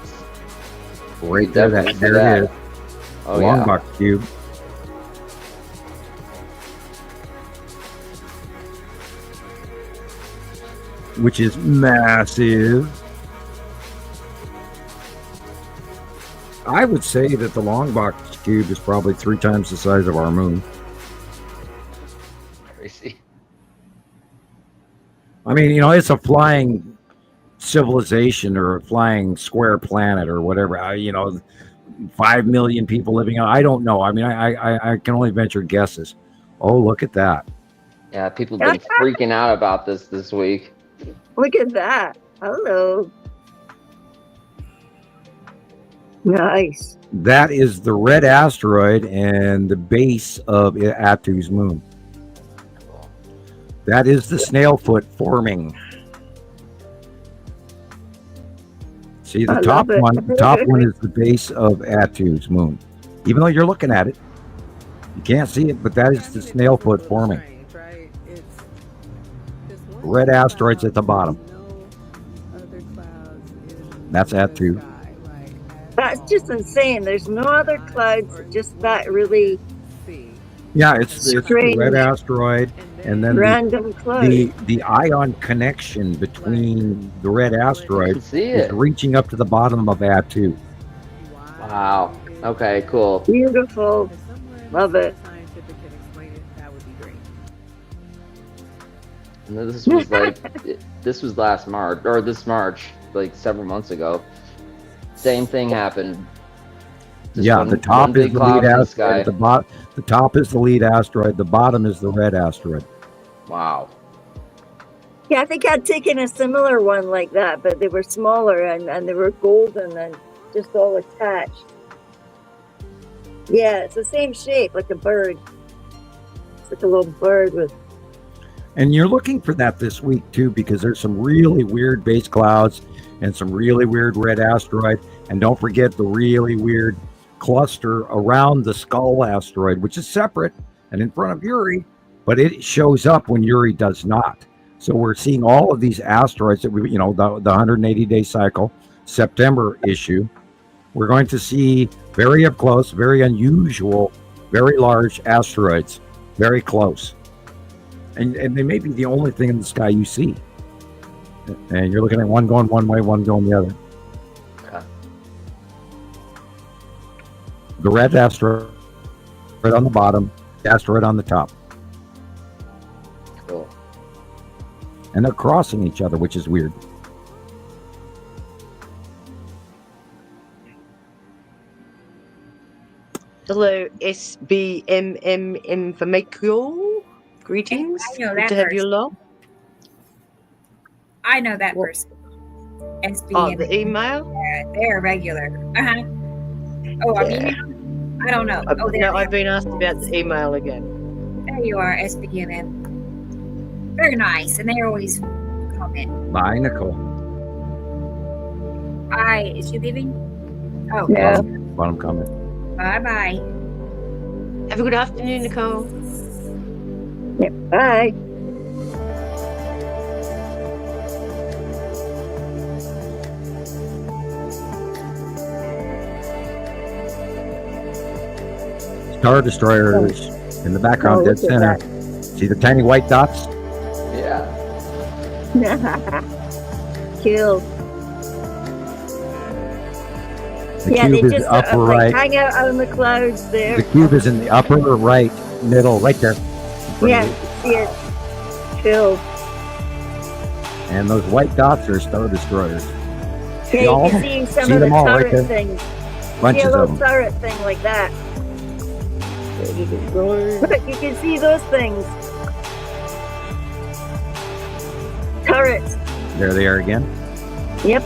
Right there, there it is. Oh, Long yeah. box cube. Which is massive. I would say that the long box cube is probably 3 times the size of our moon. Crazy. I mean, you know, it's a flying civilization or a flying square planet or whatever. You know, 5 million people living on. I don't know. I mean, I can only venture guesses. Oh, look at that. Yeah, people have been freaking out about this week. Look at that. Hello. Nice. That is the red asteroid and the base of Atu's moon. That is the snail foot forming. See, the top one. The top one is the base of Atu's moon. Even though you're looking at it, you can't see it, but that is the snail foot forming. Red asteroids at the bottom. That's Atu. That's just insane. There's no other clouds, just that really. Yeah, it's the red asteroid, and then random cloud. The ion connection between the red asteroid is reaching up to the bottom of Atu. Wow. Okay, cool. Beautiful. Love it. And this was like, this was last March, or this March, like several months ago. Same thing happened. Just the top is the lead asteroid. The top is the lead asteroid. The bottom is the red asteroid. Wow. Yeah, I think I'd taken a similar one like that, but they were smaller and they were golden and just all attached. Yeah, it's the same shape, like a bird. It's like a little bird with. And you're looking for that this week too, because there's some really weird base clouds and some really weird red asteroid. And don't forget the really weird cluster around the skull asteroid, which is separate and in front of Uri, but it shows up when Uri does not. So we're seeing all of these asteroids that we, you know, the 180-day cycle, September issue. We're going to see very up close, very unusual, very large asteroids, very close. And they may be the only thing in the sky you see. And you're looking at one going one way, one going the other. Okay. The red asteroid on the bottom, the asteroid on the top. Cool. And they're crossing each other, which is weird. Hello, SBMM Information. Greetings. I know Good that to have you person. along. I know that What? person. SBM. Oh, the email? Yeah, they're regular. Uh-huh. Oh, our Yeah. email? I don't know. Oh, there, No, I've been asked about the email again. there you are, SBM. Very nice, and they always comment. Bye, Nicole. Is she leaving? Oh, Yeah. Bottom comment. bye-bye. Have a good afternoon, Nicole. Yeah, bye. Star destroyers in the background, Oh, dead look at center. See the tiny white dots? Yeah. Kill. The Yeah, they cube is just upper like right. hang out on the clouds there. The cube is in the upper right middle, right there. Yeah, see it. Kill. And those white dots are star destroyers. Yeah, all you of can them? see some See of the them all right turret there? things. See a Bunches little of them. turret thing like that. Look, you can see those things. Turrets. There they are again. Yep.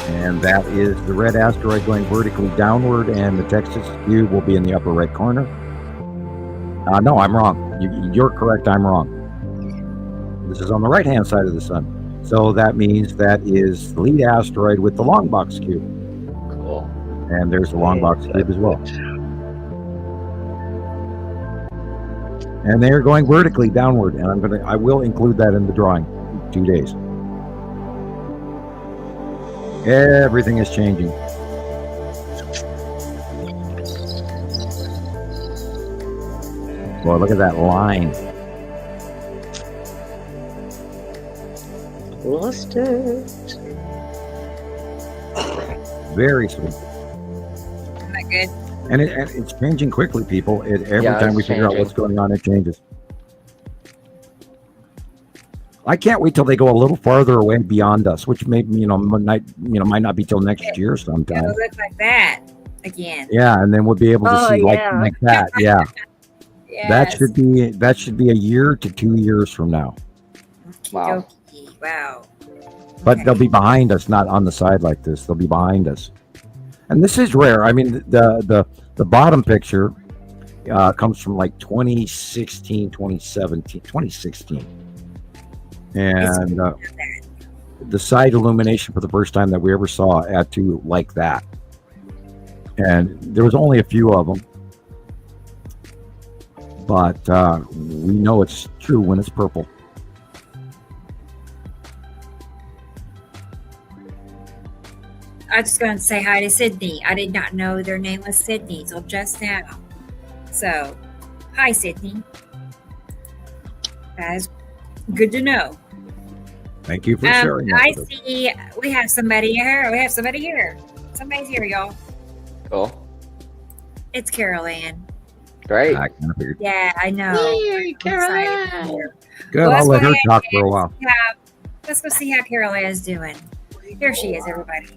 And that is the red asteroid going vertically downward, and the Texas cube will be in the upper right corner. No, I'm wrong. You're correct. I'm wrong. This is on the right-hand side of the sun. So that means that is the lead asteroid with the long box cube. Cool. And there's the long box cube as well. And they're going vertically downward, and I will include that in the drawing in 2 days. Everything is changing. Boy, look at that line. Lost it. Very sweet. Isn't that good? And it's changing quickly, people. Every Yeah, time we it's figure out changing. what's going on, it changes. I can't wait till they go a little farther away beyond us, which might not be till next year sometime. It'll look like that again. Yeah, and then we'll be able to Oh, see yeah. like that. Yeah, Yes. that should be a year to 2 years from now. Wow. Okey-dokey. Wow. But Okay. they'll be behind us, not on the side like this. They'll be behind us, and this is rare. I mean, the bottom picture comes from like 2016, 2017, 2016, and the side illumination for the first time that we ever saw at two like that, and there was only a few of them, but we know it's true when it's purple. I just going to say hi to Sydney. I did not know their name was Sydney till just now. So, hi, Sydney. That is good to know. Thank you for sharing that I with us. see we have somebody here. Somebody's here, y'all. Cool. It's Carol Ann. Great. I kind of figured. Yeah, I know. Hey, I'm Carol excited Ann. for her. Good, Let's I'll let go her ahead talk for a and while. Let's go see how Carol Ann is doing. Here she is, everybody.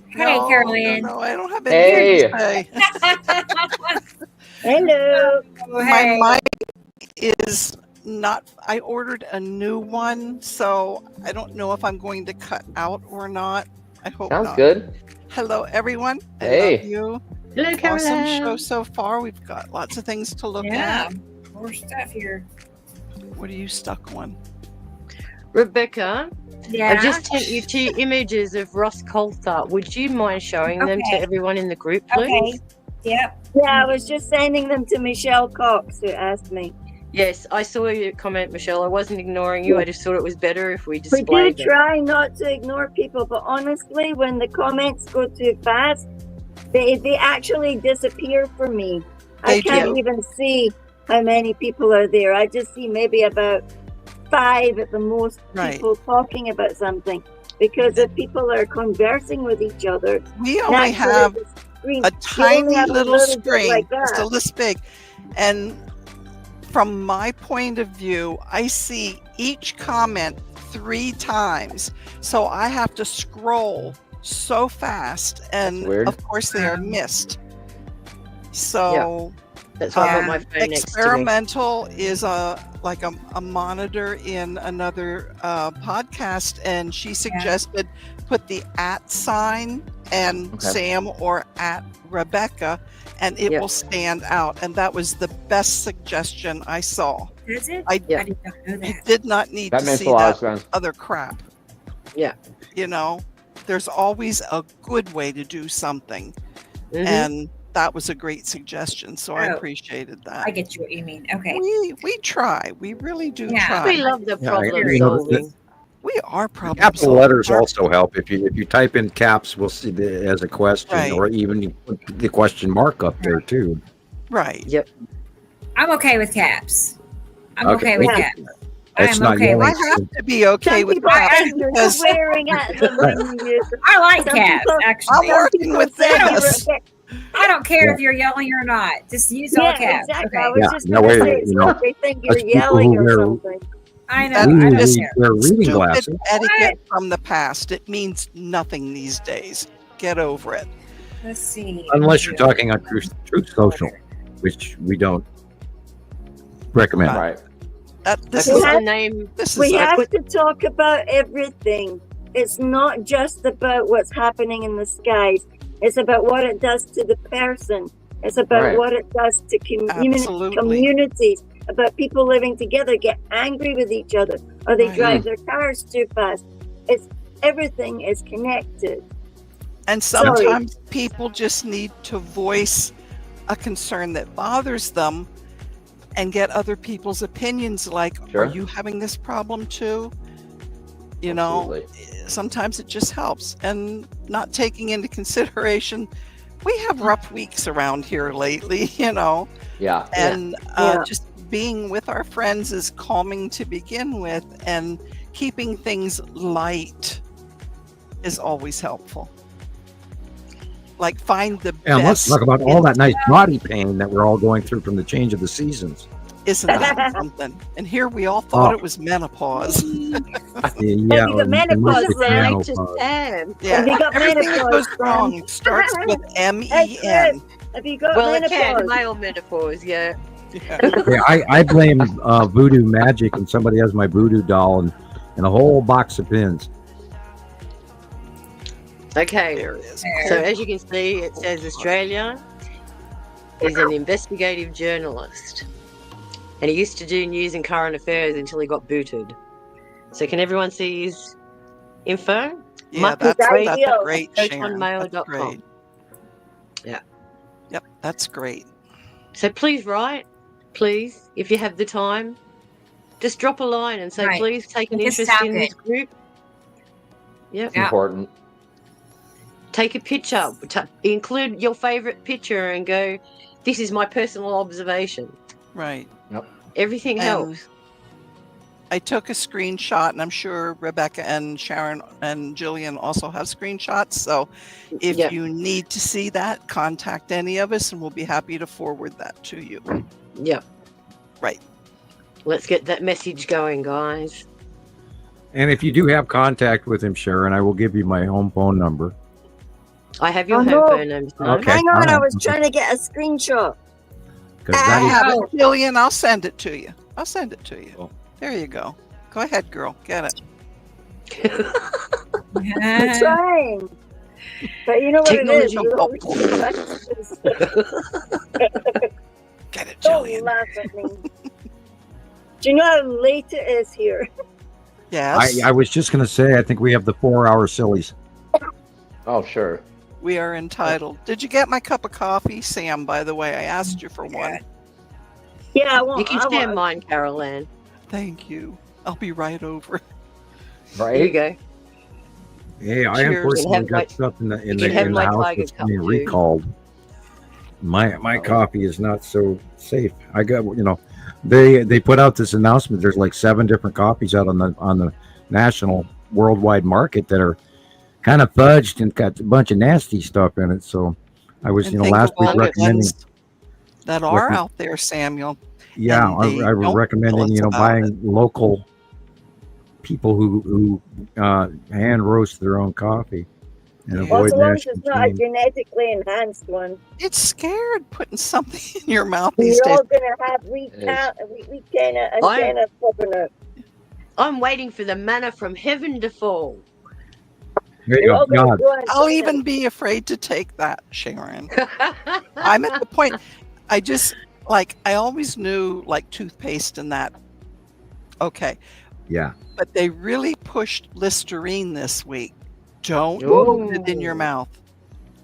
Hey, Carol Ann. No, I don't have anything to say. Hello. Oh, hey. My mic is not. I ordered a new one, so I don't know if I'm going to cut out or not. I hope Sounds not. good. Hello, everyone. I Hey. love you. Hello, Carol Awesome Ann. show so far. We've got lots of things to look Yeah, at. more stuff here. What are you stuck on? Rebecca, Yeah. I've just sent you 2 images of Ross Coulthard. Would you mind showing them to Okay. everyone in the group, please? Okay. Yep. Yeah, I was just sending them to Michelle Cox, who asked me. Yes, I saw your comment, Michelle. I wasn't ignoring you. I just thought it was better if we We displayed do them. try not to ignore people, but honestly, when the comments go too fast, they actually disappear for me. I They can't do. even see how many people are there. I just see maybe about 5 at the most Right. people talking about something. Because if people are conversing with each other, We only naturally have the screen, a you only tiny have a little bit screen, like just that. a this big. And from my point of view, I see each comment 3 times. So I have to scroll so fast. And That's weird. of course, they are missed. So That's why I got Yeah. my phone next to me. Experimental is a monitor in another podcast, and she suggested put the @ sign and Okay. Sam or @ Rebecca, and it Yep. will stand out. And that was the best suggestion I saw. That's it? I- Yeah. I did not know You that. did not need That to makes see a lot that of sense. other crap. Yeah. You know, there's always a good way to do something, Mhm. and that was a great suggestion. So I Oh. appreciated that. I get you what you mean. Okay. We try. We really do Yeah. try. We love the Yeah, problem you know, solving. We are problem Capital solvers. letters also help. If you type in caps, we'll see the as a question, Right. or even you put the question mark up there too. Right. Yep. I'm okay with caps. I'm Okay. okay with Yeah. caps. I It's am not okay yelling. with I have to be okay Some with people that think you're because swearing at them when you use it. I like Some caps, people- I'm actually. working with say this. I don't care Yeah. if you're yelling or not. Just use all Yeah, caps. exactly. I Okay. was Yeah, just that going way, to say, it's you know, like they think you're us people yelling who or wear- something. I know. That We I don't is read, care. wear reading Stupid glasses. etiquette from the past. It means nothing these days. Get over it. Let's see. Unless you're talking on Truth Social, which we don't recommend. Right. This What's is Yeah. the name? this We is have to talk about everything. It's not just about what's happening in the skies. It's about what it does to the person. It's about Right. what it does to Absolutely. communities, about people living together, get angry with each other, or they Right. drive their cars too fast. It's everything is connected. And sometimes people just need to voice a concern that bothers them, and get other people's opinions. Like, Sure. are you having this problem too? You know, Absolutely. sometimes it just helps. And not taking into consideration, we have rough weeks around here lately, you know, Yeah. and Yeah. just being with our friends is calming to begin with, and keeping things light is always helpful. Like, find the And let's best. talk about all that nice body pain that we're all going through from the change of the seasons. Isn't that something? And here we all thought Oh. it was menopause. Yeah, you got and menopause, most of Sam. menopause. Sam. Yeah, Have you got everything that menopause, goes wrong starts with MEN. Have you got Well, it can, menopause? male menopause, yeah. Yeah. Yeah, I blame voodoo magic, and somebody has my voodoo doll and a whole box of pins. Okay, There it is. so as you can see, it says Australia is an investigative journalist. And he used to do news and current affairs until he got booted. So can everyone see his info? Yeah, Marquez that's Radio. great, Sharon. That's protonmail.com. great. Yeah. Yep, that's great. So please write, please, if you have the time, just drop a line and say, Right. please take an Just interest tap in it. this group. Yep. It's important. Take a picture, include your favorite picture and go, this is my personal observation. Right. Everything And helps. I took a screenshot, and I'm sure Rebecca and Sharon and Gillian also have screenshots. So if Yep. you need to see that, contact any of us, and we'll be happy to forward that to you. Yep. Right. Let's get that message going, guys. And if you do have contact with him, Sharon, I will give you my home phone number. I have your Oh, home no. phone number. Okay. Hang on, I alright. was trying to get a screenshot. 'Cause I that is, have Oh. it, Gillian. I'll send it to you. I'll send it to you. Oh. There you go. Go ahead, girl. Get it. I'm trying. But you know what Technology. it is? Get it, Don't Gillian. laugh at me. Do you know how late it is here? Yes. I was just going to say, I think we have the 4-hour sillies. Oh, sure. We are entitled. Did you get my cup of coffee, Sam? By the way, I asked you for one. Yeah, I want. You can I share want. mine, Carol Ann. Thank you. I'll be right over. There you Right? go. Hey, I Cheers. unfortunately You can have got my- stuff in the you can have my house Tiger that's cup being too. recalled. My coffee is not so safe. I got they put out this announcement. There's like 7 different coffees out on the national worldwide market that are kind of fudged and got a bunch of nasty stuff in it. So I was And think last of all week the recommending. ones that are Recommend- out there, Samuel. Yeah, and they I was don't recommending tell us about buying local people who hand roast their own coffee and Yeah. Well, avoid so long as national it's not a chains. genetically enhanced one. It's scared putting something in your mouth these We're days. all gonna have wheat It is. and antenna popping out. I'm waiting for the manna from heaven to fall. There you We're go. all gonna God, go and I'll find even out. be afraid to take that, Sharon. I'm at the point. I just I always knew toothpaste and that. Okay, yeah. but they really pushed Listerine this week. Don't Ooh. put it in your mouth.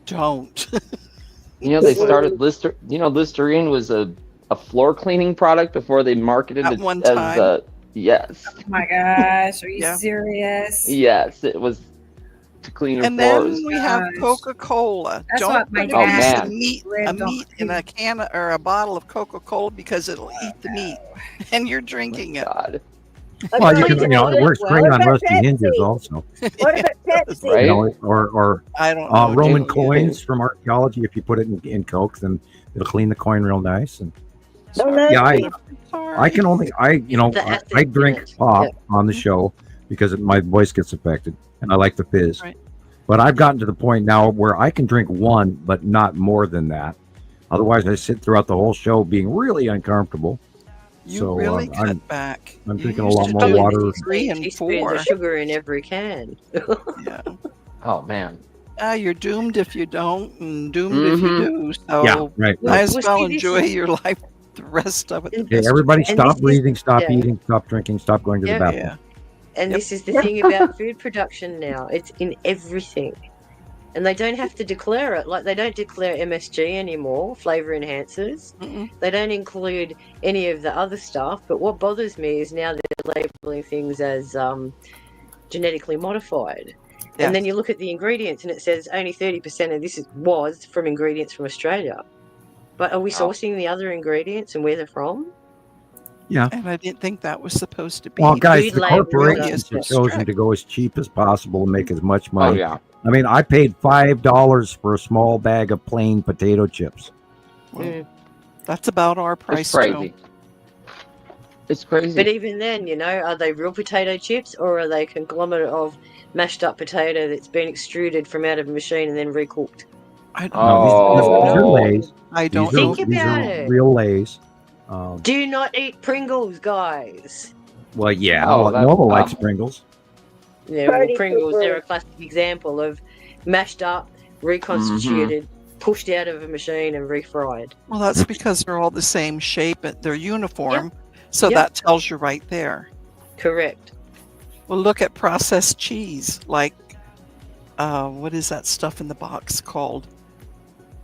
Don't. They started Listerine was a floor cleaning product before they marketed At it one as time. yes. Oh my gosh, are you Yeah. serious? Yes, it was to clean your And then floors. we have Gosh. Coca-Cola. That's Don't what my put Oh, a piece man. of meat, lived on. in a can or a bottle of Coca-Cola because it'll eat the meat, and you're drinking it. God. Well, you Okay, can, Well, it works great what on about rusty hinges Pepsi? also. What about Pepsi? Right? Or I don't know. Roman Gillian. coins from archaeology. If you put it in Coke, then it'll clean the coin real nice. And No, Sorry. yeah, Sorry. I can only The acid I in drink it. pop Yeah. on the show because my voice gets affected, and I like the fizz. Right. But I've gotten to the point now where I can drink one, but not more than that. Otherwise, I sit throughout the whole show being really uncomfortable. You So, really cut I'm- back. I'm You drinking a used lot to more do water. 3 and Teaspoons 4. of sugar in every can. Yeah. Oh man. You're doomed if you don't, and doomed if you do. So Yeah, right. might as Well, well see, this enjoy is- your life, the rest of it. the And- Okay, best everybody, you And stop this is- breathing, stop yeah. eating, stop drinking, stop going to the Yeah. bathroom. Yeah. And Yep. this is the thing about food production now. It's in everything. And they don't have to declare it. Like, they don't declare MSG anymore, flavor enhancers. Mm-mm. They don't include any of the other stuff. But what bothers me is now they're labeling things as genetically modified. Yes. And then you look at the ingredients and it says only 30% of this was from ingredients from Australia. But are we sourcing the other ingredients and where they're from? Yeah. And I didn't think that was supposed to be. Well, guys, Food the label corporations is have chosen strict. to go as cheap as possible and make as much Oh money. yeah. I mean, I paid $5 for a small bag of plain potato chips. Well, that's about our price It's crazy. too. It's crazy. But even then, you know, are they real potato chips or are they a conglomerate of mashed up potato that's been extruded from out of a machine and then recooked? I don't No, these are Oh. Lays. I don't These know. Think are, these about are it. real Lays. Do not eat Pringles, guys. Well, yeah, Oh, that- Nova likes Pringles. Yeah, well, Party Pringles, pooper. they're a classic example of mashed up, reconstituted, pushed out of a machine and refried. Well, that's because they're all the same shape and they're uniform. So Yep. that tells you right there. Correct. Well, look at processed cheese. Like, what is that stuff in the box called?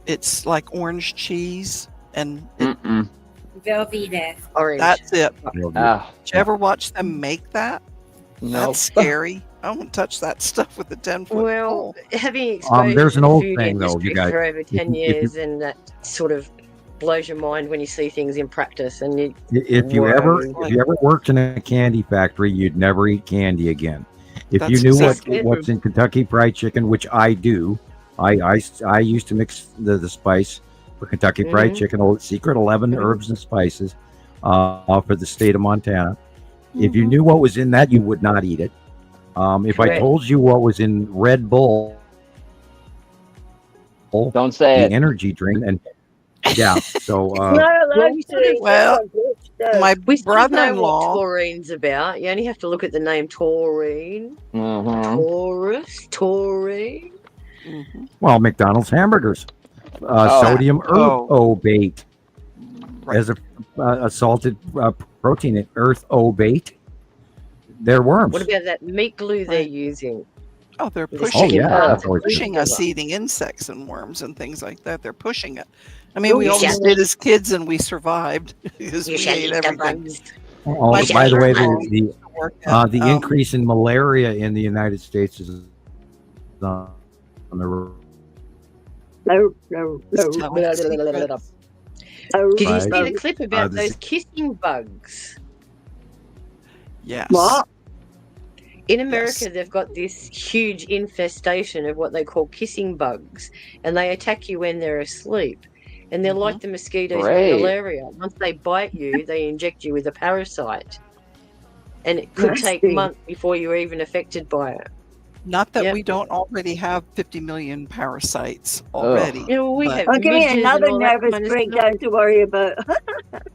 It's like orange cheese, and Mm-mm. Velveeta. Orange. that's it. Ah, Did you ever watch them make that? no. That's scary. I won't touch that stuff with a 10-foot Well, pole. having exposure there's to an the old food thing, though, industry you guys. for over 10 If you- years, and that sort of blows your mind when you see things in practice. And you, If you ever worked in a candy factory, you'd never eat candy again. If you That's knew exactly what's in Kentucky Fried Chicken, which I do, I used to mix the spice for Kentucky Fried Mhm. Chicken, old secret 11 Mhm. herbs and spices for the state of Montana. If you knew what was in that, you would not eat it. If I Correct. told you what was in Red Bull, Don't say the it. energy drink, and yeah, so Not allowed we to. sort of- well, my we sort of know what brother-in-law, taurine's about. You only have to look at the name taurine. Mhm. Taurus, taurine. Mhm. well, McDonald's hamburgers, Oh. sodium Oh. earthobate Right. as a salted protein, earthobate. They're worms. What about that meat glue they're Right. using? Oh, they're With Oh, pushing yeah, it. that's always Pushing good. us eating insects and worms and things like that. They're pushing it. I mean, Oh, we you always shall did as kids, and we survived because You we shall ate eat the everything. bugs. Oh, My by the way, brother-in-law the used to work at, the increase in malaria in the United States is on the was telling secrets. Did you Right. see the clip about the- those kissing bugs? Yes. What? In America, Yes. they've got this huge infestation of what they call kissing bugs, and they attack you when they're asleep. And they're like the mosquitoes Great. with malaria. Once they bite you, they inject you with a parasite. And it could take Nasty. months before you're even affected by it. Not that Yep. we don't already have 50 million parasites already. You know, we Ugh. have I'll give me midges and another all that nervous kind of stuff. breakdown to worry about.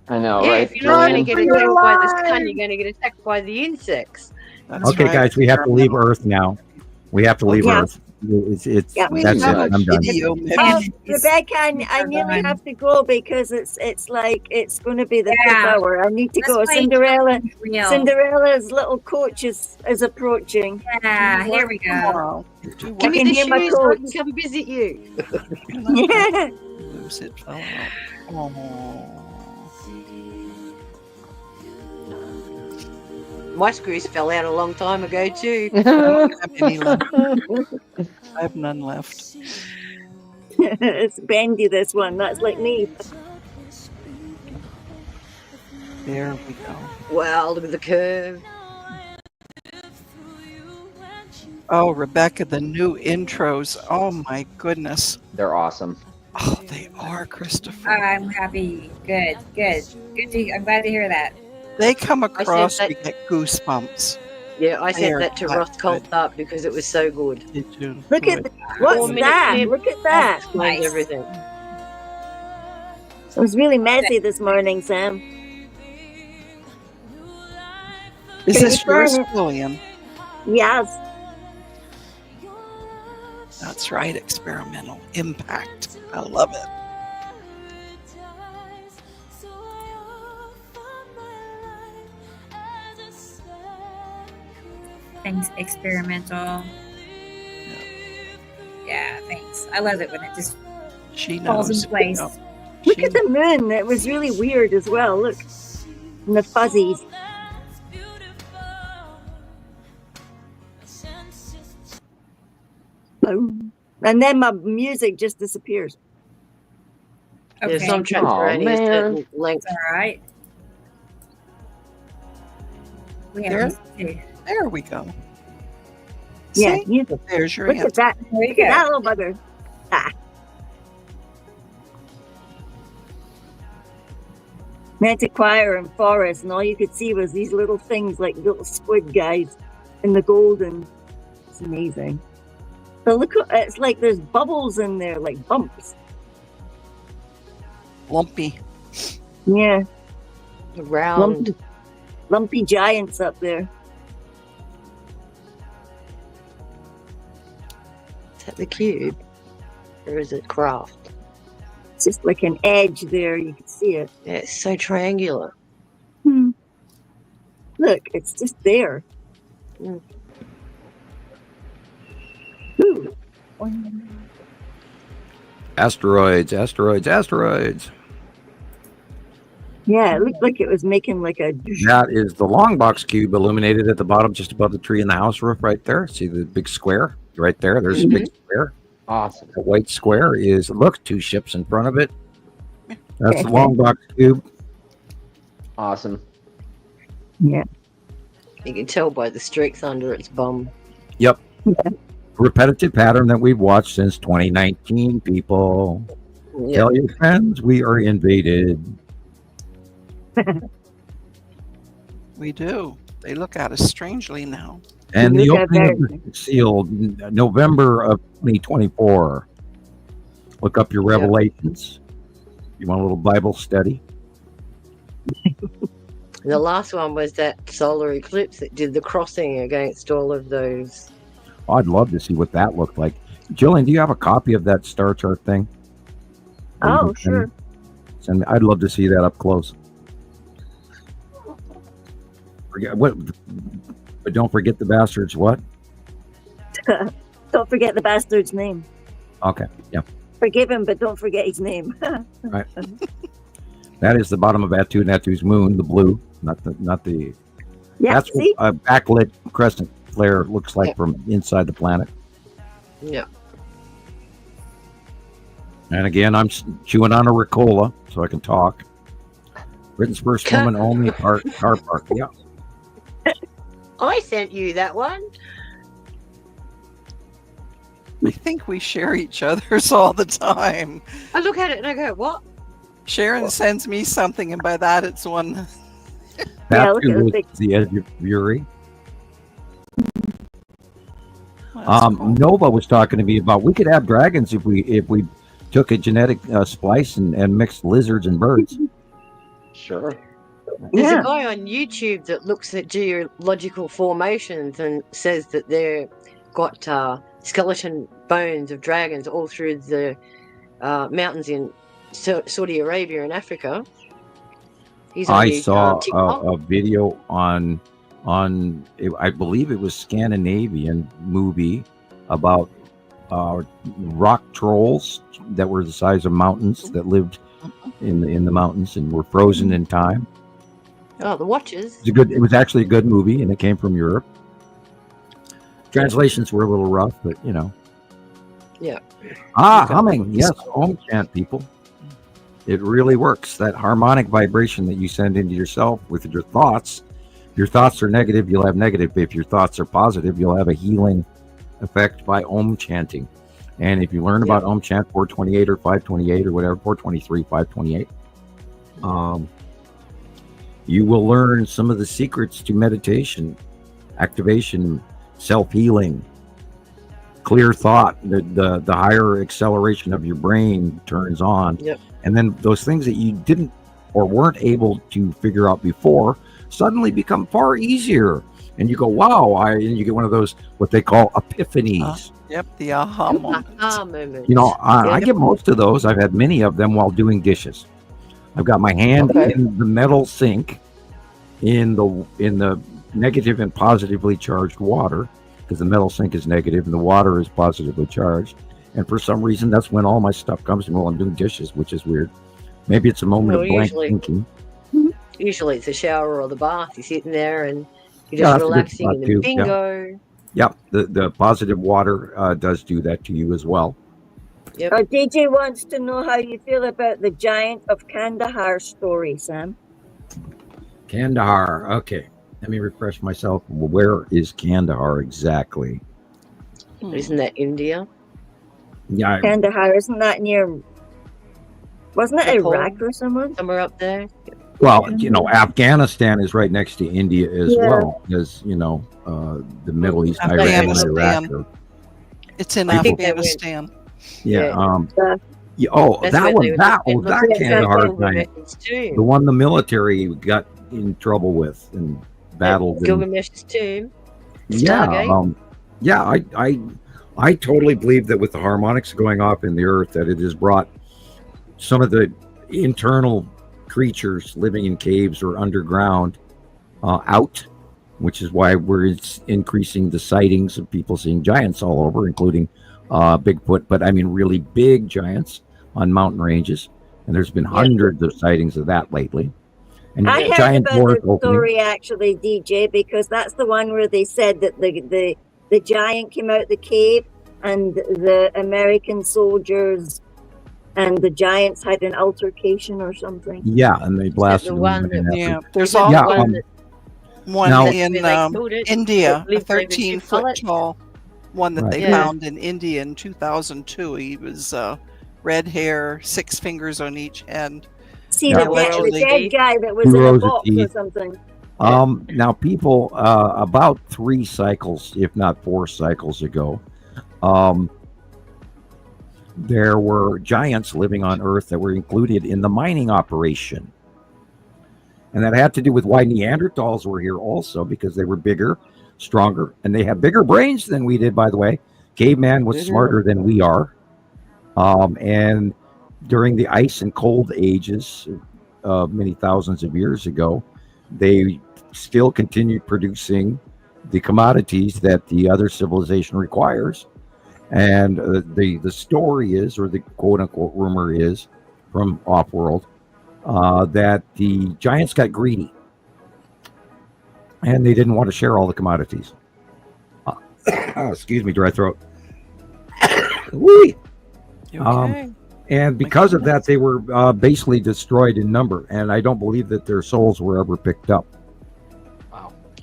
I know, Yeah, right? if you're not going to get Julian? attacked by the sun, you're going to get attacked by the insects. That's Okay, right. guys, we have to leave Earth now. We have to leave Yeah. Earth. It's Yeah. We that's it. have a I'm done. video Oh, maybe. Rebecca, I nearly have to go because it's like it's going to be the Yeah. fifth hour. I need to Let's go. play Real. Cinderella's little coach is approaching. Yeah, here we go. Tomorrow. Do Give what? me can the hear my shoes so I can coats. come visit you. Yeah. Lose it fell out. Oh. My screws fell out a long time ago too. I don't have any left. I have none left. It's bendy, this one. That's like me. There we go. Wow, look at the curve. Oh, Rebecca, the new intros. Oh my goodness. They're awesome. Oh, they are, Christopher. I'm happy. Good. I'm glad to hear that. They come across, that- you get goosebumps. Yeah, I They sent are that to not Ross Colt good. up because it was so good. Did you? Look at what's 4-minute that? clip. Look at that. Explains Nice. everything. It was really messy this morning, Sam. Is Can this you turn yours, it? William? Yes. That's right, experimental impact. I love it. Things experimental. Yeah, I love it when it just She falls knows. in place. No. Look She- at the moon. It was really weird as well. Look. And the fuzzies. Boom. And then my music just disappears. Okay, There's some transferring a man. certain length. all right. We There- have to. There we go. Yeah, See? music. There's your Look answer. at that. There you Look at that go. little bugger. Ah. Went to choir and forest, and all you could see was these little things like little squid guys in the golden. It's amazing. So look, it's like there's bubbles in there, like bumps. Lumpy. Yeah, Round. lumpy giants up there. Is that the cube? Or is it craft? It's just like an edge there. You can see it. Yeah, it's so triangular. Look, it's just there. Mm. Ooh. Asteroids. Yeah, it looked like it was making like a. That is the long box cube illuminated at the bottom, just above the tree in the house roof right there. See the big square right there? There's a big square. Awesome. The white square is, look, 2 ships in front of it. That's the long box cube. Awesome. Yeah. You can tell by the streaks under its bum. Yep. Repetitive pattern that we've watched since 2019, people. Yeah. Tell your friends we are invaded. We do. They look at us strangely now. And the Look at opening that. of the seal, November of 2024. Look up your revelations. You want a little Bible study? The last one was that solar eclipse that did the crossing against all of those. Oh, I'd love to see what that looked like. Jillian, do you have a copy of that star chart thing? Oh, sure. Send me. I'd love to see that up close. Forget what, but don't forget the bastards. What? Don't forget the bastard's name. Okay, yeah. Forgive him, but don't forget his name. Right. That is the bottom of Atu's moon, the blue, not the. Yeah, That's see? what a backlit crescent flare looks like from inside the planet. Yeah. And again, I'm chewing on a Ricola so I can talk. Britain's first woman only car park. Yeah. I sent you that one. I think we share each other's all the time. I look at it and I go, what? Sharon sends me something, and by that it's one. That look too at the was big- the edge of fury. That's cool. Nova was talking to me about we could have dragons if we took a genetic splice and mixed lizards and birds. Sure. There's Yeah. a guy on YouTube that looks at geological formations and says that they're got skeleton bones of dragons all through the mountains in Saudi Arabia and Africa. He's on I saw TikTok. a video on I believe it was Scandinavian movie about rock trolls that were the size of mountains that lived in the mountains and were frozen in time. Oh, the Watchers. It was actually a good movie, and it came from Europe. Translations were a little rough, but you know. Yeah. Humming. Yes, Om chant, people. It really works. That harmonic vibration that you send into yourself with your thoughts. If your thoughts are negative, you'll have negative. If your thoughts are positive, you'll have a healing effect by Om chanting. And if you learn about Om chant 428 or 528 or whatever, 423, 528, you will learn some of the secrets to meditation, activation, self-healing, clear thought. The higher acceleration of your brain turns on. Yep. And then those things that you didn't or weren't able to figure out before suddenly become far easier. And you go, wow, and you get one of those, what they call epiphanies. Yep, the aha moment. Aha moment. You know, I Yeah. get most of those. I've had many of them while doing dishes. I've got my hand Okay. in the metal sink in the negative and positively charged water, because the metal sink is negative and the water is positively charged. And for some reason, that's when all my stuff comes to me while I'm doing dishes, which is weird. Maybe it's a moment Well, of blank usually- thinking. Usually it's a shower or the bath. You're sitting there and you're Yeah, just that's a good relaxing, spot and too, then yeah. bingo. Yep, the positive water does do that to you as well. Yep. DJ wants to know how you feel about the giant of Kandahar story, Sam. Kandahar. Okay, let me refresh myself. Where is Kandahar exactly? Isn't that India? Yeah, Kandahar, isn't that near? Wasn't it Nepal? Iraq or someone? Somewhere up there? well, Afghanistan is right next to India as Yeah. well as the Middle East, Iran, Afghanistan. Iraq. It's in I think they went- Afghanistan. Yeah. Yeah. That's That where one. they were That looking- that looking at Kandahar Gilgamesh giant. tomb. The one the military got in trouble with and battled. and- Gilgamesh's tomb. Yeah, Stargate. I totally believe that with the harmonics going off in the earth, that it has brought some of the internal creatures living in caves or underground out, which is why we're increasing the sightings of people seeing giants all over, including Bigfoot, but I mean really big giants on mountain ranges. And there's been hundreds of sightings of that lately. And I heard giant about doors the opening. story actually, DJ, because that's the one where they said that the giant came out the cave and the American soldiers and the giants had an altercation or something. Yeah, and they blasted the one them. that- Yeah, there's Isn't also Yeah, the one that- one now- in where they killed it, India, that a lived over 13-foot 2 tall one that Right. they Yeah. found in India in 2002. He was red hair, 6 fingers on each end. See Yeah. the, Well, the dead guy that was Two in a rows of box or teeth. something. Now, people, about 3 cycles, if not 4 cycles ago, there were giants living on Earth that were included in the mining operation. And that had to do with why Neanderthals were here also, because they were bigger, stronger, and they had bigger brains than we did, by the way. Caveman was smarter than we are. And during the ice and cold ages, many thousands of years ago, they still continued producing the commodities that the other civilization requires. And the story is, or the quote unquote rumor is, from Offworld, that the giants got greedy and they didn't want to share all the commodities. Excuse me, dry throat. Whee! You okay? And because of that, they were basically destroyed in number. And I don't believe that their souls were ever picked up.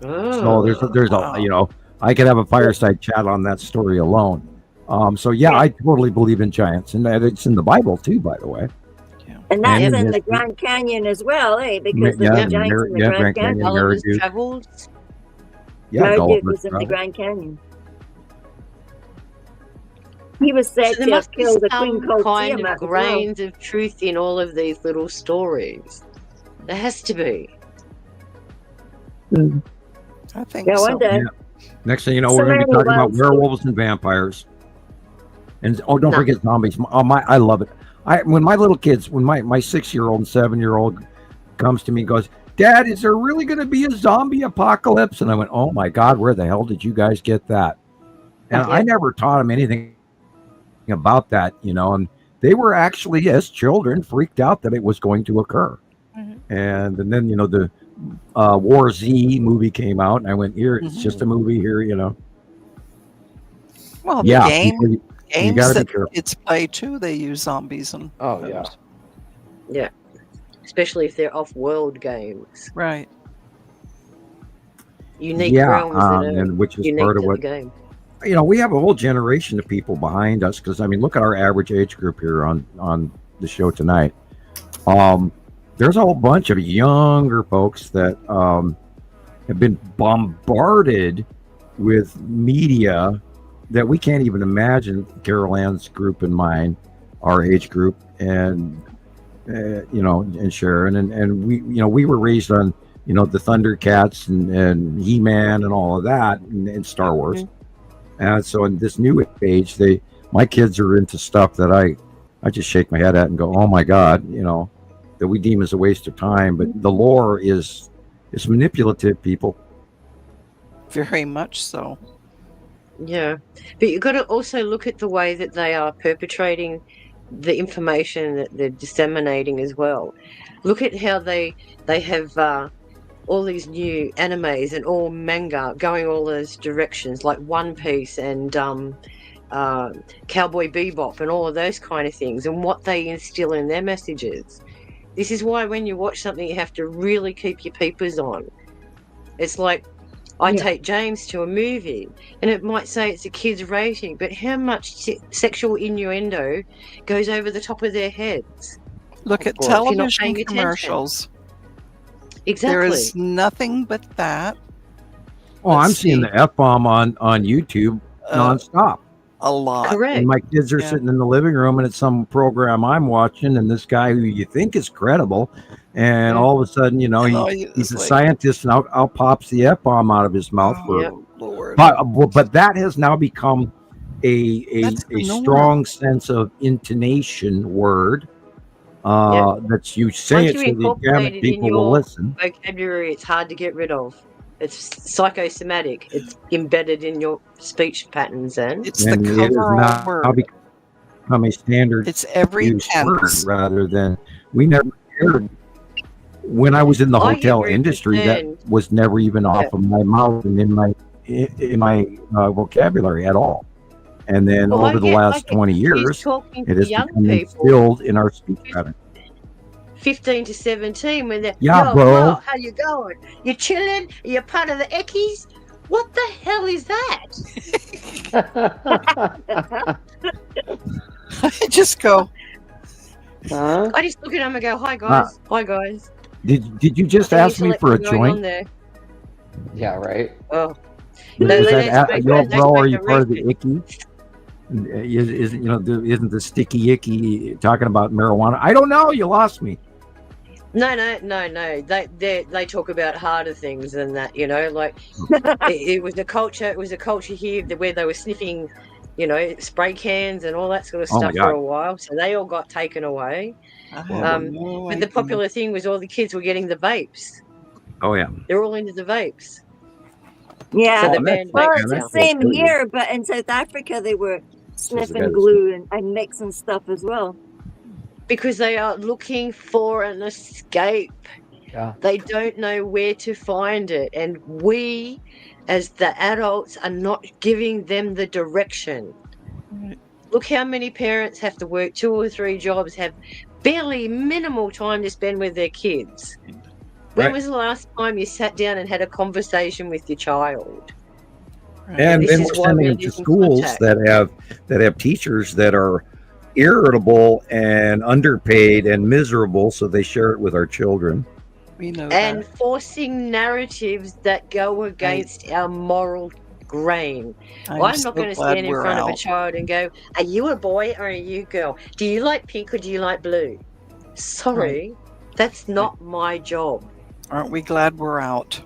So there's a, I could have a fireside chat on that story alone. So yeah, I totally believe in giants, and that it's in the Bible too, by the way. And that's And in it- the Grand Canyon as well, eh? Because Yeah, the giants in the yeah, Grand Grand Canyon. Canyon. Gulliver's Marduk. Travels. Yeah, Marduk Gulliver's was in the Travels. Grand Canyon. He was said So there to have must be killed a queen some called kind Tiamat of as well. grains of truth in all of these little stories. There has to be. I think Yeah, so. one day. Next thing you know, So we're going to be many talking about ones. werewolves and vampires. And don't No. forget zombies. I love it. When my little kids, when my 6-year-old and 7-year-old comes to me and goes, "Dad, is there really going to be a zombie apocalypse?" And I went, "Oh my God, where the hell did you guys get that?" And I never taught them anything about that, and they were actually, as children, freaked out that it was going to occur. And then, the War Z movie came out, and I went, "Here, it's just a movie here, Well, the Yeah, games gotta be that careful. kids play too, they use zombies and Oh yeah. Yeah. Especially if they're off-world games. right. Unique Yeah, realms that are and which is unique part of to what the game. we have a whole generation of people behind us, because look at our average age group here on the show tonight. There's a whole bunch of younger folks that have been bombarded with media that we can't even imagine. Carol Ann's group and mine, our age group, and and Sharon, and we were raised on the Thundercats and He-Man and all of that, and Star Wars. And so in this new age, my kids are into stuff that I just shake my head at and go, "Oh my God," that we deem as a waste of time. But the lore is manipulative, people. Very much so. Yeah, but you've got to also look at the way that they are perpetrating the information that they're disseminating as well. Look at how they have all these new animes and all manga going all those directions, like One Piece and Cowboy Bebop and all of those kind of things, and what they instill in their messages. This is why when you watch something, you have to really keep your peepers on. It's like I take James to a movie, and it might say it's a kid's rating, but how much sexual innuendo goes over the top of their heads? Look at If you're not television paying attention. commercials. Exactly. There is nothing but that. Oh, Let's I'm seeing see. the F-bomb on YouTube nonstop. A lot. Correct. And my kids are sitting in the living room, and it's some program I'm watching, and this guy who you think is credible, and all of a sudden, you know, he's a scientist, and out pops the F-bomb out of his mouth. But that has now become a strong sense of intonation word. That you say Once it you so the incorporate gamut it in people will your listen. vocabulary, it's hard to get rid of. It's psychosomatic. It's embedded in your speech patterns, and it's the It is coverall now word. become a standard It's every use word tense. rather than we never cared. When I was in the I get hotel very industry, that concerned. was never even off of my mouth and in my vocabulary at all. And then Well, over the I last get 20 confused years, talking it to has young become people, instilled in our speech pattern. 15 to 17, when they're, Yeah, yo, bro. how you going? You chilling? You're part of the Eckies? What the hell is that? I just go. I just look at them and go, hi guys, hi guys. Did you just Nothing ask me for a intellectual going on joint? there. Yeah, right. Oh, Was no, that, yo, let's bro, make are a you part of the reference. icky? Isn't the sticky icky talking about marijuana? I don't know. You lost me. No. They talk about harder things than that, you know. Like it was a culture. It was a culture here where they were sniffing, you know, spray cans and all that sort of Oh my stuff for God. a while. So they all got taken away. I have no But the idea. popular thing was all the kids were getting the vapes. Oh yeah. They're all into the vapes. Yeah. So they Oh, that's banned Well, vapes it's the now. same here, but in South Africa they were sniffing glue and mixing stuff as well. Because they are looking for an escape. Yeah. They don't know where to find it. And we, as the adults, are not giving them the direction. Look how many parents have to work 2 or 3 jobs, have barely minimal time to spend with their kids. When was the last time you sat down and had a conversation with your child? And this then is we're why sending we're them to losing schools contact. that have teachers that are irritable and underpaid and miserable, so they share it with our children. We know And that. forcing narratives that go against our moral grain. I'm I'm so not going to glad stand in we're front of a out. child and go, are you a boy or are you a girl? Do you like pink or do you like blue? Sorry, that's not my job. Aren't we glad we're out?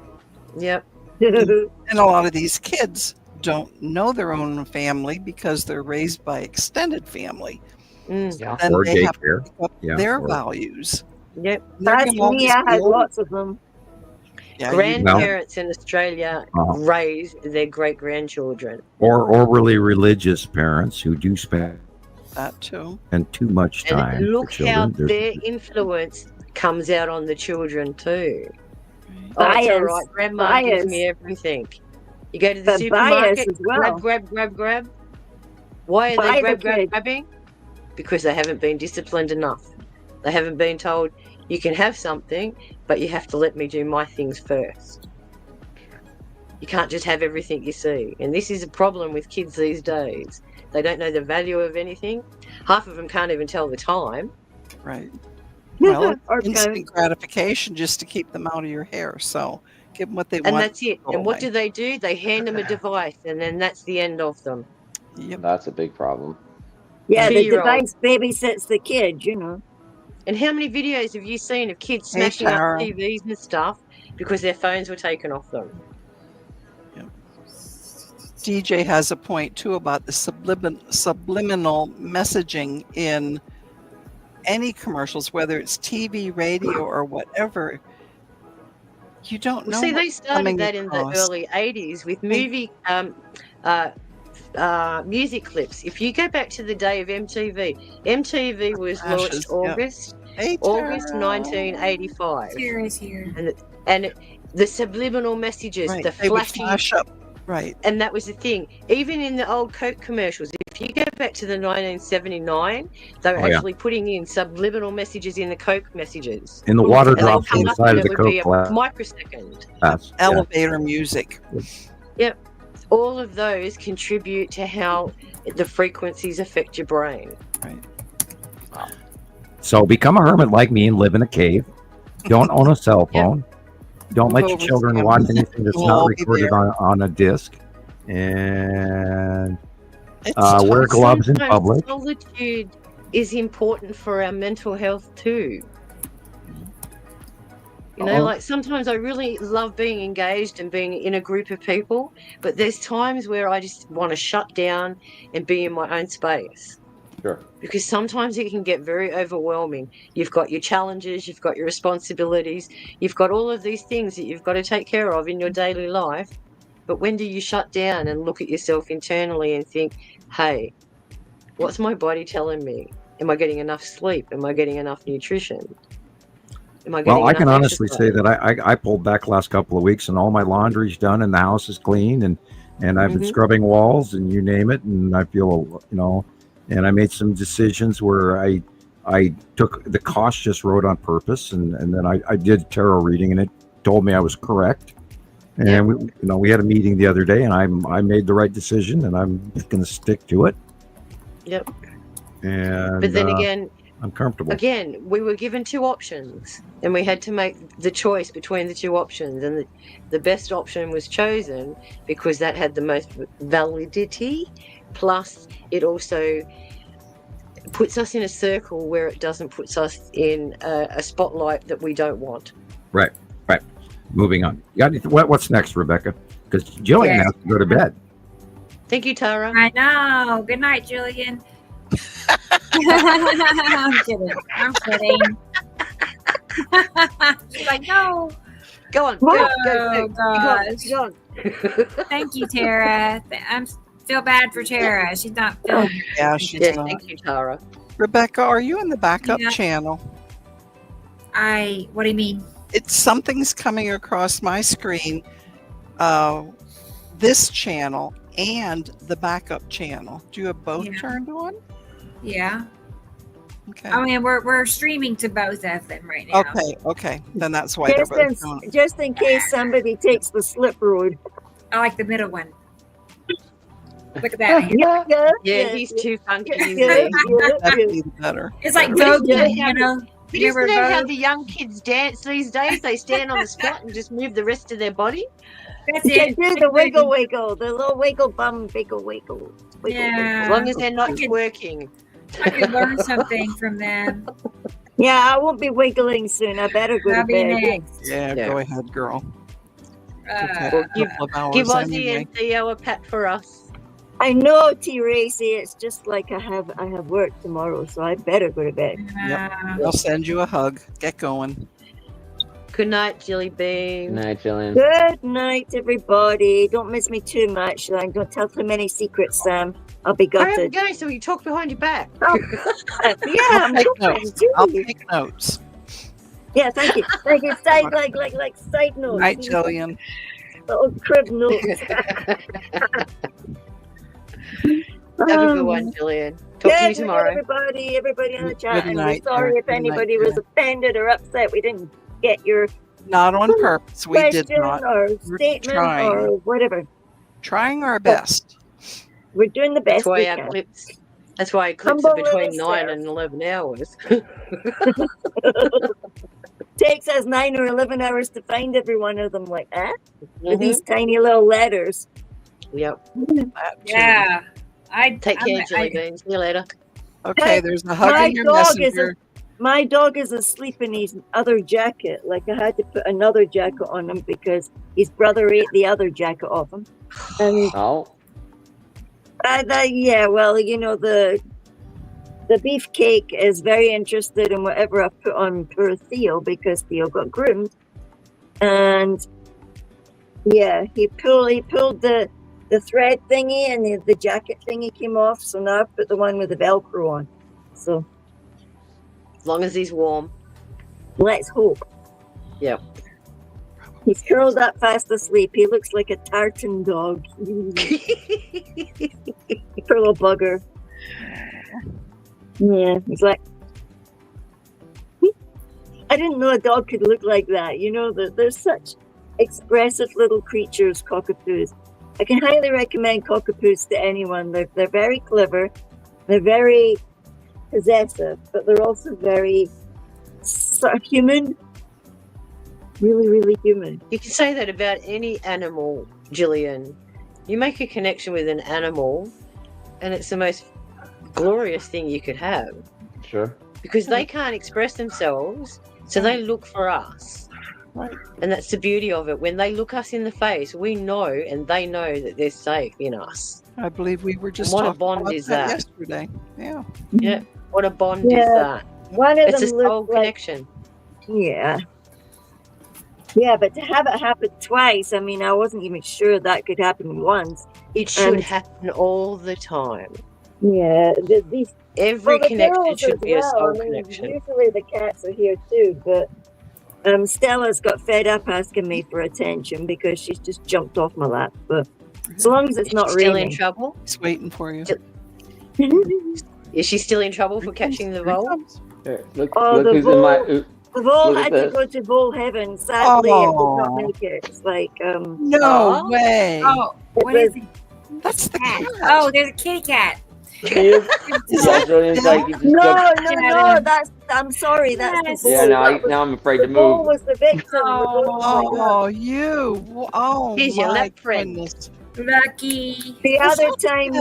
Yep. And a lot of these kids don't know their own family because they're raised by extended family. Yeah. And Or they have to daycare. pick up Yeah, their or- values. Yep. They're That's gonna me. always I be had old. lots of them. Yeah, Grandparents in Australia Uh-huh. raise their great grandchildren. Or really religious parents who do spend that too. too much time And look for how children. their influence comes out on the children too. Oh, it's Bias. all right. Grandma gives me Bias. everything. You go to the But supermarket, bias as well. grab. Why are Buy they the kid. grabbing? Because they haven't been disciplined enough. They haven't been told, you can have something, but you have to let me do my things first. You can't just have everything you see. And this is a problem with kids these days. They don't know the value of anything. Half of them can't even tell the time. Right. Well, Or instant gratification just to keep them out of your hair. So give them what they And want. that's it. go And what away. do? They hand them a device, and then that's the end of them. Yep. That's a big problem. Yeah, the 2-year-old. device babysits the kid, you know. And how many videos have you seen of kids Hey, smashing up Tara. TVs and stuff because their phones were taken off them? DJ has a point too about the subliminal messaging in any commercials, whether it's TV, radio, or whatever. You don't know. See, they what's started coming that in the across. early 80s with movie music clips. If you go back to the day of MTV was Ashes, launched Hey, August Tara. 1985, Tara's here. and the subliminal messages, Right. the They would flashy, flash up. Right. and that was the thing. Even in the old Coke commercials, if you go back to the 1979, they were Oh, yeah. actually putting in subliminal messages in the Coke messages. And the water And they'd drops come up inside and of it the would be Coke a glass. microsecond. Yeah. Elevator music. Yep. All of those contribute to how the frequencies affect your brain. Right. So become a hermit like me and live in a cave. Don't own a cell phone. Don't let your Over children to watch them. anything that's We'll not all be recorded there. on a disc. And It's wear tough. gloves in Sometimes public. solitude is important for our mental health too. You know, like sometimes I really love being engaged and being in a group of people, but there's times where I just want to shut down and be in my own space. Sure. Because sometimes it can get very overwhelming. You've got your challenges, you've got your responsibilities, you've got all of these things that you've got to take care of in your daily life. But when do you shut down and look at yourself internally and think, hey, what's my body telling me? Am I getting enough sleep? Am I getting enough nutrition? Am I getting Well, I can enough honestly say exercise? that I pulled back last couple of weeks and all my laundry's done and the house is clean and I've been Mhm. scrubbing walls and you name it. And I feel, and I made some decisions where I took the cautious road on purpose. And then I did tarot reading and it told me I was correct. And Yep. we had a meeting the other day and I made the right decision and I'm going to stick to it. Yep. And But then again, I'm comfortable. we were given two options and we had to make the choice between the two options, and the best option was chosen because that had the most validity, plus it also puts us in a circle where it doesn't put us in a spotlight that we don't want. Right. Moving on. You got what's next, Rebecca? Because Gillian Yes. has to go to bed. Thank you, Tara. I know. Good night, Jillian. I'm kidding. She's like, no. Go on. Oh, Go gosh. on. Thank you, Tara. I feel bad for Tara. She's not feeling. Yeah, she's Yes, not. thank you, Tara. Rebecca, are you in the backup Yeah. channel? What do you mean? It's something's coming across my screen. This channel and the backup channel. Do you have both Yeah. turned on? Yeah. Okay. I mean, we're streaming to both of them right now. Okay. Then that's why they're both on. Just in case somebody takes the slip road. I like the middle one. Look at that. Yeah, he's too funky. Yeah, isn't yeah, he? That'd yeah. be better. It's like Yeah. Vogue, Yeah. you know. You just Remember know how Vogue? the young kids dance these days? They stand on the spot and just move the rest of their body. That's You can it. do the wiggle, the little wiggle bum, wiggle. Yeah. As long as they're not I could- twerking. I could learn something from them. Yeah, I won't be wiggling soon. I better go to That'll be bed. next. Yeah, Yeah. go ahead, girl. Uh, Well, give Couple of hours Give Ozzy anyway. and Theo a pat for us. I know, T. Racy. It's just like I have work tomorrow, so I better go to bed. I'll send you a hug. Get going. Good night, Jilly Bean. Good night, Jillian. Good night, everybody. Don't miss me too much. Like, don't tell too many secrets, Sam. I'll be Hurry up and gutted. go so we talk behind your back. Oh, yeah, I'm take going notes. to. I'll take notes. Yeah, thank you. Thank you. Side like side notes. Night, Jillian. Little crib notes. Have a good one, Jillian. Talk to you Good night, tomorrow. everybody on the chat. Good And night, we're sorry Eric. if Good anybody night, was offended or upset. We didn't get your Not on purpose. We did question not. or We're statement trying. or whatever. Trying our best. We're doing the best That's why we our can. clips. That's why our clips are Humble between little 9 Sarah. and 11 hours. Takes us 9 or 11 hours to find every one of them. Like, with Mhm. these tiny little letters. Yep. That too. yeah. Take care, Jilly Bean. See you later. Okay, there's a hug My in your dog is messenger. My dog is asleep in his other jacket. Like, I had to put another jacket on him because his brother ate the other jacket off him. And Oh, yeah, well, you know, the beefcake is very interested in whatever I put on poor Theo because Theo got groomed. And yeah, he pulled the the thread thingy and the jacket thingy came off, so now I've put the one with the Velcro on. So As long as he's warm. let's hope. Yep. He's curled up fast asleep. He looks like a tartan dog. Poor little bugger. Yeah, he's like, I didn't know a dog could look like that. You know, they're such expressive little creatures, cockatoos. I can highly recommend cockatoos to anyone. They're very clever. They're very possessive, but they're also very sort of human. Really, really human. You can say that about any animal, Gillian. You make a connection with an animal, and it's the most glorious thing you could have. Sure. Because they can't express themselves, so they look for us. Right. And that's the beauty of it. When they look us in the face, we know, and they know that they're safe in us. I believe we were just What a talking bond about is that that? yesterday. Yeah. Yeah. What a bond is Yeah. that? One of It's a them soul looks like, connection. yeah. Yeah, but to have it happen twice, I mean, I wasn't even sure that could happen once. It should And- happen all the time. Yeah, these Every the connection girls should as be a well. soul I mean, connection. usually the cats are here too, but Stella's got fed up asking me for attention because she's just jumped off my lap. But as long as it's Is not she still in raining. trouble? He's waiting for you. Is she still in trouble for catching the Here he vole? comes. Here, look, Oh, look the who's in my. vole. The vole Look at had to this. go to vole heaven. Sadly, it did Oh. not make it. It's like, No Aw. way. Oh, what it is was- it? That's the Cat. cat. Oh, there's a kitty cat. Yeah, Julian's like, you just no, got- no, I'm sorry. That's Yes. the vole. Yeah, That was- now I'm afraid to the vole move. was the victim. Oh, you. Oh, He's your my left friend. goodness. Lucky. The What's other up, time,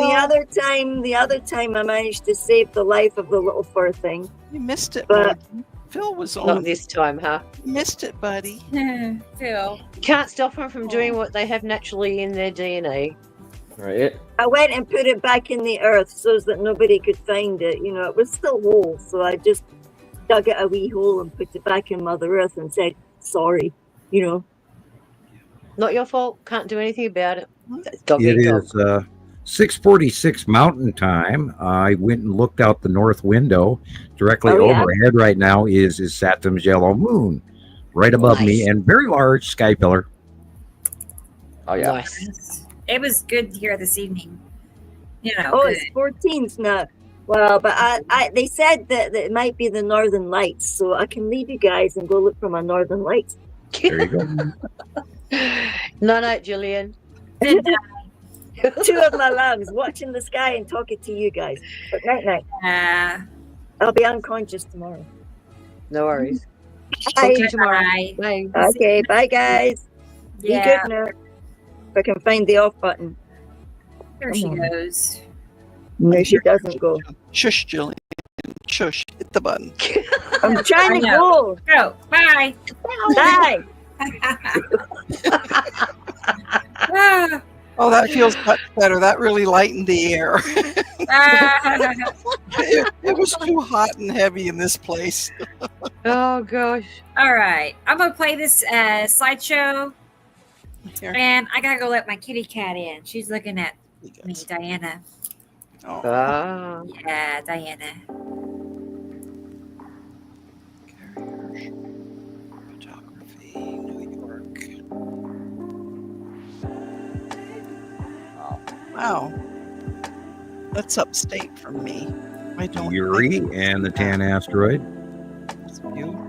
the other time, I managed to save the life of the little fur thing. You missed it, But- buddy. Phil was Not on. this time, huh? You missed it, buddy. Phil. You can't stop them from doing what they have naturally in their DNA. Right. I went and put it back in the earth so that nobody could find it. You know, it was still whole, so I just dug it a wee hole and put it back in Mother Earth and said sorry. You know, Not your fault. Can't do anything about it. That's dog It eat dog. is 6:46 Mountain Time. I went and looked out the north window. Directly Oh, yeah? overhead right now is Saturn's yellow moon. Right above me, Nice. and very large sky pillar. Oh yeah. Nice. It was good here this evening. You know, oh, good. it's 14th now. Well, but they said that it might be the Northern Lights, so I can leave you guys and go look for my Northern Lights. There you go. No, Julian. Good Two of my lungs watching the sky and talking to you guys. But night. I'll be unconscious tomorrow. No worries. Talk Bye. to you tomorrow. Bye. Bye. Okay, bye guys. Be Yeah, good now. If I can find the off button. there she goes. No, she doesn't go. Shush, Jillian. Shush. Hit the button. I'm trying to I go. Go. Bye. Bye. Ah, Oh, that feels much better. That really lightened the air. ah. It was too hot and heavy in this place. Oh gosh. All right. I'm going to play this slideshow, Here. and I got to go let my kitty cat in. She's looking at you me, guys. Diana. Oh, Ah. Yeah, Diana. Carrier. Photography, New York. Wow. That's upstate from me. I don't Yuri and the Tan asteroid. That's you.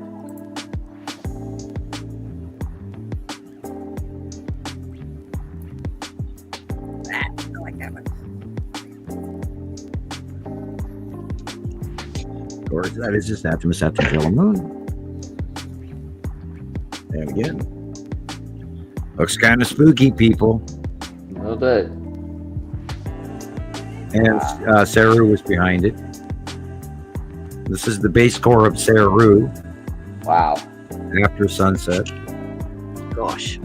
I like that one. Of course, that is just Saturn's yellow moon. And again, looks kind of spooky, people. A little bit. And Saru was behind it. This is the base core of Saru Wow. after sunset. Gosh.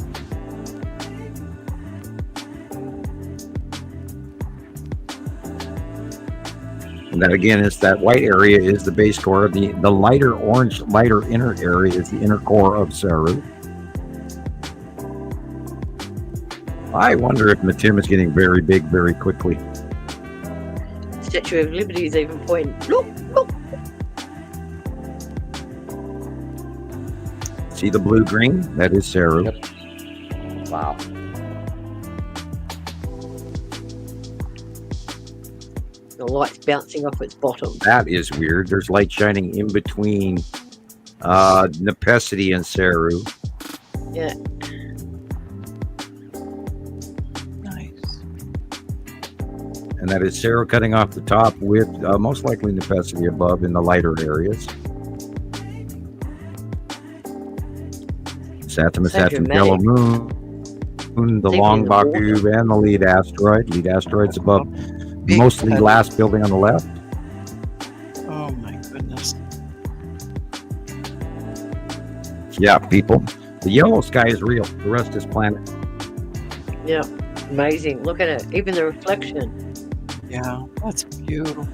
And that again is that white area is the base core. The lighter orange, lighter inner area is the inner core of Saru. I wonder if Matim is getting very big very quickly. Statue of Liberty is even pointing. Look, look. See the blue-green? That is Saru. Yep. Wow. The light's bouncing off its bottom. That is weird. There's light shining in between Nepesity and Saru. Yeah. Nice. And that is Saru cutting off the top with most likely Nepesity above in the lighter areas. Saturn, Yellow Moon, the Long Baku, and the lead asteroid. Lead asteroid's above, Big mostly head. last building on the left. Oh my goodness. Yeah, people. The yellow sky is real. The rest is planet. Yeah. Amazing. Look at it. Even the reflection. Yeah, that's beautiful.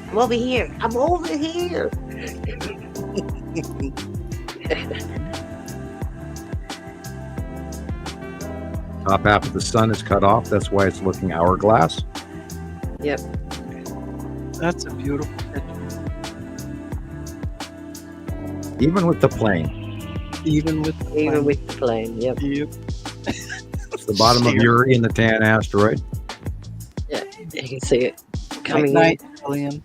I'm over here. I'm over here. Top half of the sun is cut off. That's why it's looking hourglass. Yep. That's a beautiful picture. Even with the plane. Even with the Even plane. with the plane. Yep. Yep. It's the bottom of Uri and the tan asteroid. Yeah. You can see it Good coming night, Gillian.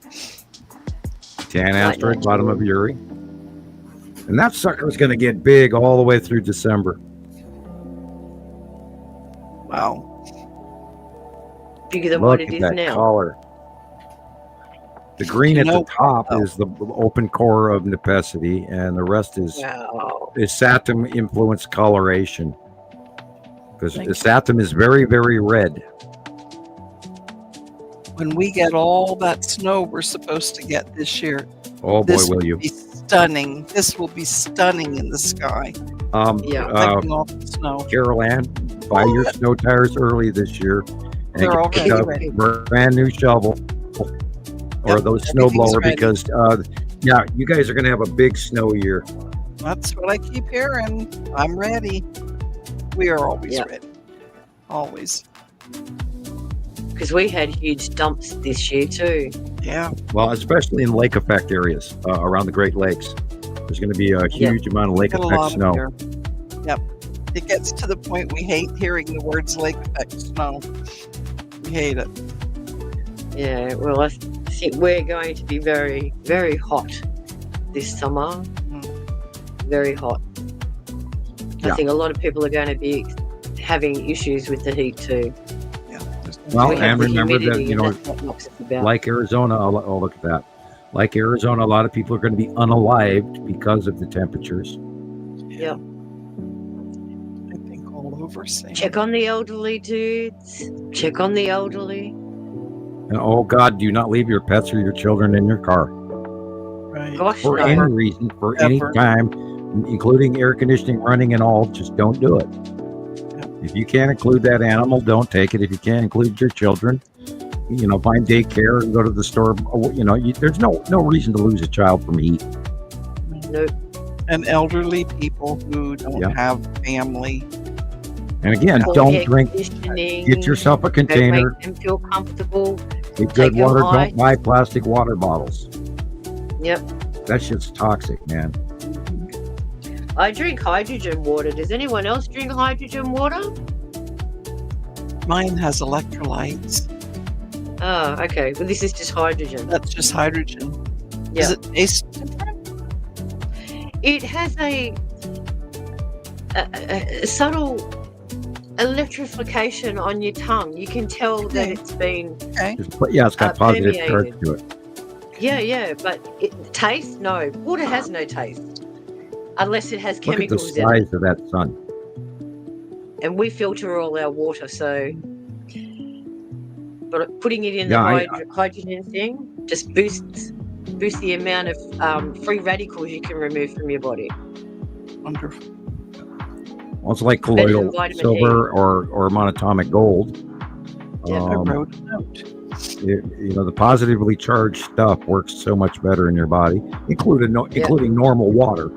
Tan asteroid, night, bottom of Uri. And that sucker is going to get big all the way through December. Wow. in. Bigger than Look what it at is that now. color. The green at the top is the open core of Nepesity, and the rest is Wow. Saturn influenced coloration. Because Thank you. Saturn is very, very red. When we get all that snow we're supposed to get this year, Oh boy, this will you? be stunning. This will be stunning in the sky. Yeah. Taking off the snow. Carol Ann, buy your snow tires early this year and They're already get a ready. brand new shovel or Yep, those snow everything's blower ready. because yeah, you guys are going to have a big snow year. That's what I keep hearing. I'm ready. We are always Yep. ready. Always. Because we had huge dumps this year too. Yeah. Well, especially in lake effect areas around the Great Lakes. There's going to be a huge amount of lake Get a effect lot snow. here. Yep. It gets to the point we hate hearing the words lake effect snow. We hate it. Yeah. Well, I think we're going to be very, very hot this summer. Very hot. Yeah. I think a lot of people are going to be having issues with the heat too. Yeah. Well, We have and the remember that, humidity you know, that's what knocks us about. like Arizona, oh, look at that. Like Arizona, a lot of people are going to be unalived because of the temperatures. Yep. I think all over. Sam. Check on the elderly, dudes. Check on the elderly. And oh God, do not leave your pets or your children in your car Right. Gosh, for no. any reason, for any Ever. time, including air conditioning running and all. Just don't do it. If you can't include that animal, don't take it. If you can't include your children, you know, find daycare and go to the store. You know, there's no reason to lose a child from heat. Nope. And elderly people who don't Yeah. have family. And again, Or don't air drink. conditioning. Get yourself a Don't container. make them feel comfortable. Get take good your water. life. Don't buy plastic water bottles. Yep. That shit's toxic, man. I drink hydrogen water. Does anyone else drink hydrogen water? Mine has electrolytes. Oh, okay. Well, this is just hydrogen. That's just hydrogen. Yeah. Does it taste different? It has a subtle electrification on your tongue. You can tell that Okay. it's been. Okay. It's got positive charge permeated. to it. Yeah, but taste? No. Water has no taste. Unless it has Look at the chemicals in it. size of that sun. And we filter all our water, so. But putting it in Yeah, the hydrogen thing just boosts the amount of free radicals you can remove from your body. Wonderful. Well, it's like Better than colloidal vitamin silver or monatomic gold. Yeah, I Um, wrote a note. The positively charged stuff works so much better in your body, including normal water.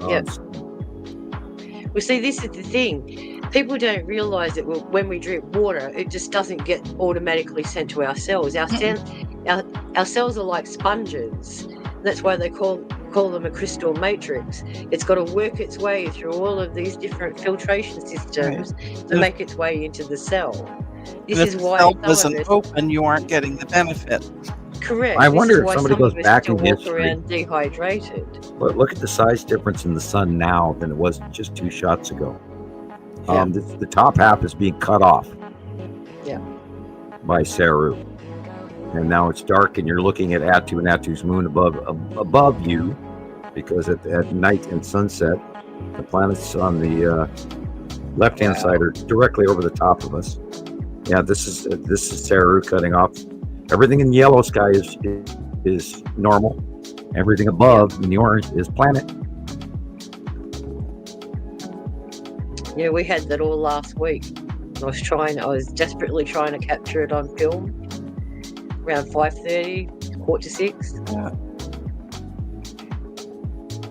Yes. Well, see, this is the thing. People don't realise that when we drink water, it just doesn't get automatically sent to our cells. Our cells are like sponges. That's why they call them a crystal matrix. It's got to work its way through all of these different filtration systems to make its way into the cell. This is why the cell doesn't open, you aren't getting the benefit. Correct. I wonder if somebody goes back in walk history. around dehydrated. But look at the size difference in the sun now than it was just 2 shots ago. The top half is being cut off by Saru. And now it's dark and you're looking at Atu and Atu's moon above you, because at night and sunset, the planets on the left-hand side are directly over the top of us. Yeah, this is Saru cutting off. Everything in the yellow sky is normal. Everything above in the orange is planet. Yeah, we had that all last week. I was desperately trying to capture it on film. Around 5:30, 5:45.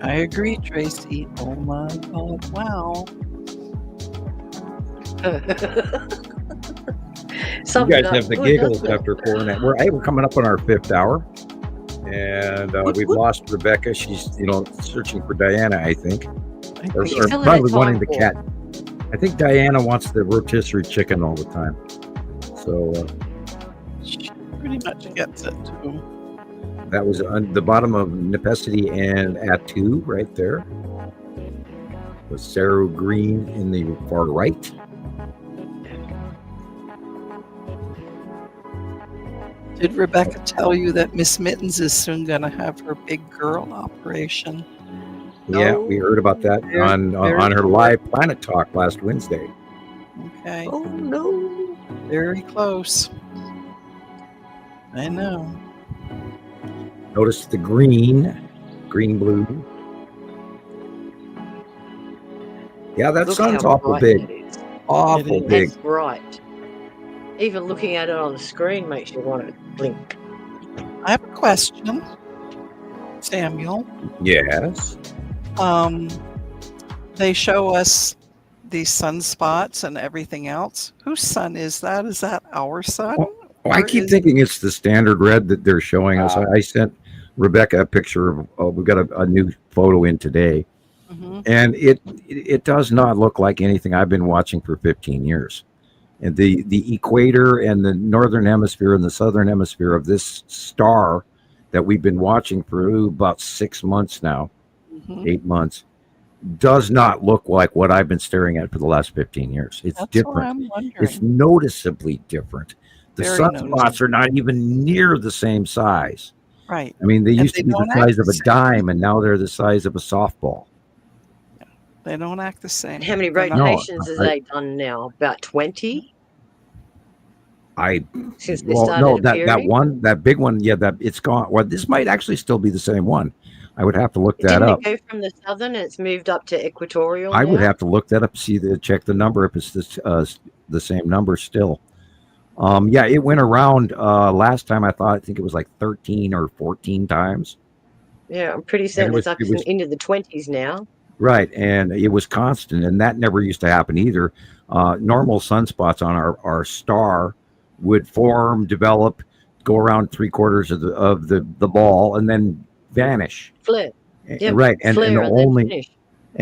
I agree, Tracy. Oh my God! Wow. You guys have the giggles after 4 and we're coming up on our 5th hour, and we've lost Rebecca. She's searching for Diana, I think, or probably wanting the cat. I think Diana wants the rotisserie chicken all the time. So she pretty much gets it too. That was on the bottom of Necessity and Atu right there. With Saru Green in the far right. Did Rebecca tell you that Miss Mittens is soon going to have her big girl operation? Yeah, we heard about that on her live Planet Talk last Wednesday. Okay. Oh no. Very close. I know. Notice the green, blue. Yeah, that sun's awful big. Awful big. That's bright. Even looking at it on the screen makes you want to blink. I have a question, Samuel. Yes. They show us these sunspots and everything else. Whose sun is that? Is that our sun? Well, I keep thinking it's the standard red that they're showing us. I sent Rebecca a picture of. We got a new photo in today, and it does not look like anything I've been watching for 15 years. And the equator and the northern hemisphere and the southern hemisphere of this star that we've been watching for about 6 months now, 8 months, does not look like what I've been staring at for the last 15 years. It's different. It's noticeably different. The sunspots are not even near the same size. Right. I mean, they used to be the size of a dime, and now they're the size of a softball. They don't act the same. How many rotations have they done now? About 20? Since they started that big one, that it's gone. Well, this might actually still be the same one. I would have to look that up. Didn't it go from the southern and it's moved up to equatorial? I would have to look that up, check the number if it's the same number still. It went around last time. I think it was like 13 or 14 times. Yeah, I'm pretty certain it's up into the 20s now. Right, and it was constant, and that never used to happen either. Normal sunspots on our star would form, develop, go around 3/4 of the ball, and then vanish. Flare. Yeah, right, and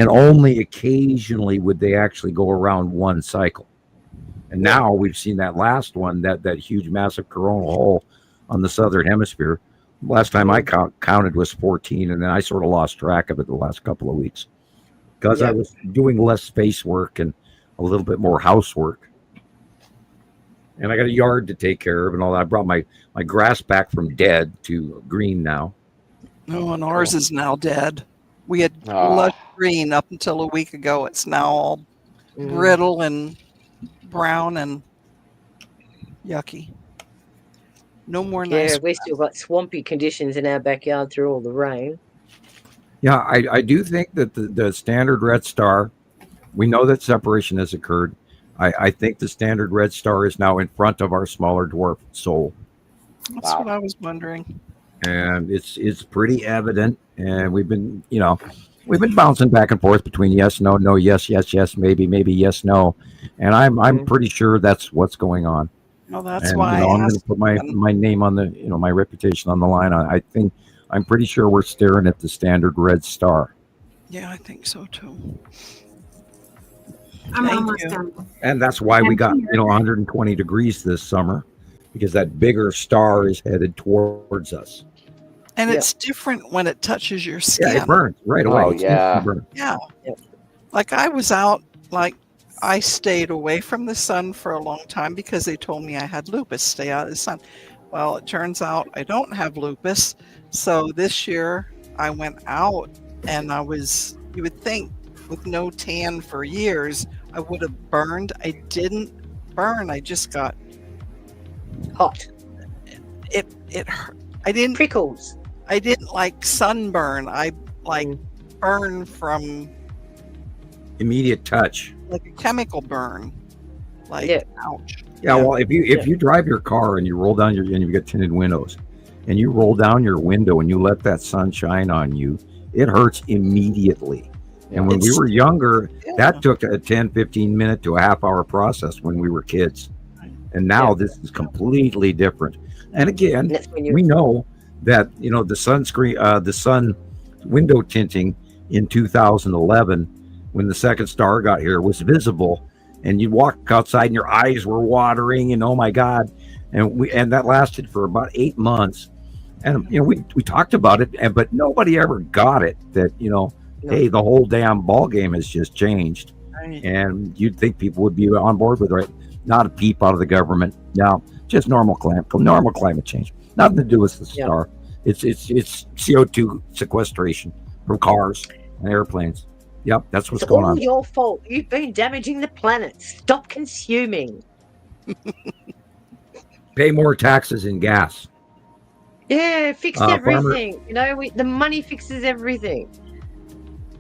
only occasionally would they actually go around one cycle. And now we've seen that last one, that huge, massive coronal hole on the southern hemisphere. Last time I counted was 14, and then I sort of lost track of it the last couple of weeks because I was doing less space work and a little bit more housework. And I got a yard to take care of and all that. I brought my grass back from dead to green now. No, and ours is now dead. We had lush green up until a week ago. It's now all brittle and brown and yucky. No more nice. Yeah, we still got swampy conditions in our backyard through all the rain. Yeah, I do think that the standard red star, we know that separation has occurred. I think the standard red star is now in front of our smaller dwarf Sol, That's what I was wondering. and it's pretty evident. And we've been bouncing back and forth between yes, no, no, yes, yes, yes, maybe, maybe, yes, no, and I'm pretty sure that's what's going on. Well, that's And why I'm I going to asked. put my name on the my reputation on the line. I'm pretty sure we're staring at the standard red star. Yeah, I think so too. I'm Thank almost you. done. And that's why we got 120 degrees this summer, because that bigger star is headed towards us. And Yeah. it's different when it touches your skin. Yeah, it burns right away. Oh, It's yeah. instant burn. Yeah. Yep. Like I was out, like I stayed away from the sun for a long time because they told me I had lupus, stay out of the sun. Well, it turns out I don't have lupus. So this year I went out and you would think with no tan for years, I would have burned. I didn't burn. I just got, Hot. it hurt. I didn't Prickles. like sunburn. I like burn from Immediate touch. like a chemical burn. Like Yeah. ouch. Yeah, well, if you drive your car and you roll down and you've got tinted windows, and you roll down your window and you let that sun shine on you, it hurts immediately. And when we It's- were younger, Yeah. that took a 10, 15 minute to a half hour process when we were kids. And now this is completely different. And again, And that's when you we know that the sunscreen, the sun window tinting in 2011, when the second star got here, was visible, and you walk outside and your eyes were watering, and oh my God, and that lasted for about 8 months, and we talked about it, but nobody ever got it that hey, the whole damn ball game has just changed, Right. and you'd think people would be on board with it. Not a peep out of the government. No, just normal climate change. Nothing to do with the Yeah. star. It's CO2 sequestration from cars and airplanes. Yep, that's what's It's going all on. your fault. You've been damaging the planet. Stop consuming. Pay more taxes and gas. Yeah, fix Farmer- everything. The money fixes everything.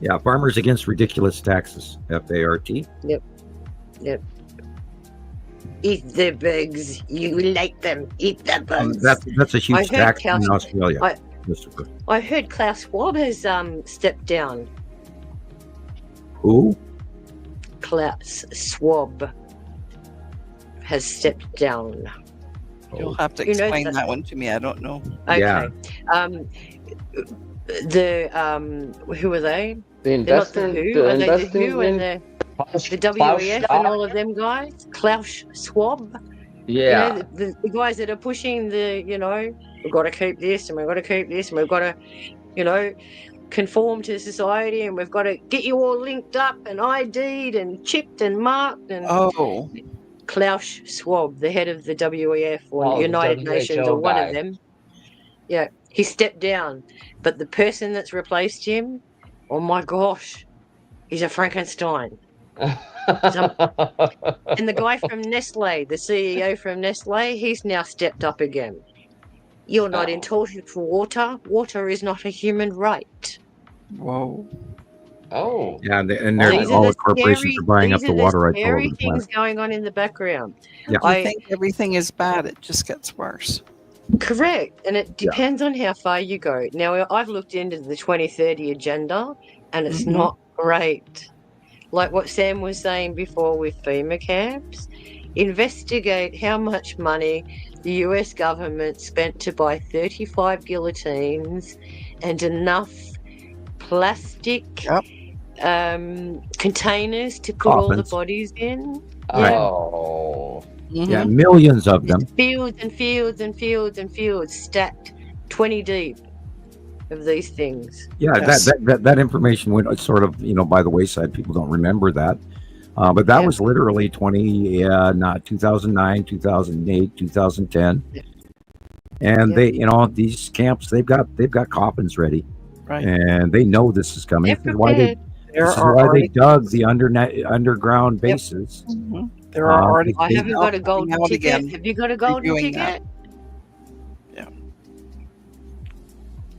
Yeah, farmers against ridiculous taxes. FART. Eat the bugs. You like them. Eat the bugs. That's a huge I heard tax in Klaus- Australia, I- Christopher. I heard Klaus Schwab has stepped down. Who? Klaus Schwab has stepped down. You'll have to You know explain that- that one to me. I don't know. Okay. Yeah. Who are they? The They're not the investment, Who. the Are they the investing Who and in the WEF and all of them guys? Klaus Schwab. Yeah. The guys that are pushing we've got to keep this and we've got to keep this and we've got to, conform to society and we've got to get you all linked up and ID'd and chipped and marked and Oh, Klaus Schwab, the head of the WEF or Oh, the United WHO Nations or one guy. of them. Yeah, he stepped down. But the person that's replaced him, oh my gosh, he's a Frankenstein. And the guy from Nestle, the CEO from Nestle, he's now stepped up again. You're not Oh. entitled for water. Water is not a human right. whoa. Oh. Yeah, and These all are the corporations are buying up these the are water rights all over scary the things planet. going on in the background. Yeah. You think everything is bad, it just gets worse. Correct. And it depends on how far you go. Now, I've looked into the 2030 agenda and it's Mhm. not great. Like what Sam was saying before with FEMA camps, investigate how much money the US government spent to buy 35 guillotines and enough plastic Yep. containers to put all the Coffins. bodies in. Oh. Yeah, Mhm. millions of them. Fields and fields and fields and fields stacked 20 deep of these things. Yeah, Yes. that information went sort of by the wayside. People don't remember that, but that Yeah. was literally 2009, 2008, 2010, and Yeah. they these camps they've got coffins ready, Right. and they know this is coming. They're This is why they prepared. There this is are why they already, dug the underground bases. Mhm. There are already. I haven't got a coming golden out ticket. again. Have you got a golden reviewing ticket?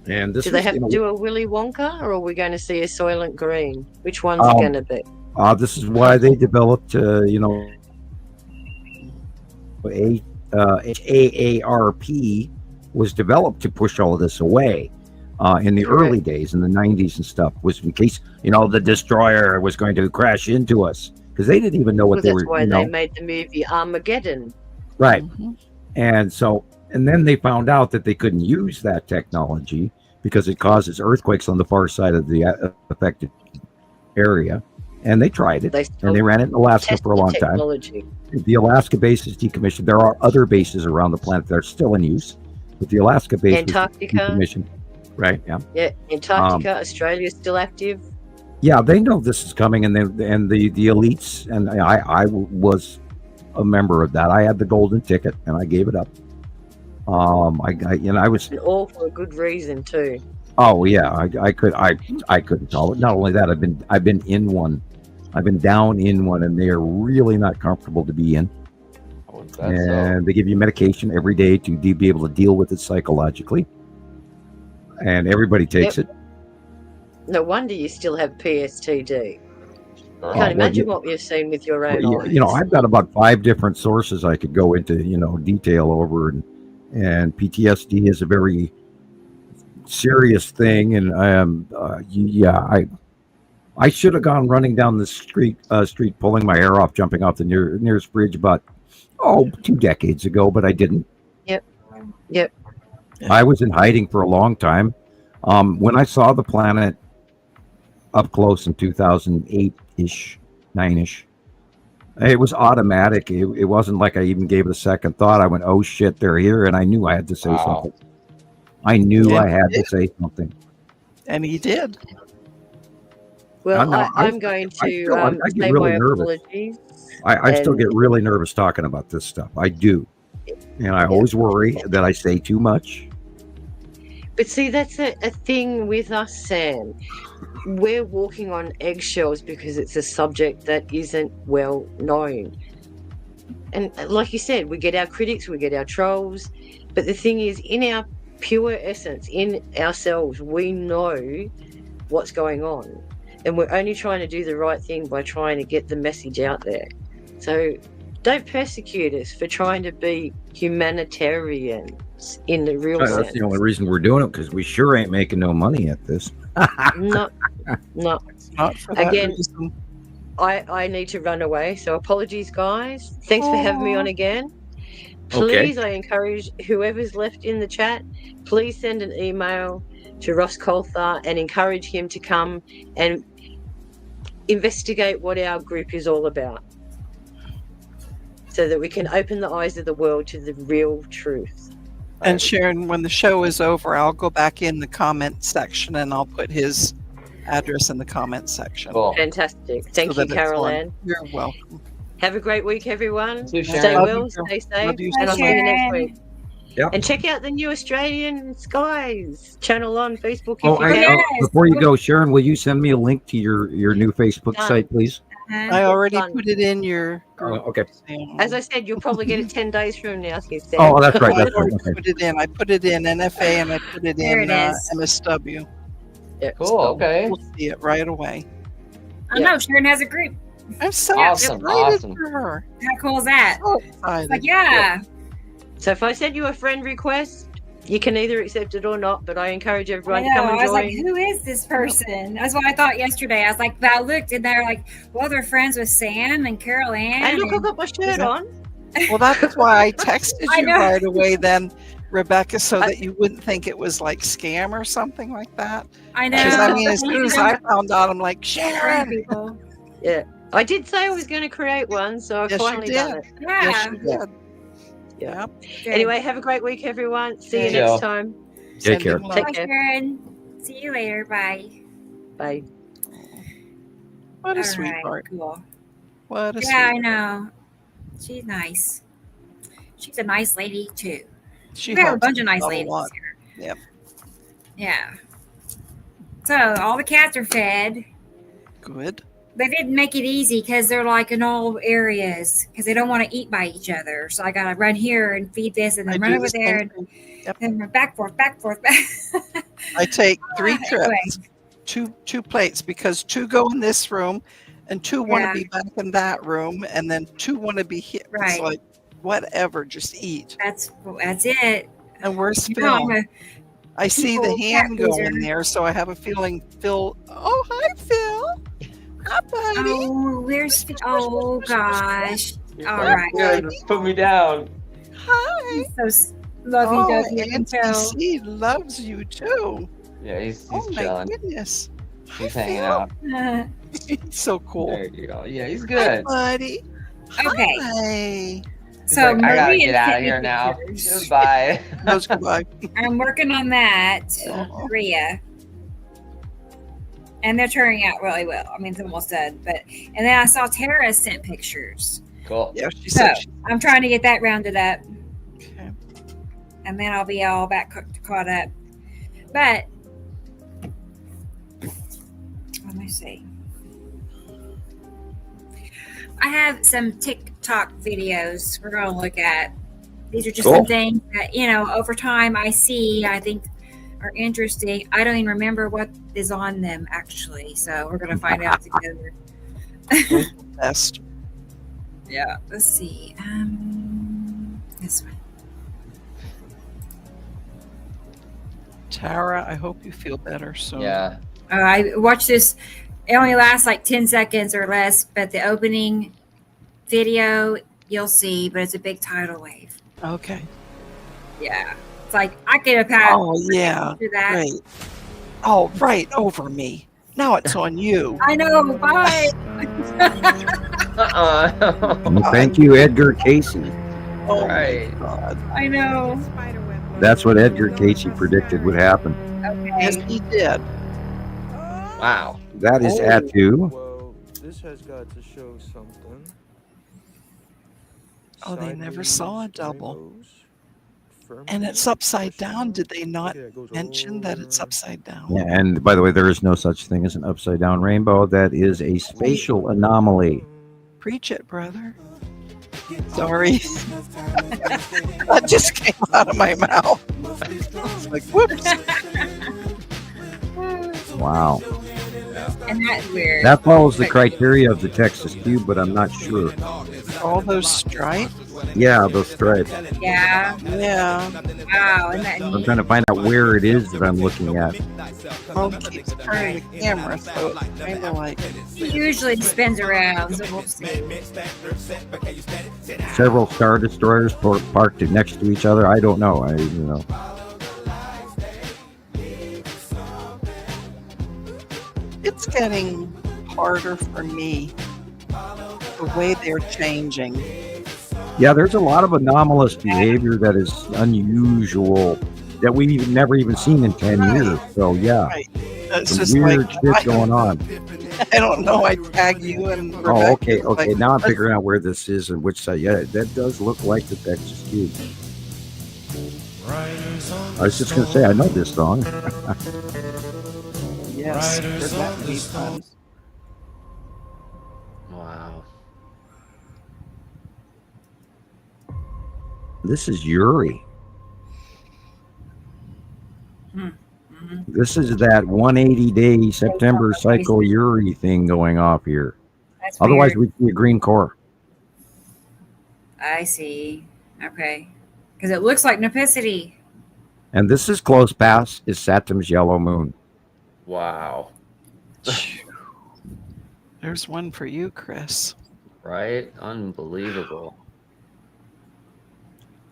And this Do they was, have you to know, do a Willy Wonka, or are we going to see a Soylent Green? Which one's Um, it going to be? this is why they developed, HAARP was developed to push all of this away in the early days, in the 90s and stuff, was in case, the destroyer was going to crash into us, because they didn't even know what they were. That's why they made the movie Armageddon. Right. And then they found out that they couldn't use that technology because it causes earthquakes on the far side of the affected area. And they tried it, and they ran it in Alaska for a long time. The Alaska base is decommissioned. There are other bases around the planet that are still in use, but the Alaska base Antarctica, was decommissioned. Right? Yeah. Yeah, Antarctica, Australia is still active. Yeah, they know this is coming, and the elites, and I was a member of that. I had the golden ticket, and I gave it up. I was, and all for a good reason too. Oh yeah, I couldn't tell it. Not only that, I've been in one. I've been down in one, and they are really not comfortable to be in. And they give you medication every day to be able to deal with it psychologically. And everybody takes it. No wonder you still have PSTD. I can't imagine what you've seen with your own eyes. I've got about 5 different sources I could go into, detail over, and PTSD is a very serious thing. And I should have gone running down the street, pulling my hair off, jumping off the nearest bridge about 2 decades ago, but I didn't. Yep. I was in hiding for a long time. When I saw the planet up close in 2008-ish, 9-ish, it was automatic. It wasn't like I even gave it a second thought. I went, oh shit, they're here, and I knew I had to say something. I knew I had to say something. And he did. Well, I'm going to say my apologies. I still get really nervous talking about this stuff. I do. And I always worry that I say too much. But see, that's a thing with us, Sam. We're walking on eggshells because it's a subject that isn't well known. And like you said, we get our critics, we get our trolls. But the thing is, in our pure essence, in ourselves, we know what's going on. And we're only trying to do the right thing by trying to get the message out there. So don't persecute us for trying to be humanitarians in the real sense. That's the only reason we're doing it, because we sure ain't making no money at this. No. Not for that Again, reason. I need to run away. So apologies, guys. Thanks for having me on again. Please, I encourage whoever's left in the chat, please send an email to Ross Coulthard and encourage him to come and investigate what our group is all about, so that we can open the eyes of the world to the real truth. And Sharon, when the show is over, I'll go back in the comment section and I'll put his address in the comment section. Cool. Fantastic. Thank you, Carol Ann. You're welcome. Have a great week, everyone. Stay well, stay safe, and I'll see you next week. Yep. And check out the new Australian Skies channel on Facebook. Before you go, Sharon, will you send me a link to your new Facebook site, please? I already put it in your group. Okay. As I said, you'll probably get it 10 days from now. Oh, that's right. I put it in. I put it in NFA and I put it in MSW. Yeah. Cool. Okay. We'll see it right away. I know Sharon has a group. I'm so Awesome. excited for her. How cool is that? So excited. It's like, yeah. So if I send you a friend request, you can either accept it or not, but I encourage everyone I to come and was join. like, who is this person? That's what I thought yesterday. I was like, I looked and they're like, well, they're friends with Sam and Carol Ann. And look, I got my shirt on. Well, that's why I texted I you know. right away then, Rebecca, so that you wouldn't think it was like scam or something like that. I know. Because I mean, as soon as I found out, I'm like, Sharon. Yeah. I did say I was going to create one, so I've Yes, you finally did. done it. Yeah. Yes, you did. Yeah. Good. Anyway, have a great week, everyone. See you Yeah. next time. Take care. Sending Take Bye, care. Sharon. See you later. Bye. Bye. What a All right, sweetheart. cool. What a Yeah, I sweetheart. know. She's nice. She's a nice lady too. She We have a helps bunch of nice out a ladies lot. here. Yep. Yeah. So all the cats are fed. Good. They didn't make it easy because they're like in all areas because they don't want to eat by each other. So I got to run here and feed this and then I run do over the there same and thing. Yep. then run back, forth, back. I take 3 Anyway. trips, two plates, because 2 go in this room and 2 want Yeah. to be back in that room, and then 2 want to be here. It's Right. like, whatever, just eat. That's it. And where's You know, Phil? I see the people hand cat going pleaser. there, so I have a feeling Phil. Oh, hi, Phil. Hi, buddy. Oh, where's oh gosh. All Hi, right. Good. Put me down. Hi. So lovey Oh, dovey, you can Auntie tell. C loves you too. Yeah, he's Oh my chilling. goodness. He's Hi, hanging Phil. out. He's so cool. There you go. Yeah, he's Hi, good. buddy. Okay. Hi. He's So like, I gotta Maria get out of sent me here now. pictures. Goodbye. Goes goodbye. I'm working on that, Oh. Maria. And they're turning out really well. I mean, it's almost done. But and then I saw Tara sent pictures. Cool. Yeah, she So said she. I'm trying to get that rounded up, Okay. and then I'll be all back caught up. But let me see. I have some TikTok videos we're going to look at. These are just Cool. some things that, over time I see, I think are interesting. I don't even remember what is on them actually. So we're going to find out together. Best. Yeah. Let's see. This one. Tara, I hope you feel better soon. Yeah. I watched this. It only lasts like 10 seconds or less, but the opening video you'll see, but it's a big tidal wave. Okay. Yeah. It's like I could have had Oh, yeah. do that. Great. Oh, right over me. Now it's on you. I know. Bye. Thank you, Edgar Casey. Oh, Right. my God. I know. That's what Edgar Casey predicted would happen. Yes, Okay. he did. Wow. That is Atu. Well, this has got to show something. Oh, they never saw a double. Rainbows, And it's firmament, upside down. Did they not yeah, it goes mention that it's over. upside down? Yeah, and by the way, there is no such thing as an upside down rainbow. That is a spatial anomaly. Preach it, brother. Sorry. That just came out of my mouth. It's like, whoops. Wow. And that's weird. That follows the criteria of the Texas Cube, but I'm not sure. All those stripes. Yeah, those stripes. Yeah. Yeah. Wow. Isn't that I'm neat? trying to find out where it is that I'm looking at. Well, keeps turning the camera, so it's kind of like. He usually spins around, so we'll see. Several Star Destroyers parked next to each other. I don't know. It's getting harder for me. The way they're changing. Yeah, there's a lot of anomalous behavior that is unusual that we've never even seen in 10 years. So, yeah, Right. It's some just weird like, shit going on. I don't know. I tag you and Oh, Rebecca. okay. Like, Now I'm figuring out where this is and which side. Yeah, that does look like the Texas Cube. I was just going to say, I know this song. yes, heard that many times. Wow. This is Yuri. This is that 180-day September Psycho Yuri thing going off here. That's Otherwise, weird. we'd see a green core. I see. Okay. Because it looks like Nepicity. And this is close past is Saturn's yellow moon. Wow. There's one for you, Chris. Right? Unbelievable.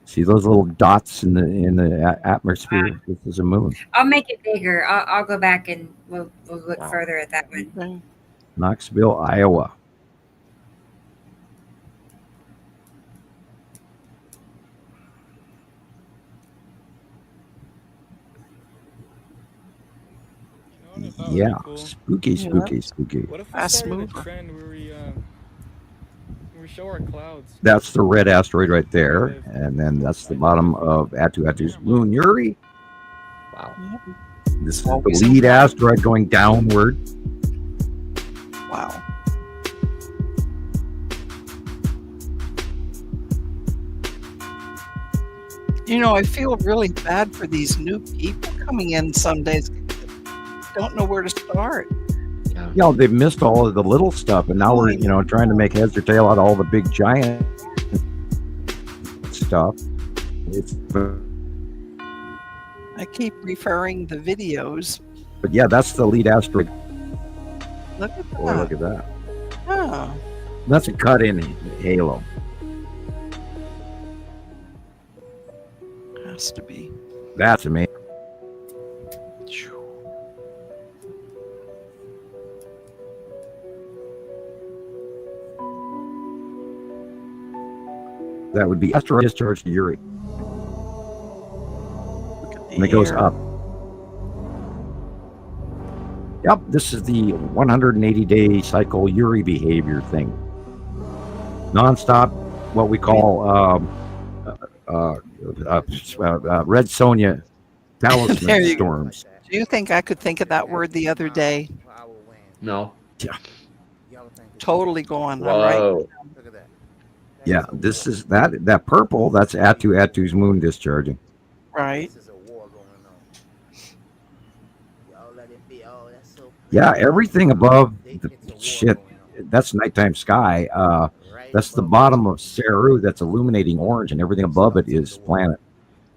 See those little dots in the atmosphere? This is a moon. I'll make it bigger. I'll go back and we'll look Wow. further at that one. Okay. Knoxville, Iowa. Yeah, spooky, spooky, spooky. What if we Fast started a mover. trend where we show our clouds? That's the red asteroid right there, and then that's the bottom of Atu's moon, Yuri. Wow. This is the lead asteroid going downward. Wow. You know, I feel really bad for these new people coming in some days. Don't know where to start. Yeah. You know, they've missed all of the little stuff, and now we're, trying to make heads or tail out of all the big giant stuff. It's, I keep referring the videos. but yeah, that's the lead asteroid. Look at Boy, that. look at that. Oh, That's a cut in halo. has to be. That's amazing. That would be asteroid discharge to Uri. Look at the And it goes air. up. Yep, this is the 180-day cycle Uri behavior thing. Non-stop, what we call Red Sonja There talisman you go. storms. Do you think I could think of that word the other day? No. Totally going. I'm right. Whoa. Yeah, this is that purple. That's Atu's moon discharging. Right. Yeah, everything above the shit. That's nighttime sky. That's the bottom of Saru. That's illuminating orange, and everything above it is planet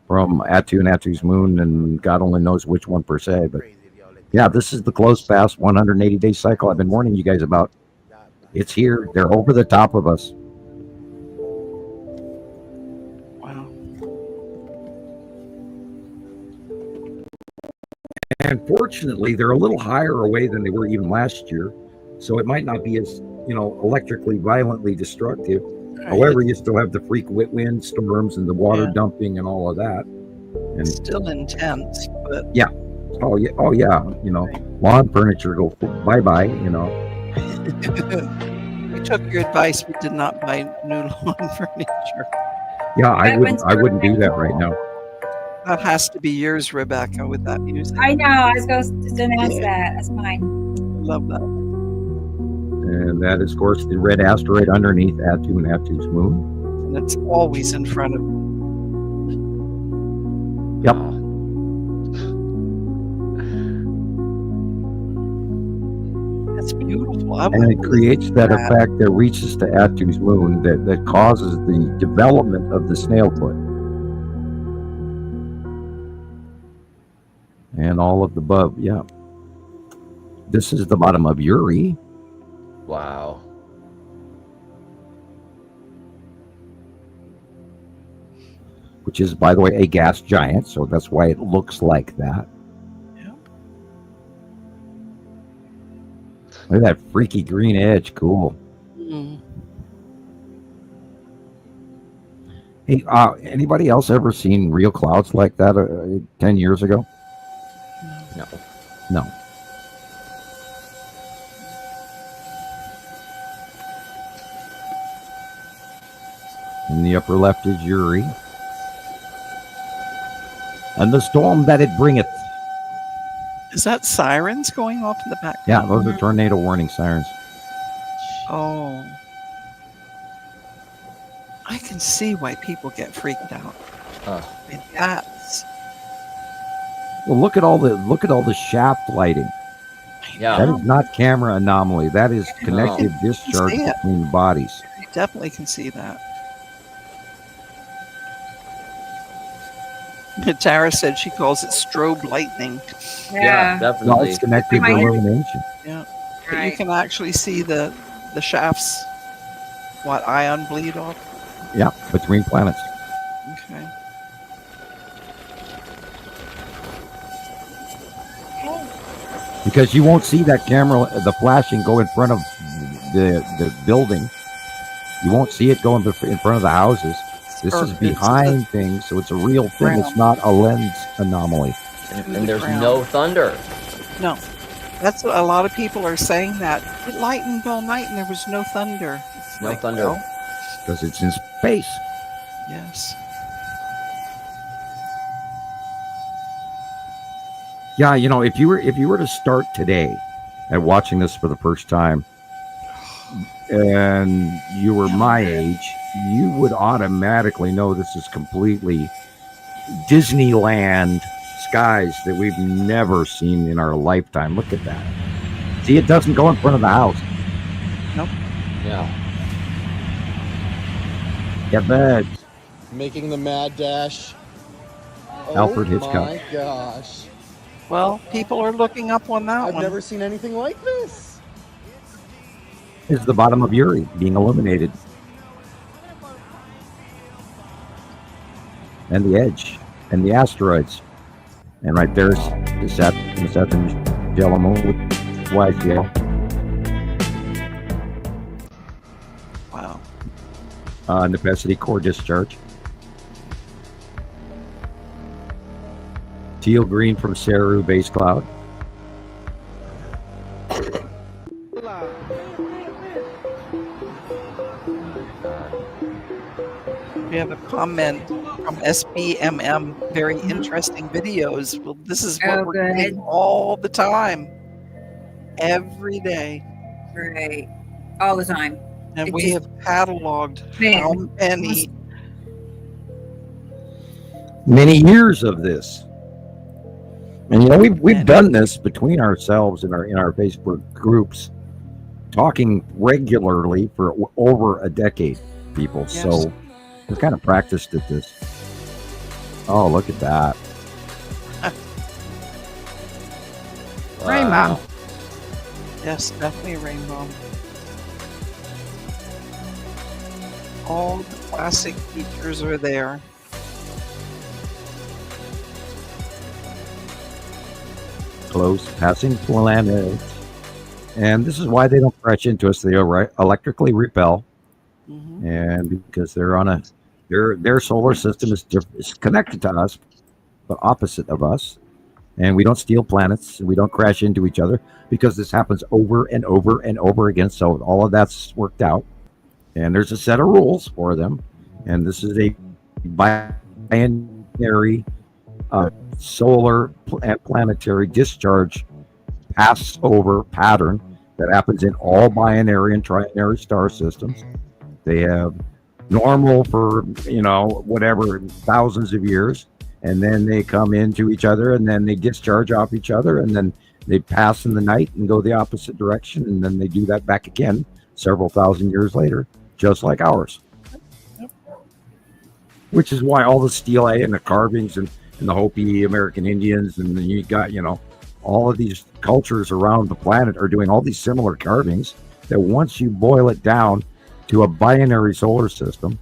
from Atu and Atu's moon, and God only knows which one per se. But yeah, this is the close past 180-day cycle I've been warning you guys about. It's here. They're over the top of us. Wow. And fortunately, they're a little higher away than they were even last year, so it might not be as electrically violently destructive. However, you still have the frequent wind storms and the water dumping and all of that. And Still intense, but oh yeah, lawn furniture go bye bye. we took your advice. We did not buy new lawn furniture. Yeah, I wouldn't do that right now. That has to be yours, Rebecca, with that music. I know. I was going to announce that. That's mine. Love that. And that is, of course, the red asteroid underneath Atu and Atu's moon. And it's always in front of. Yep. That's beautiful. And it creates that effect that reaches to Atu's moon that causes the development of the snail foot. And all of the above, yeah. This is the bottom of Uri. Wow. Which is, by the way, a gas giant, so that's why it looks like that. Yep. Look at that freaky green edge. Cool. Mm. Hey, anybody else ever seen real clouds like that 10 years ago? No. No. In the upper left is Uri. And the storm that it bringeth. Is that sirens going off in the background? Yeah, those are tornado warning sirens. Oh. I can see why people get freaked out. And that's Well, look at all the shaft lighting. Yeah. That is not camera anomaly. That is connected discharge see it. between bodies. I definitely can see that. Tara said she calls it strobe lightning. Yeah, Well, definitely. it's connected to illumination. Yeah. But you Right. can actually see the shafts, ion bleed off. Yeah, between planets. Okay. Because you won't see that camera, the flashing go in front of the building. You won't see it go in front of the houses. This is behind things, so it's a real thing. It's not a lens anomaly. And there's no thunder. No. That's what a lot of people are saying, that it lightened all night and there was no thunder. It's No thunder. well, Because it's in space. yes. Yeah, if you were to start today at watching this for the first time, and you were my age, you would automatically know this is completely Disneyland skies that we've never seen in our lifetime. Look at that. See, it doesn't go in front of the house. Nope. Yeah. Yeah, birds. making the mad dash. Alfred Oh Hitchcock. my gosh. Well, people are looking up on that I've one. never seen anything like this. Is the bottom of Uri being illuminated. And the edge. And the asteroids. And right there's the Saturn yellow moon with white yellow. Wow. Necessity core discharge. Teal green from Saru base cloud. We have a comment from SBMM. Very interesting videos. Well, this is what we're good. doing all the time, every day, Right. All the time. and It we just- have cataloged how Many years of this. And we've done this between ourselves in our Facebook groups, talking regularly for over a decade, people. Yes. So we've kind of practiced at this. Oh, look at that. Rainbow. Yes, definitely a rainbow. All the classic features are there. Close passing planets. And this is why they don't crash into us. They electrically repel. Mm-hmm. And because they're on their solar system is connected to us, but opposite of us. And we don't steal planets, and we don't crash into each other, because this happens over and over and over again. So all of that's worked out. And there's a set of rules for them. And this is a binary solar and planetary discharge pass-over pattern that happens in all binary and trinary star systems. They have normal for, whatever, thousands of years, and then they come into each other, and then they discharge off each other, and then they pass in the night and go the opposite direction, and then they do that back again several thousand years later, just like ours. Which is why all the stela and the carvings and the Hopi American Indians, and then you got, all of these cultures around the planet are doing all these similar carvings that once you boil it down to a binary solar system,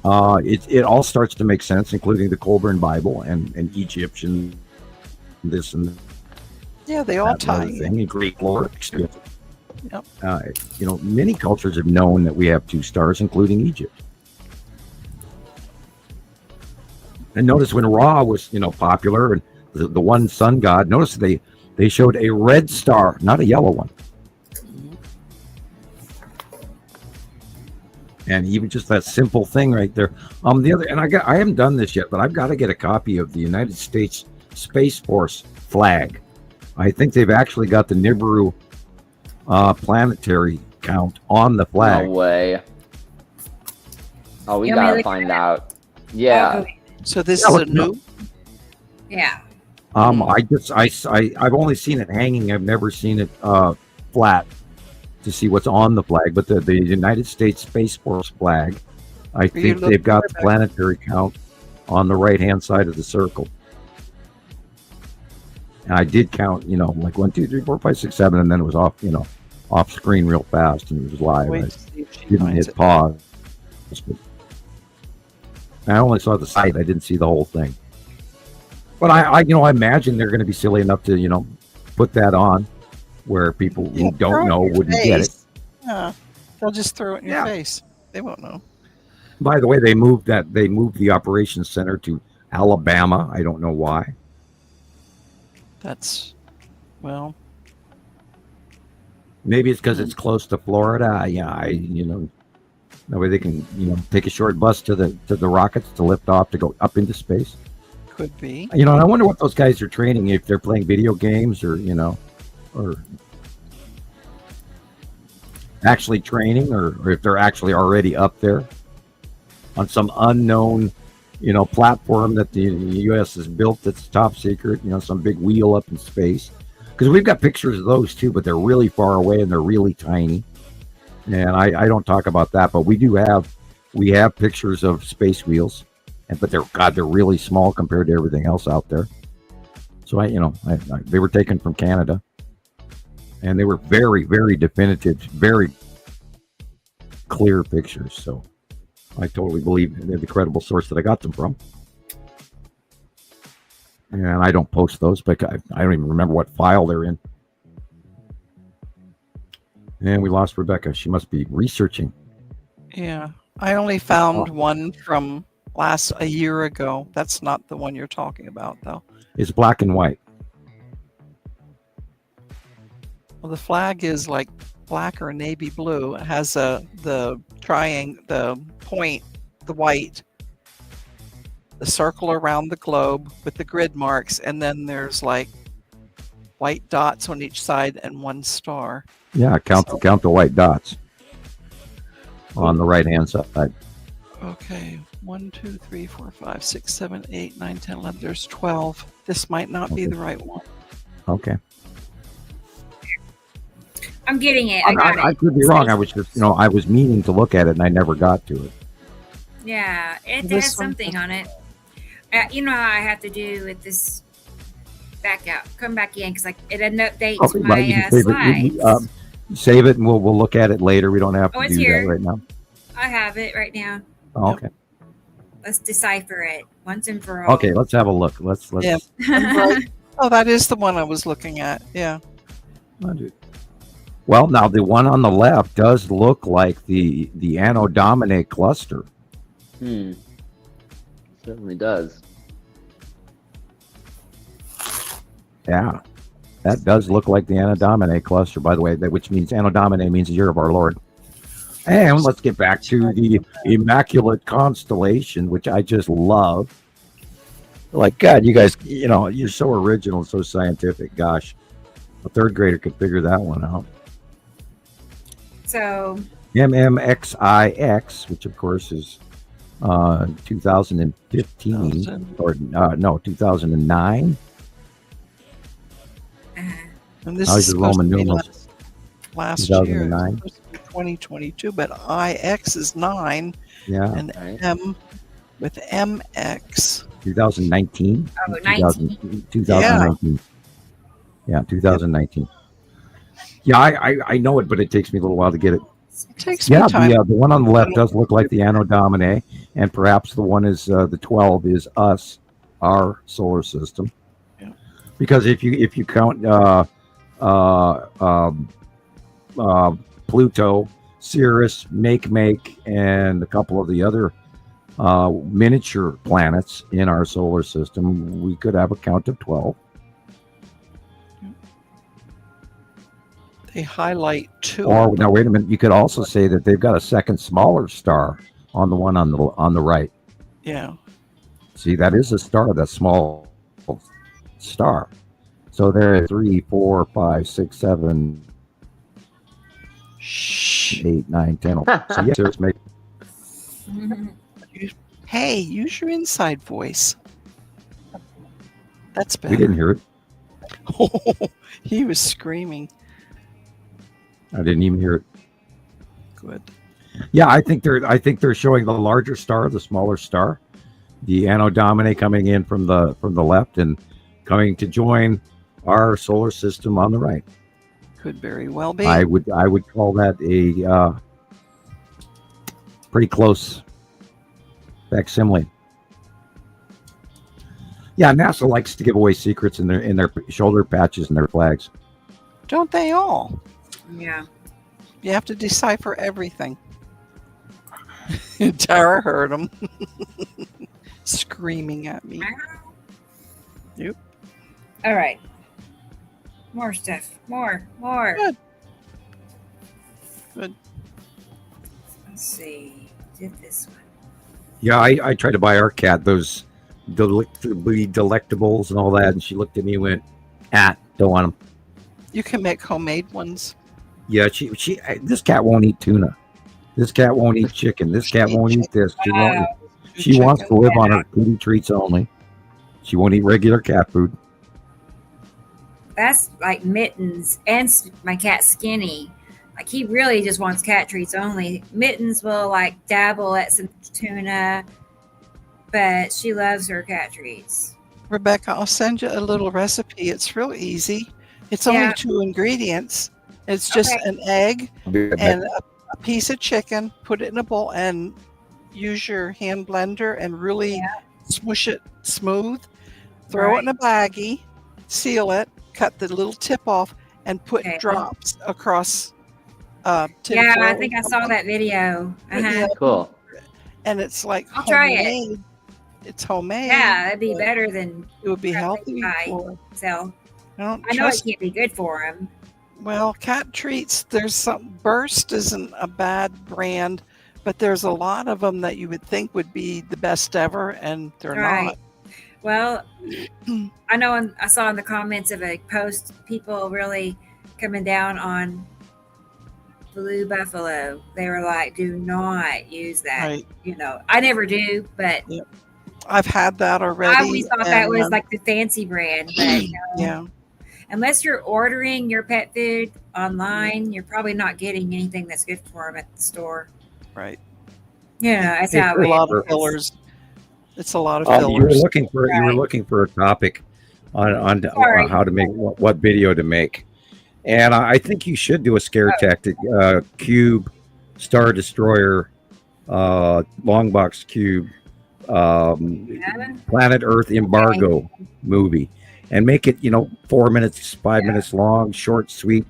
it all starts to make sense, including the Colburn Bible and Egyptian, this and Yeah, they all that tie other in. thing, and Greek lore. Yep. Many cultures have known that we have two stars, including Egypt. And notice when Ra was, popular, and the one sun god, notice they showed a red star, not a yellow one. And even just that simple thing right there. The other, and I haven't done this yet, but I've got to get a copy of the United States Space Force flag. I think they've actually got the Nibiru planetary count on the flag. No way. Oh, we You want me to gotta look find at it? out. Yeah. Okay. So this Yeah, is a look, new. Yeah. I've only seen it hanging. I've never seen it flat to see what's on the flag. But the United States Space Force flag, I think they've got the planetary count on the right hand side of the circle. And I did count, like 1, 2, 3, 4, 5, 6, 7, and then it was off, off screen real fast, and it was live. Wait I to see if she didn't finds hit it. pause. I only saw the site. I didn't see the whole thing. But I imagine they're going to be silly enough to, put that on where people who Yeah, throw don't it know in your wouldn't get it. face. Yeah, they'll just throw it in your face. They won't know. By the way, they moved the operations center to Alabama. I don't know why. That's, well, Maybe it's because it's close to Florida. That way they can, take a short bus to the rockets to lift off to go up into space. could be. And I wonder what those guys are training, if they're playing video games or or actually training, or if they're actually already up there on some unknown, platform that the U.S. has built that's top secret, some big wheel up in space. Because we've got pictures of those too, but they're really far away and they're really tiny. And I don't talk about that, but we do have We have pictures of space wheels, but they're really small compared to everything else out there. So they were taken from Canada, and they were very, very definitive, very clear pictures. So I totally believe they're the credible source that I got them from. And I don't post those, but I don't even remember what file they're in. And we lost Rebecca. She must be researching. Yeah. I only found one from a year ago. That's not the one you're talking about, though. It's black and white. Well, the flag is like black or navy blue. It has the triangle, the point, the white, the circle around the globe with the grid marks, and then there's like white dots on each side and one star. Yeah, count the white dots on the right hand side. Okay, 1, 2, 3, 4, 5, 6, 7, 8, 9, 10, 11. There's 12. This might not be the right one. Okay. I'm getting it. I got it. I could be wrong. I was just, I was meaning to look at it and I never got to it. Yeah, it This has something on it. You know how I have to do with this back out, come back in, because it updates my slides. Save it and we'll look at it later. We don't have to it's do here. that right now. I have it right now. Oh, okay. Let's decipher it once and for all. Okay, let's have a look. Let's. Yeah. Oh, that is the one I was looking at. Yeah. Well, now the one on the left does look like the Anno Domini cluster. Certainly does. Yeah, that does look like the Anno Domini cluster, by the way, which means Anno Domini means the year of our Lord. And let's get back to the Immaculate Constellation, which I just love. Like, God, you guys, you're so original and so scientific. Gosh, a third grader could figure that one out. So MMXIX, which of course is 2015 or 2009. And this How's is your Roman numerals? Last year, 2009. 2022, but IX is 9. Yeah. And M with MX. 2019. Oh, 19. 2019. Yeah, 2019. Yeah, I know it, but it takes me a little while to get it. It takes me time. The one on the left does look like the Anno Domini, and perhaps the one is the 12 is us, our solar system. Yeah. Because if you count Pluto, Sirius, Make, and a couple of the other miniature planets in our solar system, we could have a count of 12. They highlight 2. Or now, wait a minute. You could also say that they've got a second smaller star on the one on the right. Yeah. See, that is a star. That small star. So there are 3, 4, 5, 6, 7, 8, 9, 10. So yes, there's maybe. Hey, use your inside voice. That's better. We didn't hear it. He was screaming. I didn't even hear it. Good. Yeah, I think they're showing the larger star, the smaller star, the Anno Domini coming in from the left and coming to join our solar system on the right. Could very well be. I would call that a pretty close facsimile. Yeah, NASA likes to give away secrets in their shoulder patches and their flags. Don't they all? Yeah. You have to decipher everything. Tara heard him screaming at me. Yep. All right. More stuff. More. Good. Good. Let's see. Did this one. Yeah, I tried to buy our cat those delectables and all that, and she looked at me and went, don't want them. You can make homemade ones. Yeah, this cat won't eat tuna. This cat won't eat chicken. This cat won't eat this. She wants to live on her cootie treats only. She won't eat regular cat food. That's like Mittens and my cat Skinny. Like he really just wants cat treats only. Mittens will like dabble at some tuna, but she loves her cat treats. Rebecca, I'll send you a little recipe. It's real easy. It's Yeah. only 2 ingredients. It's just Okay. an egg I'll be right back. and a piece of chicken. Put it in a bowl and use your hand blender and really smush it smooth. Throw it in a baggie, seal it, cut the little tip off, and put drops across tin Yeah, foil I think I saw that video. Uh-huh. Cool. And it's like I'll try it. homemade. It's homemade. Yeah, it'd be but better than it would be something healthy I for. sell. I don't I know it trust. can't be good for them. Well, cat treats. There's some. Burst isn't a bad brand, but there's a lot of them that you would think would be the best ever, and they're not. Well, I know I saw in the comments of a post people really coming down on Blue Buffalo. They were like, do not use that. Right. You know, I never do, but I've had that already. I always thought that and, was like the fancy brand. But yeah. unless you're ordering your pet food online, you're probably not getting anything that's good for them at the store. Right. You know, that's how a it lot is. of fillers. It's a lot of You were fillers. looking for you were looking for a topic on Sorry. how to make what video to make, and I think you should do a scare tactic. Cube, Star Destroyer, Longbox Cube, Planet Earth embargo movie, and make it 4 minutes, 5 minutes long, short, sweet.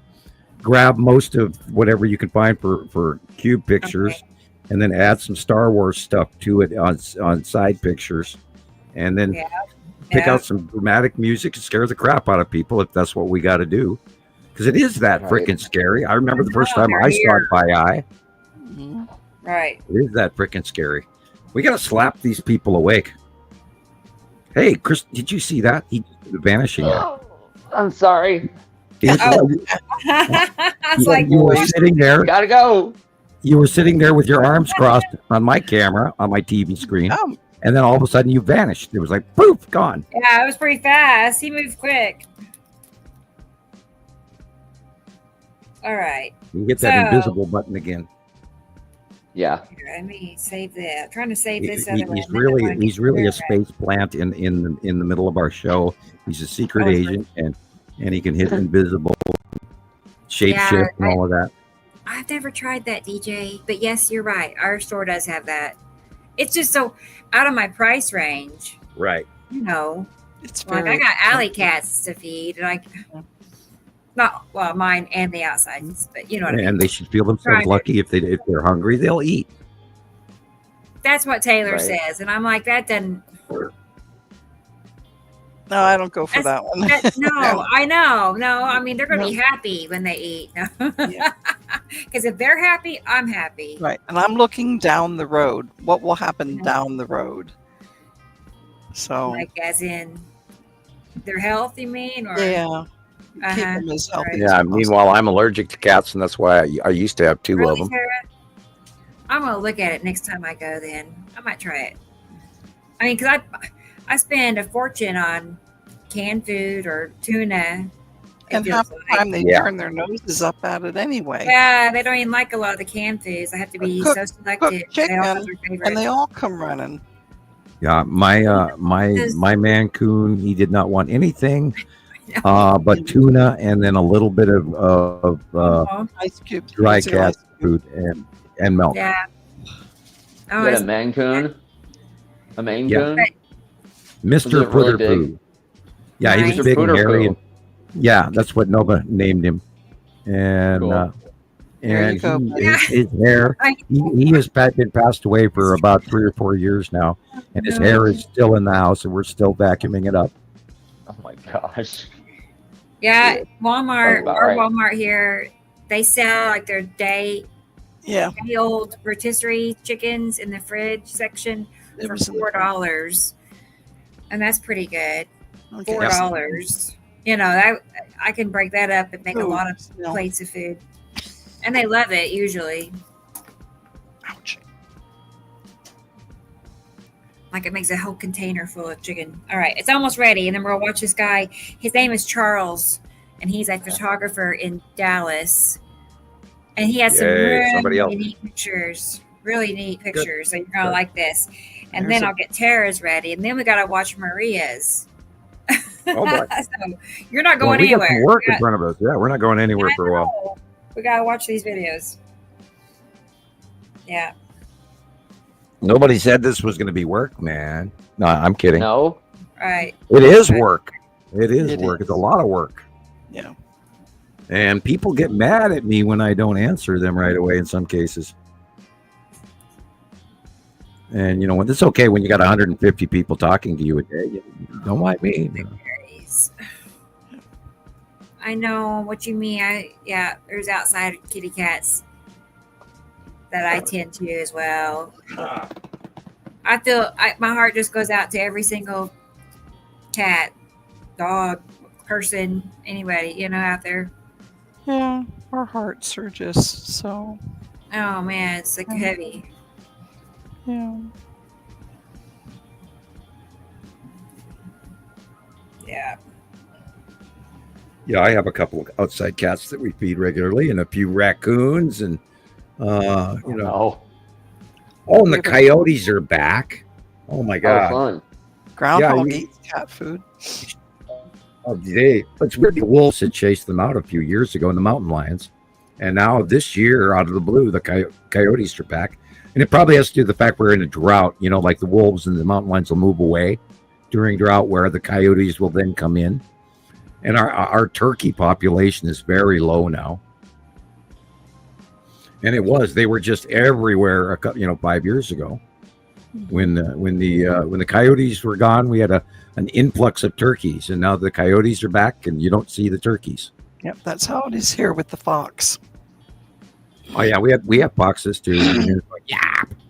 Grab most of whatever you can find for Cube pictures. And then add some Star Wars stuff to it on side pictures, and then pick out some dramatic music and scare the crap out of people if that's what we got to do, because it is that freaking scary. I remember the first time I saw it by eye. Right. It is that freaking scary. We got to slap these people awake. Hey, Chris, did you see that? He vanishing. I'm sorry. You were sitting there. Gotta go. You were sitting there with your arms crossed on my camera, on my TV screen, and then all of a sudden you vanished. It was like, poof, gone. Yeah, it was pretty fast. He moved quick. All right. You hit that invisible button again. Yeah. Here, let me save that. I'm trying to save this He- other one. he's really a space plant in the middle of our show. He's a secret agent, and he can hit invisible, shapeshift, and all of that. I've never tried that, DJ, but yes, you're right. Our store does have that. It's just so out of my price range. Right. You know, it's like I got alley cats to feed, like not mine and the outsides, but you know what I mean. And they should feel themselves lucky if they're hungry, they'll eat. That's what Taylor Right. says, and I'm like, that doesn't. No, I don't go for that one. No, I know. No, I mean they're going to be happy when they eat. Because if they're happy, I'm happy. Right. And I'm looking down the road. What will happen down the road? So Like as in their health, you mean? Or keep them as healthy. Yeah. Meanwhile, I'm allergic to cats, and that's why I used to have two of Really, them. Sarah? I'm going to look at it next time I go. Then I might try it. I mean, because I spend a fortune on canned food or tuna. And half the time they turn their noses up at it anyway. Yeah, they don't even like a lot of the canned foods. I have to be so selective. Chicken, They all have their favorites. and they all come running. Yeah, my Mancoon, he did not want anything but tuna and then a little bit of ice cubes, dry cat food and milk. Yeah. You got a Maine Coon? A Maine Yeah. Coon? Mr. Was it really Pooter big? Poo. Yeah, he was Mr. big and Pooter hairy. Poo. And, yeah, that's what Nova named him. And Cool. There you go, buddy. his hair, he has been passed away for about 3 or 4 years now, and his hair is still in the house, and we're still vacuuming it up. Oh my gosh. Yeah, Walmart, about our right. Walmart here, they sell like their day old rotisserie chickens in the fridge section for $4, and that's pretty good. Okay. $4. You know, that I can break that up and make a lot of plates of food, and they love it usually. Ouch! Like it makes a whole container full of chicken. All right, it's almost ready, and then we'll watch this guy. His name is Charles, and he's a photographer in Dallas. And he has some Yay, somebody really else. neat pictures. Really neat pictures. So you're going to Good. like this. And There's then a- I'll get Tara's ready. And then we got to watch Maria's. Oh, boy. So you're not Well, going we got anywhere. some work in front of us. Yeah, we're not going anywhere for a while. while. We got to watch these videos. Yeah. Nobody said this was going to be work, man. No, I'm kidding. No. Right. It is work. It is It work. is. It's a lot of work. Yeah. And people get mad at me when I don't answer them right away in some cases. And, you know, it's okay when you got 150 people talking to you a day. You don't mind me. I know what you mean. There's outside kitty cats that I tend to as well. I feel my heart just goes out to every single cat, dog, person, anybody, out there. Yeah. Our hearts are just so. Oh man, it's like heavy. Yeah. Yeah. Yeah, I have a couple of outside cats that we feed regularly and a few raccoons and, No. Oh, and the coyotes are back. Oh, my Oh, God. fun. Groundhog eats cat food. It's weird. The wolves had chased them out a few years ago, and the mountain lions. And now this year, out of the blue, the coyotes are back. And it probably has to do with the fact we're in a drought. Like the wolves and the mountain lions will move away during drought, where the coyotes will then come in. And our turkey population is very low now. And they were just everywhere, 5 years ago. When the coyotes were gone, we had an influx of turkeys, and now the coyotes are back, and you don't see the turkeys. Yep, that's how it is here with the fox. Oh yeah, we have foxes too. And it's like,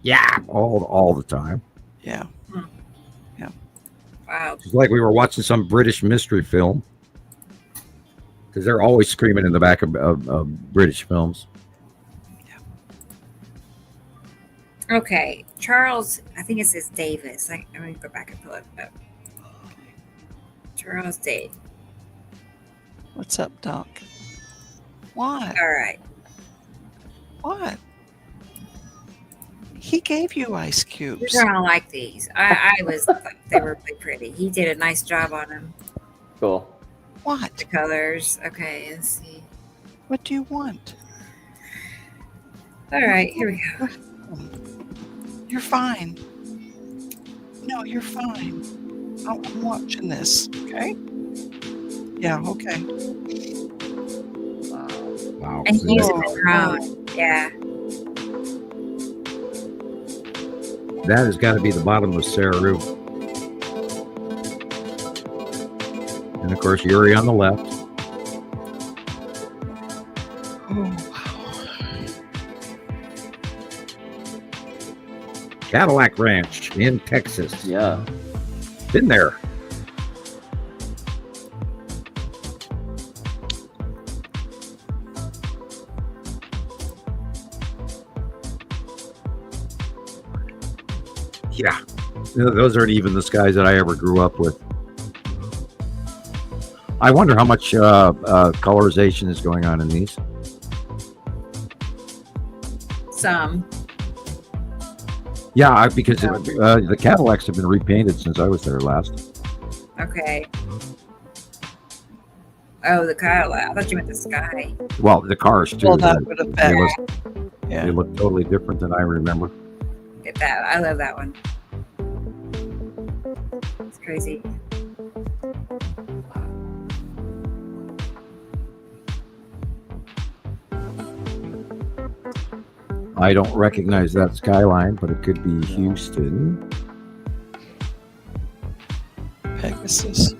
yap, all the time. Yeah. Yeah. Wow. It's like we were watching some British mystery film, because they're always screaming in the back of British films. Okay, Charles, I think it says Davis. I'm going to go back and pull it up. Charles Dave. What's up, Doc? What? All right. What? He gave you ice cubes. You're going to like these. I was like, they were really pretty. He did a nice job on them. Cool. What? The colors. Okay, let's see. What do you want? All right, here we go. You're fine. No, you're fine. I'm watching this, okay? Yeah, okay. Wow. And he's in the drone. Yeah. That has got to be the bottom of Saru. And of course, Yuri on the left. Cadillac Ranch in Texas. Yeah. Been there. Yeah. Those aren't even the skies that I ever grew up with. I wonder how much colorization is going on in these. Some. Yeah, because the Cadillacs have been repainted since I was there last. Okay. Oh, the Cadillac. I thought you meant the sky. Well, the cars too. Well, that would have been. They look totally different than I remember. Get that. I love that one. It's crazy. I don't recognize that skyline, but it could be Houston. Pegasus.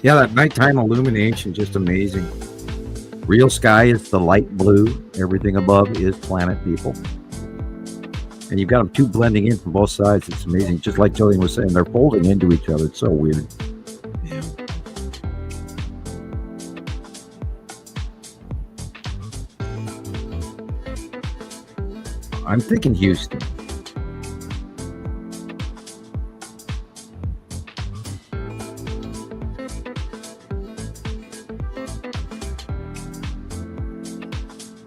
Yeah, that nighttime illumination, just amazing. Real sky is the light blue. Everything above is planet people. And you've got them two blending in from both sides. It's amazing. Just like Jillian was saying, they're folding into each other. It's so weird. Yeah. I'm thinking Houston.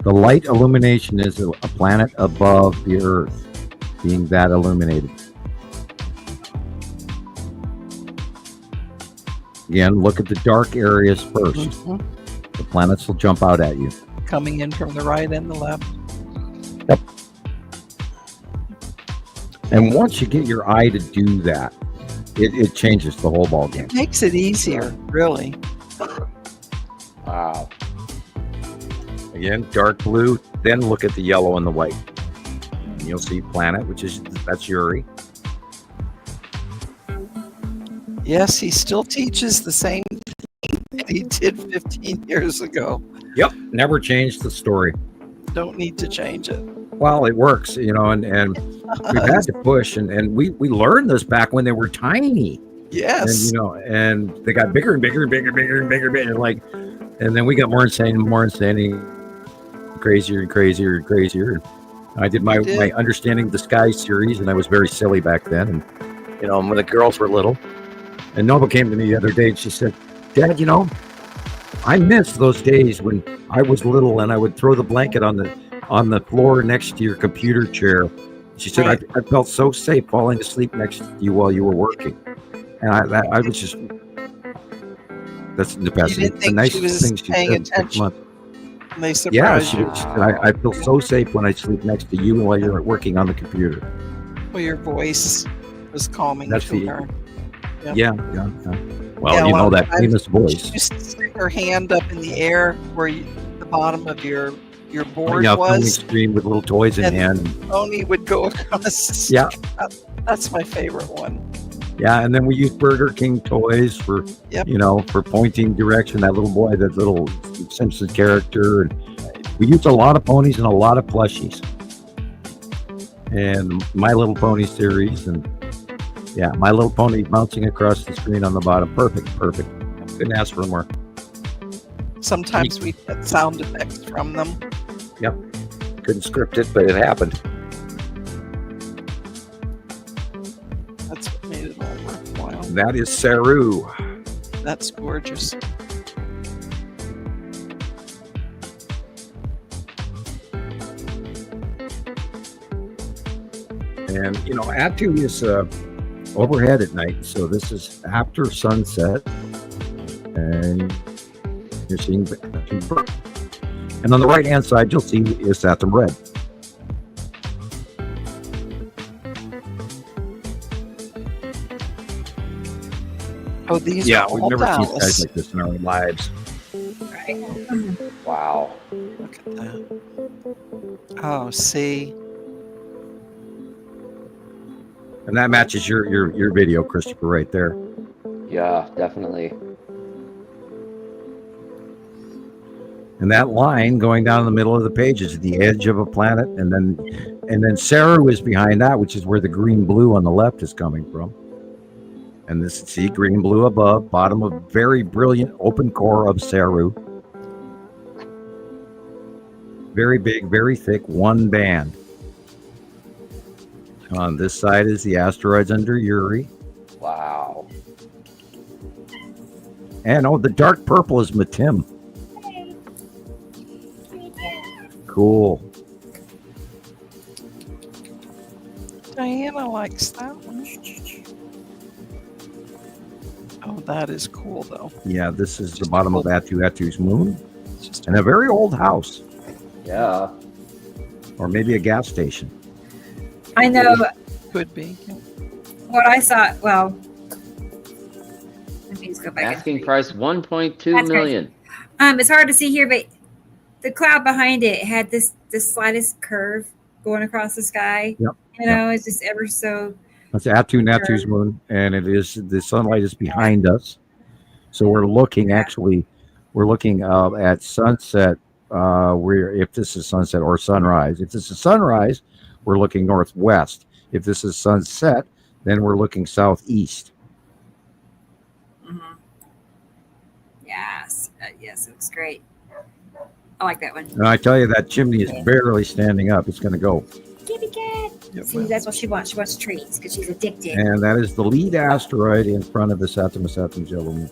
The light illumination is a planet above the Earth, being that illuminated. Again, look at the dark areas first. Mhm. The planets will jump out at you. Coming in from the right and the left. Yep. And once you get your eye to do that, it changes the whole ball game. It makes it easier, really. Wow. Again, dark blue, then look at the yellow and the white. And you'll see planet, that's Yuri. Yes, he still teaches the same thing that he did 15 years ago. Yep, never changed the story. Don't need to change it. Well, it works, and we've had to push, and we learned this back when they were tiny. Yes. And they got bigger and bigger and bigger and bigger and bigger and bigger, and then we got more insane and more insane, crazier and crazier and crazier. And I did my Understanding the Sky series, and I was very silly back then. And when the girls were little, and Nova came to me the other day, and she said, "Dad, I miss those days when I was little, and I would throw the blanket on the floor next to your computer chair." She said, Right. I felt so safe falling asleep next to you while you were working. And I was just, that's the best. You didn't The think nicest she was thing she paying said 6 attention? months. They Yeah, surprise she you. said, I feel so safe when I sleep next to you while you're working on the computer. Well, your voice was calming That's to the- her. Yep. Yeah. Well, Yeah, you a lot know of that times famous She voice. used to stick her hand up in the air where the bottom of your board Yeah, filming was, screen with little toys in and hand. Tony would go across. Yeah. That's my favorite one. Yeah, and then we used Burger King toys for, Yep. for pointing direction. That little boy, that little Simpsons character, and we used a lot of ponies and a lot of plushies, and My Little Pony series, and My Little Pony bouncing across the screen on the bottom. Perfect. Couldn't ask for more. Sometimes we get sound effects from them. Yep. Couldn't script it, but it happened. That's what made it all worthwhile. That is Saru. That's gorgeous. And Atu is overhead at night, so this is after sunset, and you're seeing. And on the right hand side, you'll see is Satham Red. Oh, these Yeah, are we've all never seen Dallas. guys like this in our lives. Wow. Look at that. Oh, see. And that matches your video, Christopher, right there. Yeah, definitely. And that line going down the middle of the page is the edge of a planet, and then Saru is behind that, which is where the green blue on the left is coming from. And this, see, green blue above, bottom of very brilliant open core of Saru. Very big, very thick, one band. On this side is the asteroids under Yuri. Wow. And the dark purple is Matim. Cool. Diana likes that one. Oh, that is cool, though. Yeah, this is the bottom of Atu's moon. And a very old house. Yeah. Or maybe a gas station. I know Could be. what I saw. Well, let me just go back. Asking price 1.2 That's million. It's hard to see here, but the cloud behind it had this slightest curve going across the sky. Yep. It's just ever so. That's Atu's moon, and the sunlight is behind us. So we're looking at sunset. If this is sunset or sunrise. If this is sunrise, we're looking northwest. If this is sunset, then we're looking southeast. Mm-hmm. Yes, yes, it looks great. I like that one. And I tell you, that chimney is barely standing up. It's going to go. Kitty cat. See, that's what she wants. She wants treats because she's addicted. And that is the lead asteroid in front of the Satham yellow moon.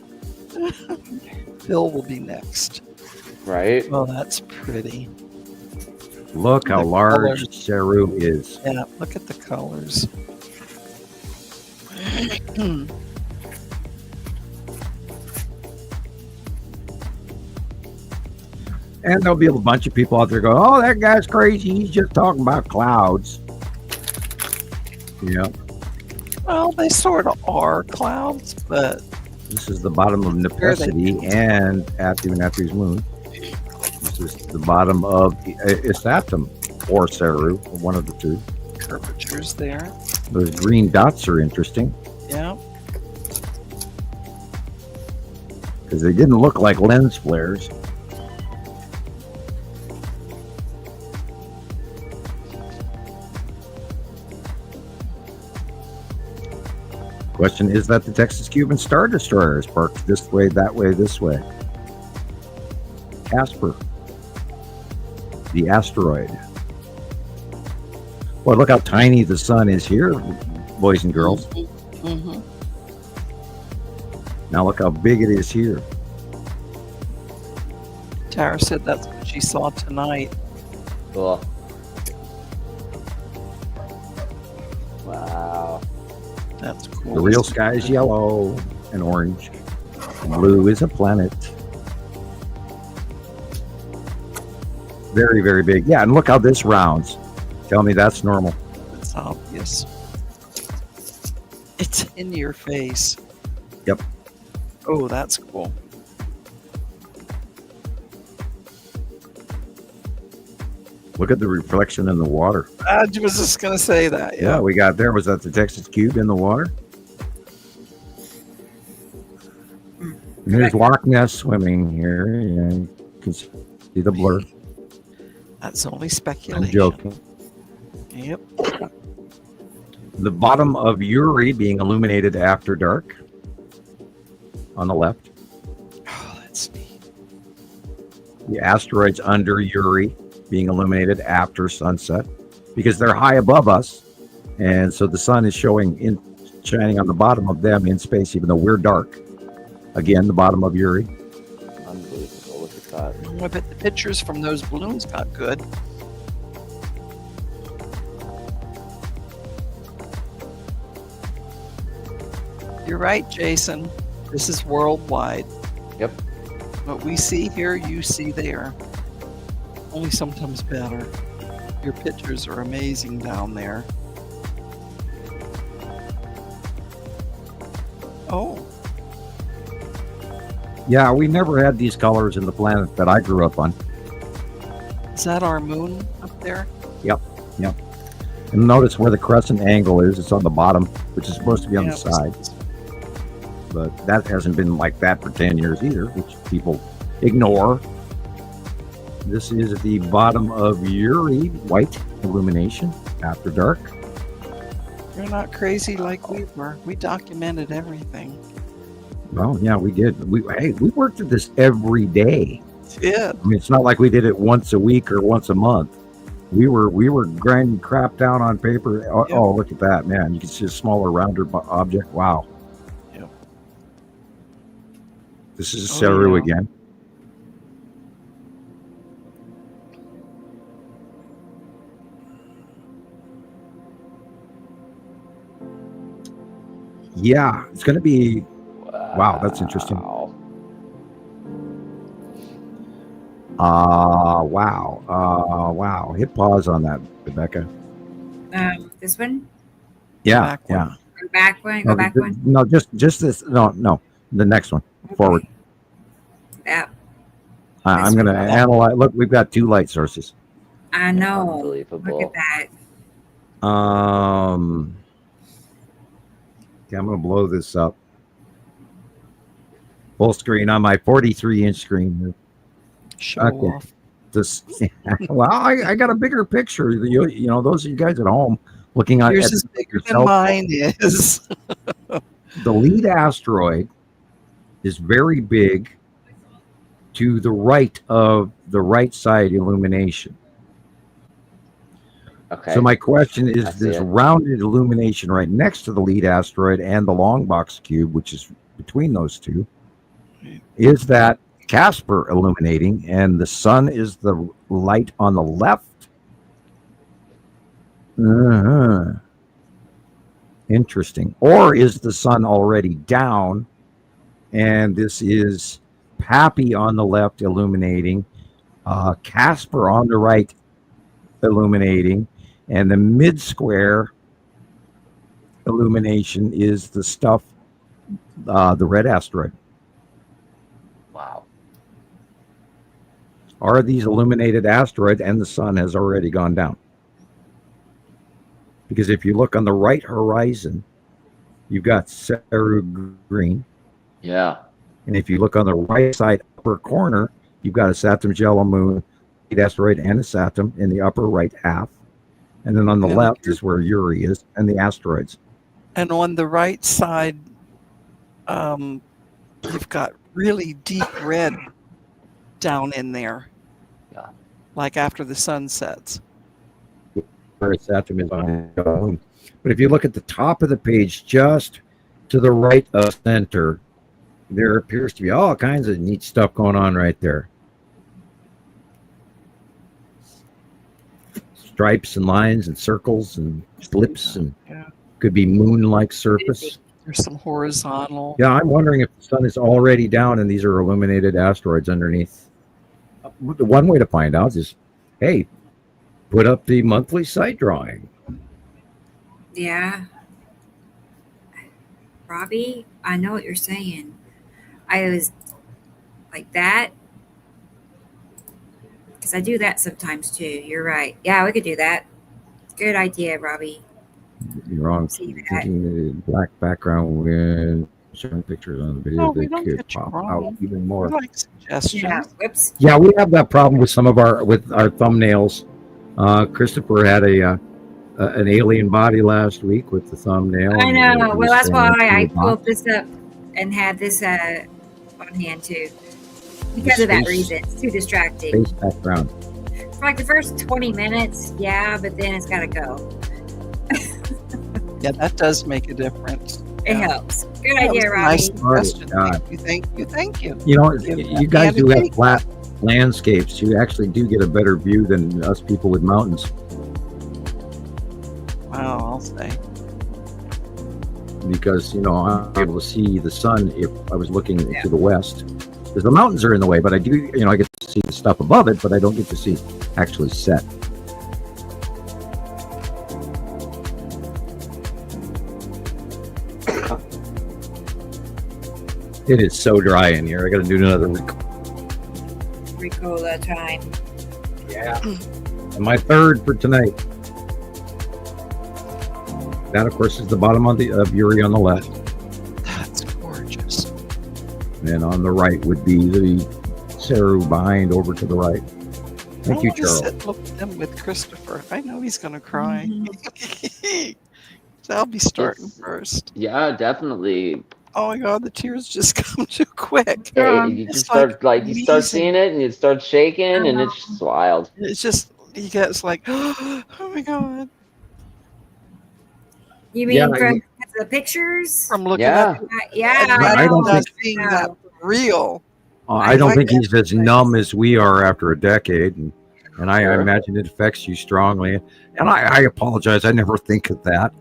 Phil will be next. Right? Oh, that's pretty. Look how The large colors. Ceru is. Yeah, look at the colors. And there'll be a bunch of people out there going, "Oh, that guy's crazy. He's just talking about clouds." Yeah. Well, they sort of are clouds, but This is the bottom of Necessity and even after his moon. This is the bottom of Isatum or Ceru, one of the two. curvature's there. Those green dots are interesting Yeah. because they didn't look like lens flares. Question, is that the Texas Cuban Star Destroyer is parked this way, that way, this way? Casper, the asteroid. Boy, look how tiny the sun is here, boys and girls. Mm-hmm. Now look how big it is here. Tara said that's what she saw tonight. Cool. Wow. That's cool. The real sky is yellow and orange. Blue is a planet. Very, very big. Yeah, and look how this rounds. Tell me that's normal. It's obvious. It's in your face. Yep. Oh, that's cool. Look at the reflection in the water. I was just going to say that. Yeah, we got there. Was that the Texas Cube in the water? And there's Loch Ness swimming here. Yeah, you can see the blur. That's only speculation. I'm joking. Yep. The bottom of Uri being illuminated after dark on the left. Oh, that's neat. The asteroids under Uri being illuminated after sunset because they're high above us, and so the sun is shining on the bottom of them in space, even though we're dark. Again, the bottom of Uri. Unbelievable. Look at that. I bet the pictures from those balloons got good. You're right, Jason. This is worldwide. Yep. What we see here, you see there. Only sometimes better. Your pictures are amazing down there. Oh, Yeah, we never had these colors in the planet that I grew up on. is that our moon up there? Yep. And notice where the crescent angle is. It's on the bottom, which is supposed to be on Yeah, the side. But that hasn't been like that for 10 years either, which people ignore. This is at the bottom of Uri, white illumination after dark. You're not crazy like we were. We documented everything. Well, yeah, we did. We worked at this every day. Yeah. I mean, it's not like we did it once a week or once a month. We were grinding crap down on paper. Oh, Yep. oh, look at that, man! You can see a smaller, rounder object. Wow. Yep. This is Oh, Ceru yeah. again. Yeah, it's going to be. Wow, that's interesting. Wow. Hit pause on that, Rebecca. This one? Yeah, Back one. yeah. Go back one? Go back one? No, just this. No, the next one. Forward. Yeah, I'm going to analyze. Look, we've got two light sources. I know. Unbelievable. Look at that. Okay, I'm going to blow this up. Full screen on my 43-inch screen. Show Okay. off. This, well, I got a bigger picture. You know, those of you guys at home looking at Yours is bigger than yourself. mine is. The lead asteroid is very big to the right of the right side illumination. Okay. So my question I is see this it. rounded illumination right next to the lead asteroid and the long box cube, which is between those two, is that Casper illuminating and the sun is the light on the left, Uh-huh. Interesting. Or is the sun already down, and this is Pappy on the left illuminating, Casper on the right illuminating, and the mid square illumination is the stuff, the red asteroid. Wow. Are these illuminated asteroids, and the sun has already gone down? Because if you look on the right horizon, you've got Saru green. Yeah. And if you look on the right side upper corner, you've got a Saturn's yellow moon, an asteroid, and a Saturn in the upper right half. And then on the left is where Uri is and the asteroids. And on the right side, you've got really deep red down in there. Yeah. Like after the sun sets. Where Saturn is on the moon. But if you look at the top of the page, just to the right of center, there appears to be all kinds of neat stuff going on right there. Stripes and lines and circles and slips and could be moon-like surface. There's some horizontal. Yeah, I'm wondering if the sun is already down and these are illuminated asteroids underneath. The one way to find out is, hey, put up the monthly site drawing. Yeah. Robbie, I know what you're saying. I was like that. Because I do that sometimes too. You're right. Yeah, we could do that. Good idea, Robbie. You're wrong. Thinking the black background with showing pictures on the video that could pop out even more. Like suggestions. Yeah. Whoops. Yeah, we have that problem with some of our thumbnails. Christopher had an alien body last week with the thumbnail. I know. Well, that's why I pulled this up and had this on hand too. Because of that reason. It's too distracting. Space background. For like the first 20 minutes, yeah, but then it's got to go. Yeah, that does make a difference. It helps. Good idea, Robbie. Nice question. Thank you. You know, you guys do have flat landscapes. You actually do get a better view than us people with mountains. Wow, I'll say. Because, you know, I'm able to see the sun if I was looking to the west. Because the mountains are in the way, but I do, you know, I get to see the stuff above it, but I don't get to see actually set. It is so dry in here. I got to do another Ricola time. Yeah. And my third for tonight. That, of course, is the bottom of Uri on the left. That's gorgeous. And on the right would be the Saru behind over to the right. Thank you, Charles. Look at them with Christopher. I know he's going to cry. So I'll be starting first. Yeah, definitely. Oh my God, the tears just come too quick. You just start you start seeing it and you start shaking and it's just wild. It's just you get like, oh my God. You mean from the pictures? From looking at I don't think seeing that real. I don't think he's as numb as we are after a decade, and I imagine it affects you strongly. And I apologize. I never think of that.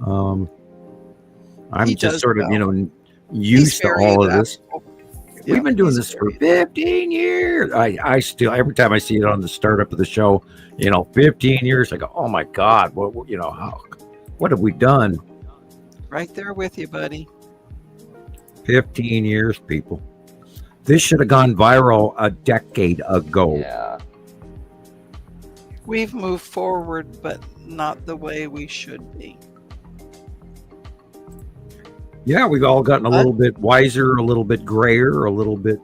I'm just sort of, you know, used to all of this. We've been doing this for 15 years. I still, every time I see it on the startup of the show, you know, 15 years, I go, oh my God, what you know, what have we done? Right there with you, buddy. 15 years, people. This should have gone viral a decade ago. Yeah. We've moved forward, but not the way we should be. Yeah, we've all gotten a little bit wiser, a little bit grayer, a little bit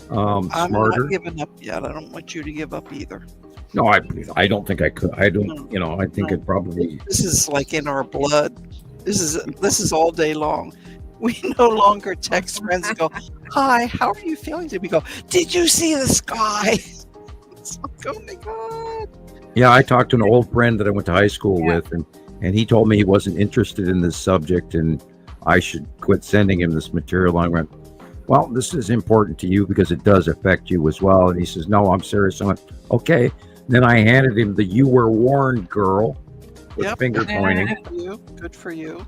smarter. I'm not giving up yet. I don't want you to give up either. No, I don't think I could. I don't, you know, I think it probably. This is like in our blood. This is all day long. We no longer text friends and go, hi, how are you feeling? We go, did you see the sky? It's like, oh my God. Yeah, I talked to an old friend that I went to high school with, and he told me he wasn't interested in this subject and I should quit sending him this material. I went, well, this is important to you because it does affect you as well. And he says, no, I'm serious. I went, okay. Then I handed him the You Were Warned girl with finger pointing. Good for you. Good for you.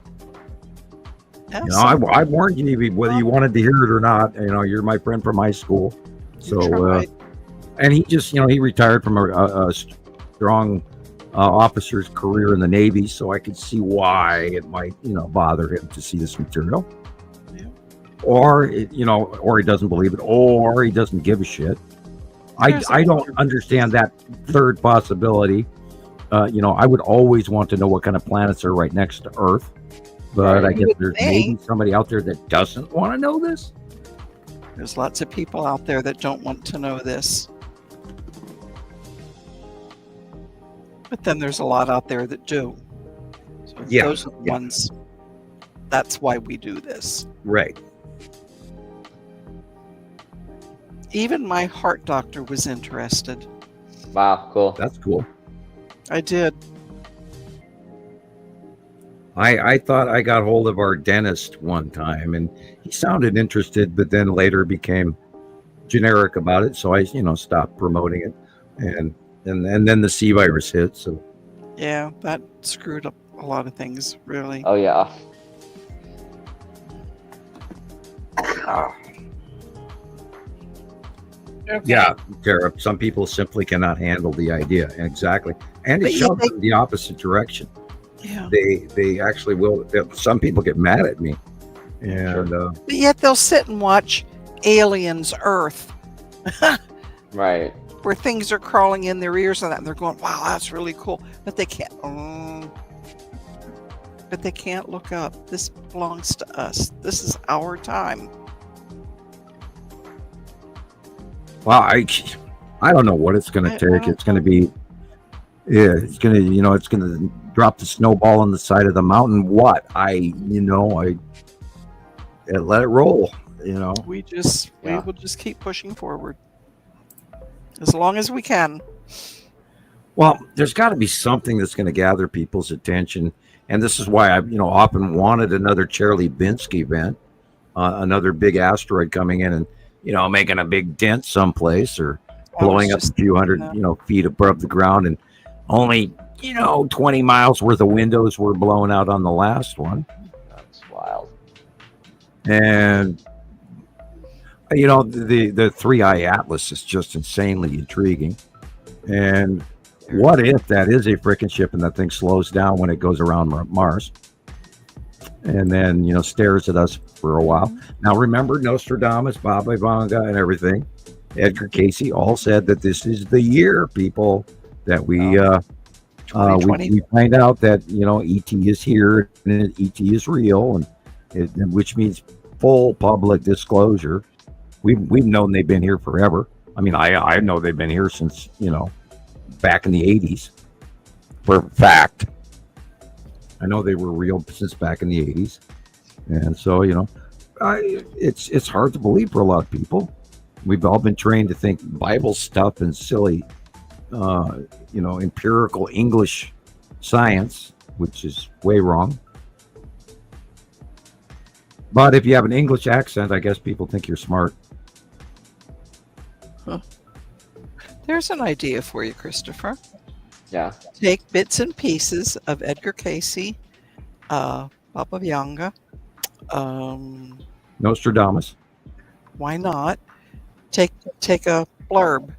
Yeah, You know, I warned you whether you wanted to hear it or not. You know, you're my friend from high school. So, and he just, he retired from a strong officer's career in the Navy, so I could see why it might, bother him to see this material. Yeah. Or, or he doesn't believe it, or he doesn't give a shit. I don't understand that third possibility. I would always want to know what kind of planets are right next to Earth, but I guess there's maybe somebody out there that doesn't want to know this. There's lots of people out there that don't want to know this. But then there's a lot out there that do. So those are the ones. That's why we do this. Right. Even my heart doctor was interested. Wow, cool. That's cool. I did. I thought I got hold of our dentist one time, and he sounded interested, but then later became generic about it. So I, stopped promoting it, and then the C virus hit. So yeah, that screwed up a lot of things, really. Oh yeah. Okay. Yeah, Tara. Some people simply cannot handle the idea. Exactly, and it shoves them the opposite direction. Yeah. They actually will. Some people get mad at me, and but yet they'll sit and watch Aliens Earth. Right. Where things are crawling in their ears and that, and they're going, "Wow, that's really cool," but they can't. But they can't look up. This belongs to us. This is our time. Well, I don't know what it's going to take. It's going to be, it's going to, it's going to drop the snowball on the side of the mountain. What? I let it roll. We will just keep pushing forward as long as we can. Well, there's got to be something that's going to gather people's attention, and this is why I've often wanted another Chelyabinsk event, another big asteroid coming in and making a big dent someplace or blowing up a few hundred feet above the ground, and only 20 miles worth of windows were blown out on the last one. That's wild. And the 3-eye atlas is just insanely intriguing. And what if that is a frickin' ship and that thing slows down when it goes around Mars and then stares at us for a while? Now remember, Nostradamus, Baba Vanga, and everything, Edgar Casey all said that this is the year, people, that we find out that ET is here and ET is real, and which means full public disclosure. We've known they've been here forever. I mean, I know they've been here since back in the 80s. For a fact, I know they were real since back in the 80s, and so it's hard to believe for a lot of people. We've all been trained to think Bible stuff and silly, empirical English science, which is way wrong. But if you have an English accent, I guess people think you're smart. Huh. There's an idea for you, Christopher. Yeah. Take bits and pieces of Edgar Casey, Baba Vanga, Nostradamus. Why not? Take a blurb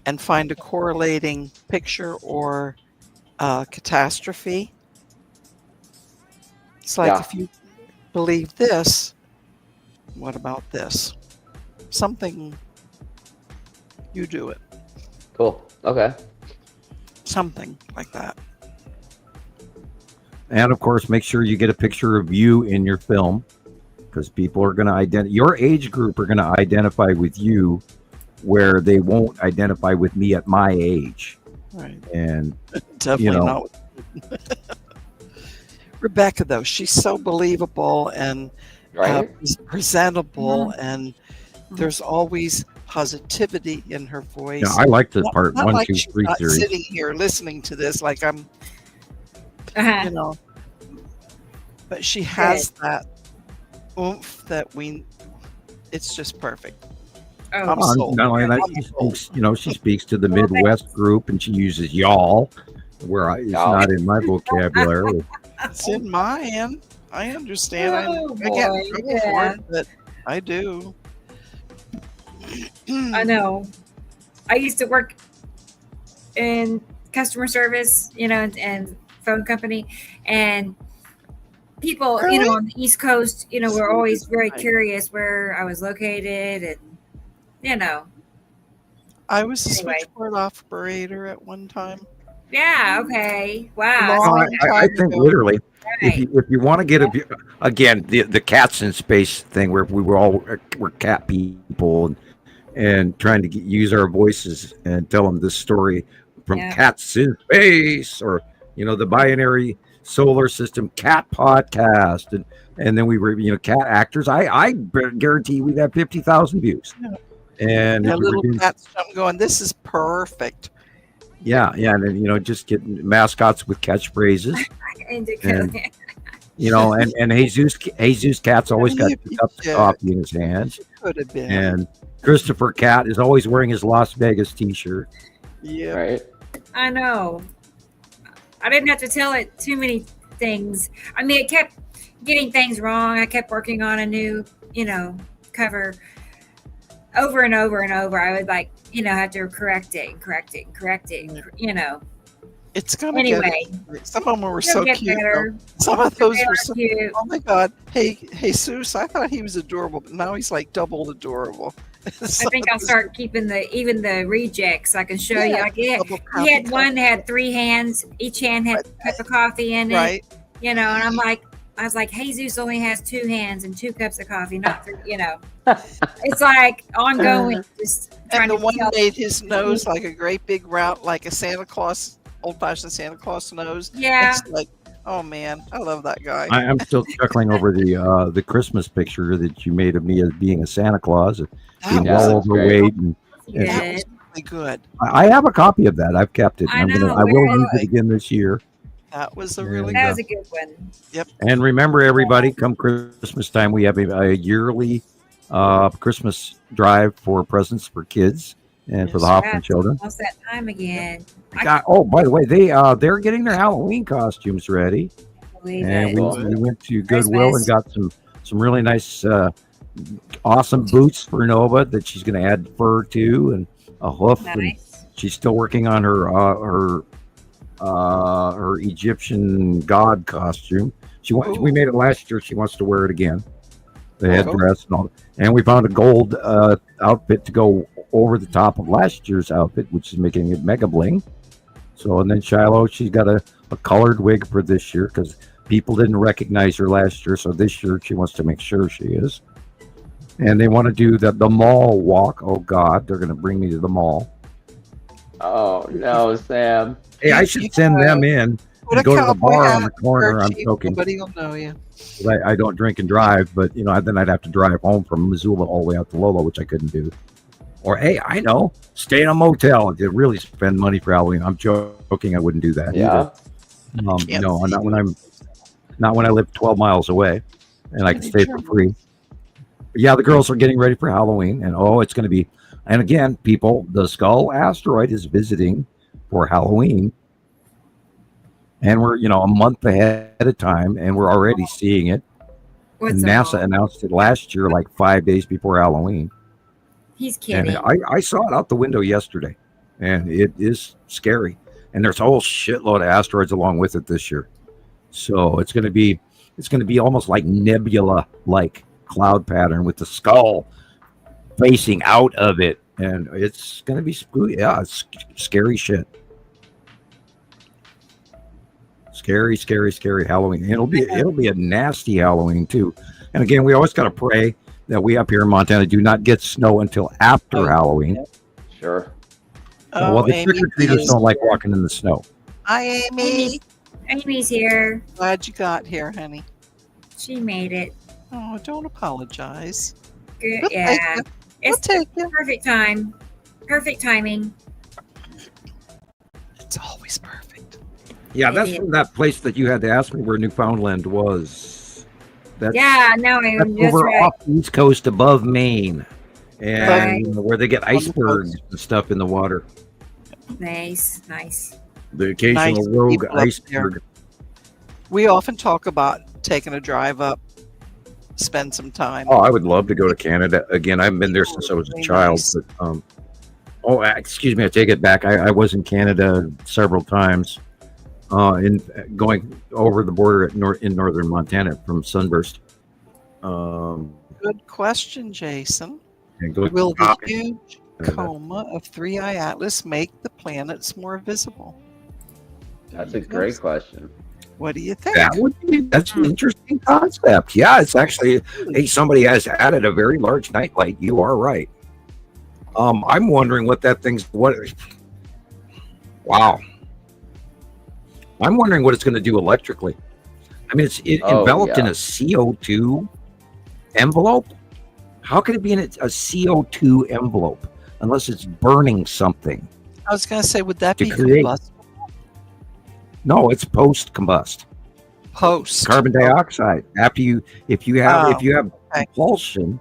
and find a correlating picture or catastrophe. It's like, if you believe this, what about this? Something, you do it. Cool. Okay. Something like that. And of course, make sure you get a picture of you in your film, because people are going to identify, your age group are going to identify with you where they won't identify with me at my age. Right. And definitely not. Rebecca, though, she's so believable and presentable, and there's always positivity in her voice. Yeah, I like this part. Not 1, like 2, she's 3 not series. sitting here listening to this like I'm, but she has that oomph that it's just perfect. Not only that, she speaks to the Midwest group, and she uses y'all, where it's not in my vocabulary. It's in mine. I understand. Oh, I get boy, in trouble yeah. for it, but I do. I know. I used to work in customer service, and phone company, and people, Really? on the East Coast, were always very curious where I was located, and I was a Anyway. switchboard operator at one time. yeah, okay, wow. Long I time think ago. literally, if Right. you want to get again the cats in space thing, where we're cat people and trying to use our voices and tell them this story from Yeah. Cats in Space, or the Binary Solar System Cat Podcast, and then we were cat actors. I guarantee we'd have 50,000 views. Yeah. And The if we were little doing- cats jump going, this is perfect. yeah, and then just getting mascots with catchphrases. And And Jesus Cat's always got 2 cups of coffee in his hands. Could have been. And Christopher Cat is always wearing his Las Vegas t-shirt. Yeah. Right. I know. I didn't have to tell it too many things. I mean, it kept getting things wrong. I kept working on a new, cover over and over and over. I would have to correct it. It's gonna Anyway, get. Some of them were it'll so get cute. better. Though. Some of those They were are so. cute. Oh my God! Hey, Jesus! I thought he was adorable, but now he's like double adorable. I think I'll start keeping even the rejects. I can show you. Yeah, Like double he had copy. one that had 3 hands. Each hand had a cup of coffee in it. Right. And I was like, Jesus only has 2 hands and 2 cups of coffee, not 3. It's like ongoing. Just trying And the to one tell. made his nose like a great big round, like a Santa Claus, old-fashioned Santa Claus nose. Yeah. It's like, oh man, I love that guy. I'm still chuckling over the Christmas picture that you made of me as being a Santa Claus, being That well was overweight, and Good. That was really good. I have a copy of that. I've kept it. I I know, will really. use it again this year. That was a Yeah. really That good. was a good one. Yep. And remember, everybody, come Christmas time, we have a yearly Christmas drive for presents for kids and for the Yes. Hofman children. Almost that time again. By the way, they're getting their Halloween costumes ready, Believe and it. we went to Goodwill and got some really nice, awesome boots for Nova that she's going to add fur to and a hoof. And Nice. she's still working on her Egyptian god costume. We made it last year. She wants to wear it again. The headdress and all. And we found a gold outfit to go over the top of last year's outfit, which is making it mega bling. So, and then Shiloh, she's got a colored wig for this year because people didn't recognize her last year. So this year she wants to make sure she is. And they want to do the mall walk. Oh God, they're going to bring me to the mall. Oh no, Sam. Hey, I should send them in Put a and go to the cowboy bar hat on the corner. I'm cheap, joking. Nobody will know you. I don't drink and drive, but then I'd have to drive home from Missoula all the way out to Lolo, which I couldn't do. Or hey, I know, stay in a motel to really spend money for Halloween. I'm joking. I wouldn't do that. Yeah. Either. No, not when I live 12 miles away, and I can stay for free. But yeah, the girls are getting ready for Halloween, and it's going to be. And again, people, the Skull asteroid is visiting for Halloween. And we're, a month ahead of time, and we're already seeing it. What's And up? NASA announced it last year, like 5 days before Halloween. He's kidding. And I saw it out the window yesterday, and it is scary. And there's a whole shitload of asteroids along with it this year. So it's going to be almost like nebula-like cloud pattern with the skull facing out of it, and it's going to be spooky. Yeah, it's scary shit. Scary Halloween. And it'll be a nasty Halloween too. And again, we always got to pray that we up here in Montana do not get snow until after Halloween. Sure. Well, the Amy, trick-or-treaters don't like walking in the snow. Hi, Amy. Amy's here. Glad you got here, honey. She made it. Oh, don't apologize. Good. We'll Yeah. take it. It's take you. perfect time. Perfect timing. It's always perfect. Yeah, that's from that place that you had to ask me where Newfoundland was. That's, Yeah, no, that's that's over right. off the East Coast above Maine, and Right. where they get icebergs and stuff in the water. Nice. The occasional Nice rogue people up there. iceberg. We often talk about taking a drive up, spend some time. Oh, I would love to go to Canada again. I haven't been there since I was a Really child. nice. But excuse me, I take it back. I was in Canada several times, in going over the border in northern Montana from Sunburst. Good question, Jason. And go Will the shopping. huge coma of 3i Atlas make the planets more visible? That's a great question. What do you think? That's an interesting concept. Yeah, it's actually, hey, somebody has added a very large nightlight. You are right. I'm wondering what that thing's wow. I'm wondering what it's going to do electrically. I mean, it's enveloped in a CO2 envelope. How could it be in a CO2 envelope unless it's burning something? I was going to say, would that To be create- combustible? No, it's post-combust. Post Carbon dioxide. If you have okay. propulsion,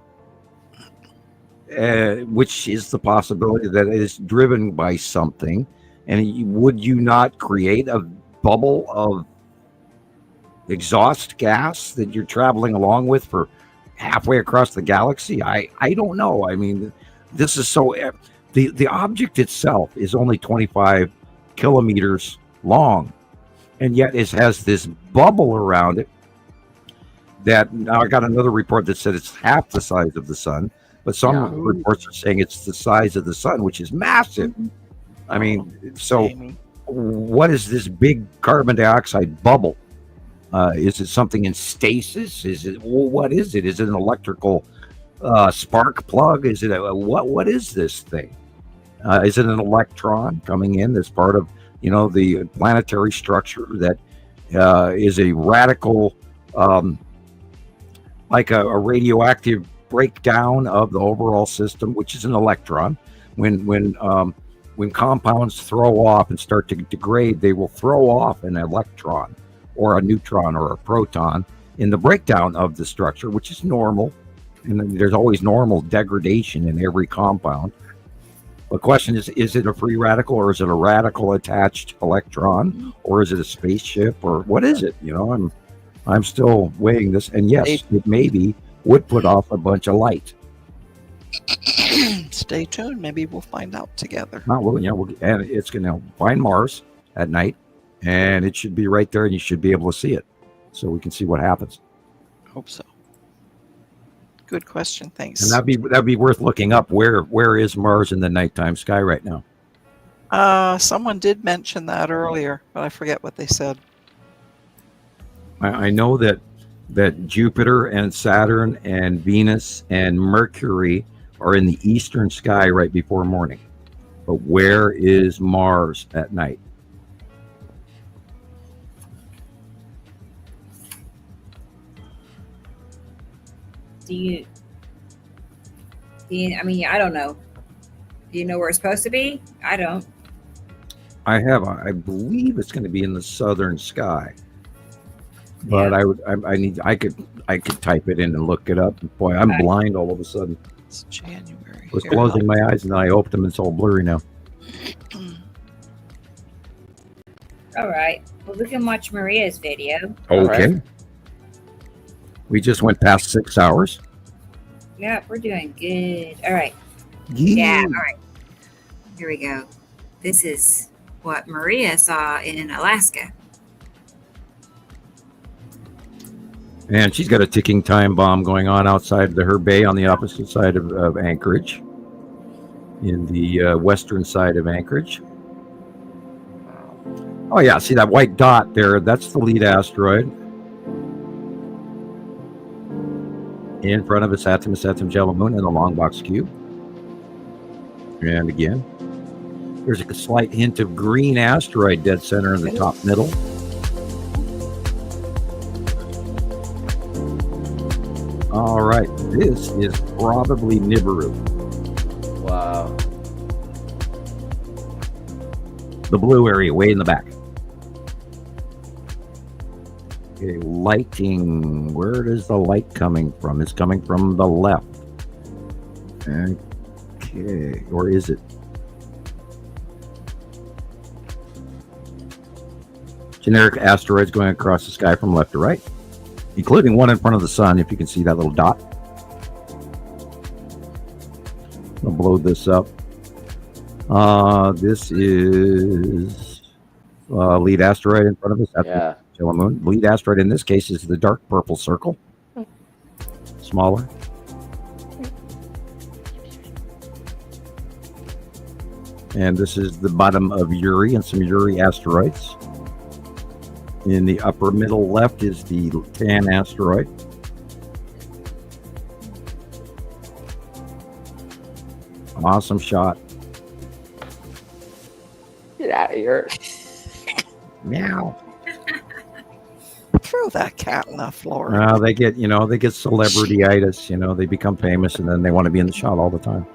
which is the possibility that it is driven by something, and would you not create a bubble of exhaust gas that you're traveling along with for halfway across the galaxy? I don't know. I mean, this is so the object itself is only 25 kilometers long, and yet it has this bubble around it that now I got another report that said it's half the size of the sun, but some reports are saying it's the size of the sun, which is massive. I mean, so what is this big carbon dioxide bubble? Is it something in stasis? Is it, well, what is it? Is it an electrical spark plug? Is it what is this thing? Is it an electron coming in as part of, the planetary structure that is a radical, like a radioactive breakdown of the overall system, which is an electron? When compounds throw off and start to degrade, they will throw off an electron or a neutron or a proton in the breakdown of the structure, which is normal. And there's always normal degradation in every compound. The question is it a free radical, or is it a radical attached electron, or is it a spaceship, or what is it? I'm still weighing this. And yes, it maybe would put off a bunch of light. Stay tuned. Maybe we'll find out together. And it's going to find Mars at night, and it should be right there, and you should be able to see it, so we can see what happens. Hope so. Good question. Thanks. And that'd be worth looking up. Where is Mars in the nighttime sky right now? Someone did mention that earlier, but I forget what they said. I know that Jupiter and Saturn and Venus and Mercury are in the eastern sky right before morning. But where is Mars at night? I mean, I don't know. Do you know where it's supposed to be? I don't. I believe it's going to be in the southern sky. But I could type it in and look it up. Boy, I'm blind all of a sudden. It's January. I was closing my eyes and then I opened them and it's all blurry now. All right. Well, we can watch Maria's video. Okay. Right. We just went past 6 hours. Yeah, we're doing good. All right. Yeah. All right. Here we go. This is what Maria saw in Alaska. And she's got a ticking time bomb going on outside her bay on the opposite side of Anchorage, in the western side of Anchorage. Oh, yeah. See that white dot there? That's the lead asteroid. In front of us, Saturn, Jello Moon, and the long box cube. And again, there's a slight hint of green asteroid dead center in the top middle. All right, this is probably Nibiru. Wow. The blue area way in the back. Okay, lighting. Where is the light coming from? It's coming from the left. Okay, or is it? generic asteroids going across the sky from left to right, including one in front of the sun, if you can see that little dot. I'll blow this up. This is lead asteroid in front of us. That's the yellow moon. Lead asteroid in this case is the dark purple circle. Smaller. And this is the bottom of Uri and some Uri asteroids. In the upper middle left is the Tan asteroid. Awesome shot. Get out of here. Meow. Throw that cat on the floor. They get celebrity-itis, they become famous and then they want to be in the shot all the time.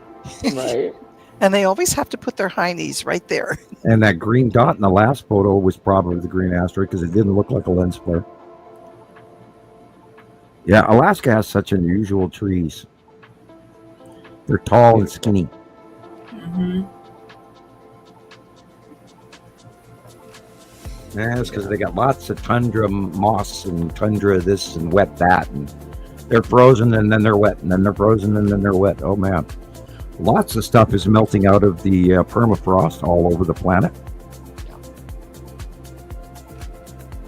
Right. And they always have to put their hindies right there. And that green dot in the last photo was probably the green asteroid because it didn't look like a lens flare. Yeah, Alaska has such unusual trees. They're tall and skinny. Mm-hmm. Yeah, it's because they got lots of tundra moss and tundra this and wet that. And they're frozen and then they're wet and then they're frozen and then they're wet. Oh, man. Lots of stuff is melting out of the permafrost all over the planet.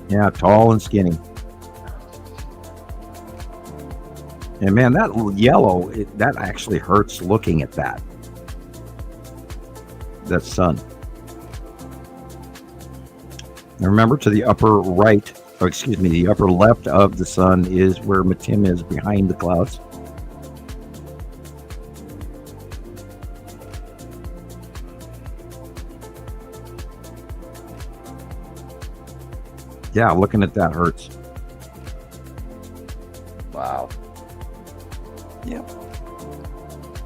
Yeah, tall and skinny. And man, that yellow, that actually hurts looking at that. That sun. And remember, to the upper right, the upper left of the sun is where Matim is behind the clouds. Yeah, looking at that hurts. Wow. Yep.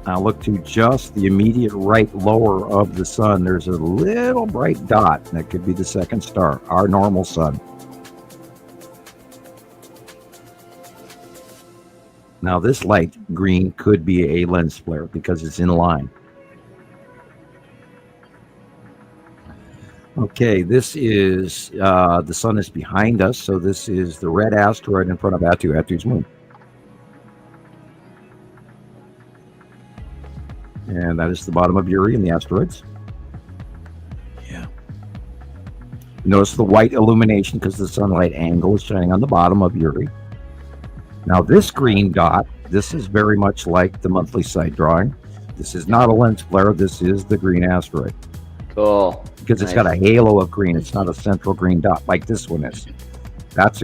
Now look to just the immediate right lower of the sun. There's a little bright dot. That could be the second star, our normal sun. Now this light green could be a lens flare because it's in line. Okay, this is, the sun is behind us, so this is the red asteroid in front of Atu's moon. And that is the bottom of Uri and the asteroids. Yeah. Notice the white illumination because the sunlight angle is shining on the bottom of Uri. Now this green dot, this is very much like the monthly side drawing. This is not a lens flare, this is the green asteroid. Cool. Because it's got a halo of green. It's not a central green dot like this one is. That's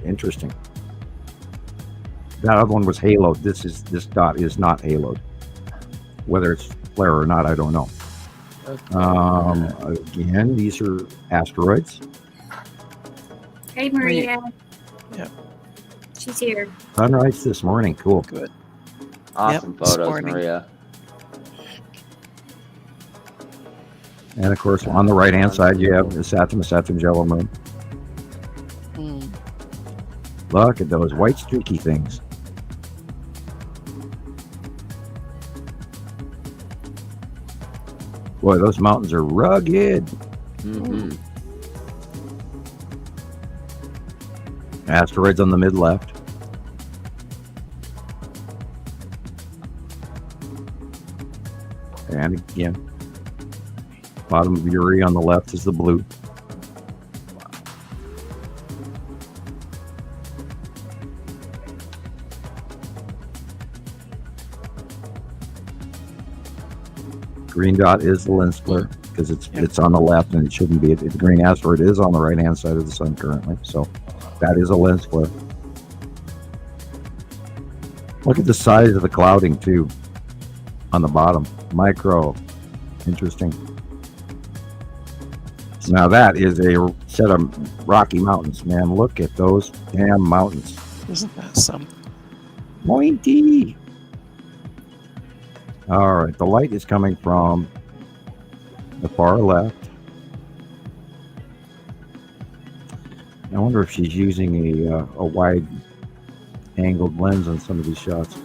interesting. That other one was haloed. This dot is not haloed. Whether it's flare or not, I don't know. Okay. Again, these are asteroids. Hey, Maria. Yep. She's here. Sunrise this morning. Cool. Good. Awesome Yep, this photos, morning. Maria. And of course, on the right-hand side, you have the Saturn's yellow moon. Mm. Look at those white streaky things. Boy, those mountains are rugged. Mm-hmm. Asteroids on the mid-left. And again, bottom of Uri on the left is the blue. Green dot is the lens flare because it's on the left and it shouldn't be. The green asteroid is on the right-hand side of the sun currently, so that is a lens flare. Look at the size of the clouding too on the bottom. Micro. Interesting. Now that is a set of Rocky Mountains, man. Look at those damn mountains. Isn't that something? Pointy. All right, the light is coming from the far left. I wonder if she's using a wide angled lens on some of these shots.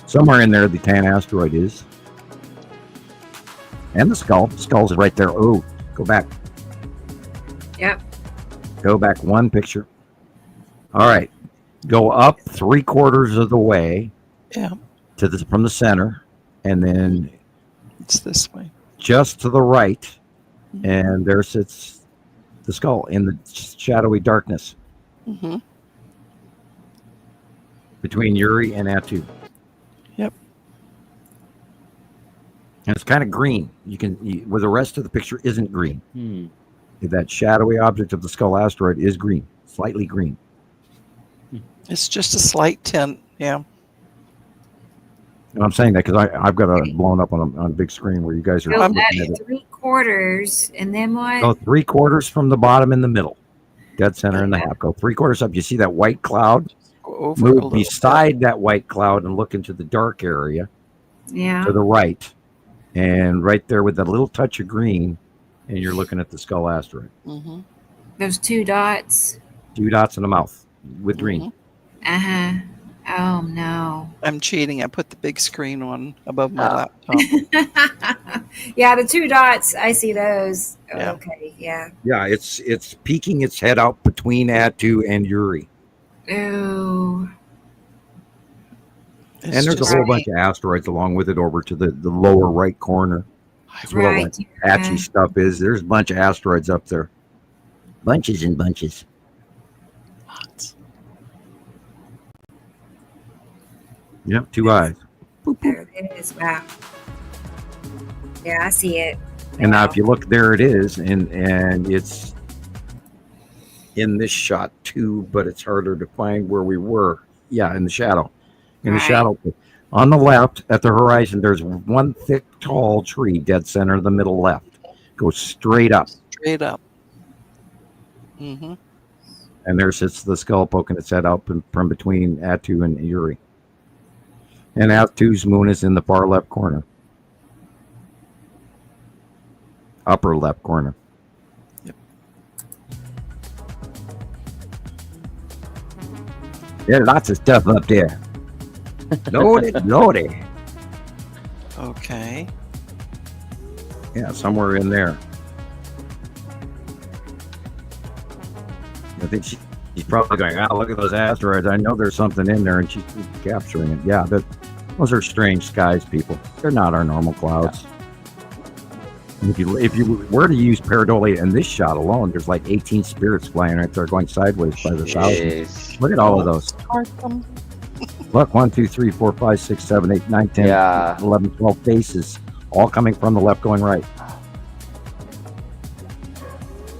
Somewhere in there, the tan asteroid is. And the skull. The skull's right there. Oh, go back. Yep. Go back one picture. All right. Go up 3/4 of the way. Yeah. From the center, and then it's this way. Just to the right, and there sits the skull in the shadowy darkness between Uri and Atu. Yep. And it's kind of green. Where the rest of the picture isn't green. That shadowy object of the skull asteroid is green, slightly green. It's just a slight tint. Yeah. And I'm saying that because I've got it blown up on a big screen where you guys are. Go looking back at it. 3/4, and then what? Go 3/4 from the bottom in the middle, dead center in the half. Go 3/4 up. You see that white cloud? Move beside that white cloud and look into the dark area. Yeah. To the right, and right there with that little touch of green, and you're looking at the skull asteroid. Those 2 dots. 2 dots in the mouth with green. Oh no. I'm cheating. I put the big screen on above my laptop. Yeah, the 2 dots. I see those. Yeah. Okay. Yeah. Yeah, it's peeking its head out between Atu and Uri. Oh. And there's a whole bunch of asteroids along with it over to the lower right corner. That's where all that patchy stuff is. There's a bunch of asteroids up there. Bunches and bunches. Lots. Yep, 2 eyes. There it is. Wow. Yeah, I see it. And now if you look, there it is, and it's in this shot too, but it's harder to find where we were. Yeah, in the shadow. In the shadow. On the left, at the horizon, there's one thick, tall tree, dead center of the middle left. Goes straight up. Straight up. Mm-hmm. And there sits the skull poking its head out from between Atu and Uri. And Atu's moon is in the far left corner. Upper left corner. Yep. There's lots of stuff up there. Lordy. Okay. Yeah, somewhere in there. I think she's probably going, look at those asteroids. I know there's something in there, and she's capturing it. Yeah, those are strange skies, people. They're not our normal clouds. And if you were to use pareidolia in this shot alone, there's like 18 spirits flying right there going sideways by the thousands. Look at all of those. Look, 1, 2, 3, 4, 5, 6, 7, 8, 9, 10, 11, 12 faces, all coming from the left going right.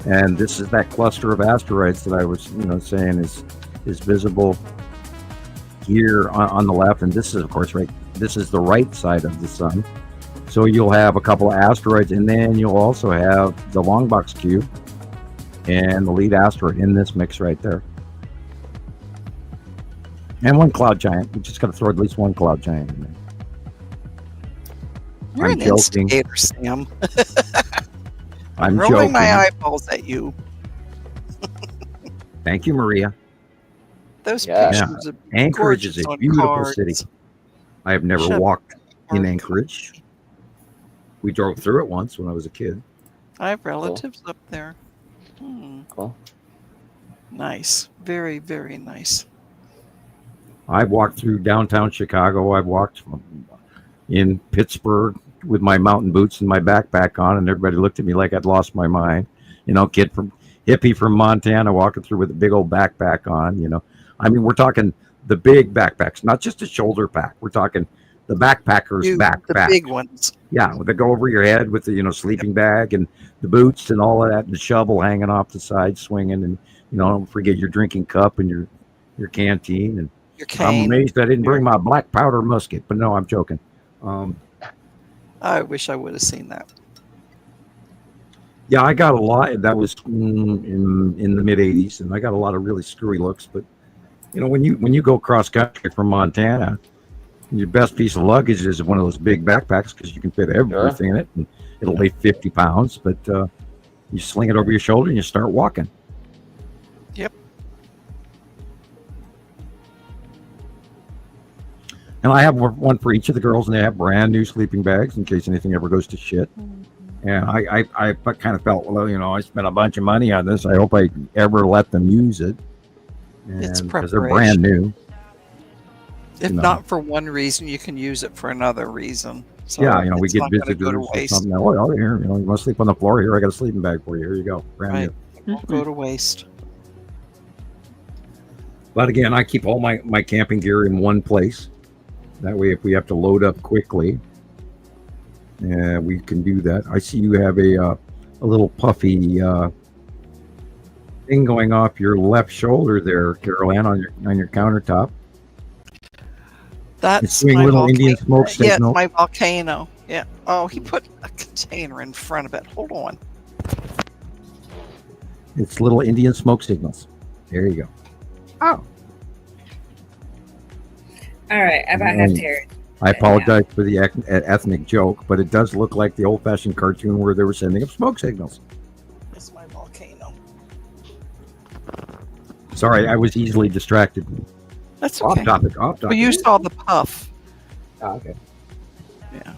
And this is that cluster of asteroids that I was, saying is visible here on the left. And this is, of course, right. This is the right side of the sun. So you'll have a couple of asteroids, and then you'll also have the long box cube and the lead asteroid in this mix right there. And one cloud giant. You just got to throw at least one cloud giant in there. You're an instigator, Sam. I'm rolling joking. my eyeballs at you. Thank you, Maria. Those pictures are Anchorage is a beautiful cards. city. I have never walked in Anchorage. We drove through it once when I was a kid. I have relatives up there. Cool. Nice. Very, very nice. I've walked through downtown Chicago. I've walked in Pittsburgh with my mountain boots and my backpack on, and everybody looked at me like I'd lost my mind. Hippie from Montana walking through with a big old backpack on, I mean, we're talking the big backpacks, not just a shoulder pack. We're talking the backpacker's backpack. The big ones. Yeah, they go over your head with the, sleeping bag and the boots and all of that, and the shovel hanging off the side, swinging, and, don't forget your drinking cup and your canteen. And your cane. I'm amazed I didn't bring my black powder musket, but no, I'm joking. I wish I would have seen that. Yeah, I got a lot. That was in the mid '80s, and I got a lot of really screwy looks. But when you go cross country from Montana, your best piece of luggage is one of those big backpacks because you can fit everything in it, and it'll weigh 50 pounds. But you sling it over your shoulder and you start walking. Yep. And I have one for each of the girls, and they have brand new sleeping bags in case anything ever goes to shit. And I kind of felt, well, I spent a bunch of money on this. I hope I ever let them use it. It's because they're brand new. If not for one reason, you can use it for another reason. So yeah, we get visitors or something. Oh, here, you want to sleep on the floor? Here, I got a sleeping bag for you. Here you go, brand new. It won't go to waste. But again, I keep all my camping gear in one place. That way, if we have to load up quickly, we can do that. I see you have a little puffy thing going off your left shoulder there, Carol Ann, on your countertop. That's doing my little volcano. Indian smoke signal. Yeah, my volcano. Yeah. Oh, he put a container in front of it. Hold on. It's little Indian smoke signals. There you go. Oh. All right. I about have to. I apologize for the ethnic joke, but it does look like the old-fashioned cartoon where they were sending up smoke signals. That's my volcano. Sorry, I was easily distracted. That's okay. Off topic. Well, you saw the puff. Oh, okay. Yeah.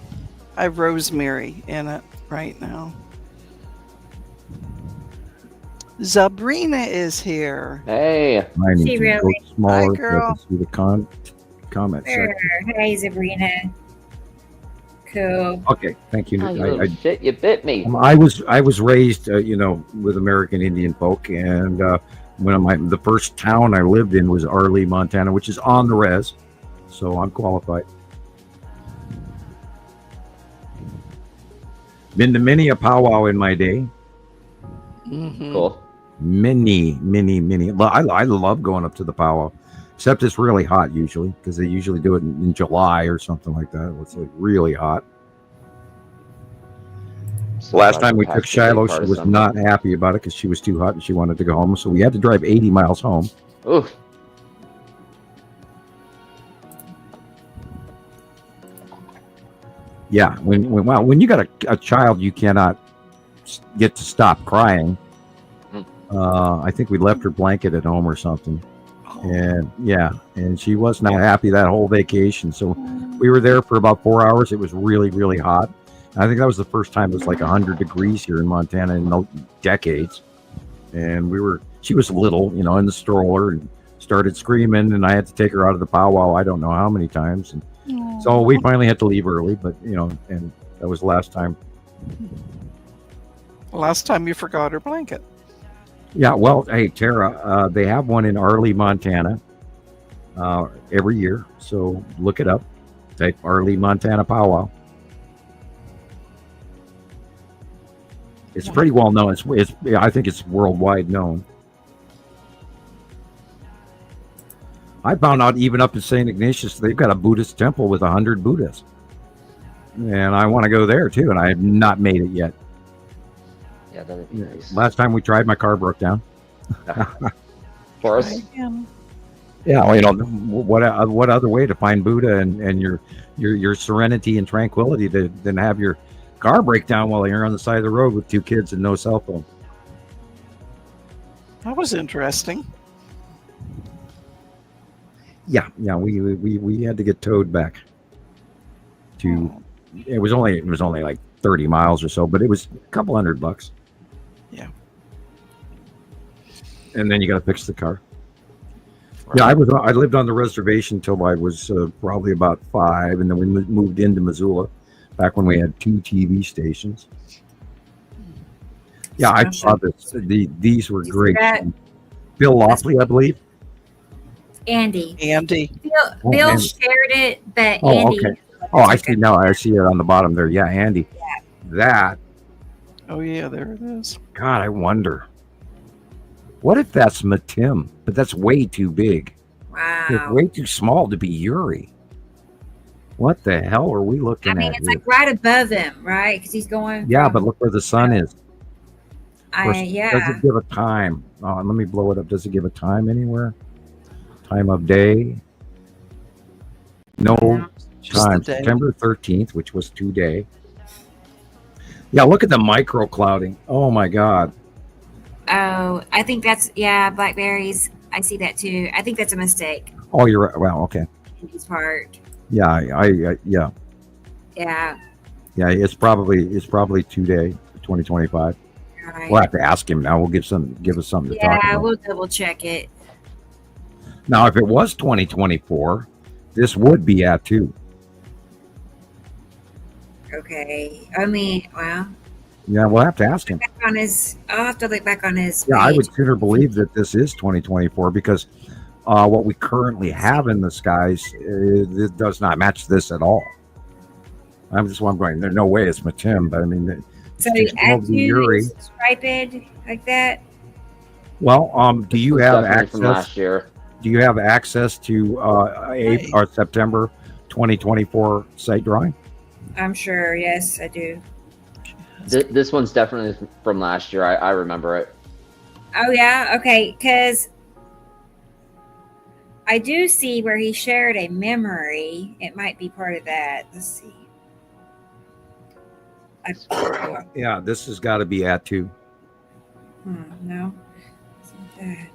I have rosemary in it right now. Sabrina is here. Hey. I need to really? go smaller Hi, girl. so I can see the comment Sure. section. Hey, Sabrina. Cool. Okay, thank you. Oh, you little shit, you bit me. I was raised, with American Indian folk, and the first town I lived in was Arley, Montana, which is on the res, so I'm qualified. Been to many a powwow in my day. Mm-hmm. Cool. Many. I love going up to the powwow, except it's really hot usually, because they usually do it in July or something like that. It's like really hot. So Last time we took Shiloh, she was not happy about it because she was too hot and she wanted to go home. So we had to drive 80 miles home. Oof. Yeah, when you got a child, you cannot get to stop crying. I think we left her blanket at home or something. And she was not happy that whole vacation. So we were there for about 4 hours. It was really, really hot. I think that was the first time it was like 100 degrees here in Montana in decades. And she was little, in the stroller, and started screaming, and I had to take her out of the powwow I don't know how many times. And so we finally had to leave early, but and that was the last time. Last time you forgot her blanket. Yeah, well, hey, Tara, they have one in Arley, Montana every year. So look it up. Type Arley, Montana powwow. It's pretty well known. I think it's worldwide known. I found out even up in St. Ignatius, they've got a Buddhist temple with 100 Buddhas. And I want to go there too, and I have not made it yet. Yeah, that would be nice. Last time we tried, my car broke down. For us? Yeah, well, what other way to find Buddha and your serenity and tranquility than have your car break down while you're on the side of the road with 2 kids and no cell phone? That was interesting. Yeah, we had to get towed back to. It was only like 30 miles or so, but it was a couple $100. Yeah. And then you got to fix the car. Right. Yeah, I lived on the reservation until I was probably about 5, and then we moved into Missoula back when we had 2 TV stations. Yeah, I saw this. These were great. Bill Loftley, I believe. Andy. Andy. Bill shared it, but Oh, Andy. okay. Oh, I see now. I see it on the bottom there. Yeah, Andy. Yeah. That. Oh, yeah, there it is. God, I wonder. What if that's Matim? But that's way too big. Wow. It's way too small to be Yuri. What the hell are we looking at? It's like right above him, right? Because he's going. Yeah, but look where the sun is. Does Yeah. it give a time? Let me blow it up. Does it give a time anywhere? Time of day? No time. September 13th, which was today. Yeah, look at the micro clouding. Oh my God. Oh, I think that's blackberries. I see that too. I think that's a mistake. Oh, you're right. Well, okay. Andy's part. Yeah, yeah. Yeah. Yeah, it's probably 2 day, 2025. All right. We'll have to ask him now. We'll give us something to talk Yeah, about. we'll double check it. Now, if it was 2024, this would be at 2. Okay. I mean, well, Yeah, we'll have to ask him. I'll have to look back on his Yeah, I page. would sooner believe that this is 2024 because what we currently have in the skies it does not match this at all. I'm just wondering. There's no way it's Matim, but I mean, So it's at the you Yuri. is striped like that? Well, do you It's have definitely from access? last year. Do you have access to April or September 2024 site drawing? I'm sure. Yes, I do. This one's definitely from last year. I remember it. Oh yeah. Okay. Because I do see where he shared a memory. It might be part of that. Let's see. Yeah, this has got to be at 2. No. It's not that.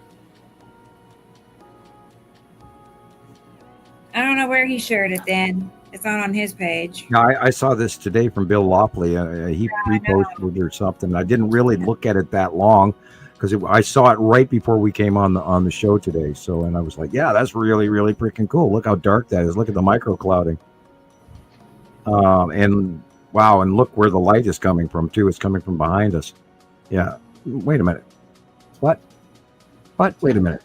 I don't know where he shared it then. It's not on his page. Now, I saw this today from Bill Lopley. He reposted or something. I didn't really look at it that long because I saw it right before we came on the show today. So, and I was like, yeah, that's really, really freaking cool. Look how dark that is. Look at the micro clouding. And wow, and look where the light is coming from too. It's coming from behind us. Yeah. Wait a minute. What? Wait a minute.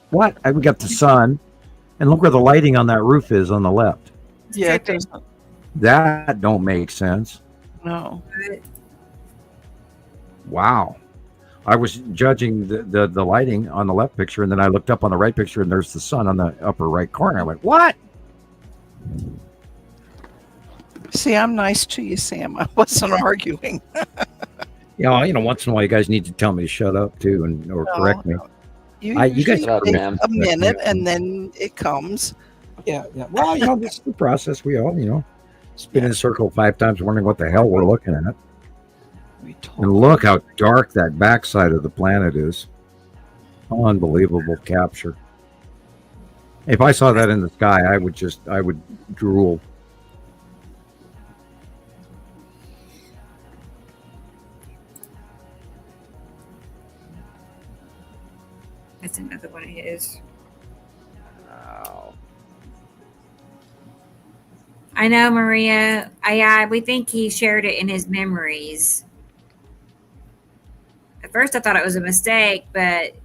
What? We got the sun, and look where the lighting on that roof is on the left. Yeah, it doesn't. That don't make sense. No. Wow. I was judging the lighting on the left picture, and then I looked up on the right picture, and there's the sun on the upper right corner. I went, what? See, I'm nice to you, Sam. I wasn't arguing. Yeah, once in a while, you guys need to tell me to shut up too, or correct me. You guys take a minute, and then it comes. Yeah. Well, this is the process. We all, spin in a circle 5 times, wondering what the hell we're looking at. And look how dark that backside of the planet is. Unbelievable capture. If I saw that in the sky, I would drool. That's another one of his. Wow. I know, Maria. We think he shared it in his memories. At first, I thought it was a mistake, but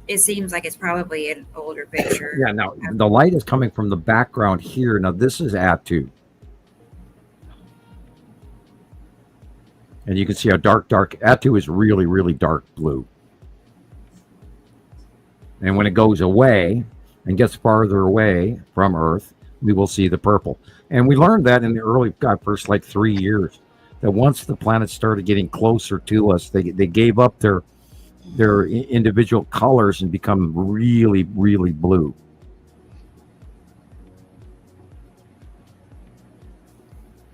it seems like it's probably an older picture. Yeah, now the light is coming from the background here. Now this is Atu. And you can see how dark Atu is really, really dark blue. And when it goes away and gets farther away from Earth, we will see the purple. And we learned that in the early, first 3 years, that once the planets started getting closer to us, they gave up their individual colors and become really, really blue.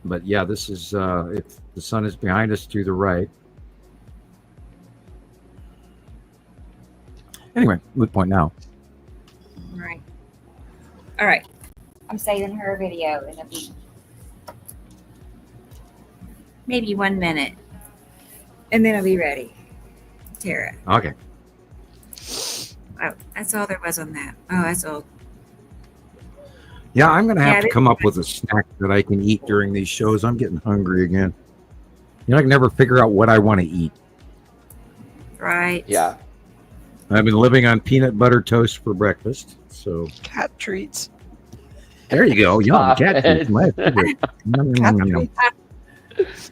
But yeah, this is if the sun is behind us to the right. Anyway, moot point now. Right. All right. I'm saving her a video, and it'll be maybe 1 minute, and then I'll be ready. Tara. Okay. Oh, that's all there was on that. Oh, that's all. Yeah, I'm going to have to come up with a snack that I can eat during these shows. I'm getting hungry again. I can never figure out what I want to eat. Right. Yeah. I've been living on peanut butter toast for breakfast. So cat treats. There you go. Yum, cat treats. My favorite. Cat treats.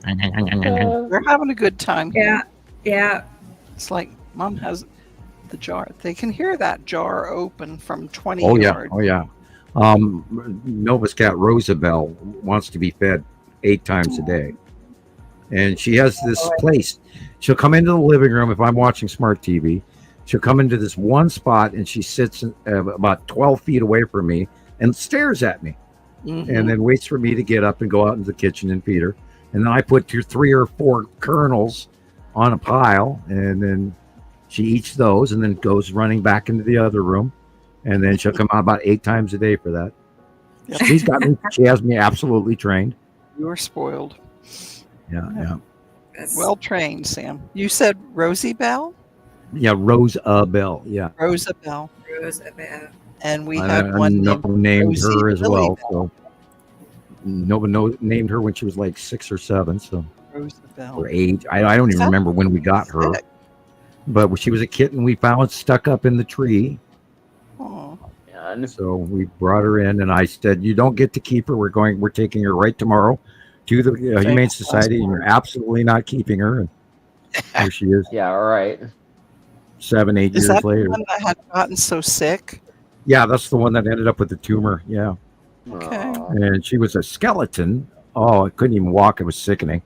They're having a good time. Yeah. It's like Mom has the jar. They can hear that jar open from 20 yards. Oh, yeah. Nova's cat Rosabelle wants to be fed 8 times a day. And she has this place. She'll come into the living room if I'm watching smart TV. She'll come into this one spot and she sits about 12 feet away from me and stares at me. Mm-hmm. And then waits for me to get up and go out into the kitchen and feed her. And then I put 3 or 4 kernels on a pile, and then she eats those and then goes running back into the other room And then she'll come out about 8 times a day for that. Yep. She has me absolutely trained. You were spoiled. Yeah. Well trained, Sam. You said Rosie Bell? Yeah, Rosabelle. Yeah. Rosabelle. And we And had one named Rosie her as Lily well. Bell. So nobody named her when she was like 6 or 7. So Rosabelle. or 8. I don't even remember when we got her. But when she was a kitten, we found stuck up in the tree. Oh. Yeah. So we brought her in, and I said, "You don't get to keep her. We're taking her right tomorrow to the Humane Society, and you're absolutely not keeping her." And here she is. Yeah, all right. 7, 8 Is years that later. the one that had gotten so sick? Yeah, that's the one that ended up with the tumor. Yeah. Okay. And she was a skeleton. Oh, I couldn't even walk. It was sickening.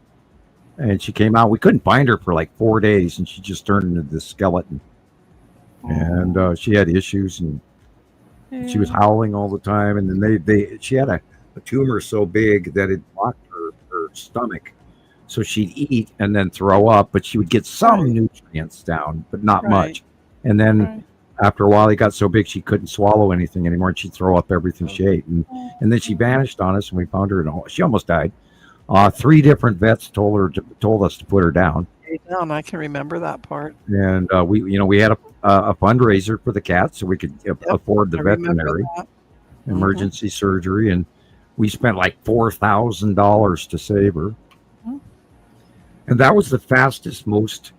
And she came out. We couldn't find her for like 4 days, and she just turned into this skeleton. And she had issues, and she was howling all the time. And then she had a tumor so big that it blocked her stomach. So she'd eat and then throw up, but she would get some nutrients down, but not much. And then after a while, it got so big she couldn't swallow anything anymore, and she'd throw up everything she ate. And then she vanished on us, and we found her. She almost died. 3 different vets told us to put her down. Down. I can remember that part. And we had a fundraiser for the cat, so we could afford the veterinary emergency surgery, and we spent like $4,000 to save her. And that was the fastest, most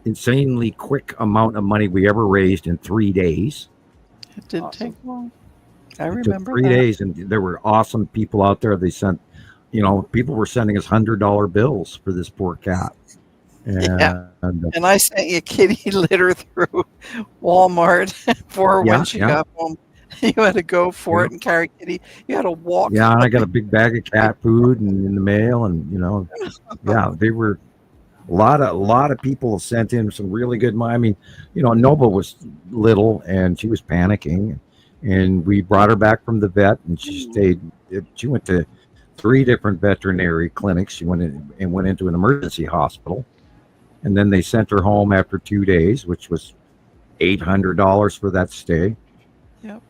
insanely quick amount of money we ever raised in 3 days. It didn't take long. I It took remember 3 days, and there were awesome people out there. They sent, people were sending us $100 bills for this poor cat. And I sent you kitty litter through Walmart for her when she got home. You had to go for it and carry kitty. You had to walk. Yeah, and I got a big bag of cat food and in the mail, and they were a lot of people sent in some really good money. I mean, Nova was little and she was panicking, and we brought her back from the vet, and she stayed. She went to 3 different veterinary clinics. She went into an emergency hospital, and then they sent her home after 2 days, which was $800 for that stay. Yep.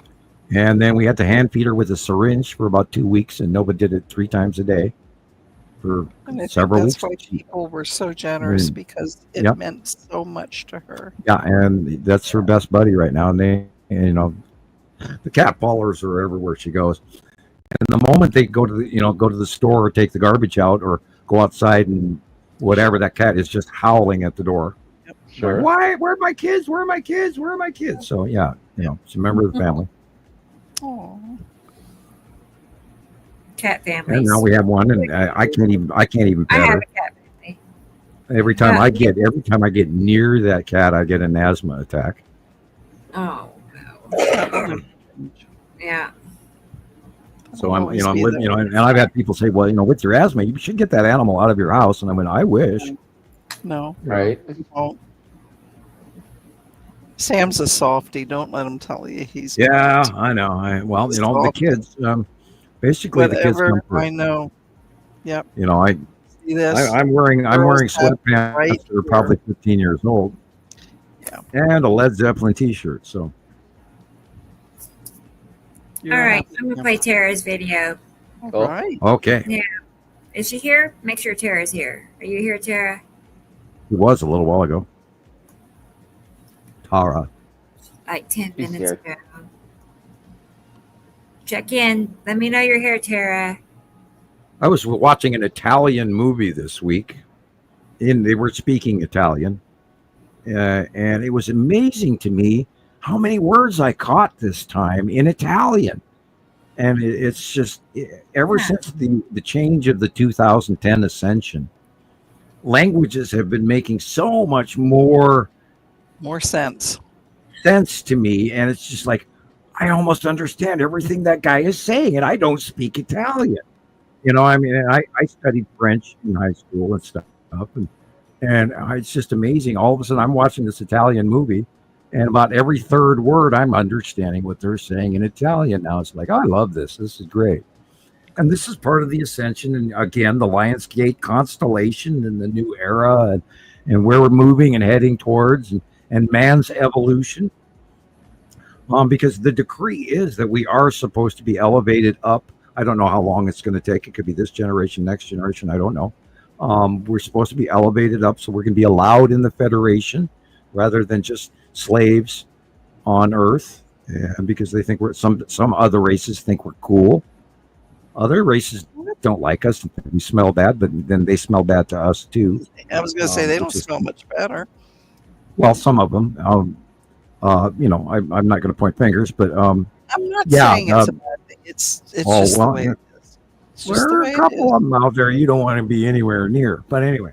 And then we had to hand feed her with a syringe for about 2 weeks, and Nova did it 3 times a day for several weeks. That's why people were so generous, because it meant so much to her. Yeah, and that's her best buddy right now. And the cat followers are everywhere she goes. And the moment they go to the store or take the garbage out or go outside and whatever, that cat is just howling at the door. Yep. Sure. Why? Where are my kids? Where are my kids? Where are my kids? So yeah, she's a member of the family. Oh. Cat family. And now we have one, and I can't even pet I have her. a cat family. Every time I get near that cat, I get an asthma attack. Oh no. Yeah. So I'm living, and I've had people say, well, with your asthma, you should get that animal out of your house. And I went, I wish. No. Right. Sam's a softie. Don't let him tell you he's. Yeah, I know. The kids, basically the kids come first. I know. Yep. See this? I'm wearing sweatpants that are probably 15 years old. Yeah. And a Led Zeppelin T-shirt. So. All right, I'm gonna play Tara's video. All right. Okay. Yeah. Is she here? Make sure Tara's here. Are you here, Tara? He was a little while ago. Tara. Like 10 minutes ago. Check in. Let me know you're here, Tara. I was watching an Italian movie this week, and they were speaking Italian, and it was amazing to me how many words I caught this time in Italian. And it's just, ever since the change of the 2010 Ascension, languages have been making so much more sense to me. And it's just like, I almost understand everything that guy is saying, and I don't speak Italian. I studied French in high school and stuff, and it's just amazing. All of a sudden, I'm watching this Italian movie, and about every third word, I'm understanding what they're saying in Italian now. It's like, I love this. This is great. And this is part of the Ascension. And again, the Lionsgate constellation and the new era and where we're moving and heading towards and man's evolution. Because the decree is that we are supposed to be elevated up. I don't know how long it's going to take. It could be this generation, next generation. I don't know. We're supposed to be elevated up so we're going to be allowed in the Federation rather than just slaves on Earth. And because they think we're some other races think we're cool. Other races don't like us. We smell bad, but then they smell bad to us too. I was going to say they don't smell much better. Well, some of them. You know, I'm not going to point fingers, but I'm not saying it's a bad thing. It's just the way it is. It's just the there are way a it couple is. of them out there you don't want to be anywhere near. But anyway,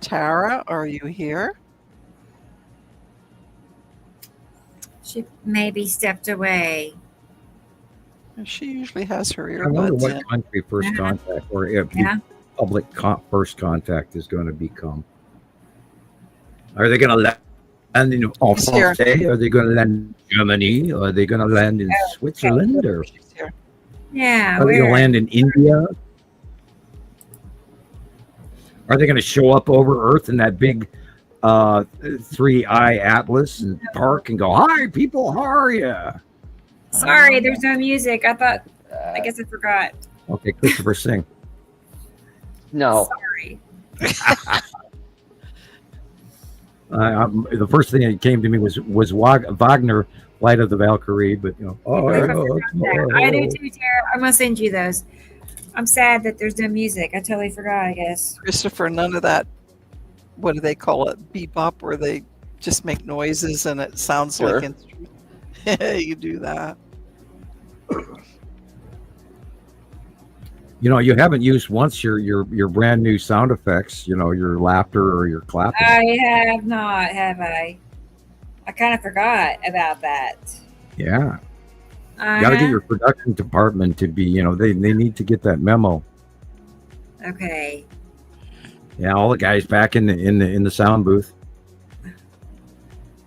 Tara, are you here? She maybe stepped away. She usually has her I wonder earbuds what in. country first contact or if public first contact is going to become. Are they going to land in France? Are they going to land in Germany? Or are they going to land in Switzerland? Or Yeah. are they going to land in India? Are they going to show up over Earth in that big 3-eye atlas and park and go, "Hi, people, how are you?" Sorry, there's no music. I guess I forgot. Okay, Christopher, sing. No. Sorry. The first thing that came to me was Wagner, Flight of the Valkyrie, but you know, I do too, Tara. I'm gonna send you those. I'm sad that there's no music. I totally forgot. I guess. Christopher, none of that. What do they call it? Bebop, where they just make noises and it sounds like instruments. You do that. You know, you haven't used once your brand new sound effects. You know, your laughter or your clapping. I have not, have I? I kind of forgot about that. Yeah. You got to get your production department to be. You know, they need to get that memo. Okay. Yeah, all the guys back in the sound booth.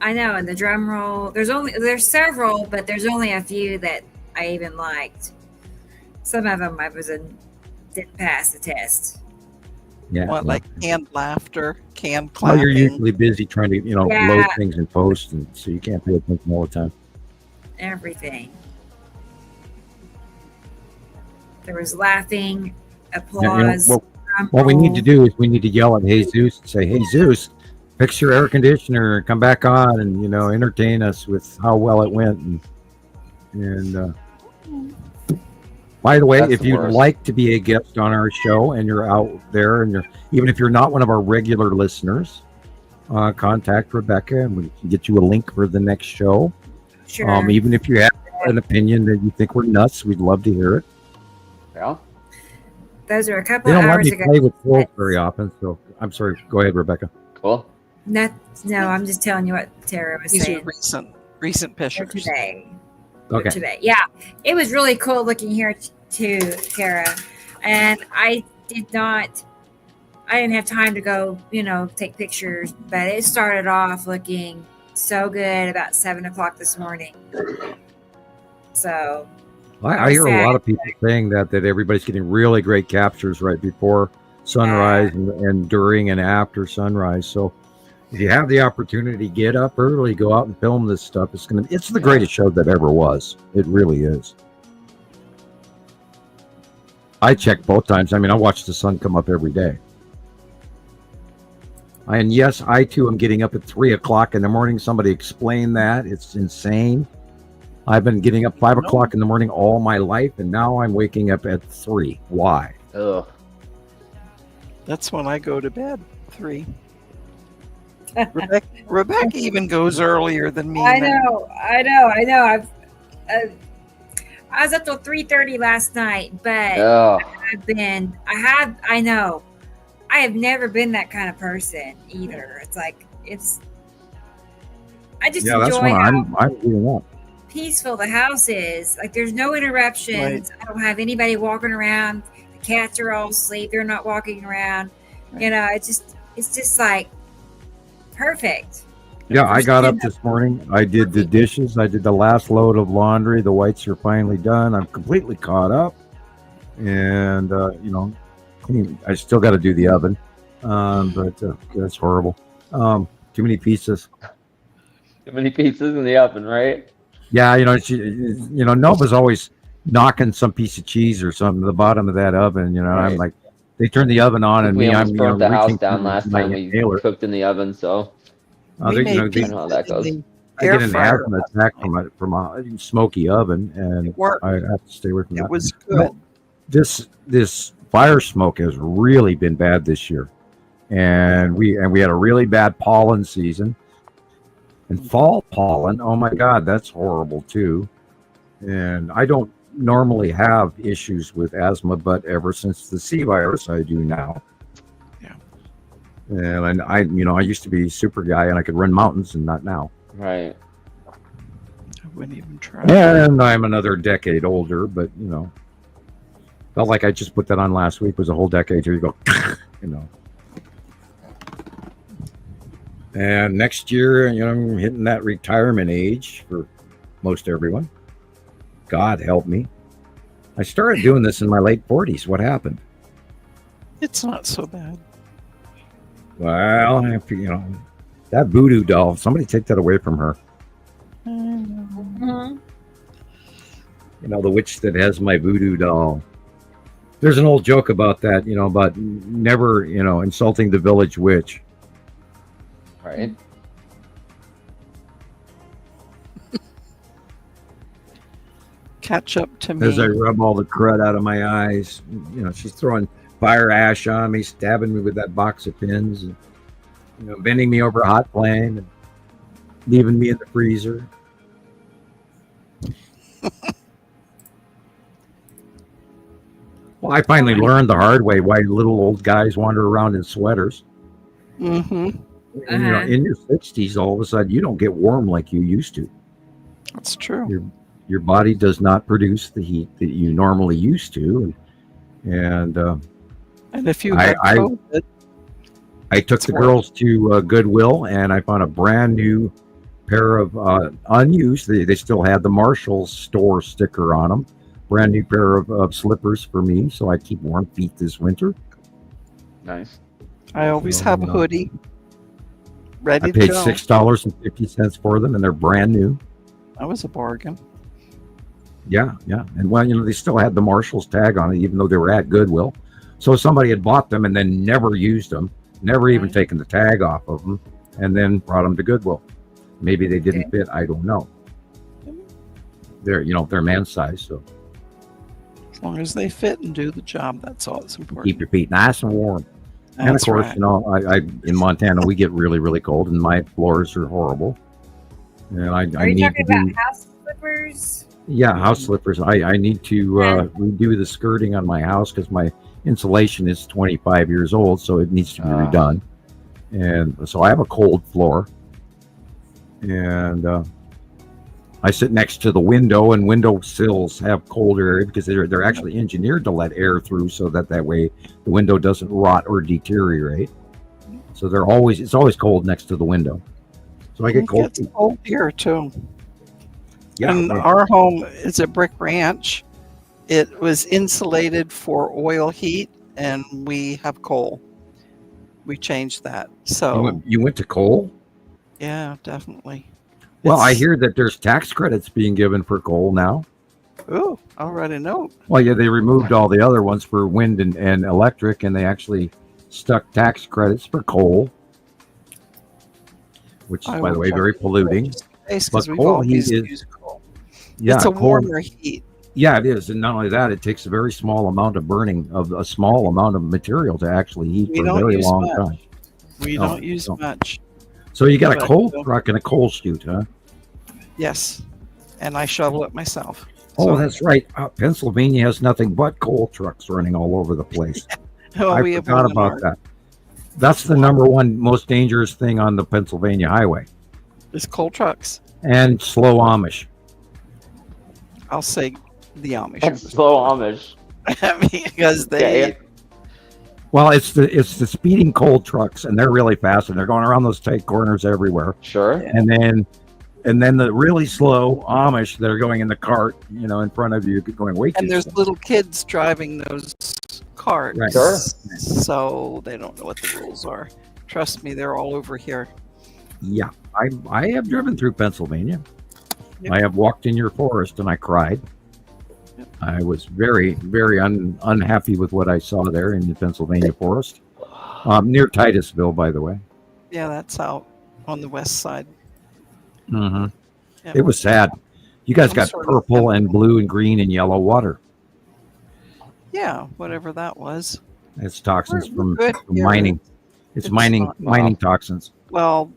I know, and the drum roll. There's several, but there's only a few that I even liked. Some of them didn't pass the test. Yeah. What, like canned laughter, canned Well, clapping? you're usually busy trying to load things in post, and so you can't pay attention all the time. Everything. There was laughing, applause. What we need to do is we need to yell at Jesus and say, "Hey, Zeus, fix your air conditioner and come back on and entertain us with how well it went." And by the way, if you'd like to be a guest on our show and you're out there and even if you're not one of our regular listeners, contact Rebecca and we can get you a link for the next show. Sure. Even if you have an opinion that you think we're nuts, we'd love to hear it. Yeah. Those are a couple They of don't let hours me ago. play with Phil very often, so I'm sorry. Go ahead, Rebecca. Cool. No, I'm just telling you what Tara was These saying. are recent pictures. Today. Okay. Today. Yeah. It was really cool looking here too, Tara. And I didn't have time to go, take pictures, but it started off looking so good about 7:00 this morning. So I hear a lot of people saying that everybody's getting really great captures right before sunrise and during and after sunrise. So if you have the opportunity, get up early, go out and film this stuff. It's the greatest show that ever was. It really is. I check both times. I mean, I watch the sun come up every day. And yes, I too am getting up at 3:00 in the morning. Somebody explain that. It's insane. I've been getting up 5:00 in the morning all my life, and now I'm waking up at 3. Why? Ugh. That's when I go to bed, 3. Rebecca even goes earlier than me. I know. I was up till 3:30 last night, but I have never been that kind of person either. It's like I just that's enjoy when how I'm doing that. peaceful the house is. Like there's no interruptions. Right. I don't have anybody walking around. The cats are all asleep. They're not walking around. Right. It's just like perfect. Yeah, I got up this morning. I did the dishes. I did the last load of laundry. The whites are finally done. I'm completely caught up. And, clean. I still got to do the oven. But that's horrible. Too many pieces. Too many pizzas in the oven, right? Yeah, Nova's always knocking some piece of cheese or something to the bottom of that oven. I'm Right. like, they turn the oven on, and We me, almost I'm burnt the house reaching down for last my time we inhaler. cooked in the oven, so We made I pizza know how that goes. in the I air get an fryer. asthma attack from a smoky oven, and It worked. I have to stay away from that. It was But good. this fire smoke has really been bad this year, and we had a really bad pollen season, and fall pollen. Oh my God, that's horrible too. And I don't normally have issues with asthma, but ever since the C virus, I do now. Yeah. And I used to be a super guy, and I could run mountains, and not now. Right. I wouldn't even try. And I'm another decade older, but felt like I just put that on last week. Was a whole decade. Here you go, And next year, I'm hitting that retirement age for most everyone. God help me. I started doing this in my late 40s. What happened? It's not so bad. Well, that voodoo doll. Somebody take that away from her. Mhm. The witch that has my voodoo doll. There's an old joke about that, about never, insulting the village witch. Right. Catch up to me. As I rub all the crud out of my eyes, she's throwing fire ash on me, stabbing me with that box of pins, and, bending me over a hot flame, and leaving me in the freezer. Well, I finally learned the hard way why little old guys wander around in sweaters. Mm-hmm. And, in your 60s, all of a sudden, you don't get warm like you used to. That's true. Your body does not produce the heat that you normally used to, and if you have COVID, I took the girls to Goodwill, and I found a brand new pair of unused. They still had the Marshall's store sticker on them. Brand new pair of slippers for me, so I keep warm feet this winter. Nice. I always have a hoodie ready I paid to go. $6.50 for them, and they're brand new. That was a bargain. Yeah. And they still had the Marshall's tag on it, even though they were at Goodwill. So somebody had bought them and then never used them, never even taken the tag off of them, and then brought them to Goodwill. Maybe they didn't fit. I don't know. They're man size, so As long as they fit and do the job, that's all that's important. keep your feet nice and warm. And of That's course, right. I in Montana we get really, really cold, and my floors are horrible. And I Are you need talking to about house slippers? Yeah, house slippers. I need to redo the skirting on my house because my insulation is 25 years old, so it needs to be redone. And so I have a cold floor, and I sit next to the window, and window sills have cold air because they're actually engineered to let air through, so that way the window doesn't rot or deteriorate. So it's always cold next to the window. So I get cold. It gets cold here too. Yeah, and our home is a brick ranch. It was insulated for oil heat, and we have coal. We changed that. So you went to coal? Yeah, definitely. Well, I hear that there's tax credits being given for coal now. Oh, I already know. Well, yeah, they removed all the other ones for wind and electric, and they actually stuck tax credits for coal, which is, by the way, very polluting. But coal heat is coal. Yeah, it's a coal, warmer heat. Yeah, it is, and not only that, it takes a very small amount of burning of a small amount of material to actually heat for a very long time. We don't use much. So you got a coal truck and a coal chute, huh? Yes, and I shovel it myself. Oh, that's right. Pennsylvania has nothing but coal trucks running all over the place. I forgot about that. That's the number one most dangerous thing on the Pennsylvania highway. Is coal trucks. And slow Amish. I'll say the Amish. And slow Amish. Because they... Well, it's the speeding coal trucks, and they're really fast, and they're going around those tight corners everywhere. Sure. And then the really slow Amish that are going in the cart, in front of you, going way too And there's slow. little kids driving those carts. Right. Sure. So they don't know what the rules are. Trust me, they're all over here. Yeah. I have driven through Pennsylvania. Yep. I have walked in your forest and I cried. I was very, very unhappy with what I saw there in the Pennsylvania forest, near Titusville, by the way. Yeah, that's out on the west side. Mm-hmm. Yeah. It was sad. You guys I'm got sort of- purple and blue and green and yellow water. Yeah, whatever that was. It's toxins We're from good here. mining. It's mining not- toxins. Well,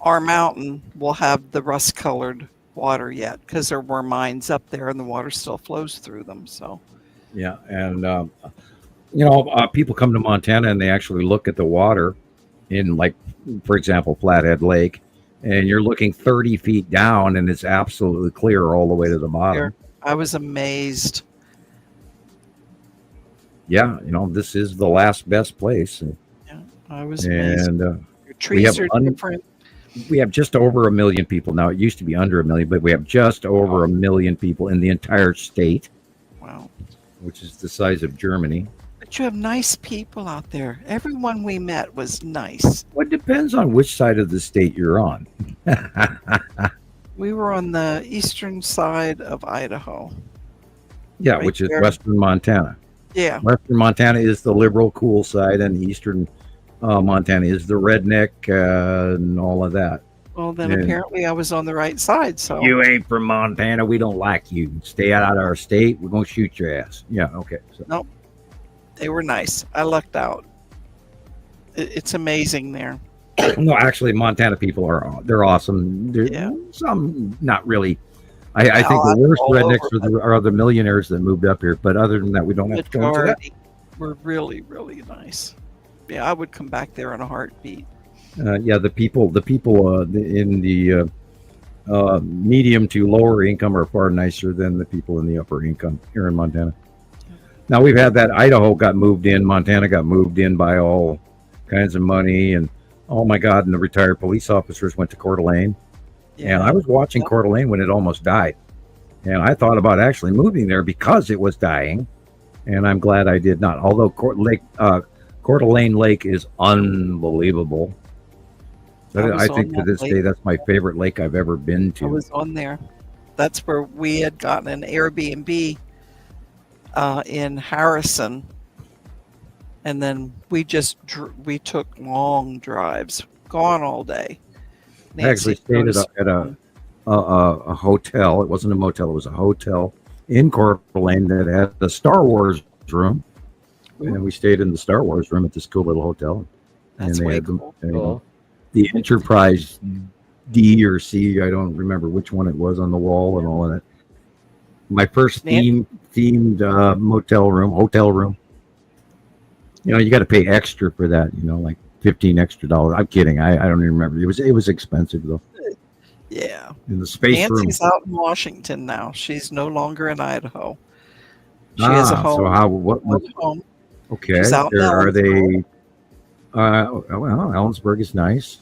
our mountain will have the rust-colored water yet because there were mines up there and the water still flows through them. So Yeah, and people come to Montana and they actually look at the water in, like, for example, Flathead Lake, and you're looking 30 feet down and it's absolutely clear all the way to the bottom. I was amazed. Yeah, this is the last best place. Yeah, I was amazed. And Your we trees have are different. we have just over 1 million people now. It used to be under 1 million, but we have just over 1 million people in the entire state. Wow. Which is the size of Germany. But you have nice people out there. Everyone we met was nice. Well, it depends on which side of the state you're on. We were on the eastern side of Idaho. Yeah, Right which is there. western Montana. Yeah. Western Montana is the liberal, cool side, and eastern Montana is the redneck and all of that. Well, then Yeah. apparently I was on the right side. So You ain't from Montana. We don't like you. Stay out of our state. We're going to shoot your ass. Yeah, okay. So, Nope. They were nice. I lucked out. It's amazing there. no, actually, Montana people they're awesome. Some not really. I think the worst all rednecks are the millionaires that moved up here. But other than that, we don't have to go into that. Majority were really, really nice. Yeah, I would come back there in a heartbeat. Yeah, the people in the medium to lower income are far nicer than the people in the upper income here in Montana. Now we've had that Idaho got moved in, Montana got moved in by all kinds of money, and oh my God, and the retired police officers went to Coeur d'Alene. Yeah. And I was watching Coeur d'Alene when it almost died. And I thought about actually moving there because it was dying. And I'm glad I did not. Although Coeur d'Alene Lake is unbelievable. I think to this day, that's my favorite lake I've ever been to. I was on there. That's where we had gotten an Airbnb in Harrison. And then we took long drives, gone all day. I actually stayed at a hotel. It wasn't a motel. It was a hotel in Coeur d'Alene that had a Star Wars room. And we stayed in the Star Wars room at this cool little hotel. That's and they way had cool. The Enterprise D or C, I don't remember which one it was, on the wall and all of that. My first themed hotel room. You got to pay extra for that, like $15 extra. I'm kidding. I don't even remember. It was expensive though. Yeah. In the space Nancy's room. out in Washington now. She's no longer in Idaho. She has a home. So what was home. okay? She's out in Are they? Ellensburg. Well, Ellensburg is nice.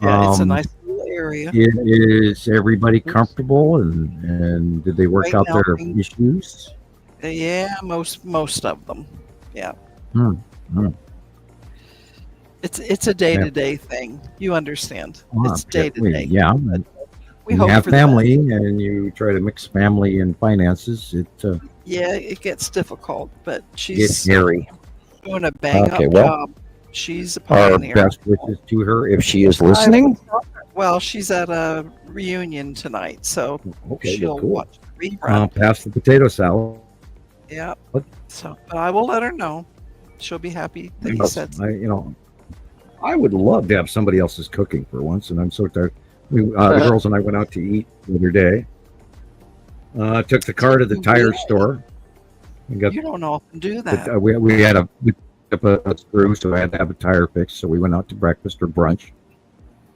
Yeah, it's a nice little area. Is everybody comfortable and did they work Right out now, their issues? Yeah, most of them. Yeah. It's a day-to-day thing. You understand. It's day-to-day. Yeah. We you hope have for the family and you try to mix family and finances. Yeah, it gets difficult, but It's she's hairy. doing a bang-up Okay, well, job. She's a Our pioneer. best wishes to her if she is listening. Well, she's at a reunion tonight, so Okay, she'll well, cool. watch the rerun. Pass the potato salad. Yeah. So, but I will let her know. She'll be happy that you said so. I would love to have somebody else's cooking for once, and I'm so tired. The girls and I went out to eat the other day. Took the car to the tire store. And got You don't often do that. But, we had a screw, so I had to have a tire fixed. So we went out to breakfast or brunch.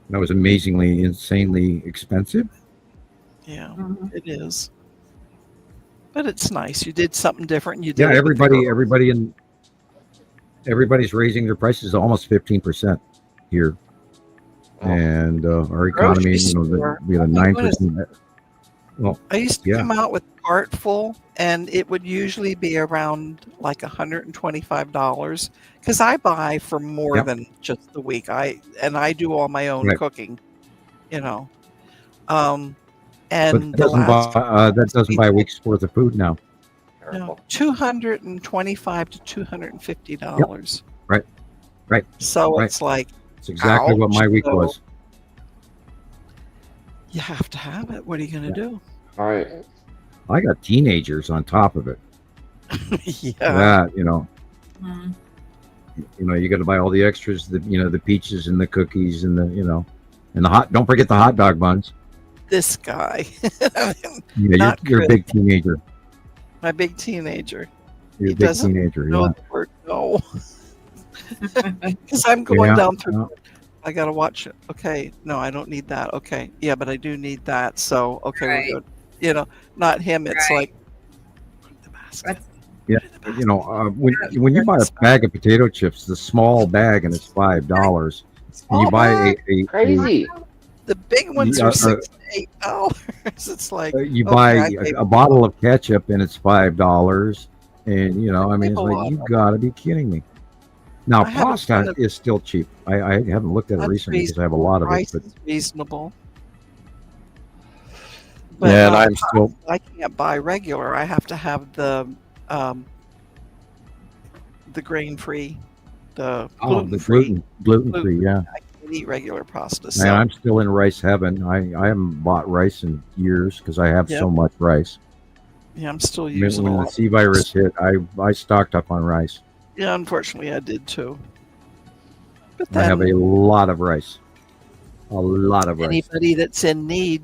That was amazingly, insanely expensive. Yeah, it is. But it's nice. You did something different. You did. Yeah, it with the girls. everybody's raising their prices almost 15% here, and our economy, Grocery store. we had a Oh my 9%. Well, I used to yeah. come out with a cart full, and it would usually be around like $125 because I buy for more Yep. than just the week. I do all my own Right. cooking. you know. But And that the doesn't last buy a week's worth of food now. no, $225 to $250. Right. Right. So Right. it's like, It's exactly what ouch. my week So was. you have to have it. What are you going to do? All right. I got teenagers on top of it. Yeah. That, you know, Mm. you got to buy all the extras, the peaches and the cookies and and the hot. Don't forget the hot dog buns. This guy. Yeah, Not you're a big teenager. My big teenager. You're He a big doesn't teenager. know Yeah. the word no. Because I'm going Yeah, down through. yeah. I got to watch it. Okay. No, I don't need that. Okay. Yeah, but I do need that. So, okay, Right. we're good. Not him. It's Right. like, put it in the basket. That's- Yeah, when you buy a bag of potato chips, the small bag, and it's $5, and Small you buy bag. Crazy. The big ones Yeah, are $6 to $8. It's like, you okay, buy I paid a bottle of ketchup and it's $5, and it's a like lot you of- got to be kidding me. Now I have a pasta ton of- is still cheap. I haven't looked at it That's recently because I have a lot of it, Rice but is reasonable. yeah, and uh, I'm still I can't buy regular. I have to have the grain-free, the gluten-free. gluten-free. Yeah, I can't eat regular pasta. and So I'm still in rice heaven. I haven't bought rice in years because I have so Yep. much rice. yeah, I'm still When using a the lot. C virus hit, I stocked up on rice. Yeah, unfortunately, I did too. But I have then a lot of rice. A lot of rice. anybody that's in need,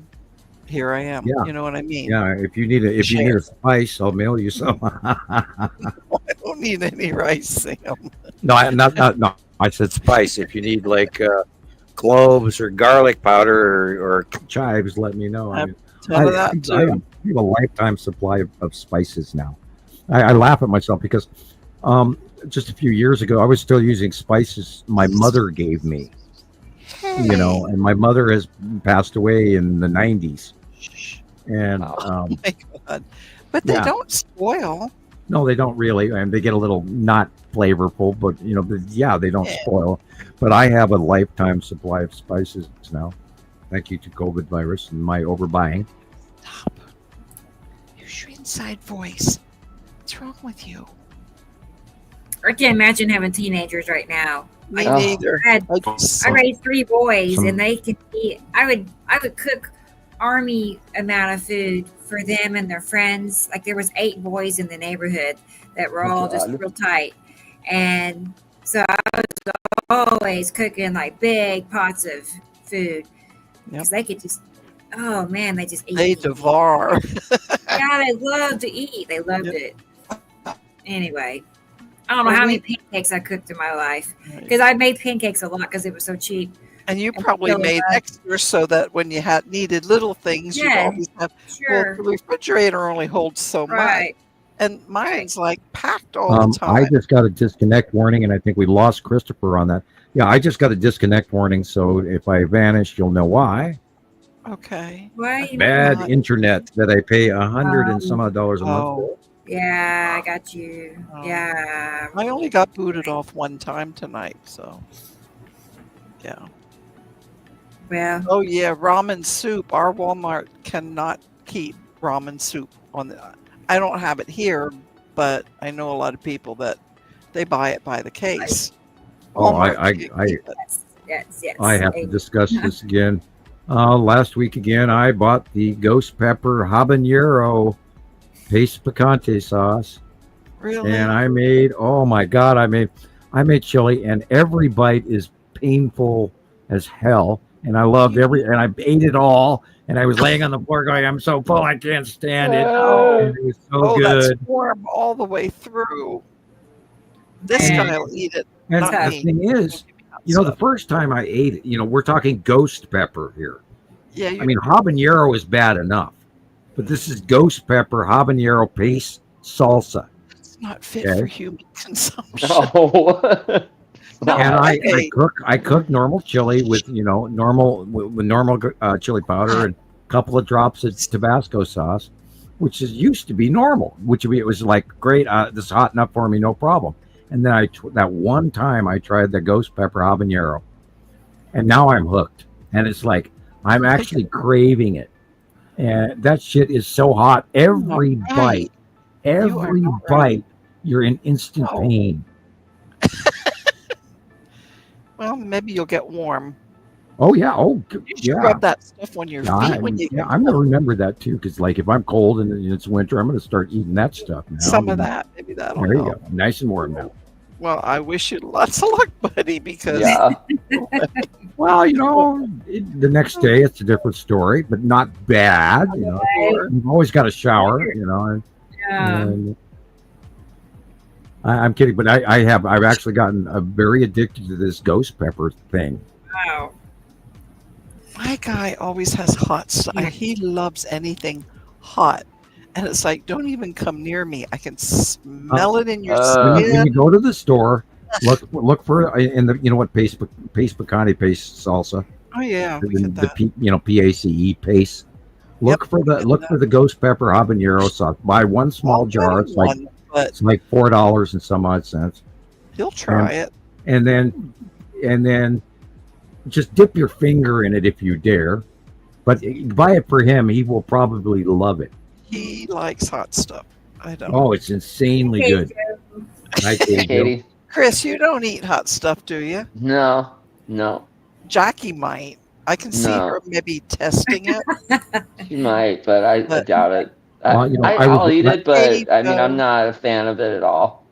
here I am. Yeah. You know what I mean? Yeah, if you need a Share. spice, I'll mail you some. I don't need any rice, Sam. No, no. I said spice. If you need like cloves or garlic powder or chives, let me know. I, Have mean, Some of that I too. have a lifetime supply of spices now. I laugh at myself because just a few years ago, I was still using spices my mother gave me. And my mother has passed away in the 90s. And Oh my God. But they yeah. don't spoil. no, they don't really, and they get a little not flavorful, but they don't Yeah. spoil. But I have a lifetime supply of spices now. Thank you to COVID virus and my overbuying. Stop. Use your inside voice. What's wrong with you? I can't imagine having teenagers right now. Me Oh. neither. I raised 3 boys, Some- and they can eat. I would cook army amount of food for them and their friends. Like there was 8 boys in the neighborhood that were all just God. real tight, and so I was always cooking like big pots of food because they could just. Oh man, they just eat. They devour. Yeah, they love to eat. They loved Yep. it. Anyway, I don't know how many pancakes I cooked in my life because I made pancakes a lot because it was so cheap. And you probably so, made extra so that when you needed little things, you'd Yeah, always have. Sure. Well, the refrigerator only holds so Right. much, and mine's like packed all the time. I just got a disconnect warning, and I think we lost Christopher on that. Yeah, I just got a disconnect warning, so if I vanish, you'll know why. Okay. Why? Bad not- internet that I pay $100 and some odd dollars a month. Oh, Yeah, I got you. Oh. Yeah. I only got booted off one time tonight, so yeah. Well, Oh yeah, ramen soup. Our Walmart cannot keep ramen soup on the. I don't have it here, but I know a lot of people that they buy it by the case. Oh, Walmart I can't I keep it. yes. I have to discuss this again. Last week again, I bought the ghost pepper habanero paste picante sauce, Really? and I made. Oh my God, I made chili, and every bite is painful as hell. And I loved and I ate it all. And I was laying on the floor going, "I'm so full, I can't stand it." And it was so That's good. warm all the way through. This And- guy will eat it. And not the me. thing is, the first time I ate it, we're talking ghost pepper here. Yeah, I mean, habanero is bad enough, but this is ghost pepper habanero paste salsa. it's not fit Okay. for human consumption. Oh. And okay. I cook normal chili with normal chili powder and a couple of drops of Tabasco sauce, which used to be normal. It was like great. This is hot enough for me, no problem. And then that one time I tried the ghost pepper habanero, and now I'm hooked. And it's like I'm actually craving it. And that shit is so hot. Every bite, every bite, you're in instant pain. Well, maybe you'll get warm. Oh yeah. Oh You should yeah. rub that stuff on your feet when you get I'm gonna cold. remember that too, because like if I'm cold and it's winter, I'm gonna start eating that stuff now. Some of that, maybe that'll There you help. go. Nice and warm now. Well, I wish you lots of luck, buddy, because Well, the next day it's a different story, but not bad. You've always got a shower. And I'm kidding, but I've actually gotten very addicted to this ghost pepper thing. Wow. my guy always has hot stuff. He loves anything hot. And it's like, don't even come near me. I can smell it in your skin. When you go to the store, look for in the paste picante paste salsa. Oh yeah, the PACE paste. Look for the ghost pepper habanero sauce. Buy one small jar. It's like $4 and some odd cents. He'll try it. And then just dip your finger in it if you dare. But buy it for him. He will probably love it. He likes hot stuff. I don't. Oh, it's insanely good. Hi, Katie. Chris, you don't eat hot stuff, do you? No. Jackie might. I can see her maybe testing it. She might, but I doubt it. I'll eat it, but I mean, I'm not a fan of it at all.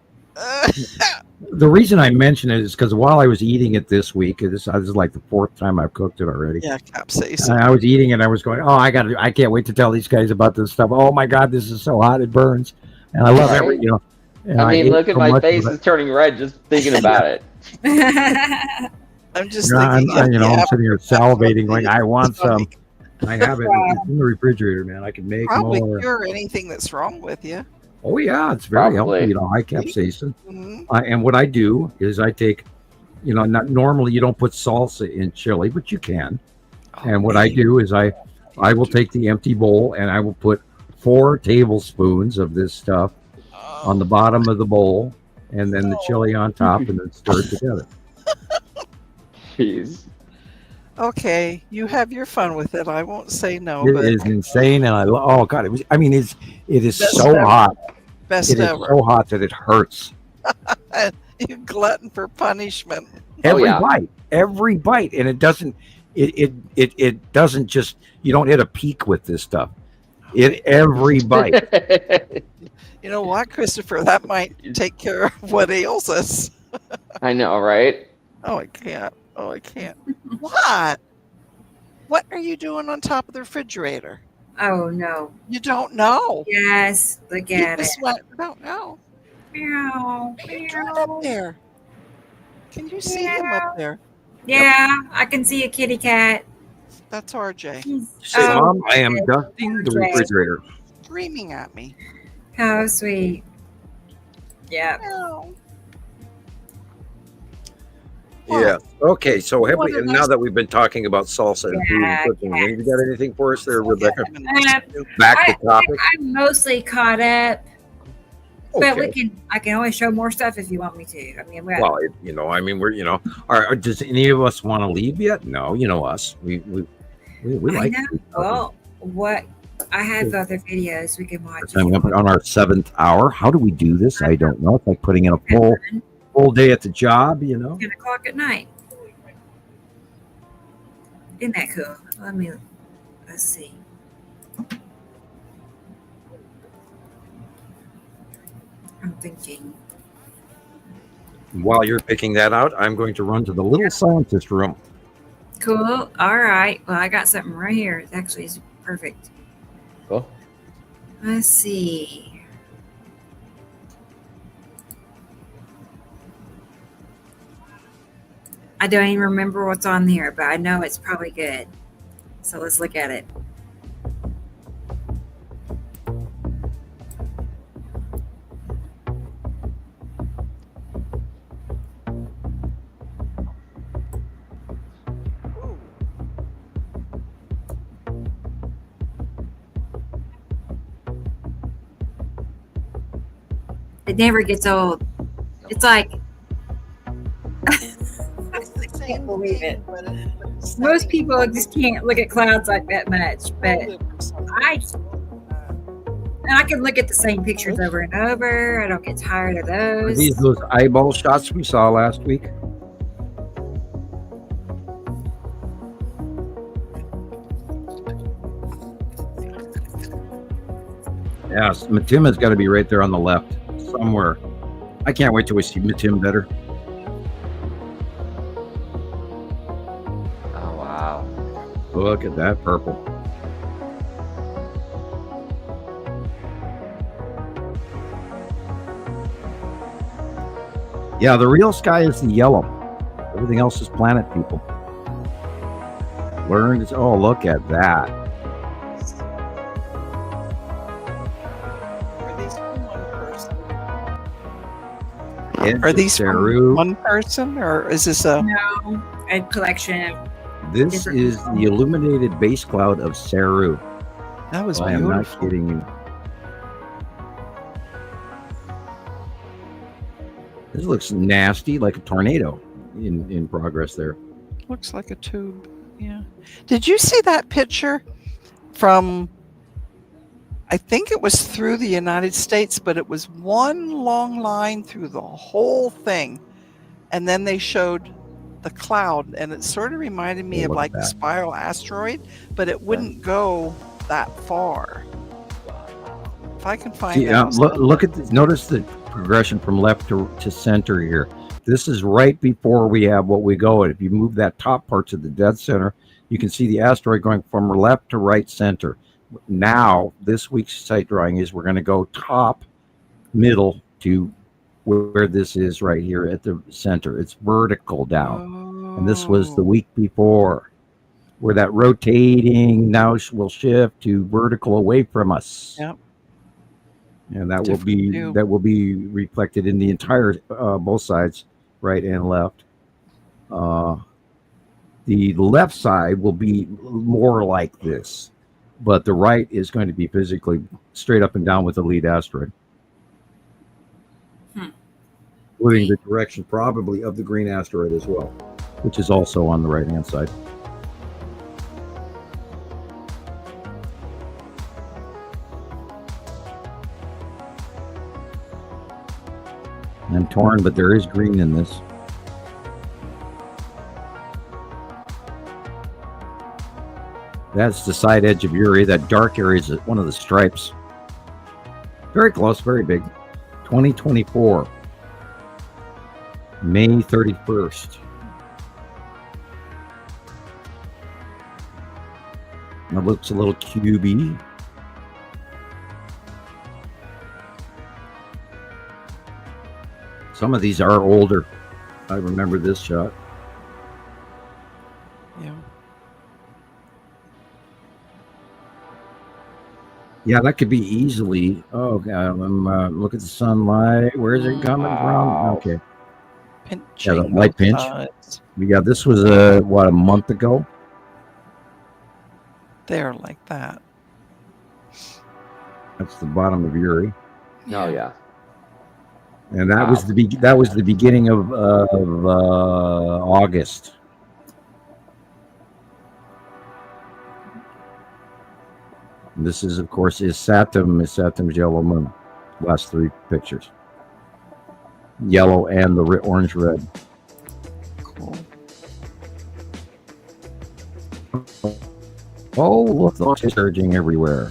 The reason I mention it is because while I was eating it this week, this is like the fourth time I've cooked it already. Yeah, capsaicin. And I was eating it and I was going, I can't wait to tell these guys about this stuff. Oh my God, this is so hot, it burns. And I love every, I mean, look at my face is turning red just thinking about it. I'm just thinking. I'm sitting here salivating, going, I want some. I have it in the refrigerator, man. I can make probably more. cure anything that's wrong with you. Oh yeah, it's very healthy. High capsaicin. And what I do is I take, not normally you don't put salsa in chili, but you can. And what I do is I will take the empty bowl and I will put 4 tablespoons of this stuff on the bottom of the bowl, and then the chili on top, and then stir it together. Jeez. Okay, you have your fun with it. I won't say no. It is insane, and it is so hot. Best it is ever. So hot that it hurts. You glutton for punishment. Every bite, and it doesn't. It doesn't just. You don't hit a peak with this stuff. Every bite. You know what, Christopher? That might take care of what ails us. I know, right? Oh, I can't. What? What are you doing on top of the refrigerator? Oh, no. You don't know? Yes. Look at it. I don't know. Meow. Up there. Can you see him up there? Yeah, I can see a kitty cat. That's RJ. Mom, I am dusting the refrigerator. Screaming at me. How sweet. Yeah. No. Yeah. Okay. So now that we've been talking about salsa and food and cooking, have you got anything for us there, Rebecca? Back to topic. I'm mostly caught up, but Okay. I can always show more stuff if you want me to. I mean, we're does any of us want to leave yet? No, us. We like. Well, what I have other videos we can watch. I'm on our 7th hour. How do we do this? I don't know. It's like putting in a full day at the job, 10 o'clock at night. Isn't that cool? Let's see. I'm thinking. While you're picking that out, I'm going to run to the little scientist room. Cool. All right. Well, I got something right here. It actually is perfect. Cool. Let's see. I don't even remember what's on there, but I know it's probably good. So let's look at it. It never gets old. It's like can't believe it. Most people just can't look at clouds like that much, but I can look at the same pictures over and over. I don't get tired of Are those. these those eyeball shots we saw last week? Yes, Matima's got to be right there on the left somewhere. I can't wait till we see Matim better. Oh wow. Look at that purple. Yeah, the real sky is the yellow. Everything else is planet people. Learned. Oh, look at that. Are these from one person, or is this a collection of This different is people? the illuminated base cloud of Saru. That was I am not beautiful. kidding you. This looks nasty, like a tornado in progress there. Looks like a tube. Yeah. Did you see that picture from? I think it was through the United States, but it was one long line through the whole thing, and then they showed the cloud, and it sort of reminded me of Look at like the that. spiral asteroid, but it wouldn't go that far. If I can find See, that. look at this. Notice the progression from left to center here. This is right before we have what we go at. If you move that top part to the dead center, you can see the asteroid going from left to right center. Now, this week's site drawing is we're going to go top, middle to where this is right here at the center. It's vertical down. And this was the week before, where that rotating now will shift to vertical away from us. Yep. And that Different view. will be reflected in the entire both sides, right and left. The left side will be more like this, but the right is going to be physically straight up and down with the lead asteroid, including the direction probably of the green asteroid as well, which is also on the right hand side. I'm torn, but there is green in this. That's the side edge of Uri. That dark area is one of the stripes. Very close, very big. 2024. May 31st. It looks a little cubey. Some of these are older. I remember this shot. Yeah. Yeah, that could be easily. Oh, look at the sunlight. Where is it coming from? Okay. Yeah, the light pinch. Yeah, this was a month ago. There, like that. That's the bottom of Uri. Oh yeah. And that was the beginning of August. And this is, of course, Saturn's yellow moon. Last three pictures, yellow and the orange red. Cool. Oh, look, those surging everywhere.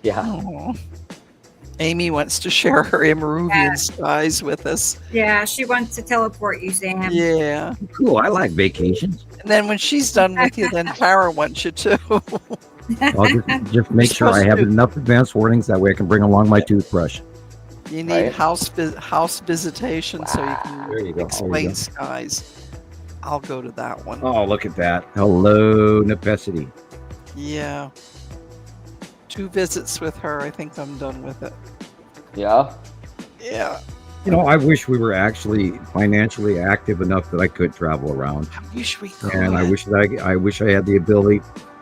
Yeah. Oh. Amy wants to share her Emeruvian skies with us. Yeah, she wants to teleport you, Sam. Yeah. Cool. I like vacations. And then when she's done with you, then Tara wants you to. I'll just make sure I have enough advance warnings. That way I can bring along my toothbrush. You need house visitation so you can There you go. explain skies. I'll go to that one. Oh, look at that. Hello, Necessity. Yeah. 2 visits with her. I think I'm done with it. Yeah. Yeah. You know, I wish we were actually financially active enough that I could travel around. I wish we could. And I wish I had the ability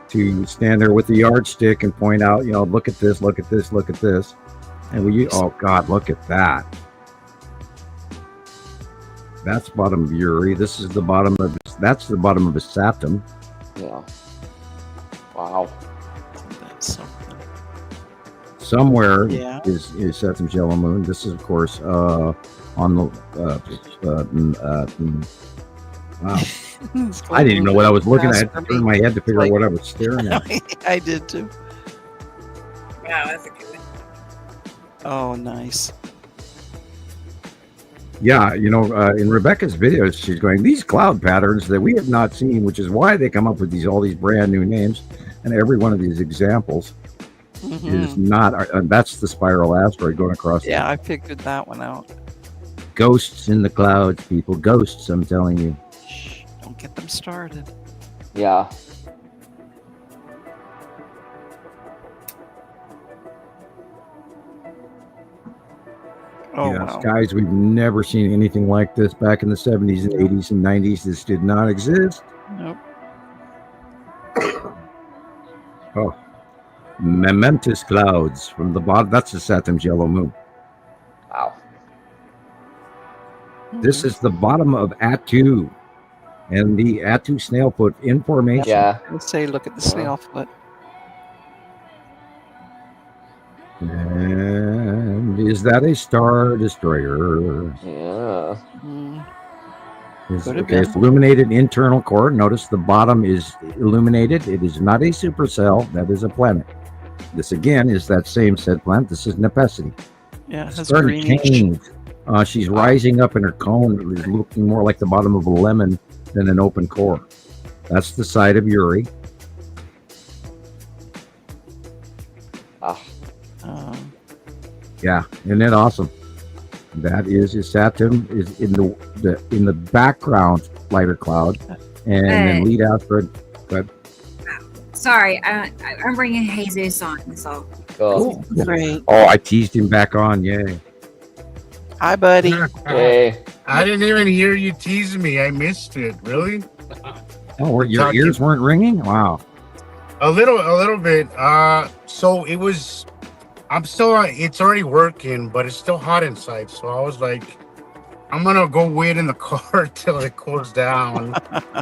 to stand there with the yardstick and point out, look at this, look at this, look at this. And oh God, look at that. That's bottom of Uri. This is the bottom of. That's the bottom of a Saturn. Yeah. Wow. That's something. Somewhere Yeah. is Saturn's yellow moon. This is, of course, on the. Wow. I didn't even know what I was looking at. I had to turn my head to figure out what I was staring at. I did too. Wow, that's a good one. Oh, nice. Yeah, you know, in Rebecca's videos, she's going, these cloud patterns that we have not seen, which is why they come up with all these brand new names. And every one of these examples is not, that's the spiral asteroid going across. Yeah, I figured that one out. Ghosts in the clouds, people. Ghosts, I'm telling you. Shh, don't get them started. Yeah. Oh, Yeah, wow. skies, we've never seen anything like this back in the 70s and 80s and 90s. This did not exist. Nope. Oh, momentous clouds from the bottom. That's the Saturn's yellow moon. Wow. This is the bottom of Attu and the Attu snailfoot in formation. Yeah. Let's say, look at the snail foot. And is that a star destroyer? Yeah. Could have Okay, it's been. illuminated internal core. Notice the bottom is illuminated. It is not a supercell. That is a planet. This again is that same said planet. This is Nepacity. Yeah, it has Started to greenish. change. She's rising up in her cone. It is looking more like the bottom of a lemon than an open core. That's the side of Uri. Yeah, isn't that awesome? That is Saturn is in the background lighter cloud, and then lead asteroid. But Sorry, I'm bringing Jesus on. So Cool. Great. oh, I teased him back on. Yay! Hi, buddy. Hey. I didn't even hear you tease me. I missed it. Really? Oh, your ears weren't ringing? Wow. A little bit. So it was. I'm still. It's already working, but it's still hot inside. So I was like, I'm gonna go wait in the car till it cools down.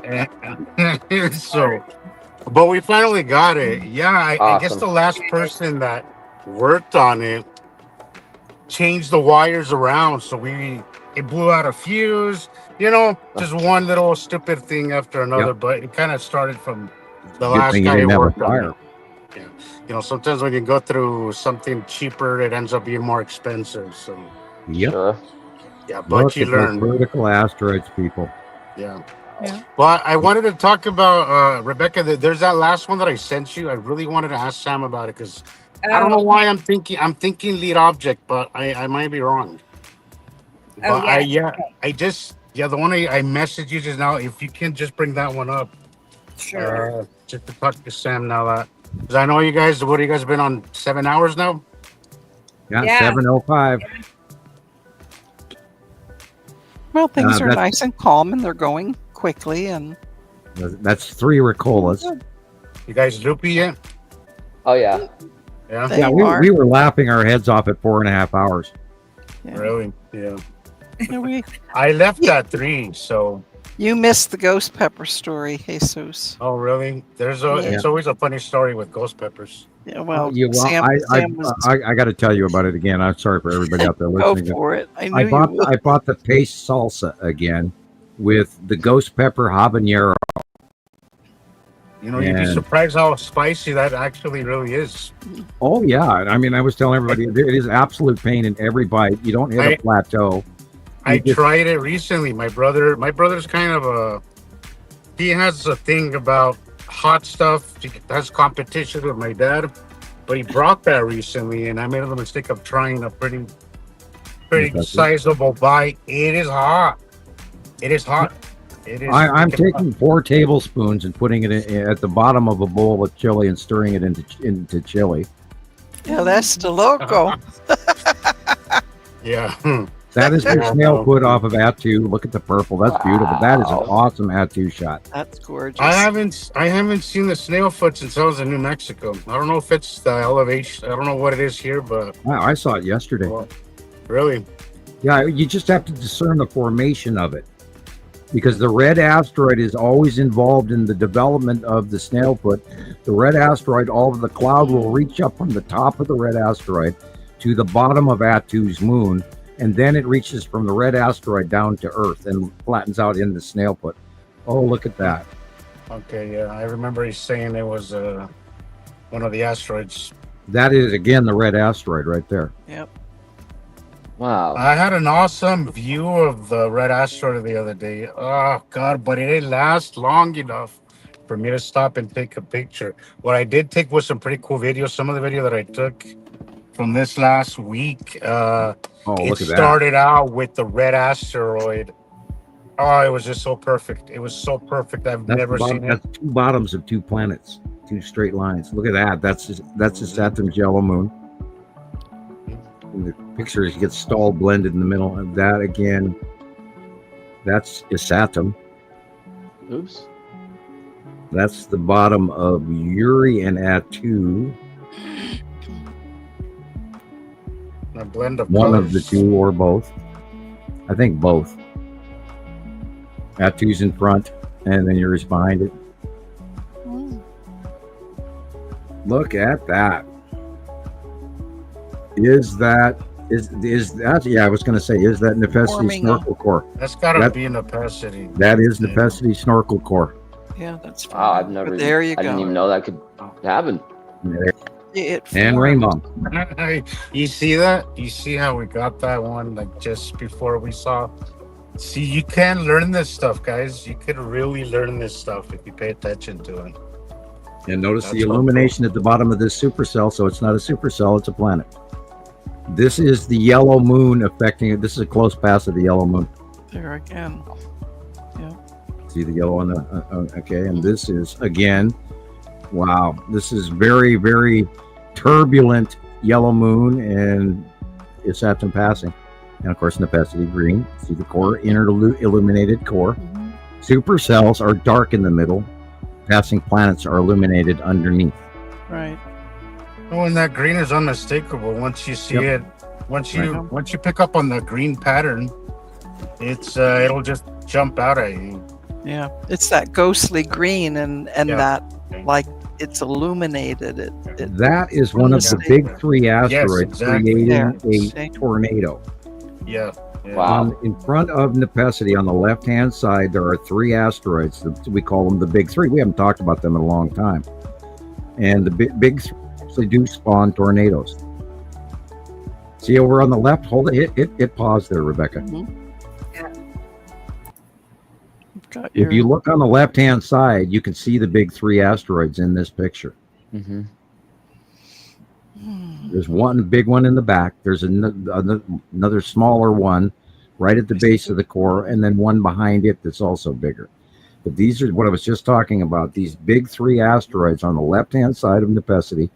And so, but we finally got it. Yeah, I guess the last person that worked on it changed the wires around, so it blew out a fuse. You know, just one little stupid thing after another. Yep. But it kind of started from the Good last thing you guy who didn't have a worked on fire. it. Yeah. You know, sometimes when you go through something cheaper, it ends up being more expensive. So Yep. Sure. yeah, but Look you at those learn. vertical asteroids, people. Yeah. Yeah. Well, I wanted to talk about Rebecca. There's that last one that I sent you. I really wanted to ask Sam about it because I don't know why I'm thinking lead object, but I might be wrong. But the one I messaged you just now. If you can just bring that one up, sure. just to talk to Sam now that because I know you guys. What have you guys been on 7 hours now? Yeah, Yeah. 7:05. Well, things are that's- nice and calm, and they're going quickly. And That's 3 Ricolas. You guys loopy yet? Oh yeah. Yeah. They Yeah, are. we were laughing our heads off at 4.5 hours. yeah. Really? Yeah. Yeah, I left at 3, so. you missed the ghost pepper story, Jesus. Oh, really? It's always a funny story with ghost peppers. Yeah, well, Sam I got to tell you about it again. I'm sorry for everybody out there go listening. for it. I knew I you would. bought the paste salsa again with the ghost pepper habanero. You know, you'd be And- surprised how spicy that actually really is. Oh yeah, I mean, I was telling everybody it is absolute pain in every bite. You don't hit a plateau. I You just- tried it recently. My brother's kind of he has a thing about hot stuff. He has competition with my dad, but he brought that recently, and I made the mistake of trying a pretty That's it. sizable bite. It is hot. It is hot. It is. I'm freaking taking 4 tablespoons and putting it at the bottom of a bowl of chili and stirring it into chili. Yeah, that's the loco. hot. Yeah. That is your Yeah. snail foot off of Attu. Look at the purple. That's beautiful. That is an awesome Attu shot. That's gorgeous. I haven't seen the snail foot since I was in New Mexico. I don't know if it's the elevation. I don't know what it is here, but Wow, I saw it yesterday. really, Yeah, you just have to discern the formation of it. because the red asteroid is always involved in the development of the snailfoot. The red asteroid, all of the cloud will reach up from the top of the red asteroid to the bottom of Atu's moon, and then it reaches from the red asteroid down to Earth and flattens out in the snailfoot. Oh, look at that. Okay, yeah, I remember he's saying it was one of the asteroids. That is, again, the red asteroid right there. Yep. Wow. I had an awesome view of the red asteroid the other day. Oh, God, but it didn't last long enough for me to stop and take a picture. What I did take was some pretty cool videos. Some of the video that I took from this last week, look at that. Started out with the red asteroid. Oh, it was just so perfect. It was so perfect. I've never seen it. That's two bottoms of two planets, two straight lines. Look at that. That's Saturn's yellow moon. And the pictures get stalled, blended in the middle. And that again, that's Saturn. Oops. That's the bottom of Uri and Atu. A blend of one colors. of the two or both. I think both. Atu's in front, and then Uri's behind it. Look at that. Is that? Yeah, I was going to say, is that Nepacity snorkel core? That's got to be a Nepacity. That is Nepacity snorkel core. Yeah, that's fine. Wow, I've never. There you I go. didn't even know that could happen. And rainbow. You see that? You see how we got that one like just before we saw? See, you can learn this stuff, guys. You could really learn this stuff if you pay attention to it. And notice the illumination at the bottom of this supercell. So it's not a supercell, it's a planet. This is the yellow moon affecting it. This is a close pass of the yellow moon. There again. Yeah. See the yellow on the okay, and this is again, wow, this is very, very turbulent yellow moon, and it's Saturn passing, and of course Nepacity green. See the core, inner illuminated core. Supercells are dark in the middle. Passing planets are illuminated underneath. Right. Oh, and that green is unmistakable once you see it. Once you pick up on the green pattern, it's it'll just jump out at you. Yeah, it's that ghostly green, and that like it's illuminated. That is one of the big three asteroids creating a tornado. Yeah. Wow. In front of Nepacity, on the left-hand side, there are three asteroids. We call them the big three. We haven't talked about them in a long time. And the big three actually do spawn tornadoes. See over on the left? Hold it. Hit pause there, Rebecca. If you look on the left-hand side, you can see the big three asteroids in this picture. Mm-hmm. There's one big one in the back. There's another smaller one right at the base of the core, and then one behind it that's also bigger. But these are what I was just talking about. These big three asteroids on the left-hand side of Nepacity,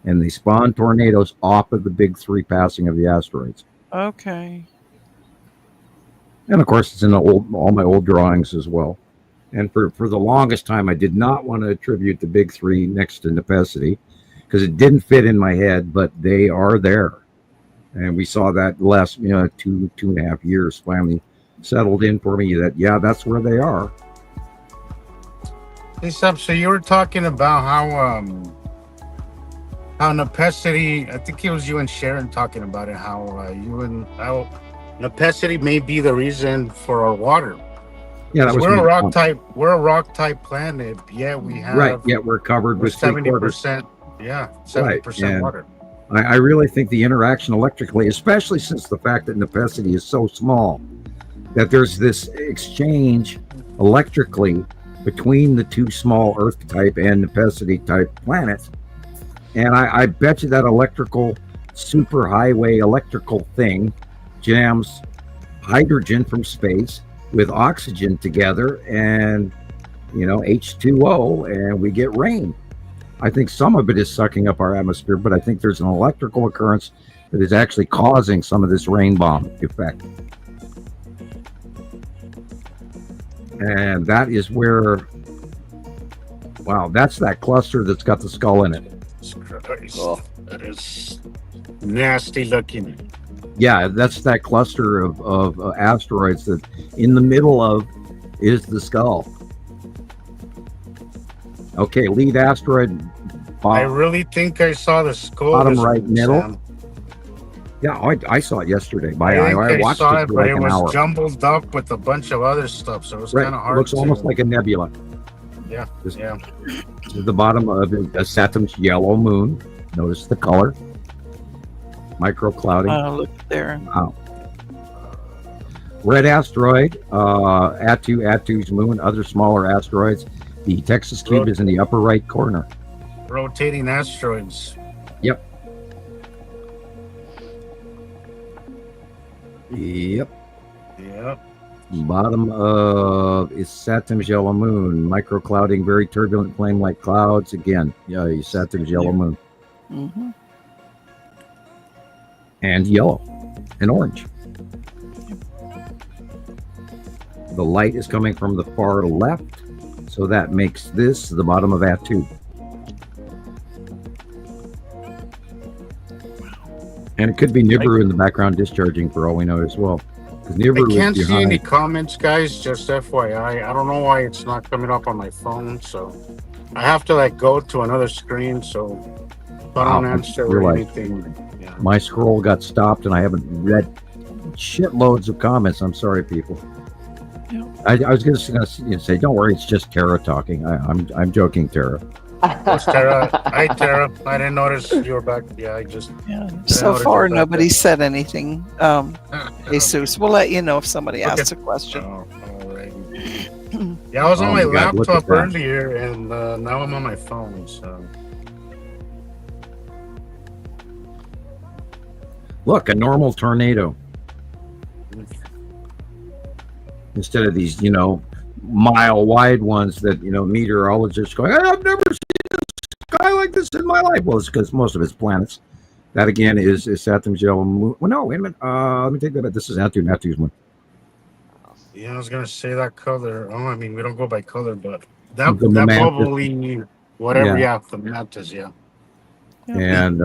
and they spawn tornadoes off of the big three passing of the asteroids. Okay. And of course, it's in all my old drawings as well. And for the longest time, I did not want to attribute the big three next to Nepacity because it didn't fit in my head, but they are there. And we saw that last, 2.5 years finally settled in for me that, yeah, that's where they are. Hey, Sub, so you were talking about how Nepacity, I think it was you and Sharon talking about it, how Nepacity may be the reason for our water. Yeah, that was we're a rock type planet. Yeah, we have we're covered with 70%. Yeah, 70% water. I really think the interaction electrically, especially since the fact that Nepacity is so small, that there's this exchange electrically between the two small Earth type and Nepacity type planets. And I bet you that electrical superhighway electrical thing jams hydrogen from space with oxygen together and H2O, and we get rain. I think some of it is sucking up our atmosphere, but I think there's an electrical occurrence that is actually causing some of this rain bomb effect. And that is where, wow, that's that cluster that's got the skull in it. Oh. That is nasty looking. Yeah, that's that cluster of asteroids that in the middle of is the skull. Okay, lead asteroid. I really think I saw the skull. Bottom right week, middle. Sam. Yeah, I saw it yesterday. I watched saw it it, for but like it an was hour. jumbled up with a bunch of other stuff, so it was Right, kind of hard. looks almost like a nebula. Yeah, yeah. This is the bottom of Saturn's yellow moon. Notice the color. Microclouding. Look there. Wow. Red asteroid, Atu's moon, other smaller asteroids. The Texas cube is in the upper right corner. Rotating asteroids. Yep. Yep. Yep. Bottom of is Saturn's yellow moon. Microclouding, very turbulent flame-like clouds. Again, yeah, Saturn's yellow moon. Mm-hmm. And yellow and orange. The light is coming from the far left, so that makes this the bottom of Atu. And it could be Nibiru in the background discharging for all we know as well. Because Nibiru I can't is see any behind. comments, guys. Just FYI, I don't know why it's not coming up on my phone, so I have to like go to another screen. So if I don't Wow, answer you're like- anything, yeah. My scroll got stopped, and I haven't read shitloads of comments. I'm sorry, people. Yeah. I was going to say, don't worry, it's just Tara talking. I'm joking, Tara. What's Tara? Hi, Tara. I didn't notice you were back. Yeah, I just. Yeah. didn't So notice far, you were back nobody said anything. Jesus, we'll let you know if somebody Okay. asks a question. Oh, all right. Yeah, I was on Oh my my God, look at laptop that. earlier, and now I'm on my phone. So Look, a normal tornado. Instead of these, mile wide ones that, meteorologists going, I've never seen a sky like this in my life. Well, it's because most of it's planets. That again is Saturn's yellow moon. Well, no, wait a minute. Let me take that back. This is Atu's moon. yeah, I was gonna say that color. Oh, I mean, we don't go by color, but that The that mantis. probably whatever. Yeah. Yeah, the mantis. Yeah. And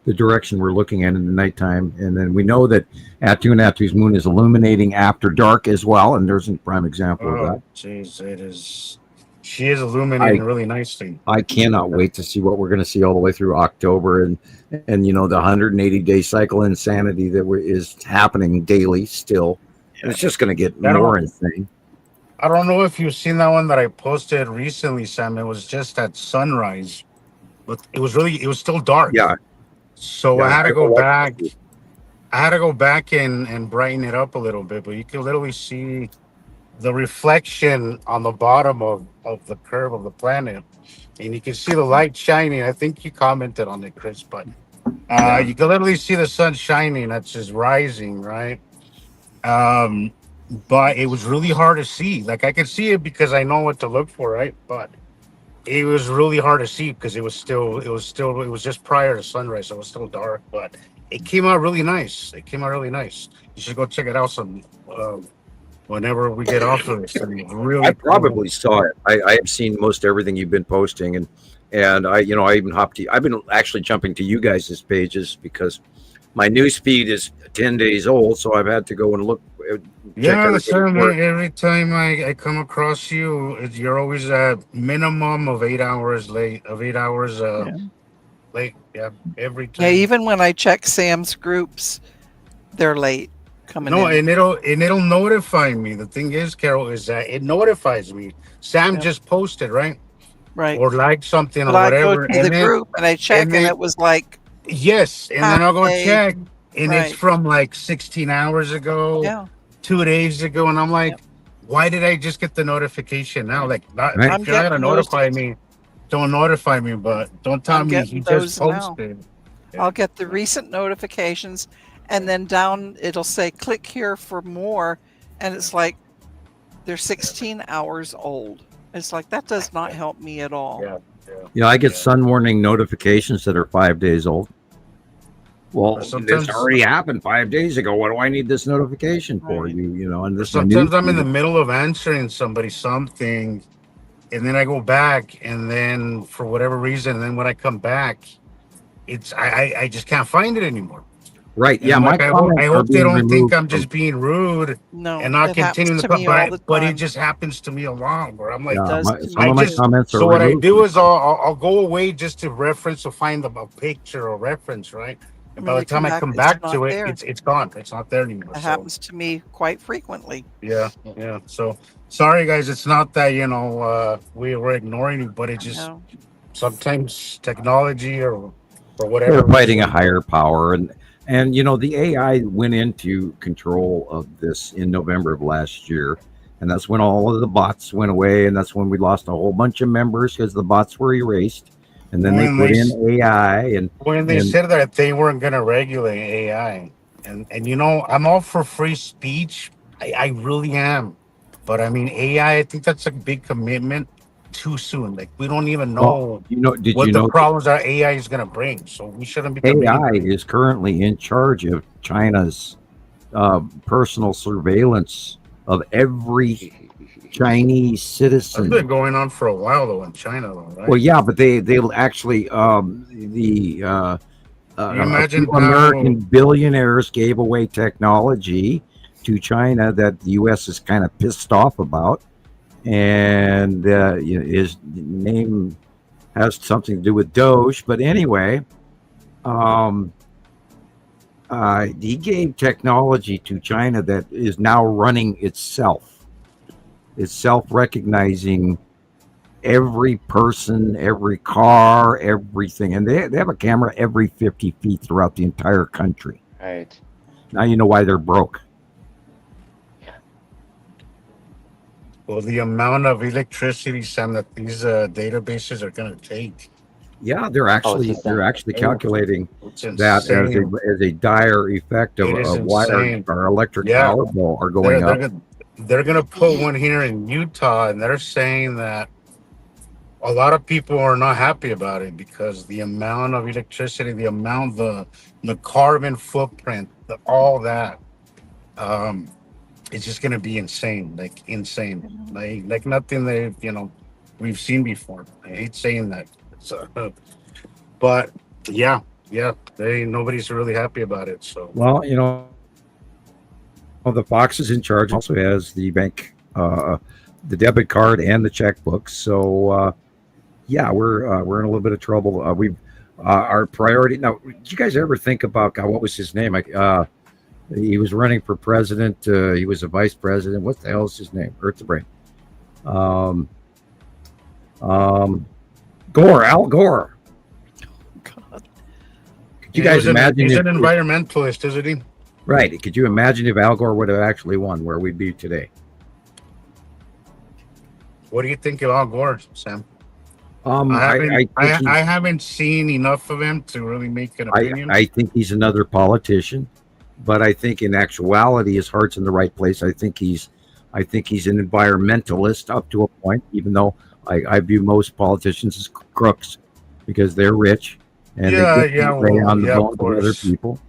the direction we're looking at in the nighttime. And then we know that Atu's moon is illuminating after dark as well. And there's a prime example of Oh, that. jeez, it is. She is illuminating really nicely. I cannot wait to see what we're going to see all the way through October and the 180-day cycle insanity that is happening daily still. And it's just going to get more insane. I don't know if you've seen that one that I posted recently, Sam. It was just at sunrise, but it was still dark. Yeah. So Yeah, I had to go watched back. it. I had to go back and brighten it up a little bit, but you can literally see the reflection on the bottom of the curve of the planet, and you can see the light shining. I think you commented on it, Chris, but you can literally see the sun shining. That's just rising, right? But it was really hard to see. Like I could see it because I know what to look for, right? But it was really hard to see because it was just prior to sunrise, so it was still dark. But it came out really nice. You should go check it out whenever we get off of this. I mean, really, I probably saw it. I have seen most everything you've been posting, and I even hopped to. I've been actually jumping to you guys' pages because my news feed is 10 days old, so I've had to go and look. Yeah, the same way. Every time I come across you, you're always a minimum of 8 hours late. Late. Yeah, every time. Yeah, even when I check Sam's groups, they're late coming No, in. and it'll notify me. The thing is, Carol, is that it notifies me. Sam just posted, right? Right. Or like something But or I whatever. go to the group and I check, and it was like yes, and then I'll go half-day. check, and Right. it's from like 16 hours ago, Yeah. 2 days ago, and I'm like, why did I just get the notification now? Like, not, Right. if you're not gonna getting those- notify me, don't notify me, but don't tell I'm me getting he just those now. posted. I'll get the recent notifications, and then down it'll say click here for more, and it's like they're 16 hours old. It's like that does not help me at all. Yeah. I get sun warning notifications that are 5 days old. Well, Sometimes- this already happened 5 days ago. What do I need this notification for? Right. And this Sometimes I'm in the middle of answering somebody something, and then I go back, and then for whatever reason, and then when I come back, it's I just can't find it anymore. Right. And Yeah. My I comments are hope they being don't think removed I'm from. just being rude No, and not it happens continuing the to call, me all the but it time. just happens to me a lot where I'm like, It Yeah. does to Some I of me my too. just comments are so what I removed do from. is I'll go away just to reference to find a picture or reference, right? And And by when the you come time I back, come it's back not to it, there. it's gone. It's not there anymore. It So happens to me quite frequently. yeah. So sorry guys, it's not that we were ignoring you, but it I just know. sometimes technology or for They're whatever fighting a reason. higher power, and the AI went into control of this in November of last year, and that's when all of the bots went away, and that's when we lost a whole bunch of members because the bots were erased, and then they When put they in AI, and when they and said that they weren't going to regulate AI, and I'm all for free speech. I really am, but I mean AI. I think that's a big commitment too soon. Like we don't even well, know did what you the know problems our AI is going to bring, so we shouldn't be committing AI to it. is currently in charge of China's personal surveillance of every Chinese That's citizen. been going on for a while though in China, though, Well, right? yeah, but they'll actually Can you a few imagine how? American billionaires gave away technology to China that the U.S. is kind of pissed off about, and his name has something to do with Doge. But anyway, um, he gave technology to China that is now running itself. It's self-recognizing every person, every car, everything. And they have a camera every 50 feet throughout the entire country. Right. Now you know why they're broke. Well, the amount of electricity, Sam, that these databases are going to take. Yeah, Oh, it's they're insane. actually calculating It's that insane. as a dire effect It is of why insane. our electric Yeah, power bill are they're going they're up. gonna they're gonna put one here in Utah, and they're saying that a lot of people are not happy about it because the amount of electricity, the carbon footprint, all that, um, it's just gonna be insane, like insane, like nothing that we've seen before. I hate saying that, so, but yeah, nobody's really happy about it. So Well, the Fox is in charge. Also has the bank, the debit card, and the checkbook. So yeah, we're in a little bit of trouble. We've our priority now. Did you guys ever think about God? What was his name? He was running for president. He was a vice president. What the hell is his name? Hurt the brain. Um, Gore, Al Gore. God. Could you guys imagine he's if, an environmentalist, isn't he? right? Could you imagine if Al Gore would have actually won, where we'd be today? What do you think of Al Gore, Sam? I I haven't seen enough of him to really make an opinion. I think he's another politician, but I think in actuality his heart's in the right place. I think he's an environmentalist up to a point, even though I view most politicians as crooks because they're rich and they prey on the bones of other people.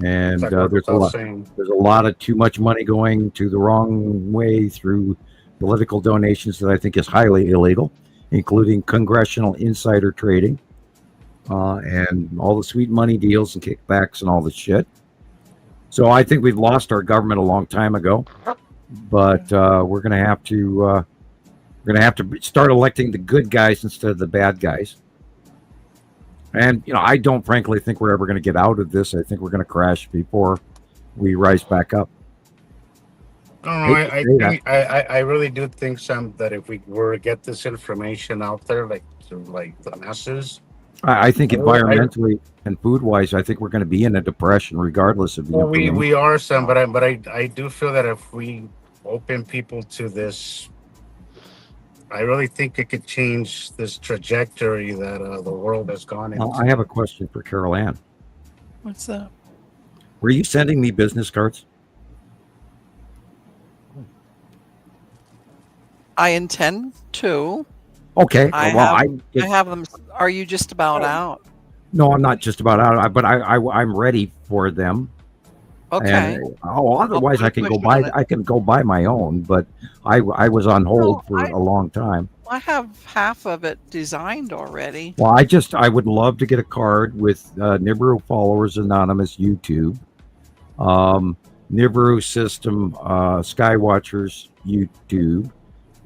And It's like there's a lot of too much money going to the wrong way through political donations that I think is highly illegal, including congressional insider trading and all the sweet money deals and kickbacks and all the shit. So I think we've lost our government a long time ago, but we're going to have to start electing the good guys instead of the bad guys. And I don't frankly think we're ever going to get out of this. I think we're going to crash before we rise back up. I really do think, Sam, that if we were to get this information out there, like to the masses, I think environmentally and food wise, I think we're going to be in a depression regardless of the information. we are, Sam, but I do feel that if we open people to this, I really think it could change this trajectory that the world has gone into. I have a question for Carol Ann. What's that? Were you sending me business cards? I intend to. Okay. I have them. Are you just about out? No, I'm not just about out, but I'm ready for them. Okay. And otherwise put a I can go push on buy it. I can go buy my own, but I was on hold No, for a long time. I have half of it designed already. Well, I would love to get a card with Nibiru Followers Anonymous YouTube, Nibiru System Skywatchers YouTube,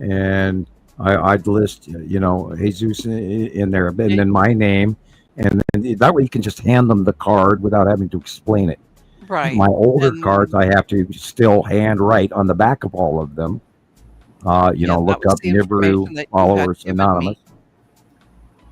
and I'd list Jesus in there, and then my name, and then that way you can just hand them the card without having to explain it. Right. My older And cards I have to still hand write on the back of all of them. that Look was up the Nibiru information that you had Followers given Anonymous. me.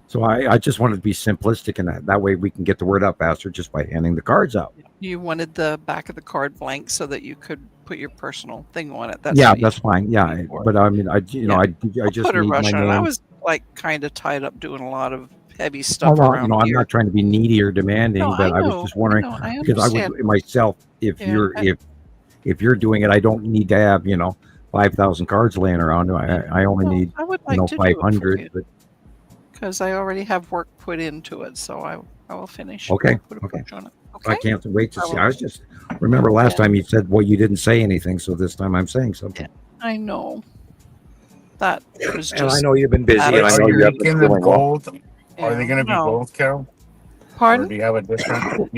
So I just wanted to be simplistic, and that way we can get the word out faster just by handing the cards out. You wanted the back of the card blank so that you could put your personal thing on it. That's Yeah, what you that's fine. Yeah, paid for. but I mean, I I'll just put a need my rush on it. I name. was like kind of tied up doing a lot of heavy Oh, stuff well, around I'm here. not trying to be needy or demanding, No, but I I was know. just wondering I because I understand. would myself, if Yeah, if you're doing it, I don't need to have 5,000 cards laying around. I only need I would like to do it for 500. you But because I already have work put into it, so I will finish. okay, I'll put a okay. push on it. I Okay. can't wait to I see. will. I was just remember last Yeah. time you said, well, you didn't say anything, so this time I'm saying something. I know. That was And I just know you've been busy, out and of I Are know you you haven't making been them feeling well. gold? Are they yeah. going to be No. gold, Carol? Or Pardon? do you have a different?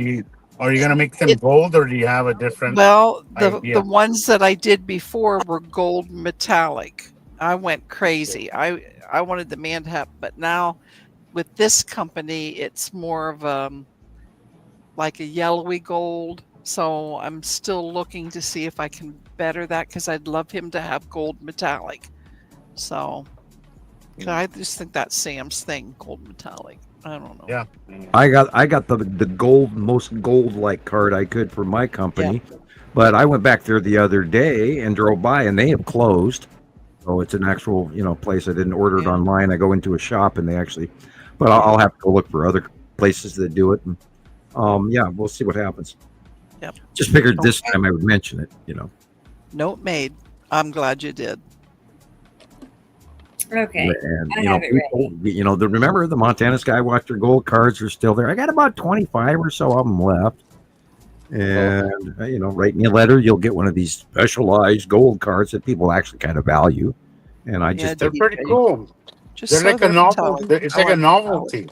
Are you going to make them gold, or do you have a different Well, the idea? ones that I did before were gold metallic. I went crazy. I wanted the man to have, but now with this company, it's more of like a yellowy gold. So I'm still looking to see if I can better that because I'd love him to have gold metallic. So 'cause I just think that's Sam's thing, gold metallic. I don't know. Yeah. I got the most gold like card I could for my company, but I went back there the other day and drove by, and they have closed. So it's an actual place. I didn't order it Yeah. online. I go into a shop and they actually, but I'll have to go look for other places that do it. And we'll see what happens. Yep. Just figured this Okay. time I would mention it. Note made. I'm glad you did. Okay. And I have it people, remember the Montana Skywatcher gold cards are still there. I got about 25 or so of them left. And write me a letter. You'll get one of these specialized gold cards that people actually kind of value. And I just They're pretty cool. Just They're so like a they're novel. metallic. It's I like a like novelty.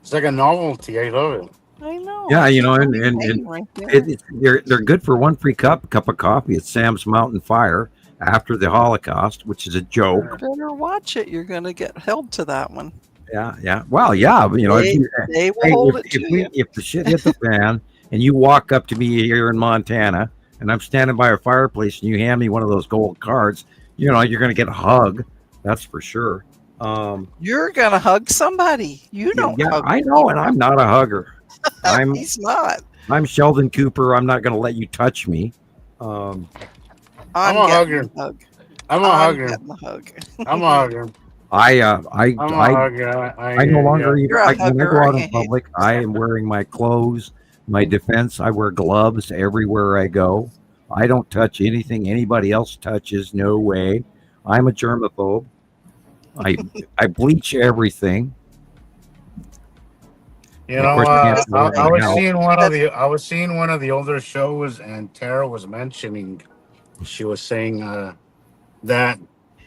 It's like a novelty. I love it. I know. yeah, It's and amazing right there. they're good for one free cup of coffee at Sam's Mountain Fire after the Holocaust, which is a joke. Better watch it. You're going to get held to that one. Yeah. Well, yeah, They will hey, hold it to you. if the shit hit the fan and you walk up to me here in Montana and I'm standing by a fireplace and you hand me one of those gold cards, you're going to get a hug. That's for sure. You're going to hug somebody. You don't hug I know, and I'm not a hugger. He's not. I'm Sheldon Cooper. I'm not going to let you touch me. I'm a hugger. I'm a hugger. I'm a hugger. I no longer even, You're a when I hugger, go out I in hate public, I am wearing my clothes, my defense. I wear gloves everywhere I go. I don't touch anything anybody else touches. No way. I'm a germaphobe. I bleach everything. You know, I was seeing one of the older shows, and Tara was mentioning, she was saying that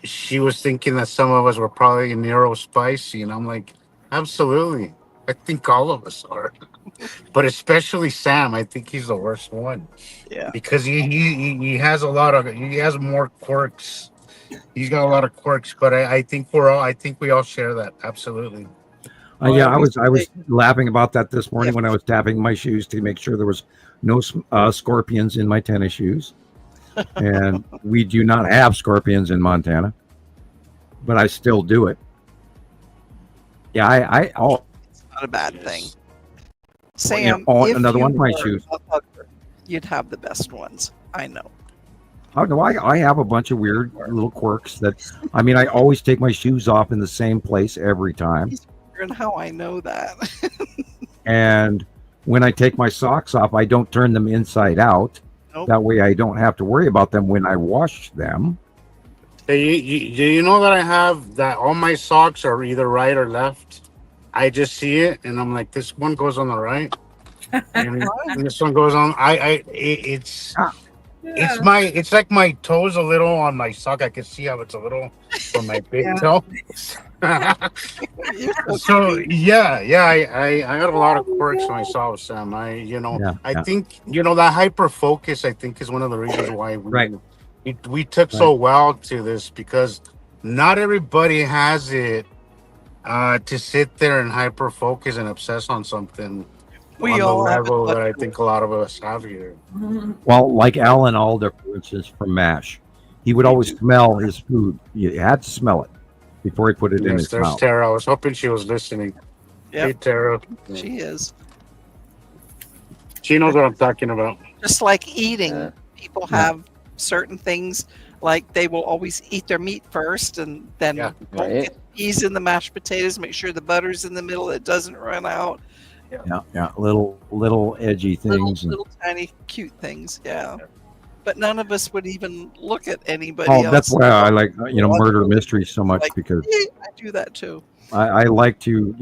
she was thinking that some of us were probably neurospicy, and I'm like, absolutely. I think all of us are, but especially Sam. I think he's the worst one. Yeah, because he has he has more quirks. He's got a lot of quirks, but I think we all share that. Absolutely. I was laughing about that this morning when I was tapping my shoes to make sure there was no scorpions in my tennis shoes, and we do not have scorpions in Montana, but I still do it. Yeah, it's not a bad thing. Sam, if another you one of my were shoes. a hugger, you'd have the best ones. I know. How do I have a bunch of weird little quirks that I always take my shoes off in the same place every time. He's wondering how I know that. And when I take my socks off, I don't turn them inside out. Nope. That way I don't have to worry about them when I wash them. Hey, do you know that I have that all my socks are either right or left? I just see it and I'm like, this one goes on the right. and this one goes on. It's Yeah. it's like my toes a little on my sock. I can see how it's a little from my big Yeah. toe. You're so So cute. I got a lot of quirks myself, Sam. I think that hyper focus. I think is one of the reasons why we took so well to this, because not everybody has it to sit there and hyper focus and obsess on something We on the all have it, level that I but think a lot of us have here. Well, like Alan Alda, for instance, from MASH, he would always smell his food. You had to smell it before he put it in Yes, his there's mouth. Tara. I was hoping she was listening. Hey, yep, Tara. she is. She knows what I'm talking about. Just like eating, people have certain things, like they will always eat their meat first and then Yeah. won't Right. get peas in the mashed potatoes, make sure the butter's in the middle, it doesn't run out. Yeah, little edgy things. Little tiny cute things, yeah. But none of us would even look at anybody Oh, else. that's why I like murder mysteries so much, Like, because I do that too. I like to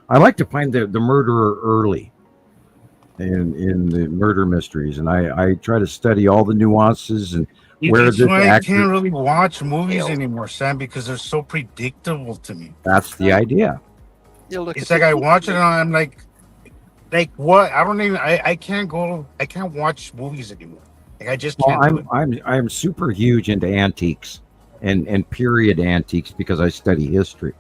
I like to find the murderer early in the murder mysteries, and I try to study all the nuances and where That's this why I actor. can't really watch movies anymore, Sam, because they're so predictable to me. That's the idea. You look It's at like the I watch it and I'm like what? I don't even. I can't watch movies anymore. Like I just Well, can't do it. I'm super huge into antiques and period antiques because I study history.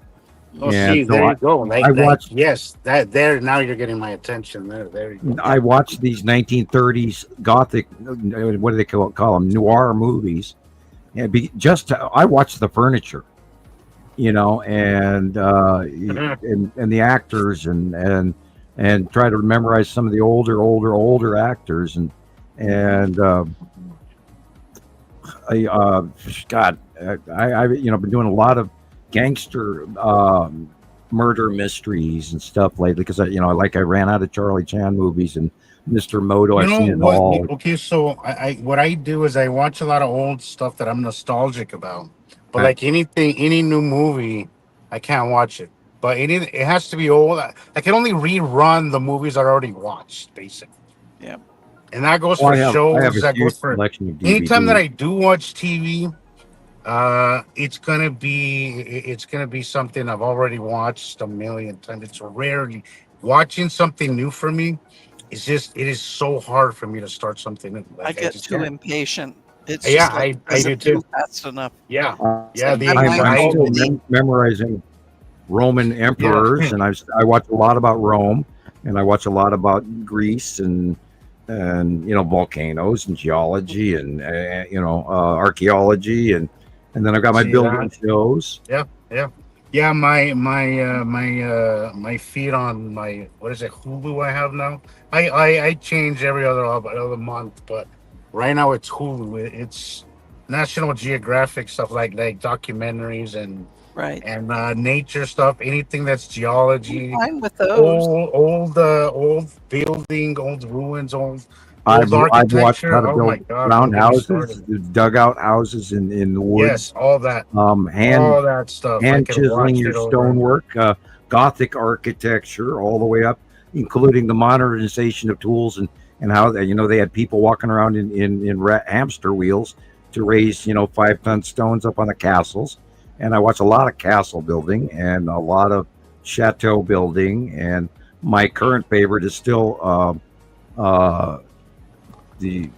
Oh, And see, so there you go. I watched yes, that there. Now you're getting my attention. There you go. I watched these 1930s Gothic, what do they call them, noir movies, and I watched the furniture, and the actors and try to memorize some of the older actors and I've been doing a lot of gangster murder mysteries and stuff lately because I ran out of Charlie Chan movies and Mr. Moto. I've seen it what? all. Okay, so what I do is I watch a lot of old stuff that I'm nostalgic about. But like any new movie, I can't watch it. But it has to be old. I can only rerun the movies I already watched, basically. Yeah. And that goes Well, for I have shows. a That huge goes for collection of anytime that DVDs. I do watch TV. It's gonna be something I've already watched a million times. It's rarely watching something new for me. It is so hard for me to start something new. I Like, get just too can't. impatient. It's Yeah, just like it I do doesn't too. move fast enough. Yeah, Same the time, I'm still anxiety. memorizing Roman Yeah, emperors, and I watch a lot about Rome, and I watch a lot about Greece and volcanoes and geology and archaeology and then I've got my see building that. shows. Yeah. My feed on my, what is it, Hulu I have now. I change every other month, but right now it's Hulu. It's National Geographic stuff like documentaries and Right. nature stuff. Anything that's geology, I'm fine with those. old building, old ruins, old I've watched how architecture. to Oh my build God! round Don't get me houses, started. dugout houses in the woods. Yes, all that, Hand stuff. I could chiseling watch your it over. stonework, Gothic architecture, all the way up, including the modernization of tools and how they had people walking around in hamster wheels to raise 5-ton stones up on the castles. And I watch a lot of castle building and a lot of chateau building. And my current favorite is still the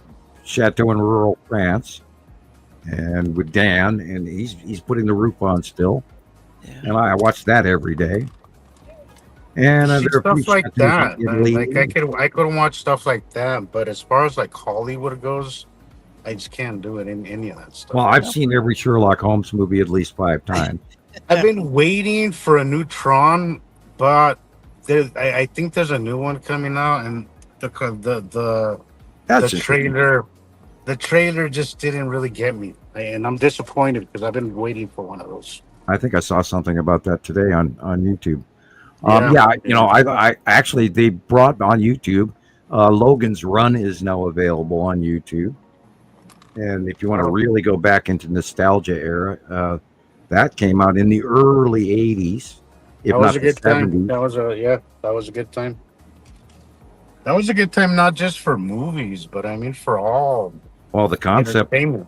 chateau in rural France, and with Dan, and he's putting the roof on still, and I watch that every day. And See, there are a few stuff like chateaus that, in man. Italy. Like I could watch stuff like that, but as far as like Hollywood goes, I just can't do it in any of that stuff. Well, I've seen every Sherlock Holmes movie at least 5 times. I've been waiting for a new Tron, but I think there's a new one coming out, and the trailer just didn't really get me, and I'm disappointed because I've been waiting for one of those. I think I saw something about that today on YouTube. Yeah. I actually, they brought on YouTube. Logan's Run is now available on YouTube, and if you want to really go back into nostalgia era, that came out in the early '80s, if That was not a the good time. '70s. That was a good time. That was a good time, not just for movies, but I mean for all Well, the concept entertainment.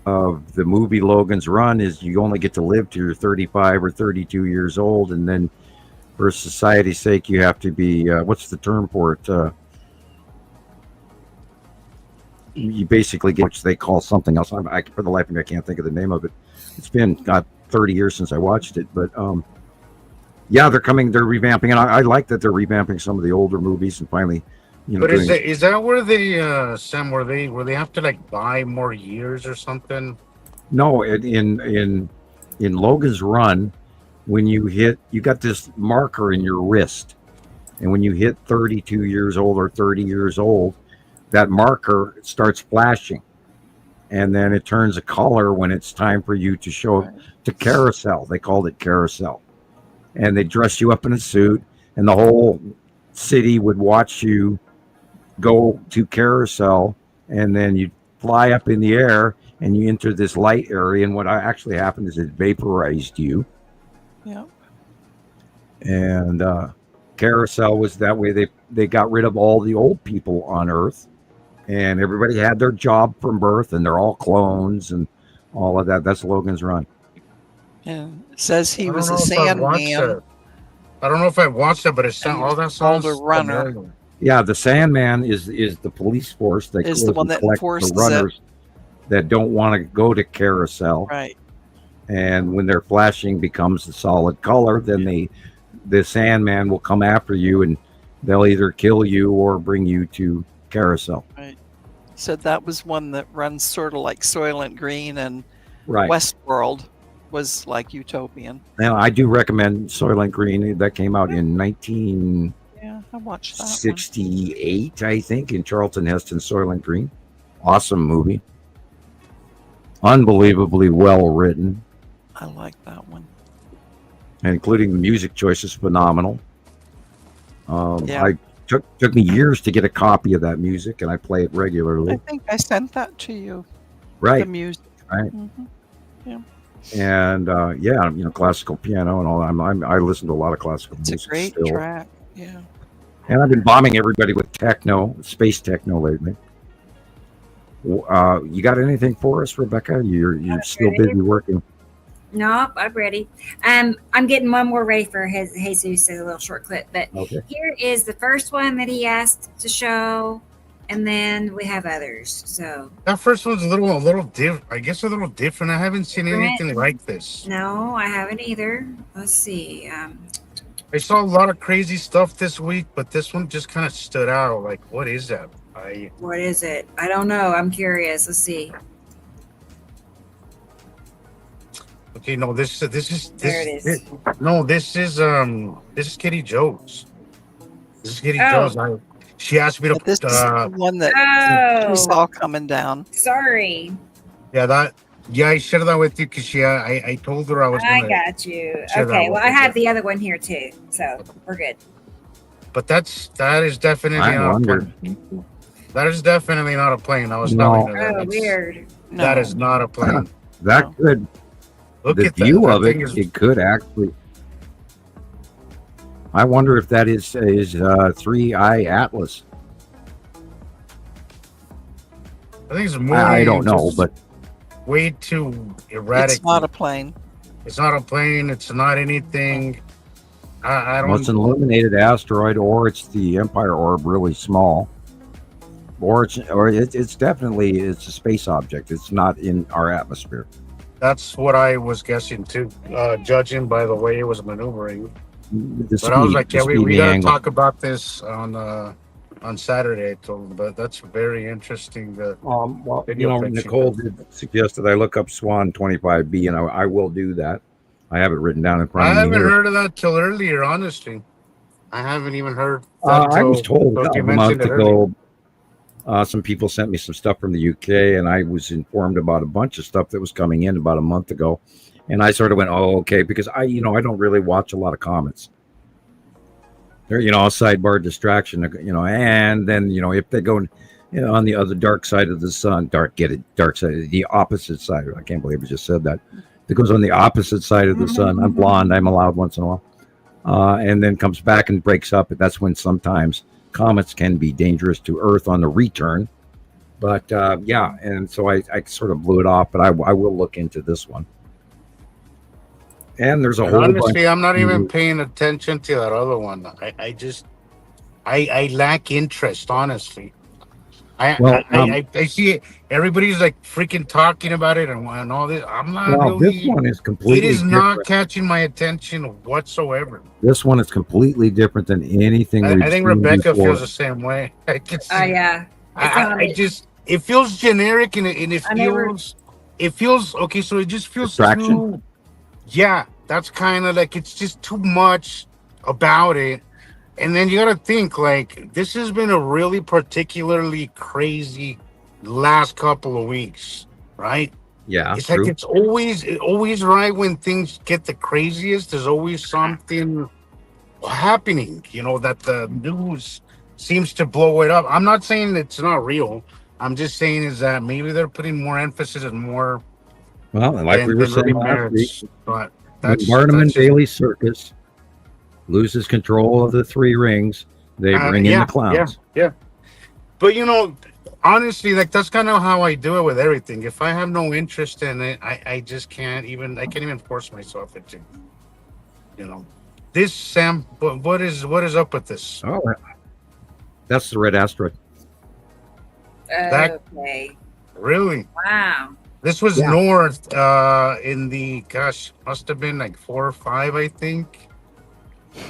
of the movie Logan's Run is you only get to live till you're 35 or 32 years old, and then for society's sake, you have to be what's the term for it? You basically get, which they call something else. For the life of me, I can't think of the name of it. It's been 30 years since I watched it, but yeah, they're revamping, and I like that they're revamping some of the older movies and finally, But is that where they Sam, where they have to like buy more years or something? No, in Logan's Run, when you got this marker in your wrist, and when you hit 32 years old or 30 years old, that marker starts flashing, and then it turns a color when it's time for you to show to carousel. They called it carousel, and they dress you up in a suit, and the whole city would watch you go to carousel, and then you fly up in the air and you enter this light area, and what actually happened is it vaporized you. Yeah. And carousel was that way. They got rid of all the old people on Earth, and everybody had their job from birth, and they're all clones and all of that. That's Logan's Run. Yeah. It says he was a Sandman. Sandman. I don't know if I watched it, but all that sounds called a runner. familiar. Yeah, the Sandman is the police force that Is the one that collects enforces the runners that don't want to go to carousel. Right. And when their flashing becomes a solid color, then the Sandman will come after you, and they'll either kill you or bring you to carousel. Right. So that was one that runs sort of like Soylent Green, and Right. Westworld was like Utopian. Now, I do recommend Soylent Green. That came out in 1968, Yeah, I watched that one. I think, in Charlton Heston's Soylent Green. Awesome movie. Unbelievably well written, I like that one. including the music choice is phenomenal. Yeah. I took me years to get a copy of that music, and I play it regularly. I think I sent that to you. Right. The music. Right. Mhm. Yeah. And yeah, classical piano and all. I listen to a lot of classical It's a music great still. track. Yeah. And I've been bombing everybody with techno, space techno lately. You got anything for us, Rebecca? You're still busy working. Nope, I'm ready. I'm getting one more ready for Jesus, a little short clip. But Okay. here is the first one that he asked to show, and then we have others. So That first one's a little different. I guess a little different. I haven't seen Different? anything like this. no, I haven't either. Let's see. I saw a lot of crazy stuff this week, but this one just kind of stood out. Like, what is that? What is it? I don't know. I'm curious. Let's see. Okay, no, this is There it is. no, this is Kitty Jones. This is Kitty Oh. Jones. She asked me to But this is the one that we saw coming down. Sorry. I shared that with you because I told her I was I gonna got you. share that Okay. with Well, I you. have the other one here too. So we're good. But that is definitely I not a wondered. plane. That is definitely not a plane. I was No. telling her that. Oh, That's- weird. That is not a plane. That could. Look The at that. view That of it, thing is- it could actually. I wonder if that is 3i Atlas. I think it's more. I don't know, but way too erratic. It's not a plane. It's not a plane. It's not anything. I don't. well, it's an illuminated asteroid, or it's the Empire orb, really small, or it's definitely a space object. It's not in our atmosphere. That's what I was guessing too, judging by the way it was maneuvering. The But I was speed- like, the yeah, we speed gotta angle. talk about this on Saturday. I told him, but that's very interesting. Well, video picture. Nicole did suggest that I look up Swan 25B, and I will do that. I have it written down in front I of me haven't here. heard of that till earlier, honestly. I haven't even heard. I was told till a you month mentioned it earlier. ago. Some people sent me some stuff from the UK, and I was informed about a bunch of stuff that was coming in about a month ago. And I sort of went, "Oh, okay," because I don't really watch a lot of comments. They're, a sidebar distraction, and then, if they go, on the other dark side of the sun, dark side, the opposite side. I can't believe I just said that. It goes on the opposite side of the sun. I'm blonde. I'm allowed once in a while. and then comes back and breaks up. And that's when sometimes comets can be dangerous to Earth on the return. But yeah, and so I sort of blew it off, but I will look into this one. And there's a whole honestly, bunch. I'm not even paying attention to that other one. I lack interest, honestly. I see it. Everybody's like freaking talking about it and all this. I'm not Well, really. this one is completely It is different. not catching my attention whatsoever. This one is completely different than anything we've I think seen Rebecca before. feels the same way. I can see. Yeah. I just it feels generic and it feels okay. So it just feels Distraction? too. Yeah, that's kind of like it's just too much about it. And then you got to think like this has been a really particularly crazy last couple of weeks, right? Yeah, It's true. like it's always right when things get the craziest. There's always something happening, that the news seems to blow it up. I'm not saying it's not real. I'm just saying is that maybe they're putting more emphasis and more. Well, and like we were saying last week, but when Barnum and Bailey Circus loses control of the three rings, they bring in the clowns. Yeah. But honestly, like that's kind of how I do it with everything. If I have no interest in it, I just can't even force myself into. This Sam, what is up with this? Oh, that's the red asteroid. Okay. Really? Wow. This was north in the must have been like 4 or 5, I think.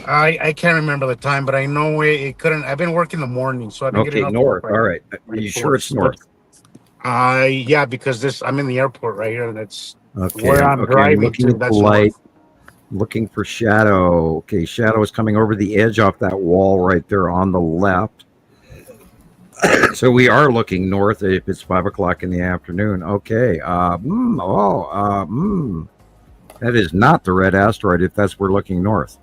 I can't remember the time, but I know it couldn't. I've been working the morning, so I didn't get enough. North. All right. Are you sure it's north? Yeah, because I'm in the airport right here, and it's Okay. where I'm driving looking to. at the That's light. north. Looking for shadow. Okay, shadow is coming over the edge off that wall right there on the left. So we are looking north if it's 5 o'clock in the afternoon. Okay. That is not the red asteroid if we're looking north.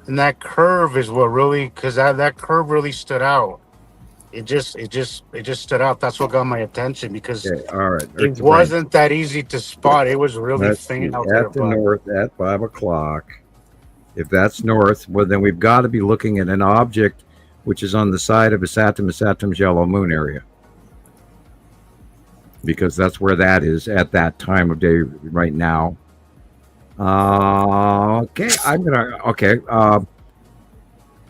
And that curve is what really, because that curve really stood out. It just stood out. That's what got my attention because all right. it wasn't that easy to spot. It was really faint out there. At the north at 5 o'clock. If that's north, well, then we've got to be looking at an object which is on the side of Saturn's yellow moon area, because that's where that is at that time of day right now. Okay,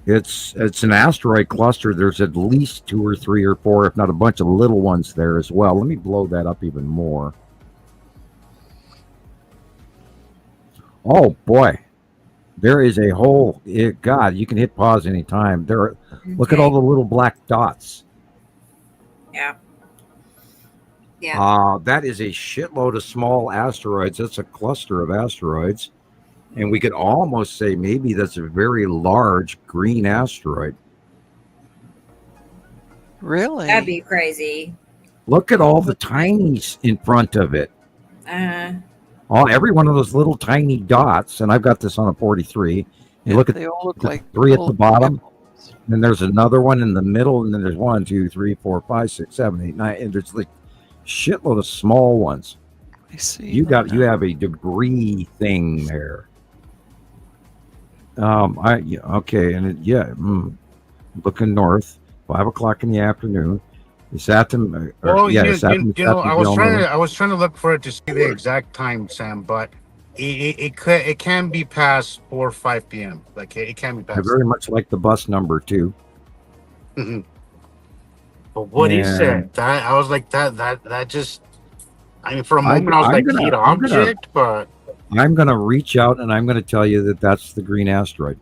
it's an asteroid cluster. There's at least 2 or 3 or 4, if not a bunch of little ones there as well. Let me blow that up even more. Oh boy, there is a whole. God, you can hit pause anytime. Look at all the little black dots. Yeah. Yeah. That is a shitload of small asteroids. That's a cluster of asteroids. And we could almost say maybe that's a very large green asteroid. Really? That'd be crazy. Look at all the tinies in front of it. Every one of those little tiny dots, and I've got this on a 43. You look at they all look the like 3 at the bottom. pebbles. Then there's another one in the middle, and then there's 1, 2, 3, 4, 5, 6, 7, 8, 9, and there's like shitload of small ones. I see. You have a debris thing there. Okay, and looking north, 5 o'clock in the afternoon. Saturn. I was trying to look for it to see the exact time, Sam, but it can be past 4 or 5 p.m. Like it can be past. Very much like the bus number too. Mm-hmm. But what he said, that I was like that just. I mean, for a moment I was like heat object, but I'm gonna reach out and I'm gonna tell you that that's the green asteroid.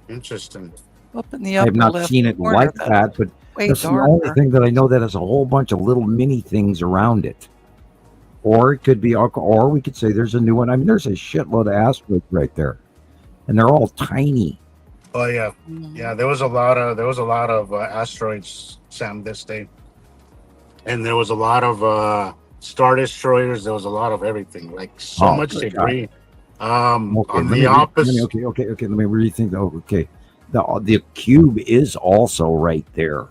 Interesting. Up in the upper I've not left seen it corner, like that, but that's the only thing that I know that has a whole bunch of little mini things around it. Or it could be, or we could say there's a new one. I mean, there's a shitload of asteroids right there, and they're all tiny. Oh yeah, yeah. There was a lot of asteroids, Sam, this day, and there was a lot of star destroyers. There was a lot of everything, like so much debris. On the opposite. Okay. Let me rethink. Okay, the cube is also right there.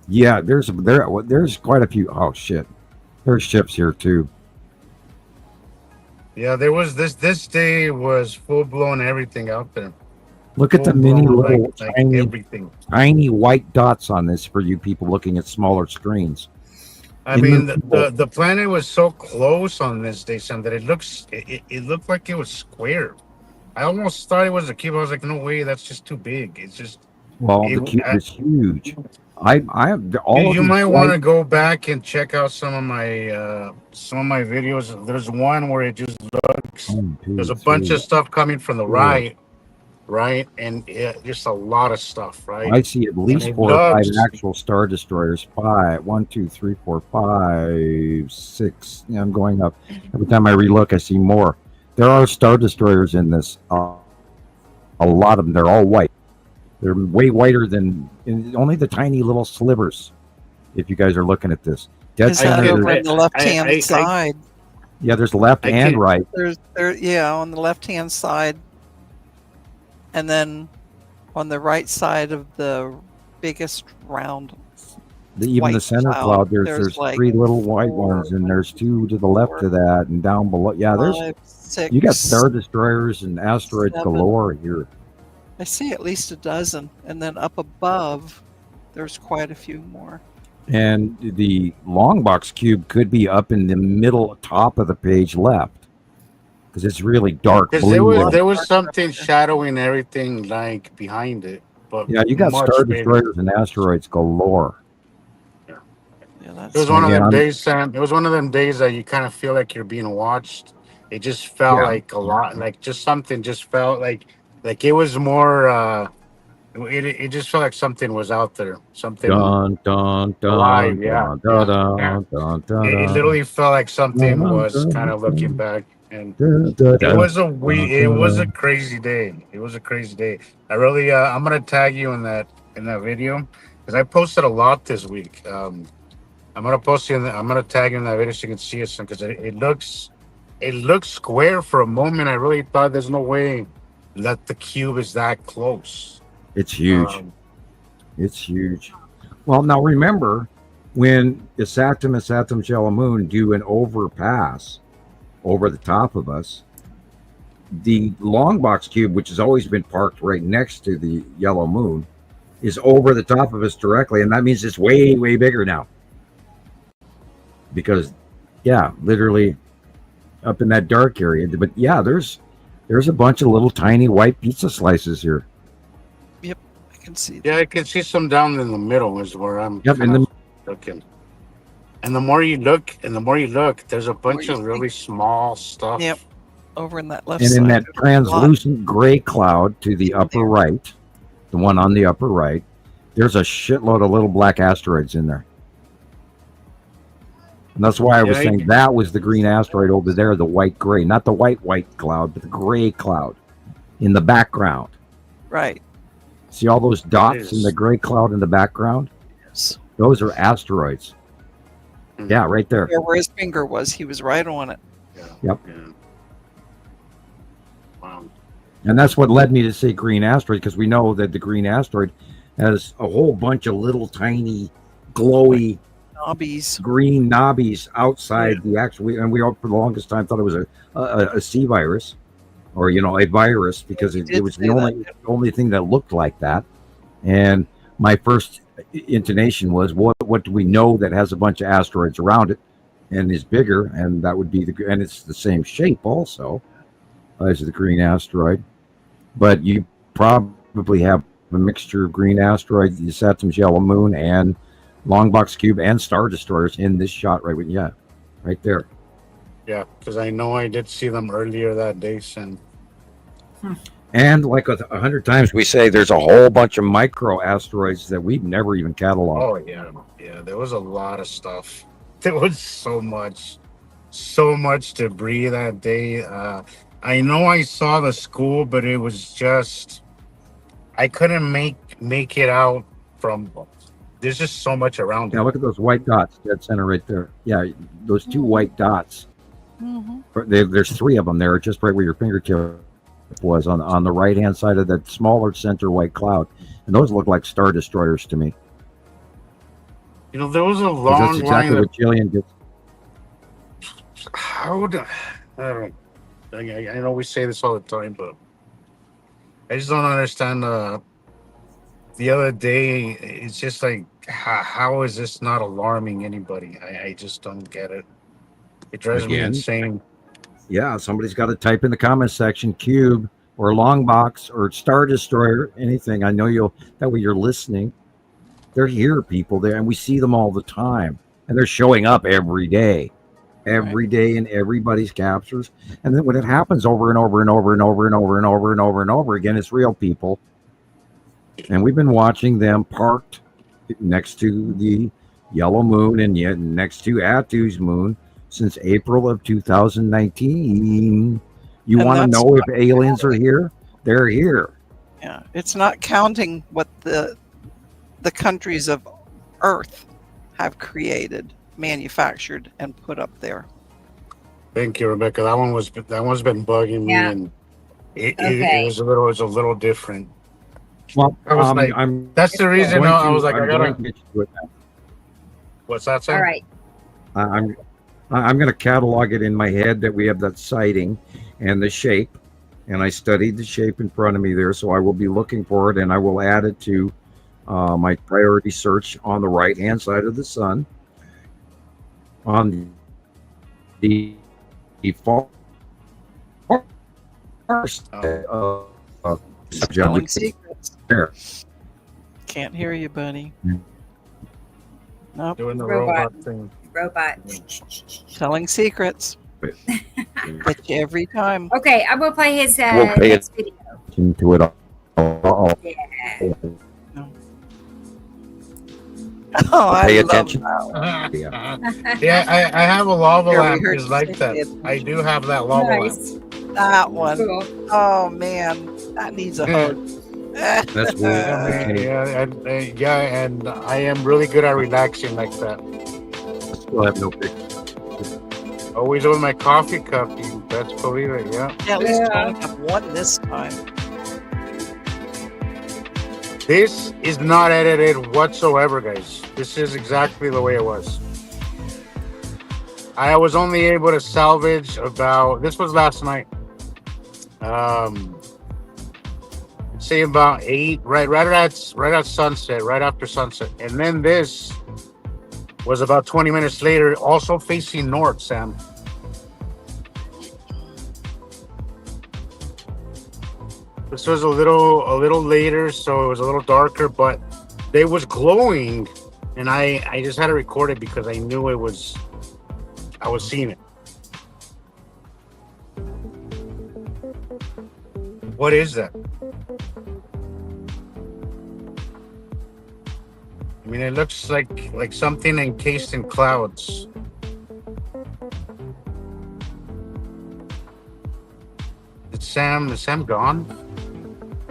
Yeah, there's quite a few. Oh shit, there's ships here too. Yeah, there was this day was full blown everything out there. Look at the Full mini blown little like tiny everything. tiny white dots on this for you people looking at smaller screens. I mean, the planet was so close on this day, Sam, that it looked like it was square. I almost thought it was a cube. I was like, no way, that's just too big. It's just. Well, the cube is huge. I all You of might these want to white- go back and check out some of my videos. There's one where it just looks. 1, 2, There's a bunch 3, of stuff coming from the 4. right, and just a lot of stuff, right. I see at least And it 4 or 5 looks- actual star destroyers. 5, 1, 2, 3, 4, 5, 6. Yeah, I'm going up. Every time I relook, I see more. There are star destroyers in this. A lot of them. They're all white. They're way whiter than only the tiny little slivers. If you guys are looking at this, dead Is that center. over on the left-hand side? Yeah, there's left and right. Yeah, on the left-hand side, and then on the right side of the biggest round. Even the white center cloud, there's like 3 little white ones, and there's 2 to the left of that, and down below. Yeah, there's 5, 6, you got star destroyers and asteroids 7. galore here. I see at least a dozen, and then up above, there's quite a few more. And the long box cube could be up in the middle top of the page left because it's really dark Because blue. there was something shadowing everything like behind it, but Yeah, you got much star bigger. destroyers and asteroids galore. It was one of them Yeah. days, Sam. It was one of them days that you kind of feel like you're being watched. It just felt Yeah. like a lot, like just something just felt like it was more. It just felt like something was out there. Something. Dun dun dun alive, yeah. dun dun dun Yeah. dun dun. It literally felt like something Dun, was dun, kind of dun. looking back, and Dun, dun, it was a dun, it was a dun. crazy day. It was a crazy day. I really I'm gonna tag you in that video because I posted a lot this week. I'm gonna post you I'm gonna tag you in that video so you can see it because it looks square for a moment. I really thought there's no way that the cube is that close. It's huge. Um, It's huge. Well, now remember when Isatum and Saturn Yellow Moon do an overpass over the top of us, the long box cube, which has always been parked right next to the yellow moon, is over the top of us directly, and that means it's way, way bigger now. Because, yeah, literally up in that dark area. But yeah, there's a bunch of little tiny white pizza slices here. Yep, I can see. yeah, I can see some down in the middle is where I'm Yep, in kind the of looking. And the more you look, there's a bunch you of really small stuff. Yep, over in that left and side. in that there's a lot. translucent gray cloud to the upper right, the one on the upper right, there's a shitload of little black asteroids in there. And that's why I was Yeah, saying that was the green asteroid over there, the white gray, not the white cloud, but the gray cloud in the background. Right. See all those dots is. in the gray cloud in the background? Yes. Those are asteroids. Mhm. Yeah, right there. Where his finger was, he was right on it. Yeah. Yep. Yeah. Wow. And that's what led me to say green asteroid, because we know that the green asteroid has a whole bunch of little tiny glowy Knobbies. green knobbies outside the actual, and we all for the longest time thought it was a sea virus, or a virus, because We it did was say the only thing that looked like that. And my first intonation was, what do we know that has a bunch of asteroids around it and is bigger? And that would be and it's the same shape also as the green asteroid, but you probably have a mixture of green asteroid, the Saturn's yellow moon, and long box cube and star destroyers in this shot right there. Yeah, because I know I did see them earlier that day, and And like 100 times we say, there's a whole bunch of micro asteroids that we've never even cataloged. oh yeah, there was a lot of stuff. There was so much debris that day. I know I saw the school, but it was just I couldn't make it out from. There's just so much around Yeah, it. look at those white dots, dead center right there. Yeah, those 2 white dots. There's 3 of them there, just right where your fingertip was on the right hand side of that smaller center white cloud, and those look like star destroyers to me. there was a 'Cause long that's exactly line what Gillian did. how do, I don't I know we say this all the time, but I just don't understand. The other day, it's just like, how is this not alarming anybody? I just don't get it. It drives me Again, insane. yeah, somebody's got to type in the comment section cube or long box or star destroyer, anything. I know that way you're listening. They're here, people there, and we see them all the time, and they're showing up every day in everybody's captures. And then when it happens over and over and over and over and over and over and over and over again, it's real, people. And we've been watching them parked next to the yellow moon and yet next to Atu's moon since April of 2019. You want to know if aliens are here? They're here. Yeah, it's not counting what the countries of Earth have created, manufactured, and put up there. Thank you, Rebecca. That one's been bugging me, and it was a little different. Well, I was like, that's the reason I was like, I gotta. What's that, Sam? All right. I'm going to catalog it in my head that we have that sighting and the shape, and I studied the shape in front of me there, so I will be looking for it, and I will add it to my priority search on the right-hand side of the sun. On the far Telling secrets. There. Can't hear you, buddy. Nope. Doing the robot thing. Robot. Telling secrets. But every time. Okay, I'm gonna play his We'll pay next video. Into it all. Yeah. Oh, I Pay love attention. that. Yeah, I have a lava Here, we lamp heard just you like say that. I do have that lava Nice. lamp. That one. Cool. Oh man, that needs a hug. That's weird. Yeah, and I am really good at relaxing like that. Still have no picture. Always with my coffee cup. You best believe it. Yeah. Yeah, at least I only have one this time. This is not edited whatsoever, guys. This is exactly the way it was. I was only able to salvage about. This was last night. Say about 8, right at sunset, right after sunset, and then this was about 20 minutes later, also facing north, Sam. This was a little later, so it was a little darker, but it was glowing, and I just had to record it because I knew I was seeing it. What is that? I mean, it looks like something encased in clouds. Is Sam gone?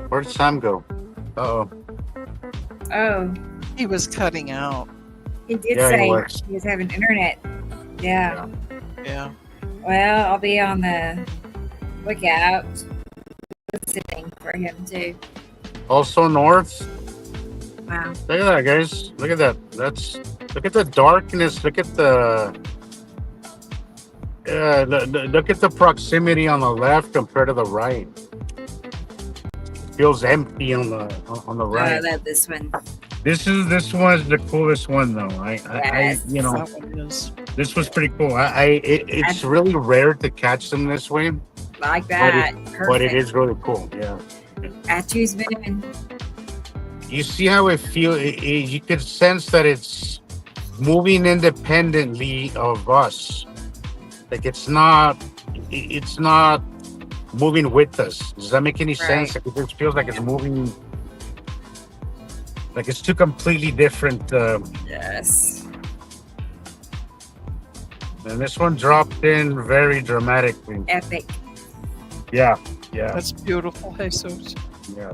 Where did Sam go? Uh-oh. Oh, He was cutting out. he did Yeah, say he was. he was having internet. Yeah. Yeah. Well, I'll be on the lookout, listening for him too. Also north. Wow. Look at that, guys. Look at that. Look at the darkness. Look at the look at the proximity on the left compared to the right. It feels empty on the right. I love this one. This one is the coolest one though. Yes. That one is. This was pretty cool. It's really rare to catch them this way, Like that. but it is really cool. Yeah. Atu's moon. You see how it feels? You could sense that it's moving independently of us. Like it's not moving with us. Does that make any sense? Like it just feels like it's moving. Like it's two completely different. Yes. And this one dropped in very dramatically. Epic. Yeah. That's beautiful, Jesus. Yeah.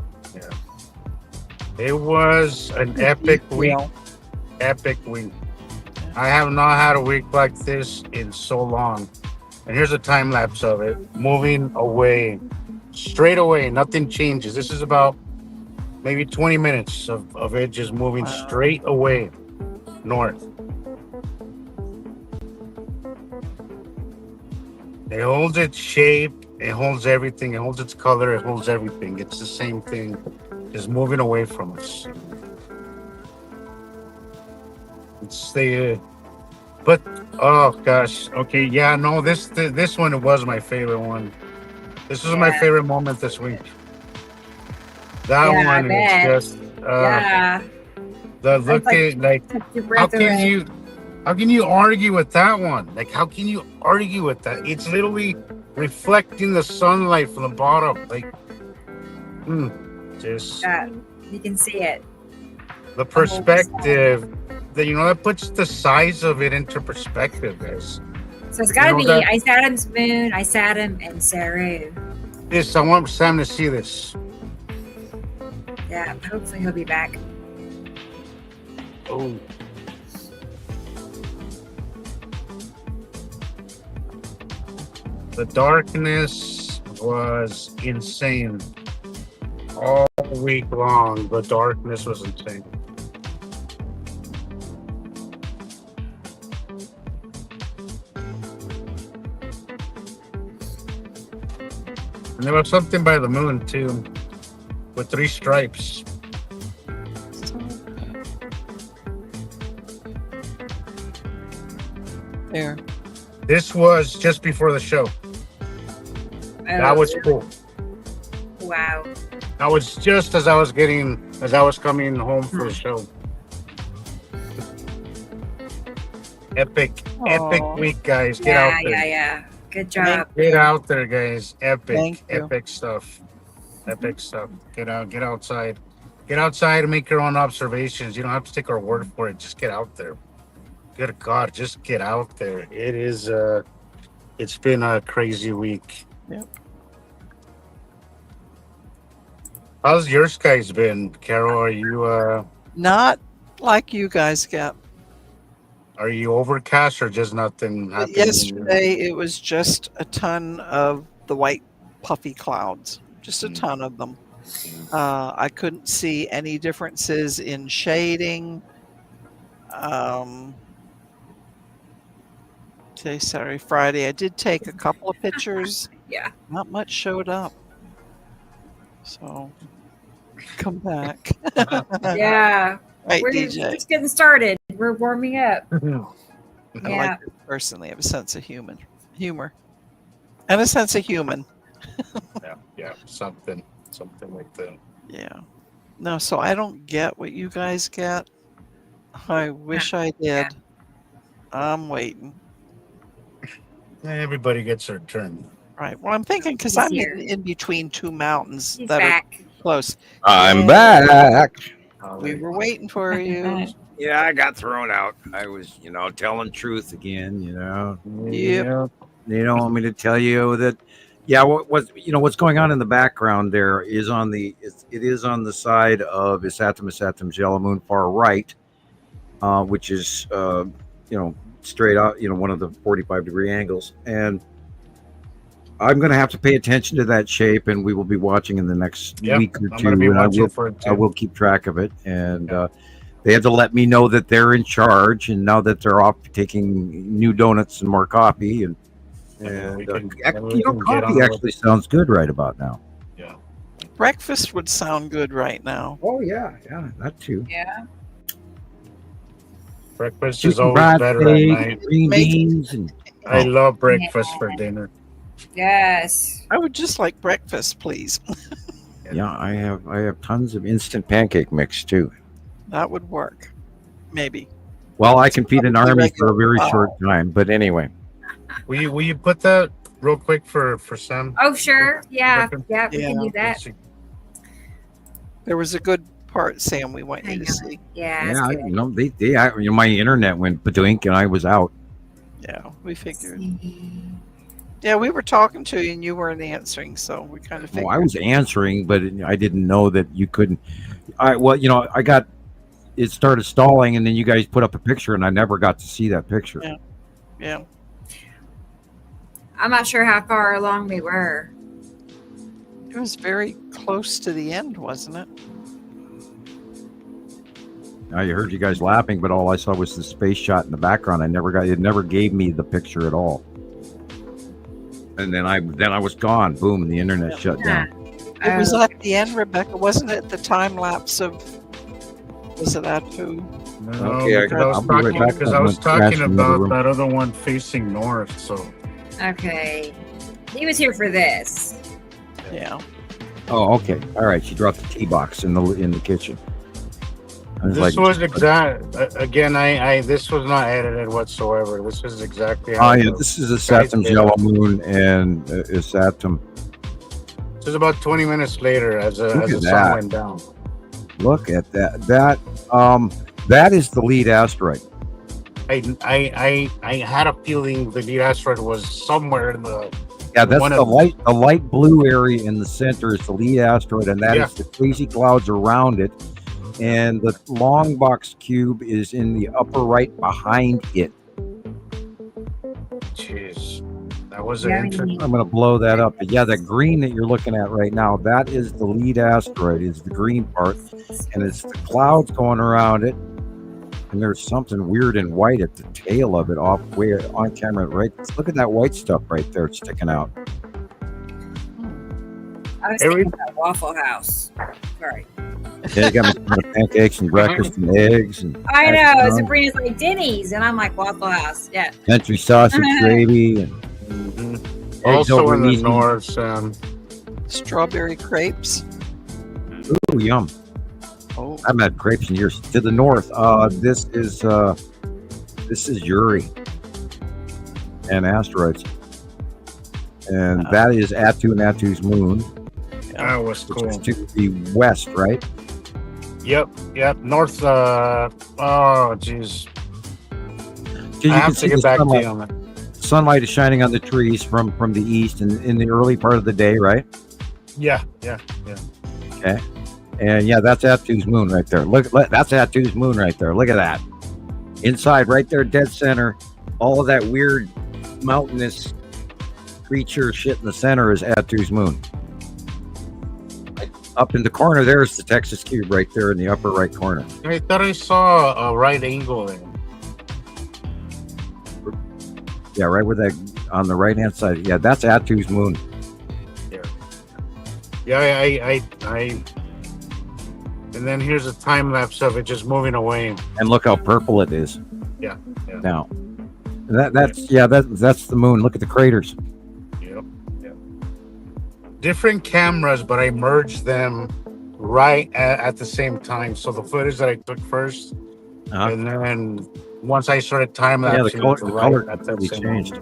It was an epic week. Epic week. I have not had a week like this in so long. And here's a time lapse of it. Moving away. Straight away. Nothing changes. This is about maybe 20 minutes of it just moving straight away. north. It holds its shape, it holds everything, it holds its color, it holds everything. It's the same thing, just moving away from us. It's the, but oh gosh, okay, yeah, no, this one was my favorite one. This was my favorite moment this week. That one is just the look at like how can you argue with that one? Like how can you argue with that? It's literally reflecting the sunlight from the bottom. Like just you can see it. The perspective that that puts the size of it into perspective, guys. So it's got to be Ice Adam's moon, Ice Adam, and Saru. I want Sam to see this. Yeah, hopefully he'll be back. Oh. The darkness was insane. All week long, the darkness was insane. And there was something by the moon too, with 3 stripes. There. This was just before the show. That was cool. Wow. That was just as I was coming home for the show. Epic week, guys. Get out there. Yeah. Good job. Get out there, guys. Epic stuff. Epic stuff. Get outside. Get outside and make your own observations. You don't have to take our word for it. Just get out there. Good God, just get out there. It is it's been a crazy week. Yep. How's your skies been, Carol? Are you not like you guys get? Are you overcast or just nothing happening? Yesterday it was just a ton of the white puffy clouds. Just a ton of them. I couldn't see any differences in shading. Today, Saturday, Friday, I did take a couple of pictures. Yeah. Not much showed up. So, come back. Yeah. Right, We're DJ. just getting started. We're warming up. I like it personally. I have a sense of humor. And a sense of human. yeah, something like that. Yeah. No, so I don't get what you guys get. I wish I did. Yeah. I'm waiting. Everybody gets their turn. Right. Well, I'm thinking because I'm in between 2 mountains that are close. I'm back. We were waiting for you. Yeah, I got thrown out. I was, telling truth again, Yep. You don't want me to tell you that. Yeah, what's going on in the background there is it is on the side of Isatum yellow moon far right, which is straight out, one of the 45-degree angles, and I'm going to have to pay attention to that shape, and we will be watching in the next week or two, and I will keep track of it. And they had to let me know that they're in charge, and now that they're off taking new donuts and more coffee, and coffee actually sounds good right about now. Yeah, breakfast would sound good right now. Oh yeah, that too. Yeah. Breakfast is always better at night. Green beans and I love breakfast for dinner. Yes. I would just like breakfast, please. Yeah, I have tons of instant pancake mix too. That would work. Maybe. Well, I can feed an army for a very short time, but anyway. Will you put that real quick for Sam? Oh sure. Yeah. Yeah, we can do that. There was a good part, Sam, we want you to see. Yeah. They my internet went badoink and I was out. Yeah, we figured. Yeah, we were talking to you and you weren't answering, so we kind of figured. I was answering, but I didn't know that you couldn't. It started stalling, and then you guys put up a picture, and I never got to see that picture. Yeah. I'm not sure how far along we were. It was very close to the end, wasn't it? I heard you guys laughing, but all I saw was the space shot in the background. It never gave me the picture at all. And then I was gone. Boom, the internet shut down. It was at the end, Rebecca. Wasn't it the time lapse of? Was it Atu? No, Okay, because I was talking about that other one facing north. So. Okay. He was here for this. Yeah. Oh, okay. All right. She dropped the tea box in the kitchen. This was exact. Again, this was not edited whatsoever. This is exactly. Oh yeah, this is a Saturn yellow moon, and it's Saturn. This is about 20 minutes later as the sun went down. Look at that. That is the lead asteroid. I had a feeling the lead asteroid was somewhere in the. Yeah, that's the light blue area in the center is the lead asteroid, and that is the crazy clouds around it. And the long box cube is in the upper right behind it. Jeez, that was interesting. I'm going to blow that up. But yeah, the green that you're looking at right now, that is the lead asteroid, is the green part. And it's the clouds going around it. And there's something weird and white at the tail of it off way on camera. Right, look at that white stuff right there sticking out. I was thinking about Waffle House. Sorry. Yeah, you got me pancakes and breakfast and eggs. And I know. Sabrina's like Denny's, and I'm like Waffle House. Yeah. Country sausage gravy. And also in the north, strawberry crepes. Ooh, yum. Oh. I've had crepes in years. To the north, this is Uri and asteroids. And that is Atu and Atu's moon. That was cool. Which is to the west, right? Yep. North. Oh, jeez. I have to get back to you on that. Sunlight is shining on the trees from the east and in the early part of the day, right? Yeah. Okay. And yeah, that's Atu's moon right there. Look, that's Atu's moon right there. Look at that. Inside, right there, dead center, all of that weird mountainous creature shit in the center is Atu's moon. Up in the corner, there's the Texas cube right there in the upper right corner. I thought I saw a right angle there. Yeah, right with that on the right hand side. Yeah, that's Atu's moon. Yeah, I and then here's a time lapse of it just moving away. And look how purple it is. Yeah. Now, that's the moon. Look at the craters. Yep. Different cameras, but I merged them right at the same time. So the footage that I took first, and then once I started time lapsing, the color completely changed.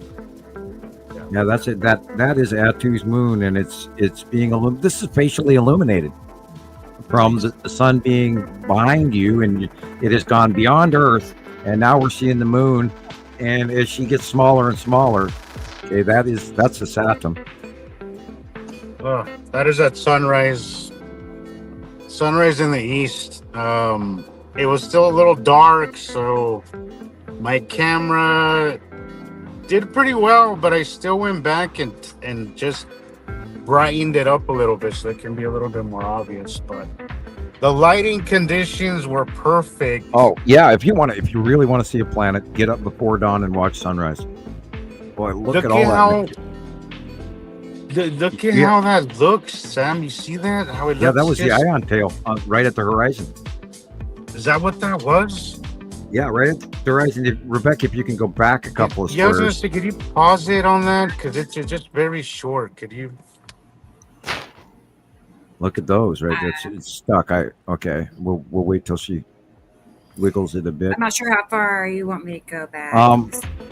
Yeah, that's it. That is Atu's moon, and it's being this is facially illuminated from the sun being behind you, and it has gone beyond Earth, and now we're seeing the moon, and as she gets smaller and smaller, okay, that's the Saturn. That is at sunrise in the east. It was still a little dark, so my camera did pretty well, but I still went back and just brightened it up a little bit so it can be a little bit more obvious. But the lighting conditions were perfect. Oh yeah, if you really want to see a planet, get up before dawn and watch sunrise. Boy, look at all that. Look at how that looks, Sam. You see that? How it looks? Yeah, that was the ion tail right at the horizon. Is that what that was? Yeah, right at the horizon. Rebecca, if you can go back a couple of squares. Yeah, I was gonna say, could you pause it on that? Because it's just very short. Could you? Look at those, right? It's stuck. Okay. We'll wait till she wiggles it a bit. I'm not sure how far you want me to go back.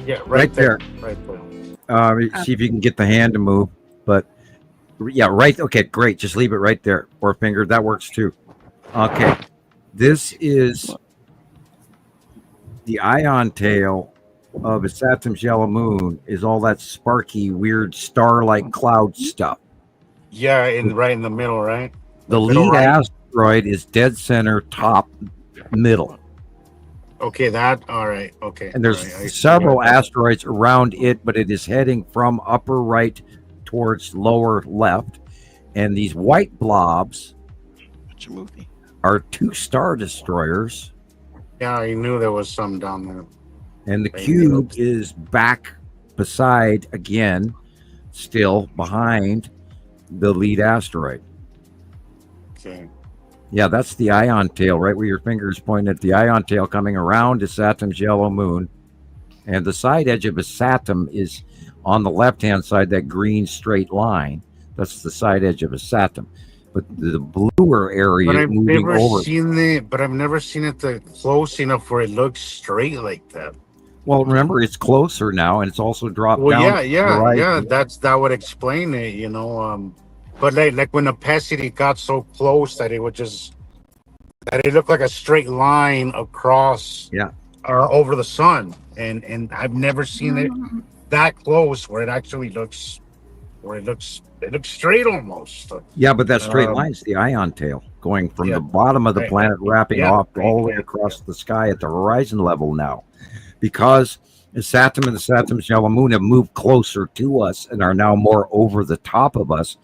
Yeah, right there. Right there. See if you can get the hand to move. But yeah, right. Okay, great. Just leave it right there. Or finger. That works too. Okay. This is the ion tail of a Saturn's yellow moon. Is all that sparky, weird star-like cloud stuff. Yeah, right in the middle, right? The lead asteroid is dead center, top, middle. Okay, all right. Okay. And there's several asteroids around it, but it is heading from upper right towards lower left. And these white blobs are two star destroyers Yeah, I knew there was some down there. And the cube is back beside again, still behind the lead asteroid. Okay. Yeah, that's the ion tail, right where your finger is pointing at the ion tail coming around to Saturn's yellow moon. And the side edge of a Saturn is on the left-hand side, that green straight line. That's the side edge of a Saturn. But the bluer area But I've moving never over. seen it. But I've never seen it close enough where it looks straight like that. Well, remember, it's closer now, and it's also dropped down. Yeah. That would explain it, you know. But like when opacity got so close that it looked like a straight line across. Yeah. Over the sun, and I've never seen it that close where it actually looks straight almost. Yeah, but that straight line's the ion tail going from the bottom of the planet, wrapping off all the way across the sky at the horizon level now, because the Saturn and the Saturn's yellow moon have moved closer to us and are now more over the top of us.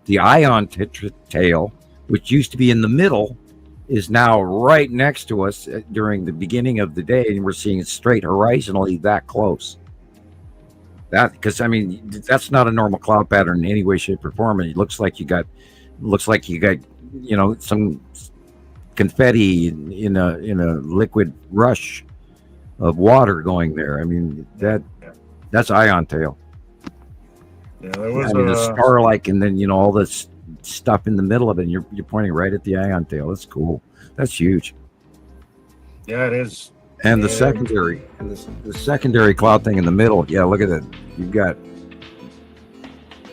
The ion tail, which used to be in the middle, is now right next to us during the beginning of the day, and we're seeing it straight horizontally that close. That, because I mean, that's not a normal cloud pattern in any way, shape, or form. It looks like you got, you know, some confetti in a liquid rush of water going there. I mean, that's ion tail. Yeah, there was a star-like, and then you know all this stuff in the middle of it, and you're pointing right at the ion tail. That's cool. That's huge. Yeah, it is. And the secondary cloud thing in the middle. Yeah, look at it. You've got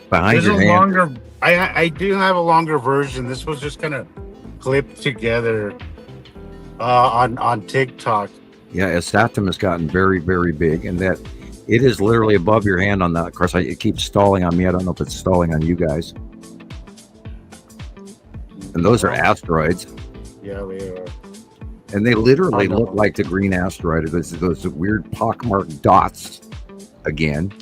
behind your hand. I do have a longer version. This was just kind of clipped together on TikTok. Yeah, Saturn has gotten very, very big, and that it is literally above your hand on that. Of course, it keeps stalling on me. I don't know if it's stalling on you guys. And those are asteroids. Yeah, they are. And they literally look like the green asteroid. Those weird pockmarked dots again.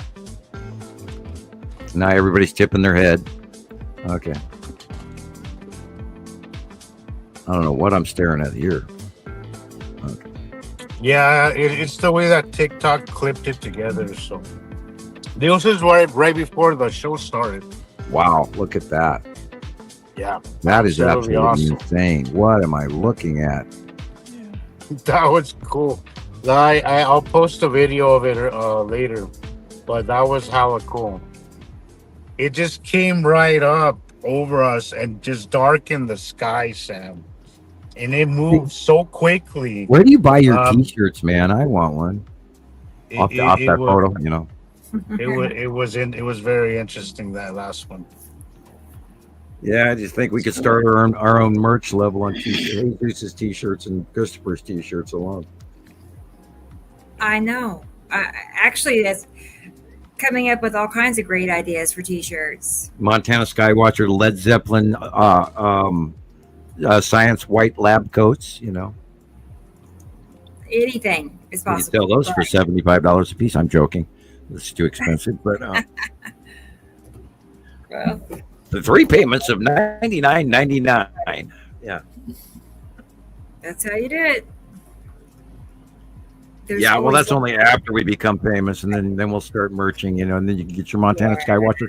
Now everybody's tipping their head. Okay. I don't know what I'm staring at here. Okay. Yeah, it's the way that TikTok clipped it together. So this is right before the show started. Wow, look at that. Yeah. That is absolutely awesome. insane. What am I looking at? That was cool. I'll post a video of it later, but that was hella cool. It just came right up over us and just darkened the sky, Sam. And it moved so quickly. Where do you buy your t-shirts, man? I want one. Off that photo, you know. It was very interesting, that last one. Yeah, I just think we could start our own merch level on Jesus t-shirts and Christopher's t-shirts alone. I know. Actually, that's coming up with all kinds of great ideas for t-shirts. Montana Skywatcher, Led Zeppelin, science white lab coats, you know. Anything is possible. You can sell those for $75 a piece. I'm joking. It's too expensive, but well, the 3 payments of $99.99. Yeah. That's how you do it. Well, that's only after we become famous, and then we'll start merching, you know, and then you can get your Montana Skywatcher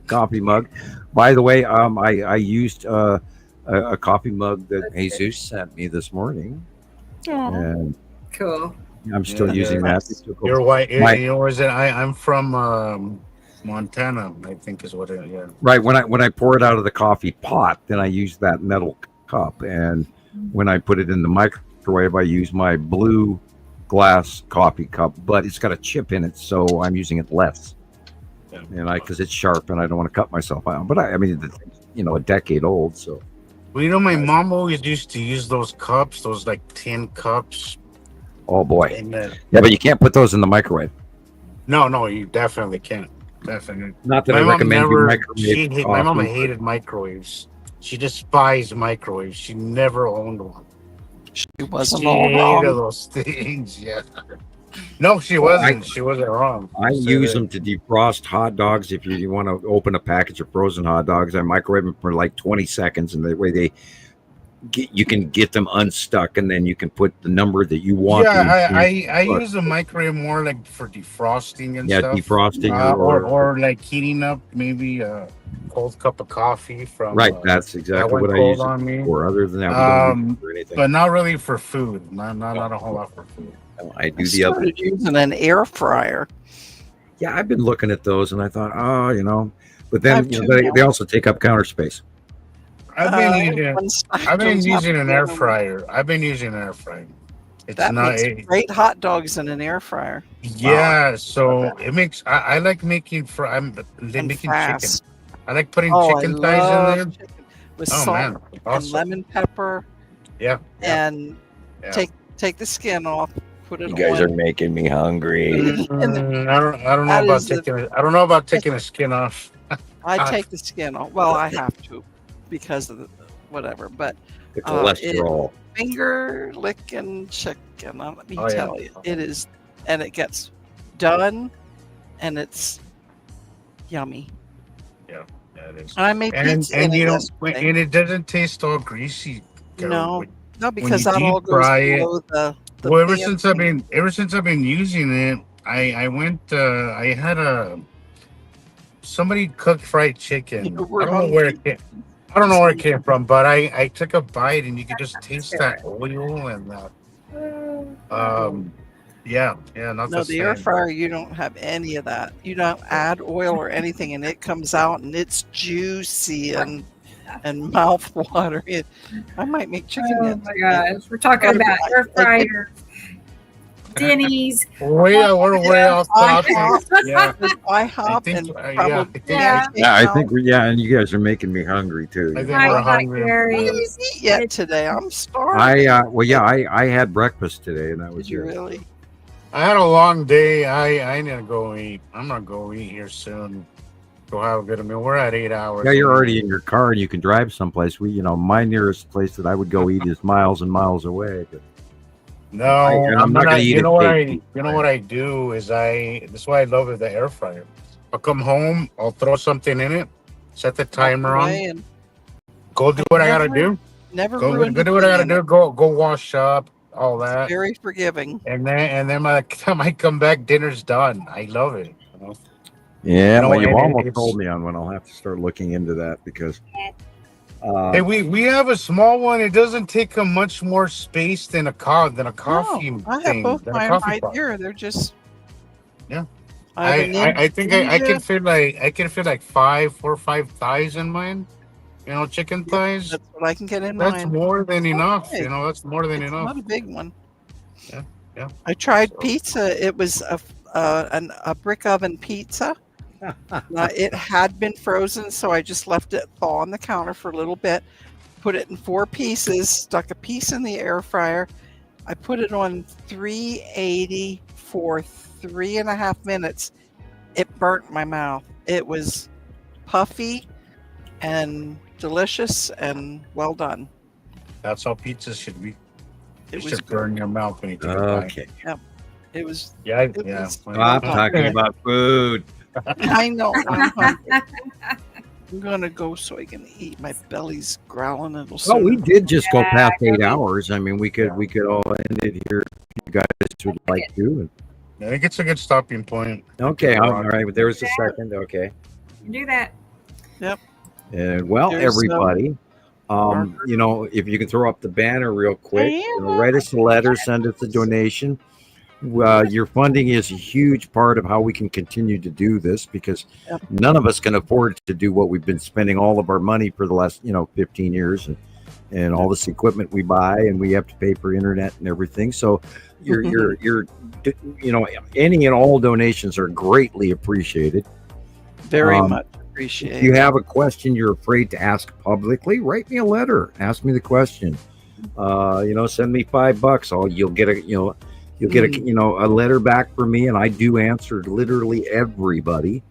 coffee mug. By the way, I used a coffee mug that Jesus sent me this morning. And cool. I'm still using that. You're white. You know, is it? I'm from Montana, I think is what it. Yeah. Right. When I pour it out of the coffee pot, then I use that metal cup, and when I put it in the microwave, I use my blue glass coffee cup, but it's got a chip in it, so I'm using it less. Yeah. And because it's sharp, and I don't want to cut myself out. But I mean, you know, a decade old, so. Well, you know, my mom always used to use those cups, those like tin cups. Oh boy. Yeah, but you can't put those in the microwave. No, you definitely can't. Definitely. Not that I recommend you microwave. My mom hated microwaves. She despised microwaves. She never owned one. She wasn't she all wrong. hated those things. Yeah. No, she wasn't. She wasn't wrong. I use them to defrost hot dogs. If you want to open a package of frozen hot dogs, I microwave them for like 20 seconds, and the way you can get them unstuck, and then you can put the number that you want. Yeah, I use the microwave more like for defrosting and stuff. Defrosting or like heating up maybe a cold cup of coffee from. Right, that's exactly what I use it for. Other than that, we don't use it for anything. But not really for food. Not a whole lot for food. I do the other. Using an air fryer. Yeah, I've been looking at those, and I thought, but then they also take up counter space. I've been using an air fryer. It's makes great hot dogs in an air fryer. Yeah, so it makes. I like making I'm making fast. chicken. I like putting chicken thighs in there with salt and lemon pepper. Yeah, and take the skin off. Put it. You guys are making me hungry. I don't know about taking the skin off. I take the skin off. Well, I have to because of whatever, but the cholesterol. Finger licking chicken. Let me tell you, it is, and it gets done, and it's yummy. Yeah, it is. And I made pizza and it doesn't taste all greasy. No, because that all goes below the well, ever since I've been using it, I went. I had somebody cooked fried chicken. I don't know where it came. I don't know where it came from, but I took a bite and you could just taste that oil and that. Not no, the air fryer. You don't have any of that. You don't add oil or anything, and it comes out and it's juicy and mouth watering. I might make chicken. Oh my gosh, we're talking about air fryers, Denny's. We're way off topic. Yeah, I think and you guys are making me hungry too. I think we're hungry. I didn't eat yet today. I'm starving. I had breakfast today, and that was really. I had a long day. I need to go eat. I'm gonna go eat here soon. Go have a good meal. We're at 8 hours. Yeah, you're already in your car and you can drive someplace. My nearest place that I would go eat is miles and miles away. But no, I'm not gonna eat. You know what I do is that's why I love it, the air fryer. I'll come home, I'll throw something in it, set the timer on, go do what I gotta do. Go do what I gotta do. Go wash up, all that. It's very forgiving. And then by the time I come back, dinner's done. I love it. Yeah, well, you almost told me on one. I'll have to start looking into that because. Hey, we have a small one. It doesn't take up much more space than a coffee. No, I have both mine right here. They're just. Yeah. I think I can fit like 4 or 5 thighs in mine. Chicken thighs. That's what I can get in mine. That's more than enough. That's more than enough. Not a big one. Yeah. I tried pizza. It was a brick oven pizza. It had been frozen, so I just left it thaw on the counter for a little bit, put it in 4 pieces, stuck a piece in the air fryer. I put it on 380 for 3.5 minutes. It burnt my mouth. It was puffy and delicious and well done. That's how pizza should be. It should burn your mouth when you take a bite. Okay. Yep. It was. Yeah. Stop talking about food. I know. I'm hungry. I'm gonna go so I can eat. My belly's growling a little. Well, we did just go past 8 hours. I mean, we could all end it here if you guys would like to. I think it's a good stopping point. Okay, all right. There was a second. Okay. Do that. Yep. And everybody, if you can throw up the banner real quick, write us a letter, send us a donation. Your funding is a huge part of how we can continue to do this because none of us can afford to do what we've been spending all of our money for the last 15 years and all this equipment we buy, and we have to pay for internet and everything. So your any and all donations are greatly appreciated. Very much appreciated. If you have a question you're afraid to ask publicly, write me a letter. Ask me the question. Send me $5. You'll get a letter back from me, and I do answer literally everybody.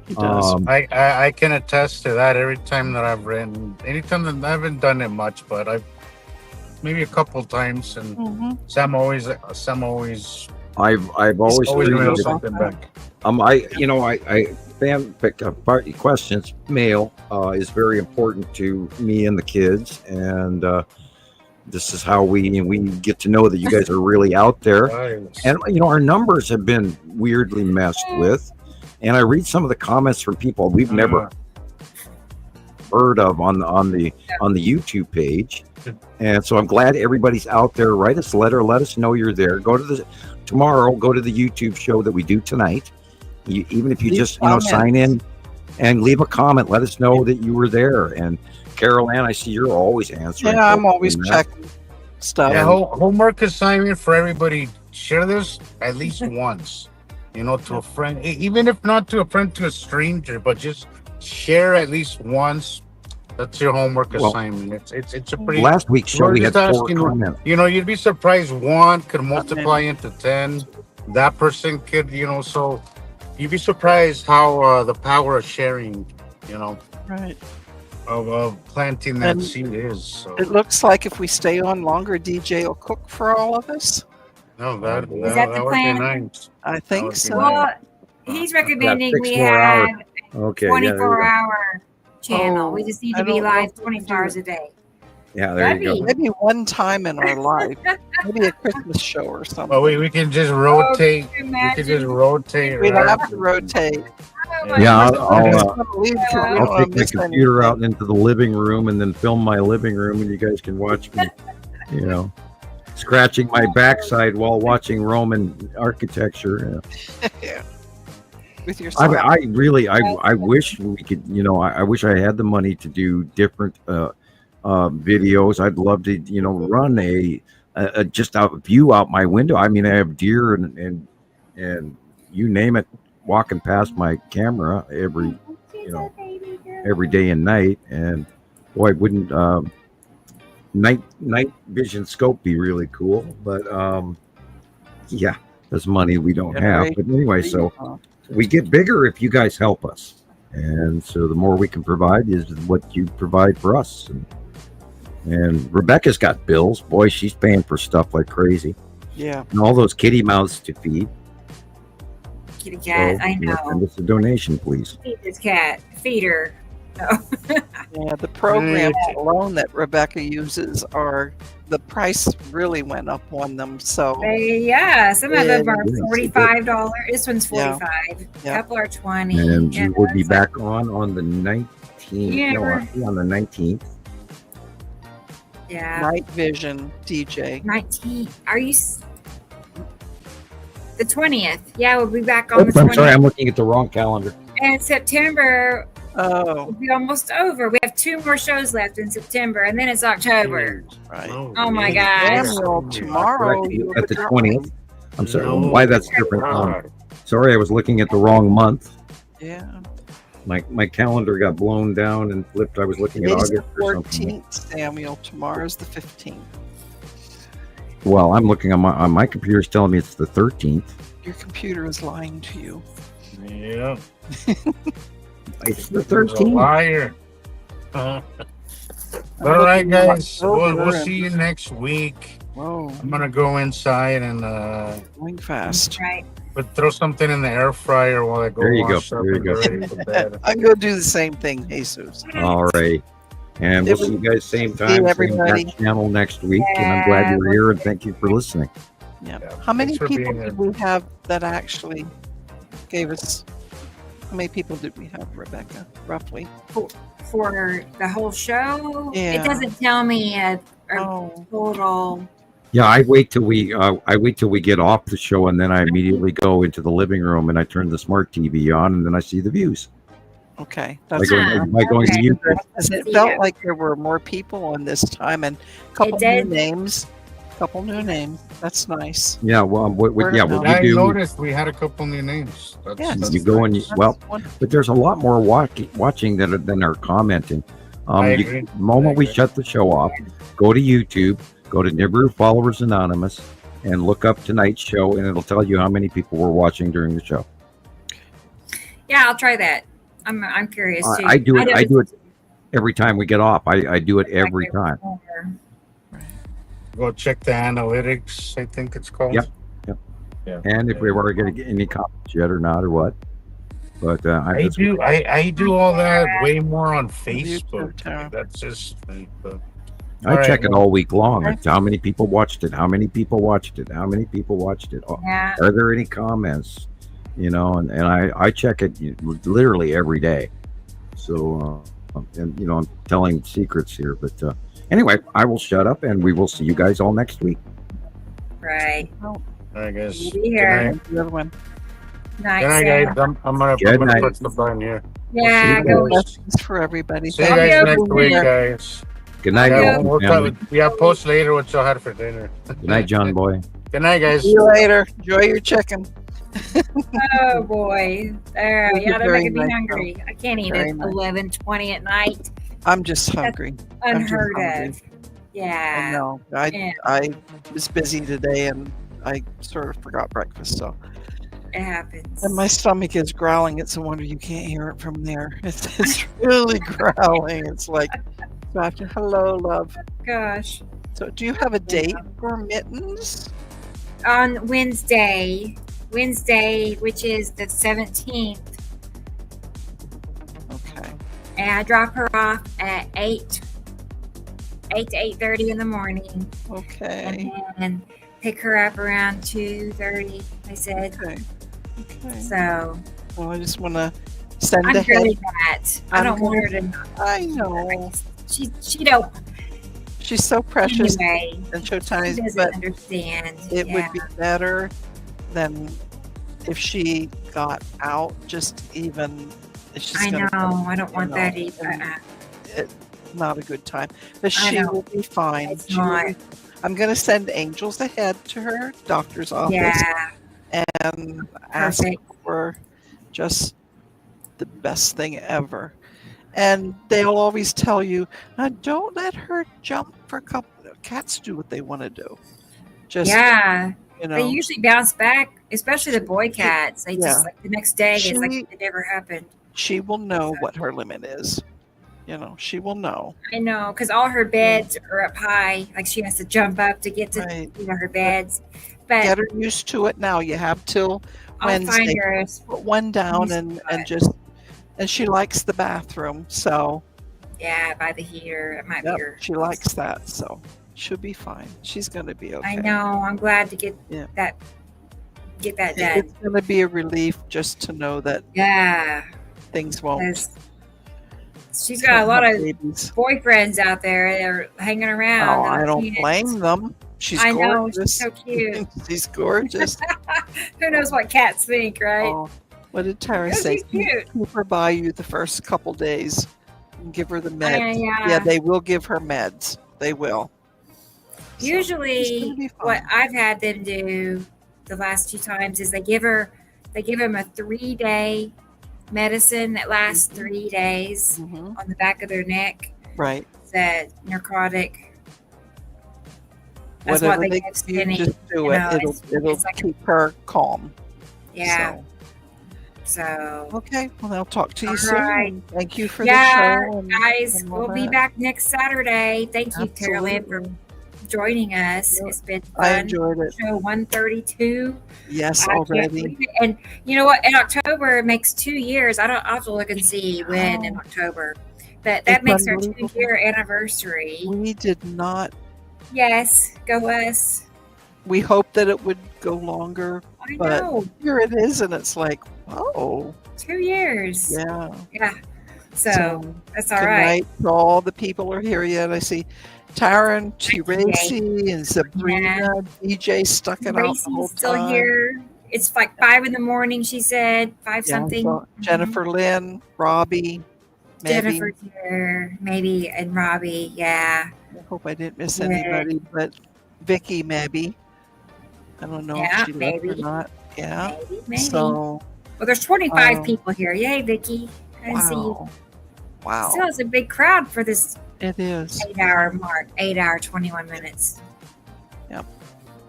He does. I can attest to that. Every time that I've written, anytime that I haven't done it much, but I've maybe a couple times, and Sam always. I've always mailed something back. Fan pick up questions. Mail is very important to me and the kids, and This is how we get to know that you guys are really out there. Nice. And our numbers have been weirdly messed with. And I read some of the comments from people we've never heard of on the YouTube page. And so I'm glad everybody's out there. Write us a letter, let us know you're there. Go to the YouTube show that we do tonight. Even if you just sign in and leave a comment, let us know that you were there. And Carol Ann, I see you're always answering. Yeah, I'm always checking stuff. Yeah, homework assignment for everybody. Share this at least once, to a friend, even if not to a friend, to a stranger, but just share at least once. That's your homework assignment. It's a pretty. Last week's show we had 4 comments. You'd be surprised. 1 could multiply into 10. That person could, so you'd be surprised how the power of sharing, Right. Of planting that seed is. So. It looks like if we stay on longer, DJ will cook for all of us. No, that the would plan? be nice. I think so. Well, he's recommending we 6 more have hours. Okay, 24-hour channel. Oh, We just need I to be don't know live if we 24 can hours do a day. Yeah, there you go. Maybe one time in our life, maybe a Christmas show or something. Well, we can just rotate. We can just rotate. We'd right? have to rotate. Yeah, I'll I'll take my computer out into the living room and then film my living room, and you guys can watch me, scratching my backside while watching Roman architecture. Yeah. With your I wish we could, I wish I had the money to do different videos. I'd love to, run a just a view out my window. I mean, I have deer and you name it walking past my camera every day and night. And boy, wouldn't night vision scope be really cool? But yeah, there's money we don't have. But anyway, so we get bigger if you guys help us. And so the more we can provide is what you provide for us. And Rebecca's got bills. Boy, she's paying for stuff like crazy. Yeah. And all those kitty mouths to feed. Kitty cat, I know. Send us a donation, please. Feed this cat. Feed her. No. Yeah, the programs alone that Rebecca uses the price really went up on them. So some of them are $45. This one's $45. A couple are $20. And we will be back on the 19th. Yeah. No, on the 19th. Yeah. Night vision, DJ. 19th. Are you? The 20th. Yeah, we'll be back on the 20th. I'm sorry, I'm looking at the wrong calendar. And September will be almost over. We have 2 more shows left in September, and then it's October. Right. Oh my gosh. Tomorrow at the 20th. I'm sorry. Why that's different? Sorry, I was looking at the wrong month. Yeah. My calendar got blown down and flipped. I was looking at August or something. 14th, Samuel. Tomorrow's the 15th. Well, I'm looking on my computer's telling me it's the 13th. Your computer is lying to you. Yeah. It's the 13th. Liar. All right, guys. We'll see you next week. Whoa. I'm gonna go inside and going fast. Right. But throw something in the air fryer while I go. There you go. wash up There you and go. get ready for bed. I'm going to do the same thing, Jesus. All right. And we'll see you guys same time, everybody. same channel next week. And I'm glad you're here and thank you for listening. Yeah. How many people did we have that actually gave us? How many people did we have, Rebecca, roughly? For the whole show? Yeah. It doesn't tell me a total. Yeah, I wait till we get off the show, and then I immediately go into the living room and I turn the smart TV on, and then I see the views. Okay, By that's going to YouTube. Because it felt like there were more people on this time, and a couple new names. That's nice. Yeah, well, what we I do. noticed we had a couple new names. You go and but there's a lot more watching than are commenting. The moment we shut the show off, go to YouTube, go to Nibiru Followers Anonymous, and look up tonight's show, and it'll tell you how many people were watching during the show. Yeah, I'll try that. I'm curious too. I do it every time we get off. I do it every time. Go check the analytics, I think it's called. Yep. Yeah. And if we were going to get any comments yet or not or what. But I do all that way more on Facebook. That's just I All check right. it all week long. It's how many people watched it? How many people watched it? How many people watched it? Yeah. Are there any comments? You know, and I check it literally every day. So, and I'm telling secrets here, but anyway, I will shut up, and we will see you guys all next week. Right. All right, guys. We'll be here. Good The other one. Night, night, Sam. guys. I'm gonna Good night. push the button here. Yeah, We'll see go you eat. Blessings for everybody. See you Thank guys you. next week, Here. guys. Good night, Yeah, Wilson We'll family. post later what y'all had for dinner. Good night, John Boy. Good night, guys. See you later. Enjoy your chicken. Oh boy. Yeah, they're Very making me nice, hungry. I can't eat Very at nice. 11:20 at night. I'm just hungry. I'm just Unheard hungry. of. I Yeah. know. Yeah. I was busy today and I sort of forgot breakfast. So, It happens. and my stomach is growling. It's a wonder you can't hear it from there. It's really growling. It's like, hello, love. Gosh. So, do you have a date for mittens? On Wednesday, which is the 17th, Okay. and I drop her off at 8 to 8:30 in the morning, Okay. and then pick her up around 2:30. I said. Okay. Okay. So Well, I just want to send I'm a good head. at that. I I'm don't want her good. to. I know. She don't. She's so precious Anyway, and so she tiny, doesn't but understand. it Yeah. would be better than if she got out. Just even. It's just I gonna know. I don't you want know, that either. and it's not a good time, but I she know. will be fine. It's She will not. be- I'm going to send angels ahead to her doctor's office Yeah. and ask Perfect. for just the best thing ever. And they'll always tell you, don't let her jump for a couple. Cats do what they want to do. Just, Yeah. you They know, usually bounce back, especially the boy cats. They yeah. just like the next day, it's like She- it never happened. she will know what her limit is. You know, she will know. I know, because all her beds are up high. Like she has to jump up to get to Right. her beds. But Get her used to it now. You have till I'll Wednesday. find her. Put one down Used and, to and it. just, and she likes the bathroom. So, Yeah, by the heater. It might yep, be her. she likes that. So she'll be fine. She's going to be okay. I know. I'm glad to get Yeah. that done. It's going to be a relief just to know that Yeah, things won't. 'cause she's got a lot of babies. boyfriends out there that are hanging around. Oh, that I don't can't- blame them. She's I know. gorgeous. She's so cute. She's gorgeous. Who knows what cats think, right? Oh, what did Tara Yeah, say? she's cute. Keep her by you the first couple days and give her the meds. Yeah. Yeah, they will give her meds. They will. So, she's Usually, gonna be what fine. I've had them do the last few times is they give them a 3-day medicine that lasts 3 days Mhm. on the back of their neck. Right. It's a narcotic. That's Whatever what they they give give you, Skinny. just do you it. know, It'll it's like a- keep her calm. Yeah. So, So, okay. Well, I'll talk to you All soon. right. Thank you for yeah, the show. And, guys, and all we'll be that. back next Saturday. Thank you, Carolyn, for Absolutely. joining us. Yep. It's been fun. I enjoyed it. Show 132. Yes, I can't already. believe it. And you know what? In October, it makes 2 years. I'll have to look and see when in October. But that It's makes our unbelievable. 2-year anniversary. We did not. Yes, go us. We hoped that it would go longer, I but know. here it is, and it's like, oh, 2 years. yeah. Yeah. So that's all good right. night to all the people are here yet. I see Tara and Tracy and Sabrina. DJ stuck it out the whole Racing's still time. here. It's like 5 in the morning, she said. 5 Yeah, something. so Jennifer Lynn, Robbie, maybe. Jennifer's here, maybe, and Robbie. Yeah. I hope I didn't miss Yeah. anybody, but Vicky, maybe. I don't know Yeah, if she left maybe. or not. Yeah. Maybe. So, Well, there's 25 um, people here. Yay, Vicky. I didn't see you. wow. Wow. Still, it's a big crowd for this It is. 8-hour mark. 8 hour, 21 minutes.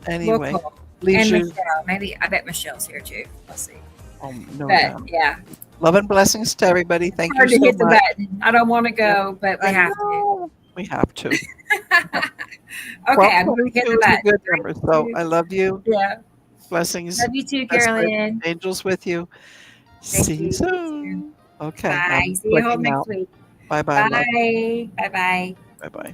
Anyway, Local. leaves And you. Michelle. Maybe, I bet Michelle's here too. Let's see. Oh, no But doubt. yeah, Love and blessings to everybody. Thank hard you to so hit the much. button. I don't want to go, but we I have to. know. We have to. Okay, I'm going to hit 12:22 the is a button. good number. So I love you. Yeah. Blessings. Love you too, Best Carolyn. angels with you. Thank See you you. soon. Okay. Bye. I'm See you all clicking next out. week. Bye bye. Bye. Bye bye. Bye bye.